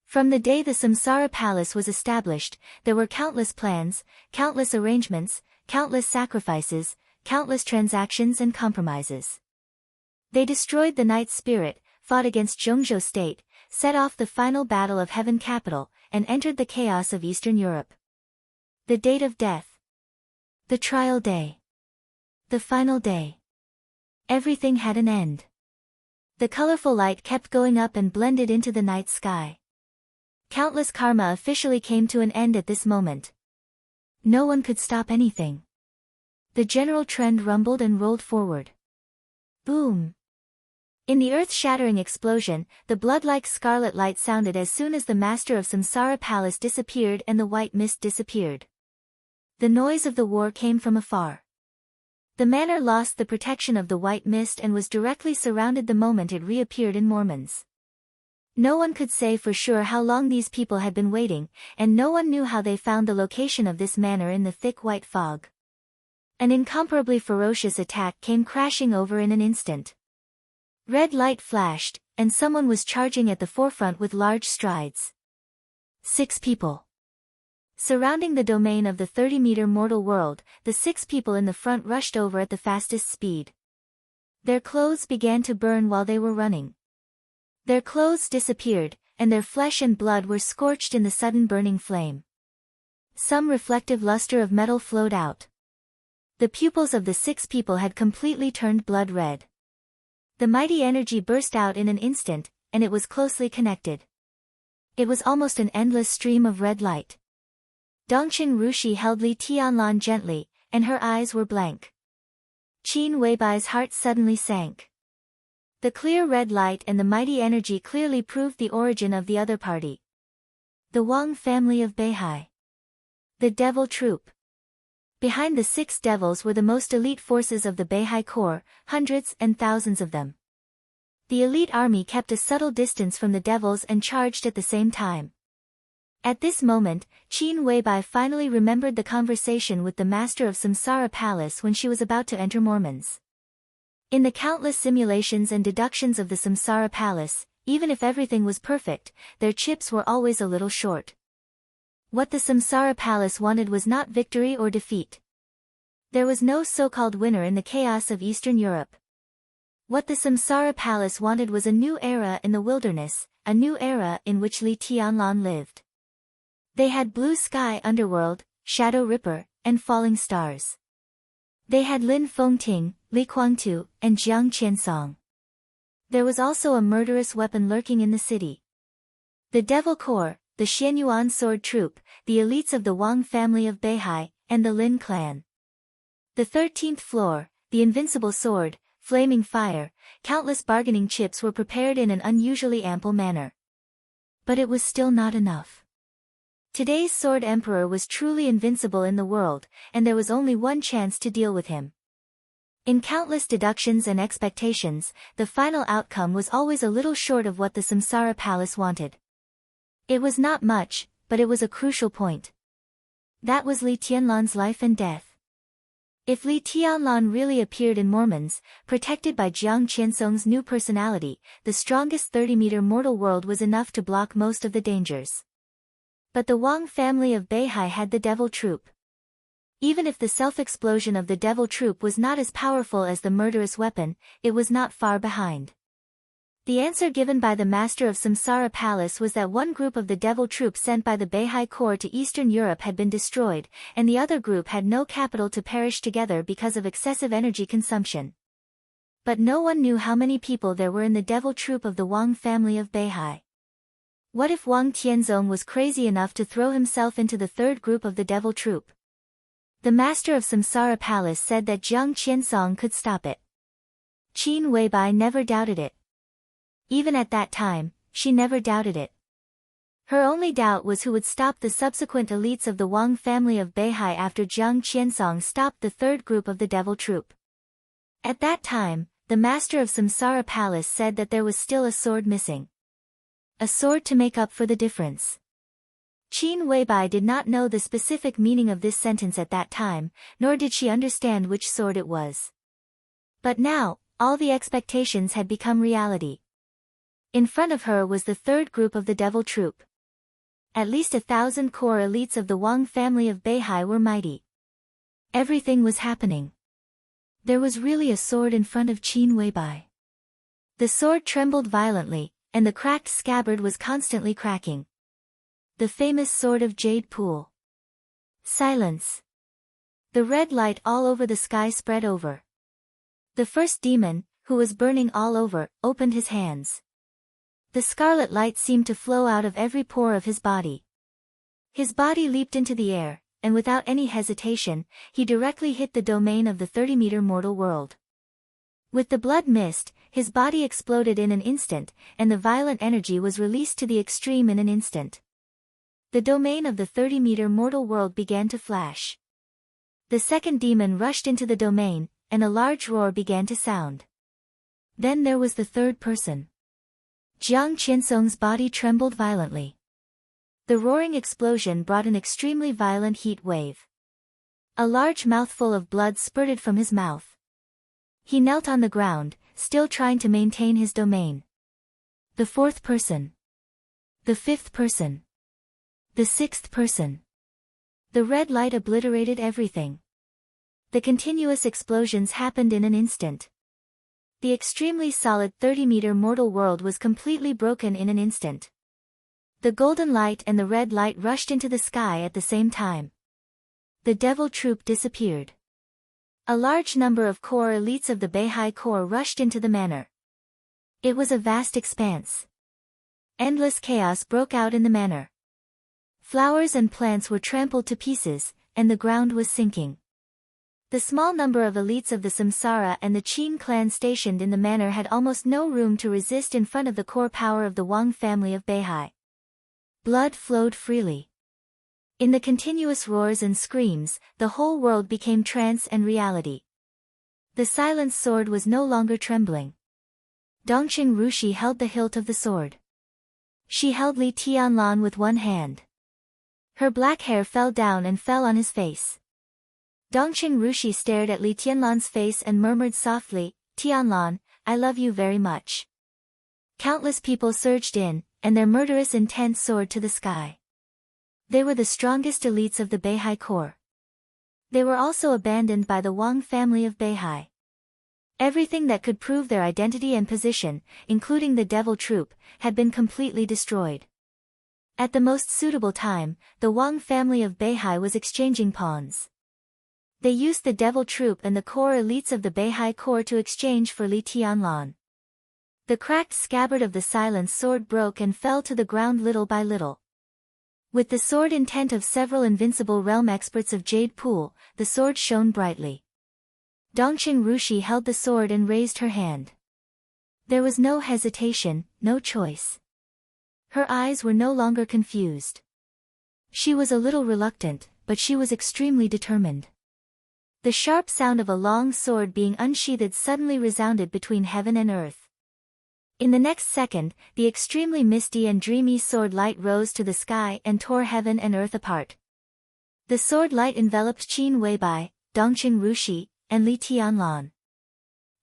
From the day the Samsara Palace was established, there were countless plans, countless arrangements, countless sacrifices, countless transactions and compromises. They destroyed the night spirit, fought against Zhongzhou state, set off the final battle of Heaven Capital, and entered the chaos of Eastern Europe. The date of death. The trial day. The final day. Everything had an end. The colorful light kept going up and blended into the night sky. Countless karma officially came to an end at this moment. No one could stop anything. The general trend rumbled and rolled forward. Boom! In the earth-shattering explosion, the blood-like scarlet light sounded as soon as the master of Samsara Palace disappeared and the white mist disappeared. The noise of the war came from afar. The manor lost the protection of the white mist and was directly surrounded the moment it reappeared in Mormons. No one could say for sure how long these people had been waiting, and no one knew how they found the location of this manor in the thick white fog. An incomparably ferocious attack came crashing over in an instant. Red light flashed, and someone was charging at the forefront with large strides. 6 people. Surrounding the domain of the 30-meter mortal world, the 6 people in the front rushed over at the fastest speed. Their clothes began to burn while they were running. Their clothes disappeared, and their flesh and blood were scorched in the sudden burning flame. Some reflective luster of metal flowed out. The pupils of the 6 people had completely turned blood red. The mighty energy burst out in an instant, and it was closely connected. It was almost an endless stream of red light. Dongqing Rushi held Li Tianlan gently, and her eyes were blank. Qin Weibai's heart suddenly sank. The clear red light and the mighty energy clearly proved the origin of the other party. The Wang family of Beihai. The Devil Troop. Behind the 6 devils were the most elite forces of the Beihai Corps, hundreds and thousands of them. The elite army kept a subtle distance from the devils and charged at the same time. At this moment, Qin Weibai finally remembered the conversation with the master of Samsara Palace when she was about to enter Mormons. In the countless simulations and deductions of the Samsara Palace, even if everything was perfect, their chips were always a little short. What the Samsara Palace wanted was not victory or defeat. There was no so-called winner in the chaos of Eastern Europe. What the Samsara Palace wanted was a new era in the wilderness, a new era in which Li Tianlan lived. They had Blue Sky Underworld, Shadow Ripper, and Falling Stars. They had Lin Fengting, Li Kuangtu, and Jiang Qiansong. There was also a murderous weapon lurking in the city. The Devil Corps, the Xianyuan Sword Troop, the elites of the Wang family of Beihai, and the Lin clan. The 13th floor, the Invincible Sword, Flaming Fire, countless bargaining chips were prepared in an unusually ample manner. But it was still not enough. Today's Sword Emperor was truly invincible in the world, and there was only one chance to deal with him. In countless deductions and expectations, the final outcome was always a little short of what the Samsara Palace wanted. It was not much, but it was a crucial point. That was Li Tianlan's life and death. If Li Tianlan really appeared in Mormons, protected by Jiang Qiansong's new personality, the strongest 30-meter mortal world was enough to block most of the dangers. But the Wang family of Beihai had the Devil Troop. Even if the self-explosion of the Devil Troop was not as powerful as the murderous weapon, it was not far behind. The answer given by the master of Samsara Palace was that one group of the Devil Troop sent by the Beihai Corps to Eastern Europe had been destroyed, and the other group had no capital to perish together because of excessive energy consumption. But no one knew how many people there were in the Devil Troop of the Wang family of Beihai. What if Wang Tianzong was crazy enough to throw himself into the 3rd group of the Devil Troop? The master of Samsara Palace said that Jiang Qiansong could stop it. Qin Weibai never doubted it. Even at that time, she never doubted it. Her only doubt was who would stop the subsequent elites of the Wang family of Beihai after Jiang Qiansong stopped the 3rd group of the Devil Troop. At that time, the master of Samsara Palace said that there was still a sword missing. A sword to make up for the difference. Qin Weibai did not know the specific meaning of this sentence at that time, nor did she understand which sword it was. But now, all the expectations had become reality. In front of her was the 3rd group of the Devil Troop. At least 1,000 core elites of the Wang family of Beihai were mighty. Everything was happening. There was really a sword in front of Qin Weibai. The sword trembled violently, and the cracked scabbard was constantly cracking. The famous sword of Jade Pool. Silence. The red light all over the sky spread over. The first demon, who was burning all over, opened his hands. The scarlet light seemed to flow out of every pore of his body. His body leaped into the air, and without any hesitation, he directly hit the domain of the 30-meter mortal world. With the blood mist, his body exploded in an instant, and the violent energy was released to the extreme in an instant. The domain of the 30-meter mortal world began to flash. The second demon rushed into the domain, and a large roar began to sound. Then there was the third person. Jiang Qiansong's body trembled violently. The roaring explosion brought an extremely violent heat wave. A large mouthful of blood spurted from his mouth. He knelt on the ground, still trying to maintain his domain. The fourth person. The fifth person. The sixth person. The red light obliterated everything. The continuous explosions happened in an instant. The extremely solid 30-meter mortal world was completely broken in an instant. The golden light and the red light rushed into the sky at the same time. The devil troop disappeared. A large number of core elites of the Beihai Corps rushed into the manor. It was a vast expanse. Endless chaos broke out in the manor. Flowers and plants were trampled to pieces, and the ground was sinking. The small number of elites of the Samsara and the Qin clan stationed in the manor had almost no room to resist in front of the core power of the Wang family of Beihai. Blood flowed freely. In the continuous roars and screams, the whole world became trance and reality. The silenced sword was no longer trembling. Dongqing Rushi held the hilt of the sword. She held Li Tianlan with one hand. Her black hair fell down and fell on his face. Dongqing Rushi stared at Li Tianlan's face and murmured softly, "Tianlan, I love you very much." Countless people surged in, and their murderous intent soared to the sky. They were the strongest elites of the Beihai Corps. They were also abandoned by the Wang family of Beihai. Everything that could prove their identity and position, including the devil troop, had been completely destroyed. At the most suitable time, the Wang family of Beihai was exchanging pawns. They used the devil troop and the core elites of the Beihai Corps to exchange for Li Tianlan. The cracked scabbard of the silenced sword broke and fell to the ground little by little. With the sword intent of several invincible realm experts of Jade Pool, the sword shone brightly. Dongqing Rushi held the sword and raised her hand. There was no hesitation, no choice. Her eyes were no longer confused. She was a little reluctant, but she was extremely determined. The sharp sound of a long sword being unsheathed suddenly resounded between heaven and earth. In the next second, the extremely misty and dreamy sword light rose to the sky and tore heaven and earth apart. The sword light enveloped Qin Weibai, Dongqing Rushi, and Li Tianlan.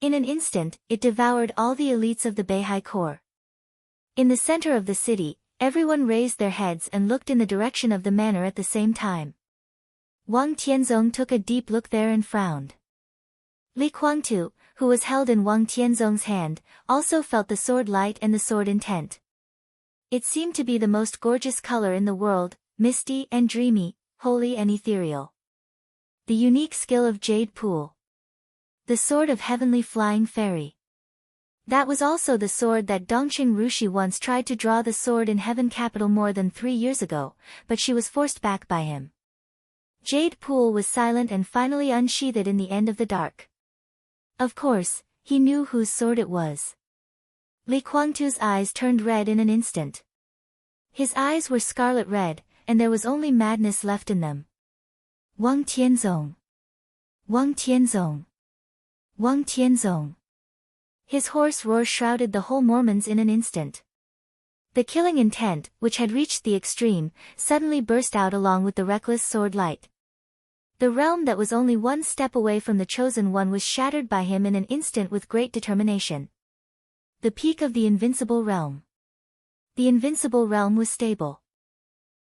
In an instant, it devoured all the elites of the Beihai Corps. In the center of the city, everyone raised their heads and looked in the direction of the manor at the same time. Wang Tianzong took a deep look there and frowned. Li Kuangtu, who was held in Wang Tianzong's hand, also felt the sword light and the sword intent. It seemed to be the most gorgeous color in the world, misty and dreamy, holy and ethereal. The unique skill of Jade Pool. The sword of heavenly flying fairy. That was also the sword that Dongqing Rushi once tried to draw the sword in Heaven Capital more than 3 years ago, but she was forced back by him. Jade Pool was silent and finally unsheathed in the end of the dark. Of course, he knew whose sword it was. Li Kuangtu's eyes turned red in an instant. His eyes were scarlet red, and there was only madness left in them. Wang Tianzong. Wang Tianzong. Wang Tianzong. His hoarse roar shrouded the whole Mormons in an instant. The killing intent, which had reached the extreme, suddenly burst out along with the reckless sword light. The realm that was only one step away from the chosen one was shattered by him in an instant with great determination. The peak of the invincible realm. The invincible realm was stable.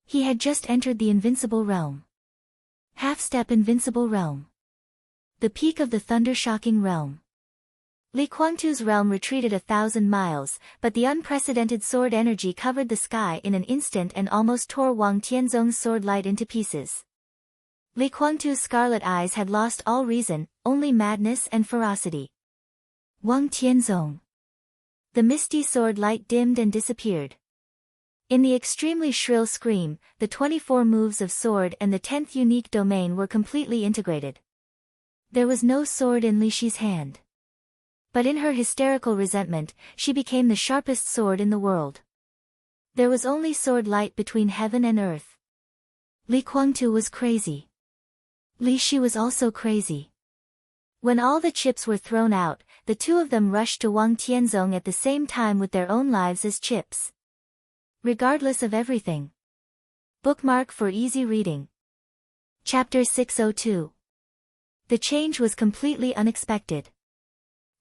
He had just entered the invincible realm. Half-step invincible realm. The peak of the thunder-shocking realm. Li Kuangtu's realm retreated 1,000 miles, but the unprecedented sword energy covered the sky in an instant and almost tore Wang Tianzong's sword light into pieces. Li Kuangtu's scarlet eyes had lost all reason, only madness and ferocity. Wang Tianzong. The misty sword light dimmed and disappeared. In the extremely shrill scream, the 24 moves of sword and the 10th unique domain were completely integrated. There was no sword in Li Shi's hand. But in her hysterical resentment, she became the sharpest sword in the world. There was only sword light between heaven and earth. Li Kuangtu was crazy. Li Shi was also crazy. When all the chips were thrown out, the two of them rushed to Wang Tianzong at the same time with their own lives as chips. Regardless of everything. Bookmark for easy reading. Chapter 602. The change was completely unexpected.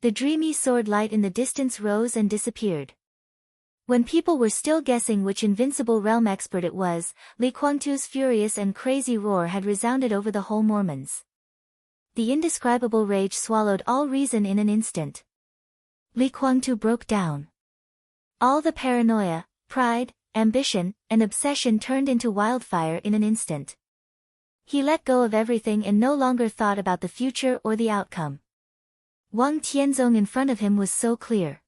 The dreamy sword light in the distance rose and disappeared. When people were still guessing which invincible realm expert it was, Li Kuangtu's furious and crazy roar had resounded over the whole Mormons. The indescribable rage swallowed all reason in an instant. Li Kuangtu broke down. All the paranoia, pride, ambition, and obsession turned into wildfire in an instant. He let go of everything and no longer thought about the future or the outcome. Wang Tianzong in front of him was so clear.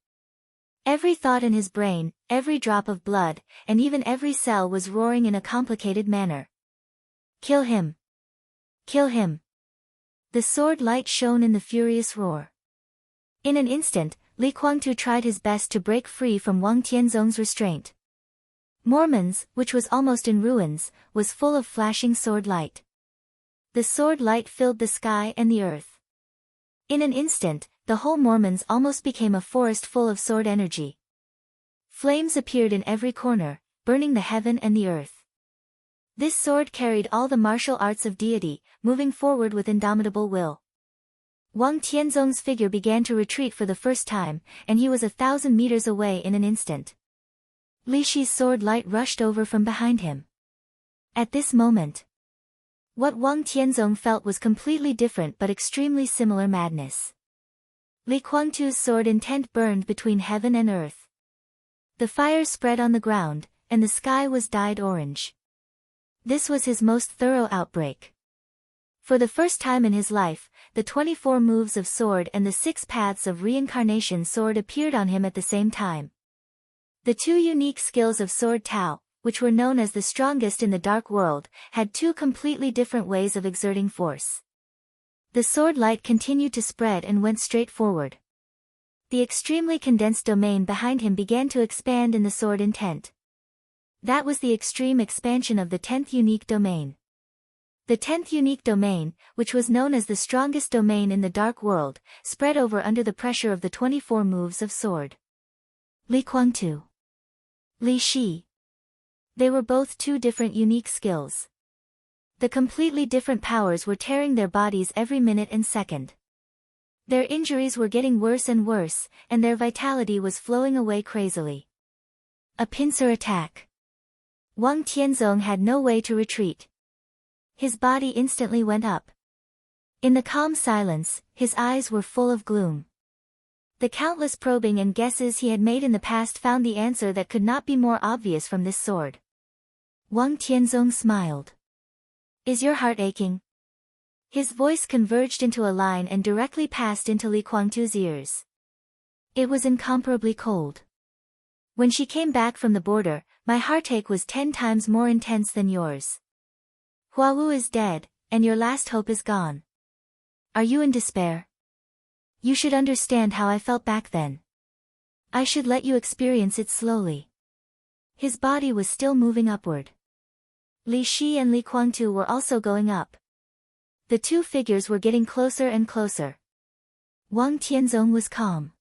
Every thought in his brain, every drop of blood, and even every cell was roaring in a complicated manner. Kill him! Kill him! The sword light shone in the furious roar. In an instant, Li Kuangtu tried his best to break free from Wang Tianzong's restraint. Mormons, which was almost in ruins, was full of flashing sword light. The sword light filled the sky and the earth. In an instant, the whole Mormons almost became a forest full of sword energy. Flames appeared in every corner, burning the heaven and the earth. This sword carried all the martial arts of deity, moving forward with indomitable will. Wang Tianzong's figure began to retreat for the first time, and he was 1,000 meters away in an instant. Li Shi's sword light rushed over from behind him. At this moment, what Wang Tianzong felt was completely different but extremely similar madness. Li Kuangtu's sword intent burned between heaven and earth. The fire spread on the ground, and the sky was dyed orange. This was his most thorough outbreak. For the first time in his life, the 24 moves of sword and the 6 paths of reincarnation sword appeared on him at the same time. The 2 unique skills of Sword Tao, which were known as the strongest in the dark world, had 2 completely different ways of exerting force. The sword light continued to spread and went straight forward. The extremely condensed domain behind him began to expand in the sword intent. That was the extreme expansion of the 10th unique domain. The 10th unique domain, which was known as the strongest domain in the dark world, spread over under the pressure of the 24 moves of sword. Li Kuangtu. Li Shi. They were both 2 different unique skills. The completely different powers were tearing their bodies every minute and second. Their injuries were getting worse and worse, and their vitality was flowing away crazily. A pincer attack. Wang Tianzong had no way to retreat. His body instantly went up. In the calm silence, his eyes were full of gloom. The countless probing and guesses he had made in the past found the answer that could not be more obvious from this sword. Wang Tianzong smiled. Is your heart aching? His voice converged into a line and directly passed into Li Kuangtu's ears. It was incomparably cold. When she came back from the border, my heartache was 10 times more intense than yours. Huawu is dead, and your last hope is gone. Are you in despair? You should understand how I felt back then. I should let you experience it slowly. His body was still moving upward. Li Shi and Li Kuangtu were also going up. The 2 figures were getting closer and closer. Wang Tianzong was calm.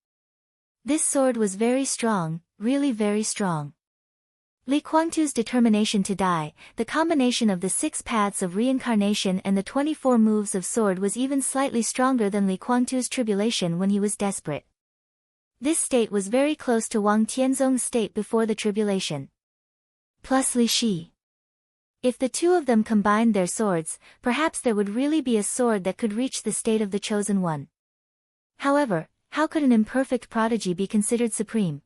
This sword was very strong, really very strong. Li Kuangtu's determination to die, the combination of the 6 paths of reincarnation and the 24 moves of sword was even slightly stronger than Li Kuangtu's tribulation when he was desperate. This state was very close to Wang Tianzong's state before the tribulation. Plus Li Shi. If the 2 of them combined their swords, perhaps there would really be a sword that could reach the state of the Chosen One. However, How could an imperfect prodigy be considered supreme?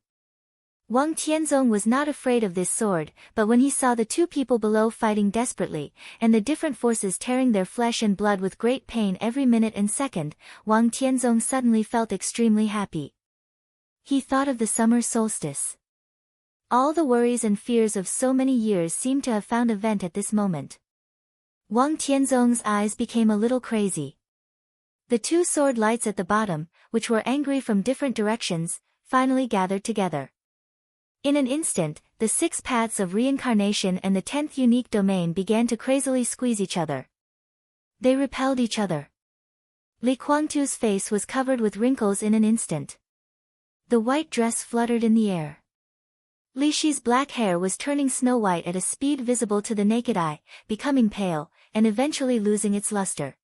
Wang Tianzong was not afraid of this sword, but when he saw the two people below fighting desperately, and the different forces tearing their flesh and blood with great pain every minute and second, Wang Tianzong suddenly felt extremely happy. He thought of the summer solstice. All the worries and fears of so many years seemed to have found a vent at this moment. Wang Tianzong's eyes became a little crazy. The two sword lights at the bottom, which were angry from different directions, finally gathered together. In an instant, the 6 paths of reincarnation and the 10th unique domain began to crazily squeeze each other. They repelled each other. Li Kuangtu's face was covered with wrinkles in an instant. The white dress fluttered in the air. Li Shi's black hair was turning snow-white at a speed visible to the naked eye, becoming pale, and eventually losing its luster.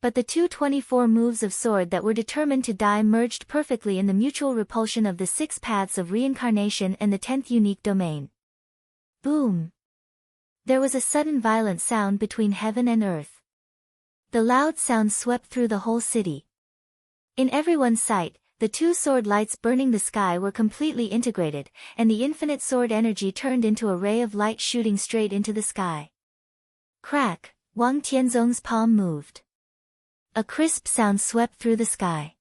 But the 224 moves of sword that were determined to die merged perfectly in the mutual repulsion of the 6 paths of reincarnation and the 10th unique domain. Boom! There was a sudden violent sound between heaven and earth. The loud sound swept through the whole city. In everyone's sight, the 2 sword lights burning the sky were completely integrated, and the infinite sword energy turned into a ray of light shooting straight into the sky. Crack! Wang Tianzong's palm moved. A crisp sound swept through the sky.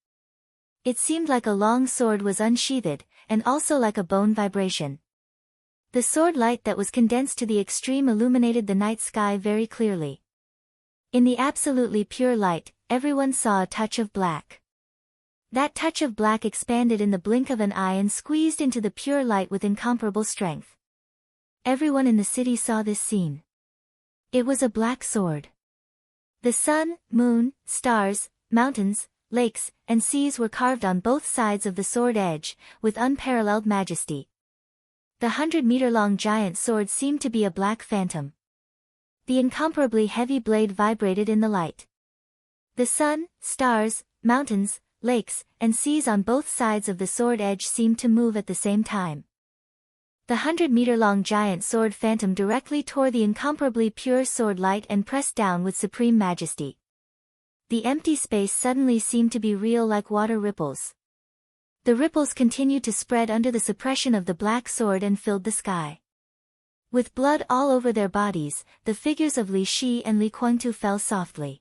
It seemed like a long sword was unsheathed, and also like a bone vibration. The sword light that was condensed to the extreme illuminated the night sky very clearly. In the absolutely pure light, everyone saw a touch of black. That touch of black expanded in the blink of an eye and squeezed into the pure light with incomparable strength. Everyone in the city saw this scene. It was a black sword. The sun, moon, stars, mountains, lakes, and seas were carved on both sides of the sword edge, with unparalleled majesty. The 100-meter-long giant sword seemed to be a black phantom. The incomparably heavy blade vibrated in the light. The sun, stars, mountains, lakes, and seas on both sides of the sword edge seemed to move at the same time. The 100-meter-long giant sword phantom directly tore the incomparably pure sword light and pressed down with supreme majesty. The empty space suddenly seemed to be real like water ripples. The ripples continued to spread under the suppression of the black sword and filled the sky. With blood all over their bodies, the figures of Li Shi and Li Kuangtu fell softly.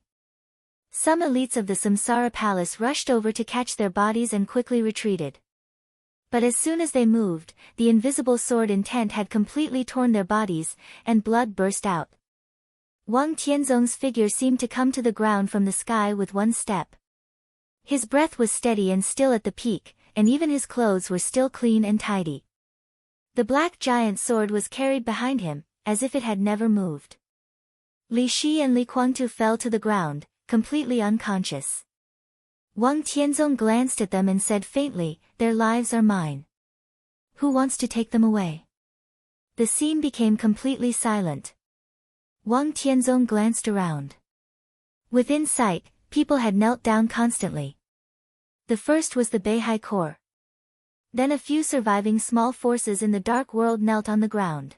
Some elites of the Samsara Palace rushed over to catch their bodies and quickly retreated. But as soon as they moved, the invisible sword intent had completely torn their bodies, and blood burst out. Wang Tianzong's figure seemed to come to the ground from the sky with one step. His breath was steady and still at the peak, and even his clothes were still clean and tidy. The black giant sword was carried behind him, as if it had never moved. Li Shi and Li Kuangtu fell to the ground, completely unconscious. Wang Tianzong glanced at them and said faintly, "Their lives are mine. Who wants to take them away?" The scene became completely silent. Wang Tianzong glanced around. Within sight, people had knelt down constantly. The first was the Beihai Corps. Then a few surviving small forces in the dark world knelt on the ground.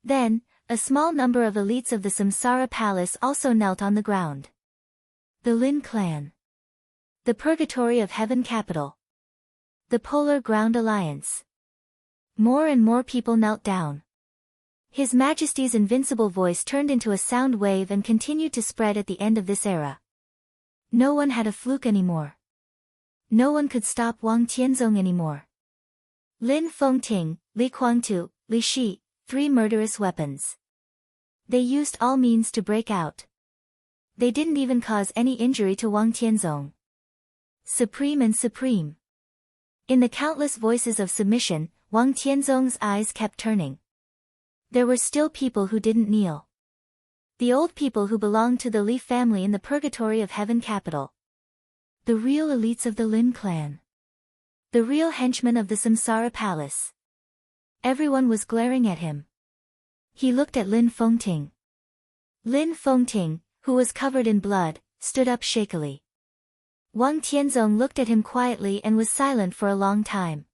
Then, a small number of elites of the Samsara Palace also knelt on the ground. The Lin clan. The Purgatory of Heaven Capital. The Polar Ground Alliance. More and more people knelt down. His Majesty's invincible voice turned into a sound wave and continued to spread at the end of this era. No one had a fluke anymore. No one could stop Wang Tianzong anymore. Lin Fengting, Li Kuangtu, Li Shi, 3 murderous weapons. They used all means to break out. They didn't even cause any injury to Wang Tianzong. Supreme and supreme. In the countless voices of submission, Wang Tianzong's eyes kept turning. There were still people who didn't kneel. The old people who belonged to the Li family in the Purgatory of Heaven Capital. The real elites of the Lin clan. The real henchmen of the Samsara Palace. Everyone was glaring at him. He looked at Lin Fengting. Lin Fengting, who was covered in blood, stood up shakily. Wang Tianzong looked at him quietly and was silent for a long time.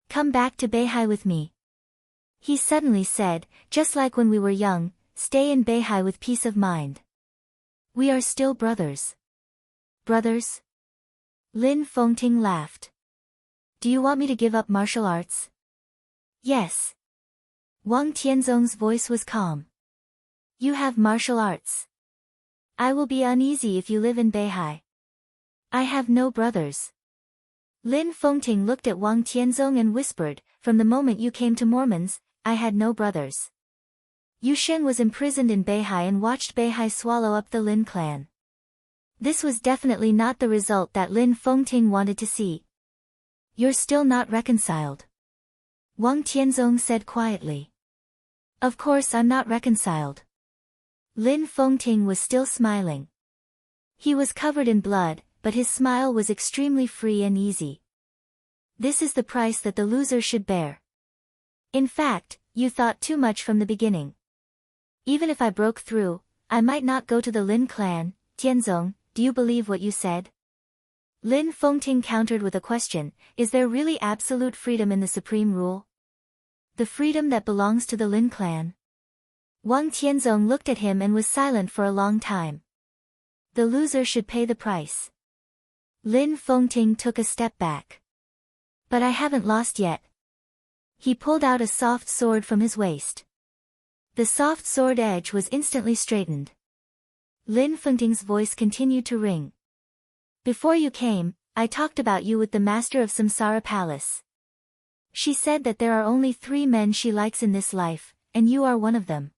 "Come back to Beihai with me," he suddenly said, "just like when we were young, stay in Beihai with peace of mind. We are still brothers." Brothers? Lin Fengting laughed. Do you want me to give up martial arts? Yes. Wang Tianzong's voice was calm. You have martial arts. I will be uneasy if you live in Beihai. I have no brothers. Lin Fengting looked at Wang Tianzong and whispered, from the moment you came to Mormons, I had no brothers. Yu Shen was imprisoned in Beihai and watched Beihai swallow up the Lin clan. This was definitely not the result that Lin Fengting wanted to see. You're still not reconciled. Wang Tianzong said quietly. Of course I'm not reconciled. Lin Fengting was still smiling. He was covered in blood, but his smile was extremely free and easy. This is the price that the loser should bear. In fact, you thought too much from the beginning. Even if I broke through, I might not go to the Lin clan. Tianzong, do you believe what you said? Lin Fengting countered with a question, is there really absolute freedom in the supreme rule? The freedom that belongs to the Lin clan? Wang Tianzong looked at him and was silent for a long time. The loser should pay the price. Lin Fengting took a step back. But I haven't lost yet. He pulled out a soft sword from his waist. The soft sword edge was instantly straightened. Lin Fengting's voice continued to ring. Before you came, I talked about you with the master of Samsara Palace. She said that there are only 3 men she likes in this life, and you are one of them.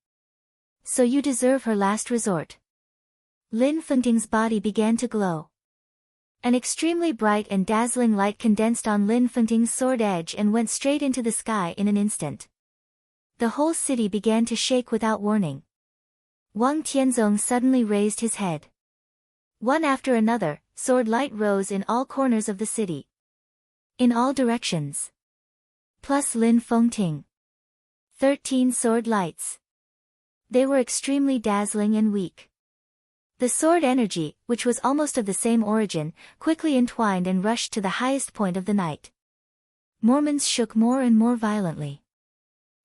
So you deserve her last resort. Lin Fengting's body began to glow. An extremely bright and dazzling light condensed on Lin Fengting's sword edge and went straight into the sky in an instant. The whole city began to shake without warning. Wang Tianzong suddenly raised his head. One after another, sword light rose in all corners of the city. In all directions. Plus Lin Fengting. 13 sword lights. They were extremely dazzling and weak. The sword energy, which was almost of the same origin, quickly entwined and rushed to the highest point of the night. Mormons shook more and more violently.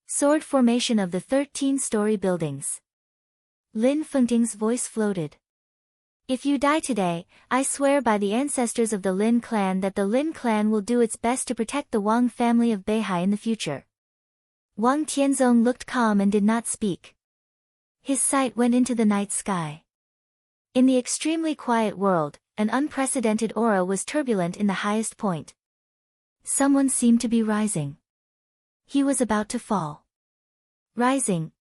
Sword formation of the 13-story buildings. Lin Fengting's voice floated. If you die today, I swear by the ancestors of the Lin clan that the Lin clan will do its best to protect the Wang family of Beihai in the future. Wang Tianzong looked calm and did not speak. His sight went into the night sky. In the extremely quiet world, an unprecedented aura was turbulent in the highest point. Someone seemed to be rising. He was about to fall. Rising.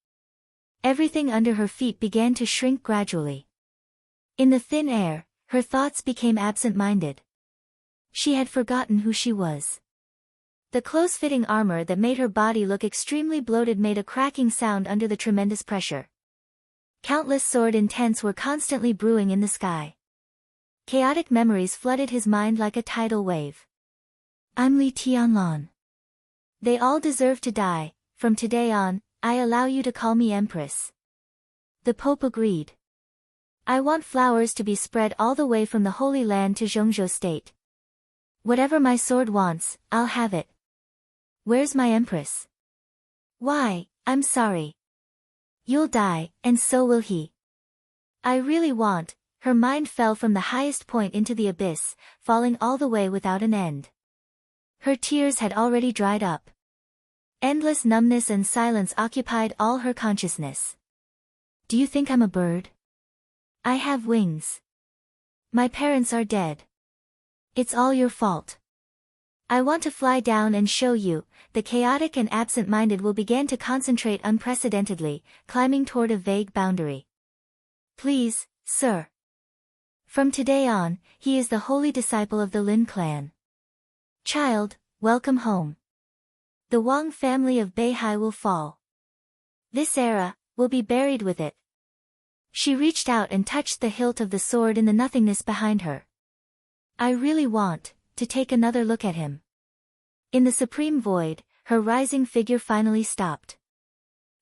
Everything under her feet began to shrink gradually. In the thin air, her thoughts became absent-minded. She had forgotten who she was. The close-fitting armor that made her body look extremely bloated made a cracking sound under the tremendous pressure. Countless sword intents were constantly brewing in the sky. Chaotic memories flooded his mind like a tidal wave. I'm Li Tianlan. They all deserve to die. From today on, I allow you to call me Empress. The Pope agreed. I want flowers to be spread all the way from the Holy Land to Zhongzhou State. Whatever my sword wants, I'll have it. Where's my Empress? Why, I'm sorry. You'll die, and so will he. I really want. Her mind fell from the highest point into the abyss, falling all the way without an end. Her tears had already dried up. Endless numbness and silence occupied all her consciousness. Do you think I'm a bird? I have wings. My parents are dead. It's all your fault. I want to fly down and show you. The chaotic and absent-minded will begin to concentrate unprecedentedly, climbing toward a vague boundary. Please, sir. From today on, he is the holy disciple of the Lin clan. Child, welcome home. The Wang family of Beihai will fall. This era will be buried with it. She reached out and touched the hilt of the sword in the nothingness behind her. I really want to take another look at him. In the supreme void, her rising figure finally stopped.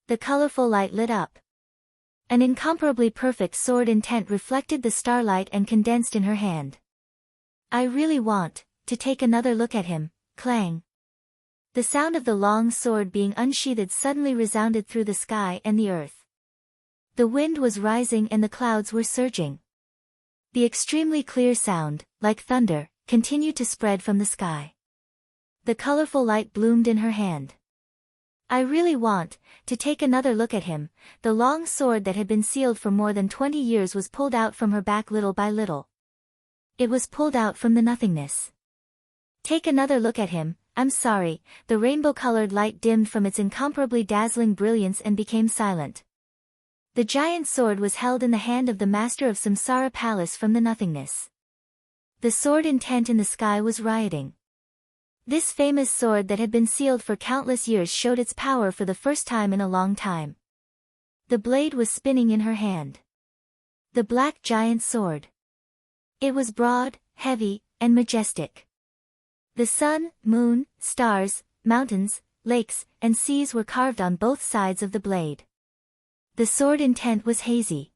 The colorful light lit up. An incomparably perfect sword intent reflected the starlight and condensed in her hand. I really want to take another look at him. Clang. The sound of the long sword being unsheathed suddenly resounded through the sky and the earth. The wind was rising and the clouds were surging. The extremely clear sound, like thunder, continued to spread from the sky. The colorful light bloomed in her hand. I really want to take another look at him. The long sword that had been sealed for more than 20 years was pulled out from her back little by little. It was pulled out from the nothingness. Take another look at him. I'm sorry. The rainbow-colored light dimmed from its incomparably dazzling brilliance and became silent. The giant sword was held in the hand of the master of Samsara Palace from the nothingness. The sword intent in the sky was rioting. This famous sword that had been sealed for countless years showed its power for the first time in a long time. The blade was spinning in her hand. The black giant sword. It was broad, heavy, and majestic. The sun, moon, stars, mountains, lakes, and seas were carved on both sides of the blade. The sword intent was hazy.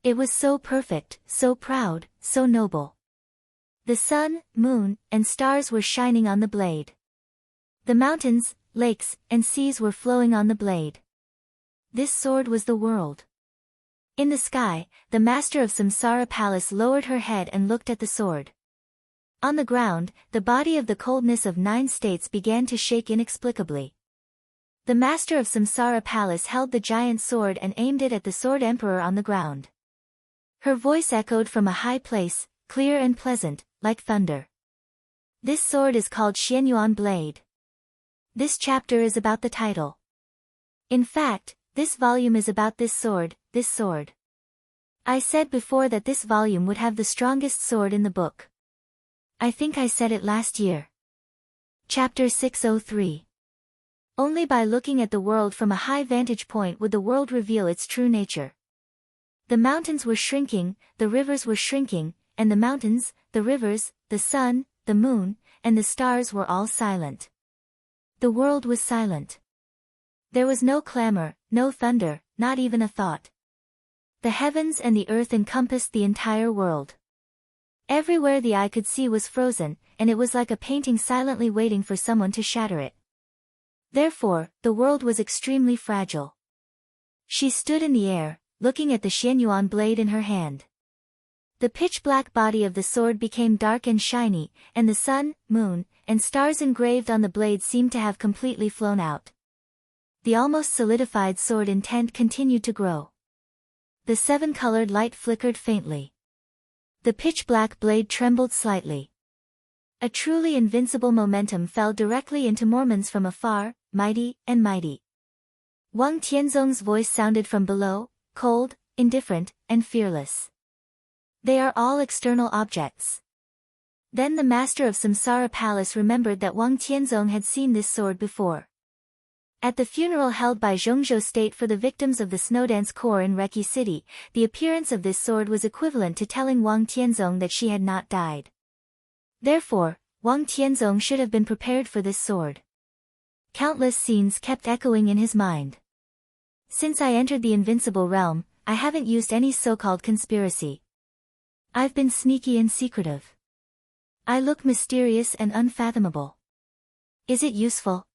It was so perfect, so proud, so noble. The sun, moon, and stars were shining on the blade. The mountains, lakes, and seas were flowing on the blade. This sword was the world. In the sky, the master of Samsara Palace lowered her head and looked at the sword. On the ground, the body of the coldness of 9 states began to shake inexplicably. The master of Samsara Palace held the giant sword and aimed it at the sword emperor on the ground. Her voice echoed from a high place, clear and pleasant, like thunder. This sword is called Xianyuan Blade. This chapter is about the title. In fact, this volume is about this sword, this sword. I said before that this volume would have the strongest sword in the book. I think I said it last year. Chapter 603. Only by looking at the world from a high vantage point would the world reveal its true nature. The mountains were shrinking, the rivers were shrinking, and the mountains, the rivers, the sun, the moon, and the stars were all silent. The world was silent. There was no clamor, no thunder, not even a thought. The heavens and the earth encompassed the entire world. Everywhere the eye could see was frozen, and it was like a painting silently waiting for someone to shatter it. Therefore, the world was extremely fragile. She stood in the air, looking at the Xianyuan blade in her hand. The pitch-black body of the sword became dark and shiny, and the sun, moon, and stars engraved on the blade seemed to have completely flown out. The almost solidified sword intent continued to grow. The 7-colored light flickered faintly. The pitch-black blade trembled slightly. A truly invincible momentum fell directly into Mormon's from afar, mighty and mighty. Wang Tianzong's voice sounded from below, cold, indifferent, and fearless. They are all external objects. Then the master of Samsara Palace remembered that Wang Tianzong had seen this sword before. At the funeral held by Zhongzhou State for the victims of the Snowdance Corps in Reki City, the appearance of this sword was equivalent to telling Wang Tianzong that she had not died. Therefore, Wang Tianzong should have been prepared for this sword. Countless scenes kept echoing in his mind. Since I entered the invincible realm, I haven't used any so-called conspiracy. I've been sneaky and secretive. I look mysterious and unfathomable. Is it useful?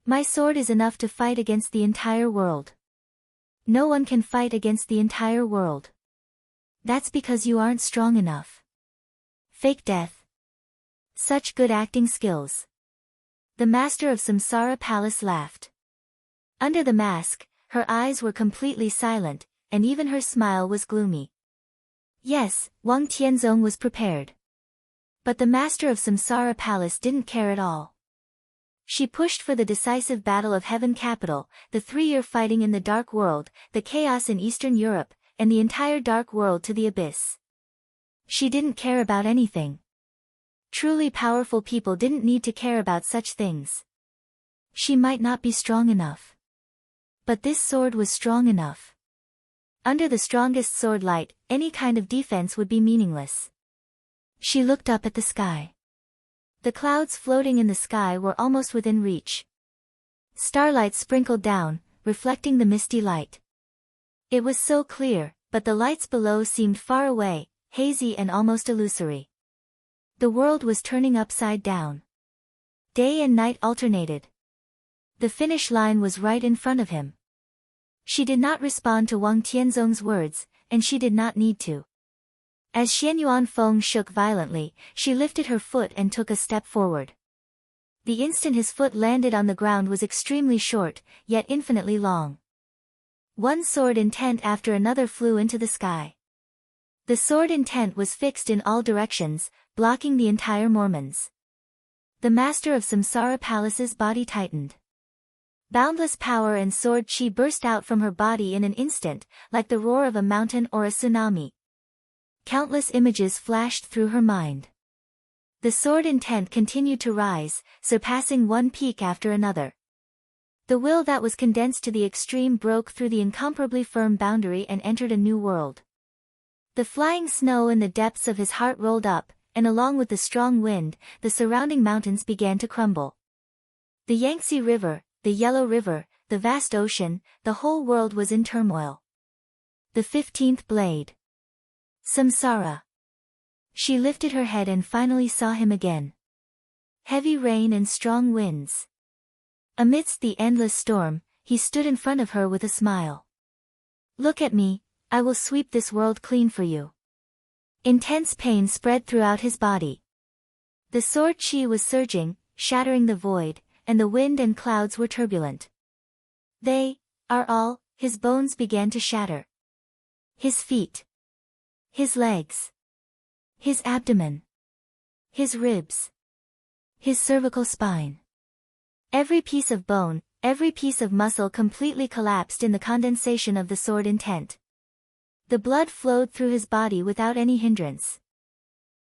My sword is enough to fight against the entire world. No one can fight against the entire world. That's because you aren't strong enough. Fake death. Such good acting skills. The master of Samsara Palace laughed. Under the mask, her eyes were completely silent, and even her smile was gloomy. Yes, Wang Tianzong was prepared. But the master of Samsara Palace didn't care at all. She pushed for the decisive battle of Heaven Capital, the 3-year fighting in the Dark World, the chaos in Eastern Europe, and the entire Dark World to the abyss. She didn't care about anything. Truly powerful people didn't need to care about such things. She might not be strong enough. But this sword was strong enough. Under the strongest sword light, any kind of defense would be meaningless. She looked up at the sky. The clouds floating in the sky were almost within reach. Starlight sprinkled down, reflecting the misty light. It was so clear, but the lights below seemed far away, hazy and almost illusory. The world was turning upside down. Day and night alternated. The finish line was right in front of him. She did not respond to Wang Tianzong's words, and she did not need to. As Xianyuan Feng shook violently, she lifted her foot and took a step forward. The instant his foot landed on the ground was extremely short, yet infinitely long. One sword intent after another flew into the sky. The sword intent was fixed in all directions, blocking the entire Mormons. The master of Samsara Palace's body tightened. Boundless power and sword chi burst out from her body in an instant, like the roar of a mountain or a tsunami. Countless images flashed through her mind. The sword intent continued to rise, surpassing one peak after another. The will that was condensed to the extreme broke through the incomparably firm boundary and entered a new world. The flying snow in the depths of his heart rolled up, and along with the strong wind, the surrounding mountains began to crumble. The Yangtze River, the Yellow River, the vast ocean, the whole world was in turmoil. The 15th blade. Samsara. She lifted her head and finally saw him again. Heavy rain and strong winds. Amidst the endless storm, he stood in front of her with a smile. Look at me, I will sweep this world clean for you. Intense pain spread throughout his body. The sword chi was surging, shattering the void, and the wind and clouds were turbulent. His bones began to shatter. His feet. His legs. His abdomen. His ribs. His cervical spine. Every piece of bone, every piece of muscle completely collapsed in the condensation of the sword intent. The blood flowed through his body without any hindrance.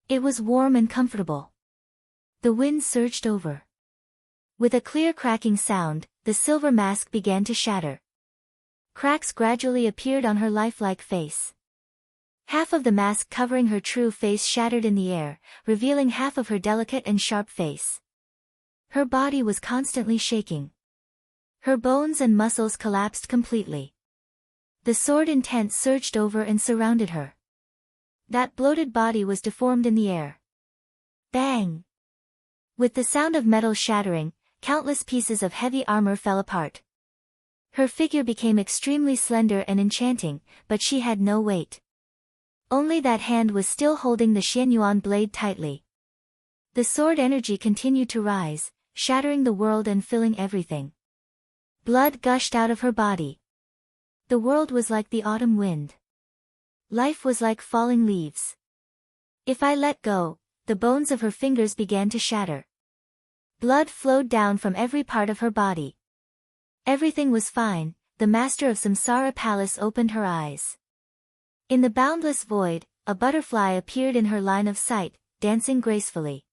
It was warm and comfortable. The wind surged over. With a clear cracking sound, the silver mask began to shatter. Cracks gradually appeared on her lifelike face. Half of the mask covering her true face shattered in the air, revealing half of her delicate and sharp face. Her body was constantly shaking. Her bones and muscles collapsed completely. The sword intent surged over and surrounded her. That bloated body was deformed in the air. Bang! With the sound of metal shattering, countless pieces of heavy armor fell apart. Her figure became extremely slender and enchanting, but she had no weight. Only that hand was still holding the Xianyuan blade tightly. The sword energy continued to rise, shattering the world and filling everything. Blood gushed out of her body. The world was like the autumn wind. Life was like falling leaves. If I let go, the bones of her fingers began to shatter. Blood flowed down from every part of her body. Everything was fine. The master of Samsara Palace opened her eyes. In the boundless void, a butterfly appeared in her line of sight, dancing gracefully.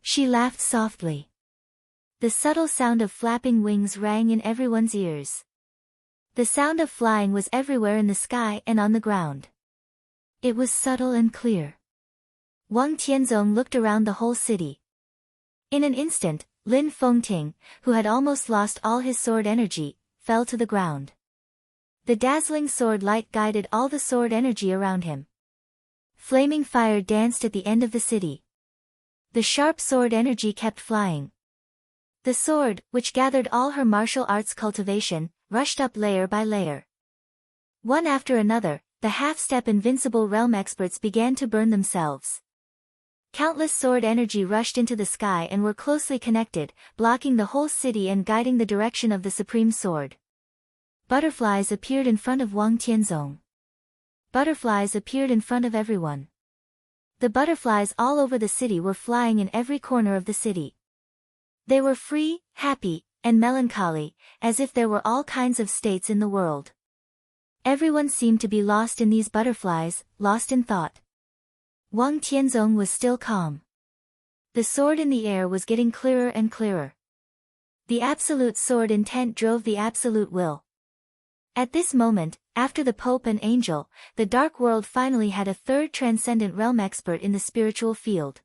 She laughed softly. The subtle sound of flapping wings rang in everyone's ears. The sound of flying was everywhere in the sky and on the ground. It was subtle and clear. Wang Tianzong looked around the whole city. In an instant, Lin Fengting, who had almost lost all his sword energy, fell to the ground. The dazzling sword light guided all the sword energy around him. Flaming fire danced at the end of the city. The sharp sword energy kept flying. The sword, which gathered all her martial arts cultivation, rushed up layer by layer. One after another, the half-step invincible realm experts began to burn themselves. Countless sword energy rushed into the sky and were closely connected, blocking the whole city and guiding the direction of the supreme sword. Butterflies appeared in front of Wang Tianzong. Butterflies appeared in front of everyone. The butterflies all over the city were flying in every corner of the city. They were free, happy, and melancholy, as if there were all kinds of states in the world. Everyone seemed to be lost in these butterflies, lost in thought. Wang Tianzong was still calm. The sword in the air was getting clearer and clearer. The absolute sword intent drove the absolute will. At this moment, after the Pope and Angel, the Dark World finally had a third transcendent realm expert in the spiritual field.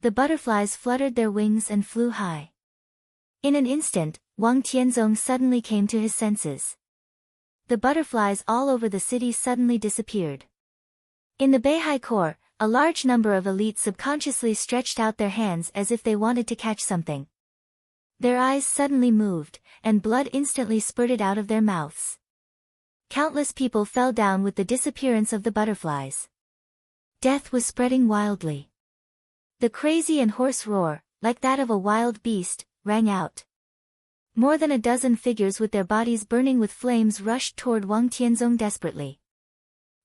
The butterflies fluttered their wings and flew high. In an instant, Wang Tianzong suddenly came to his senses. The butterflies all over the city suddenly disappeared. In the Beihai Core, a large number of elites subconsciously stretched out their hands as if they wanted to catch something. Their eyes suddenly moved, and blood instantly spurted out of their mouths. Countless people fell down with the disappearance of the butterflies. Death was spreading wildly. The crazy and hoarse roar, like that of a wild beast, rang out. More than a dozen figures with their bodies burning with flames rushed toward Wang Tianzong desperately.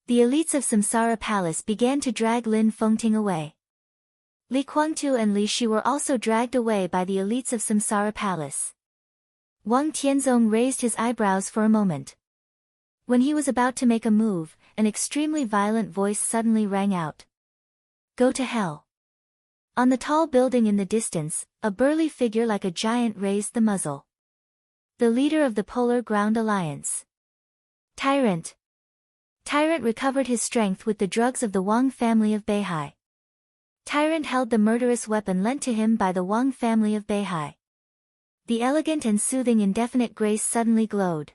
The elites of Samsara Palace began to drag Lin Fengting away. Li Guangtu and Li Shi were also dragged away by the elites of Samsara Palace. Wang Tianzong raised his eyebrows for a moment. When he was about to make a move, an extremely violent voice suddenly rang out. Go to hell. On the tall building in the distance, a burly figure like a giant raised the muzzle. The leader of the Polar Ground Alliance. Tyrant. Tyrant recovered his strength with the drugs of the Wang family of Beihai. Tyrant held the murderous weapon lent to him by the Wang family of Beihai. The elegant and soothing indefinite grace suddenly glowed.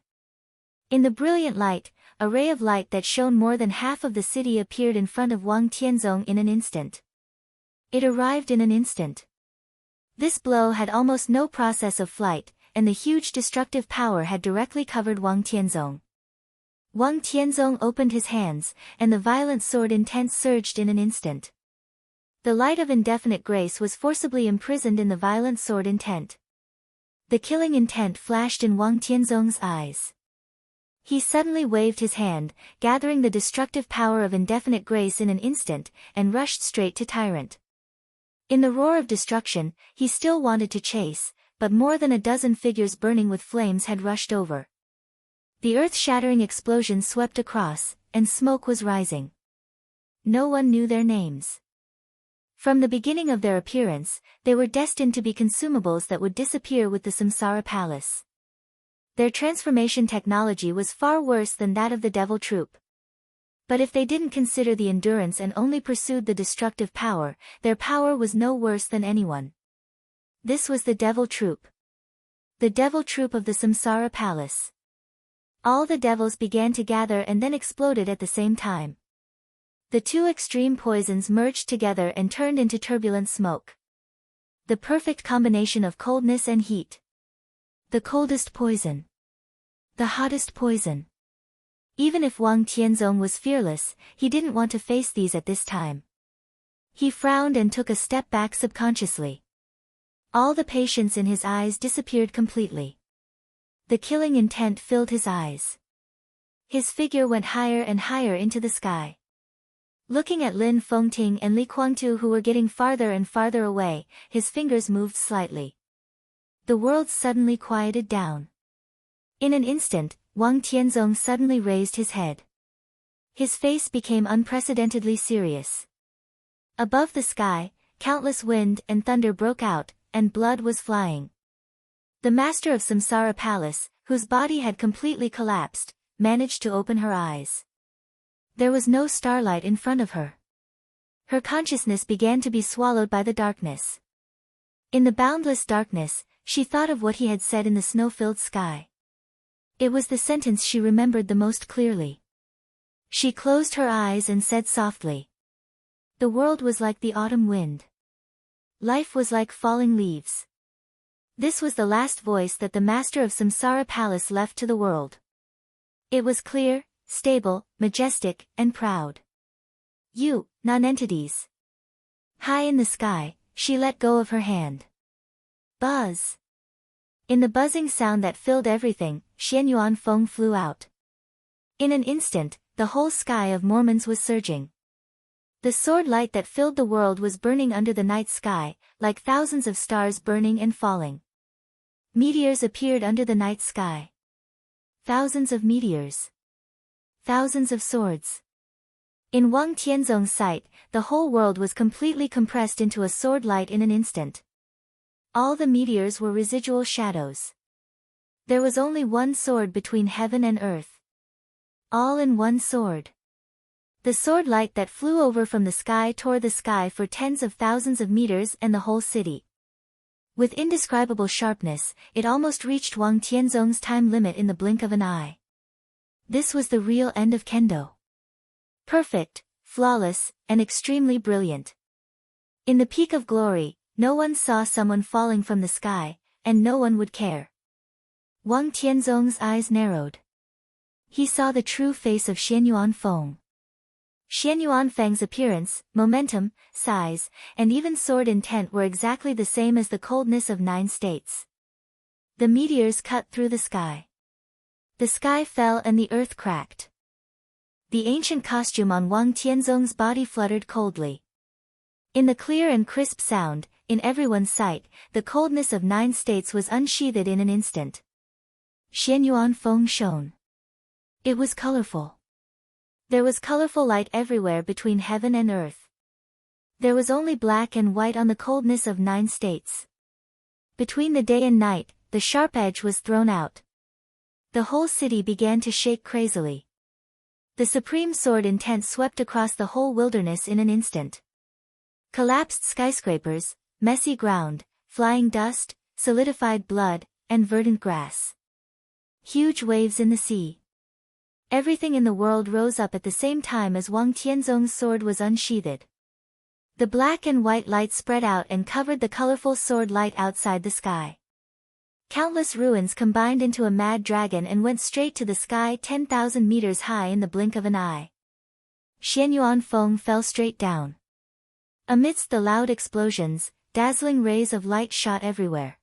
In the brilliant light, a ray of light that shone more than half of the city appeared in front of Wang Tianzong in an instant. It arrived in an instant. This blow had almost no process of flight, and the huge destructive power had directly covered Wang Tianzong. Wang Tianzong opened his hands, and the violent sword intent surged in an instant. The light of indefinite grace was forcibly imprisoned in the violent sword intent. The killing intent flashed in Wang Tianzong's eyes. He suddenly waved his hand, gathering the destructive power of indefinite grace in an instant, and rushed straight to Tyrant. In the roar of destruction, he still wanted to chase, but more than a dozen figures burning with flames had rushed over. The earth-shattering explosion swept across, and smoke was rising. No one knew their names. From the beginning of their appearance, they were destined to be consumables that would disappear with the Samsara Palace. Their transformation technology was far worse than that of the Devil Troop. But if they didn't consider the endurance and only pursued the destructive power, their power was no worse than anyone. This was the Devil Troop. The Devil Troop of the Samsara Palace. All the devils began to gather and then exploded at the same time. The two extreme poisons merged together and turned into turbulent smoke. The perfect combination of coldness and heat. The coldest poison. The hottest poison. Even if Wang Tianzong was fearless, he didn't want to face these at this time. He frowned and took a step back subconsciously. All the patience in his eyes disappeared completely. The killing intent filled his eyes. His figure went higher and higher into the sky. Looking at Lin Fengting and Li Guangtu who were getting farther and farther away, his fingers moved slightly. The world suddenly quieted down. In an instant, Wang Tianzong suddenly raised his head. His face became unprecedentedly serious. Above the sky, countless wind and thunder broke out, and blood was flying. The master of Samsara Palace, whose body had completely collapsed, managed to open her eyes. There was no starlight in front of her. Her consciousness began to be swallowed by the darkness. In the boundless darkness, she thought of what he had said in the snow-filled sky. It was the sentence she remembered the most clearly. She closed her eyes and said softly. The world was like the autumn wind. Life was like falling leaves. This was the last voice that the master of Samsara Palace left to the world. It was clear, stable, majestic, and proud. You, non-entities. High in the sky, she let go of her hand. Buzz. In the buzzing sound that filled everything, Xian Yuan Feng flew out. In an instant, the whole sky of Mormons was surging. The sword light that filled the world was burning under the night sky, like thousands of stars burning and falling. Meteors appeared under the night sky. Thousands of meteors. Thousands of swords. In Wang Tianzong's sight, the whole world was completely compressed into a sword light in an instant. All the meteors were residual shadows. There was only one sword between heaven and earth. All in one sword. The sword light that flew over from the sky tore the sky for tens of thousands of meters and the whole city. With indescribable sharpness, it almost reached Wang Tianzong's time limit in the blink of an eye. This was the real end of Kendo. Perfect, flawless, and extremely brilliant. In the peak of glory, no one saw someone falling from the sky, and no one would care. Wang Tianzong's eyes narrowed. He saw the true face of Xian Yuan Feng. Xian Yuanfang's appearance, momentum, size, and even sword intent were exactly the same as the coldness of 9 states. The meteors cut through the sky. The sky fell and the earth cracked. The ancient costume on Wang Tianzong's body fluttered coldly. In the clear and crisp sound, in everyone's sight, the coldness of 9 states was unsheathed in an instant. Xian Yuanfeng shone. It was colorful. There was colorful light everywhere between heaven and earth. There was only black and white on the coldness of 9 states. Between the day and night, the sharp edge was thrown out. The whole city began to shake crazily. The supreme sword intent swept across the whole wilderness in an instant. Collapsed skyscrapers, messy ground, flying dust, solidified blood, and verdant grass. Huge waves in the sea. Everything in the world rose up at the same time as Wang Tianzong's sword was unsheathed. The black and white light spread out and covered the colorful sword light outside the sky. Countless ruins combined into a mad dragon and went straight to the sky 10,000 meters high in the blink of an eye. Xian Yuanfeng fell straight down. Amidst the loud explosions, dazzling rays of light shot everywhere.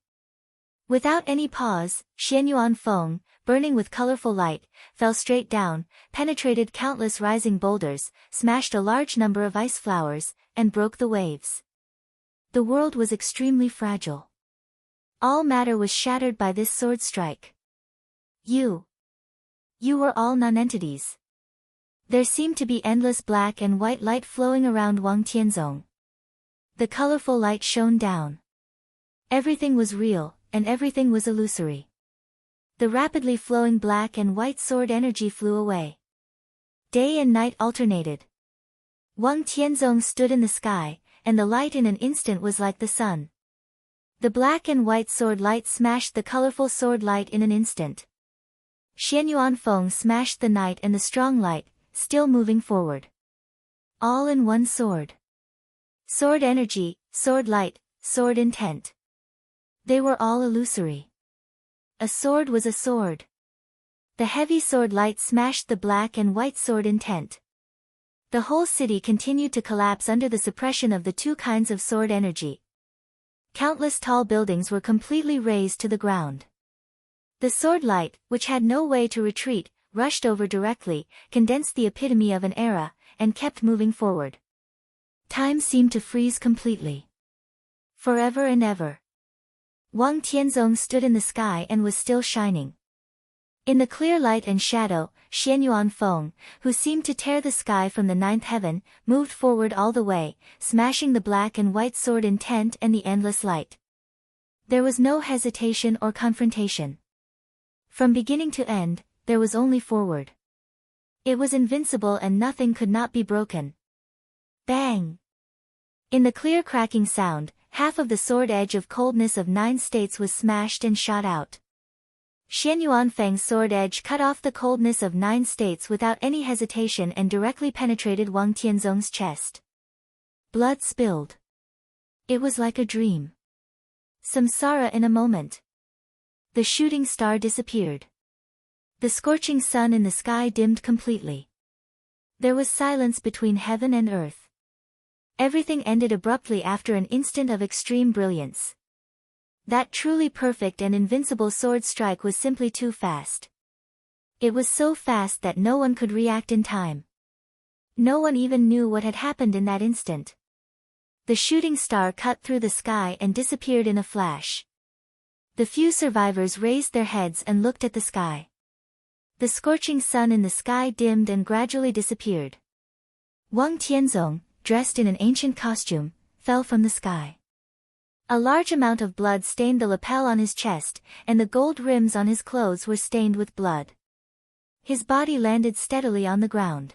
Without any pause, Xian Yuanfeng, burning with colorful light, fell straight down, penetrated countless rising boulders, smashed a large number of ice flowers, and broke the waves. The world was extremely fragile. All matter was shattered by this sword strike. You were all non-entities. There seemed to be endless black and white light flowing around Wang Tianzong. The colorful light shone down. Everything was real, and everything was illusory. The rapidly flowing black and white sword energy flew away. Day and night alternated. Wang Tianzong stood in the sky, and the light in an instant was like the sun. The black and white sword light smashed the colorful sword light in an instant. Xian Yuanfeng smashed the night and the strong light, still moving forward. All in one sword. Sword energy, sword light, sword intent. They were all illusory. A sword was a sword. The heavy sword light smashed the black and white sword intent. The whole city continued to collapse under the suppression of the 2 kinds of sword energy. Countless tall buildings were completely razed to the ground. The sword light, which had no way to retreat, rushed over directly, condensed the epitome of an era, and kept moving forward. Time seemed to freeze completely. Forever and ever. Wang Tianzong stood in the sky and was still shining. In the clear light and shadow, Xian Yuanfeng, who seemed to tear the sky from the 9th heaven, moved forward all the way, smashing the black and white sword intent and the endless light. There was no hesitation or confrontation. From beginning to end, there was only forward. It was invincible and nothing could not be broken. Bang! In the clear cracking sound, half of the sword edge of coldness of 9 states was smashed and shot out. Xian Yuanfeng's sword edge cut off the coldness of 9 states without any hesitation and directly penetrated Wang Tianzong's chest. Blood spilled. It was like a dream. Samsara in a moment. The shooting star disappeared. The scorching sun in the sky dimmed completely. There was silence between heaven and earth. Everything ended abruptly after an instant of extreme brilliance. That truly perfect and invincible sword strike was simply too fast. It was so fast that no one could react in time. No one even knew what had happened in that instant. The shooting star cut through the sky and disappeared in a flash. The few survivors raised their heads and looked at the sky. The scorching sun in the sky dimmed and gradually disappeared. Wang Tianzong, dressed in an ancient costume, fell from the sky. A large amount of blood stained the lapel on his chest, and the gold rims on his clothes were stained with blood. His body landed steadily on the ground.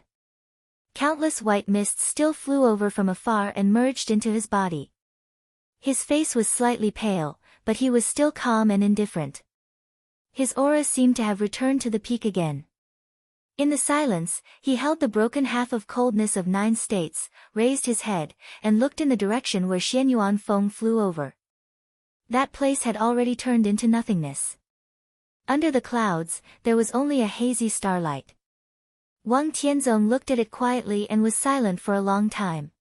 Countless white mists still flew over from afar and merged into his body. His face was slightly pale, but he was still calm and indifferent. His aura seemed to have returned to the peak again. In the silence, he held the broken half of coldness of 9 states, raised his head, and looked in the direction where Xian Yuanfeng flew over. That place had already turned into nothingness. Under the clouds, there was only a hazy starlight. Wang Tianzong looked at it quietly and was silent for a long time.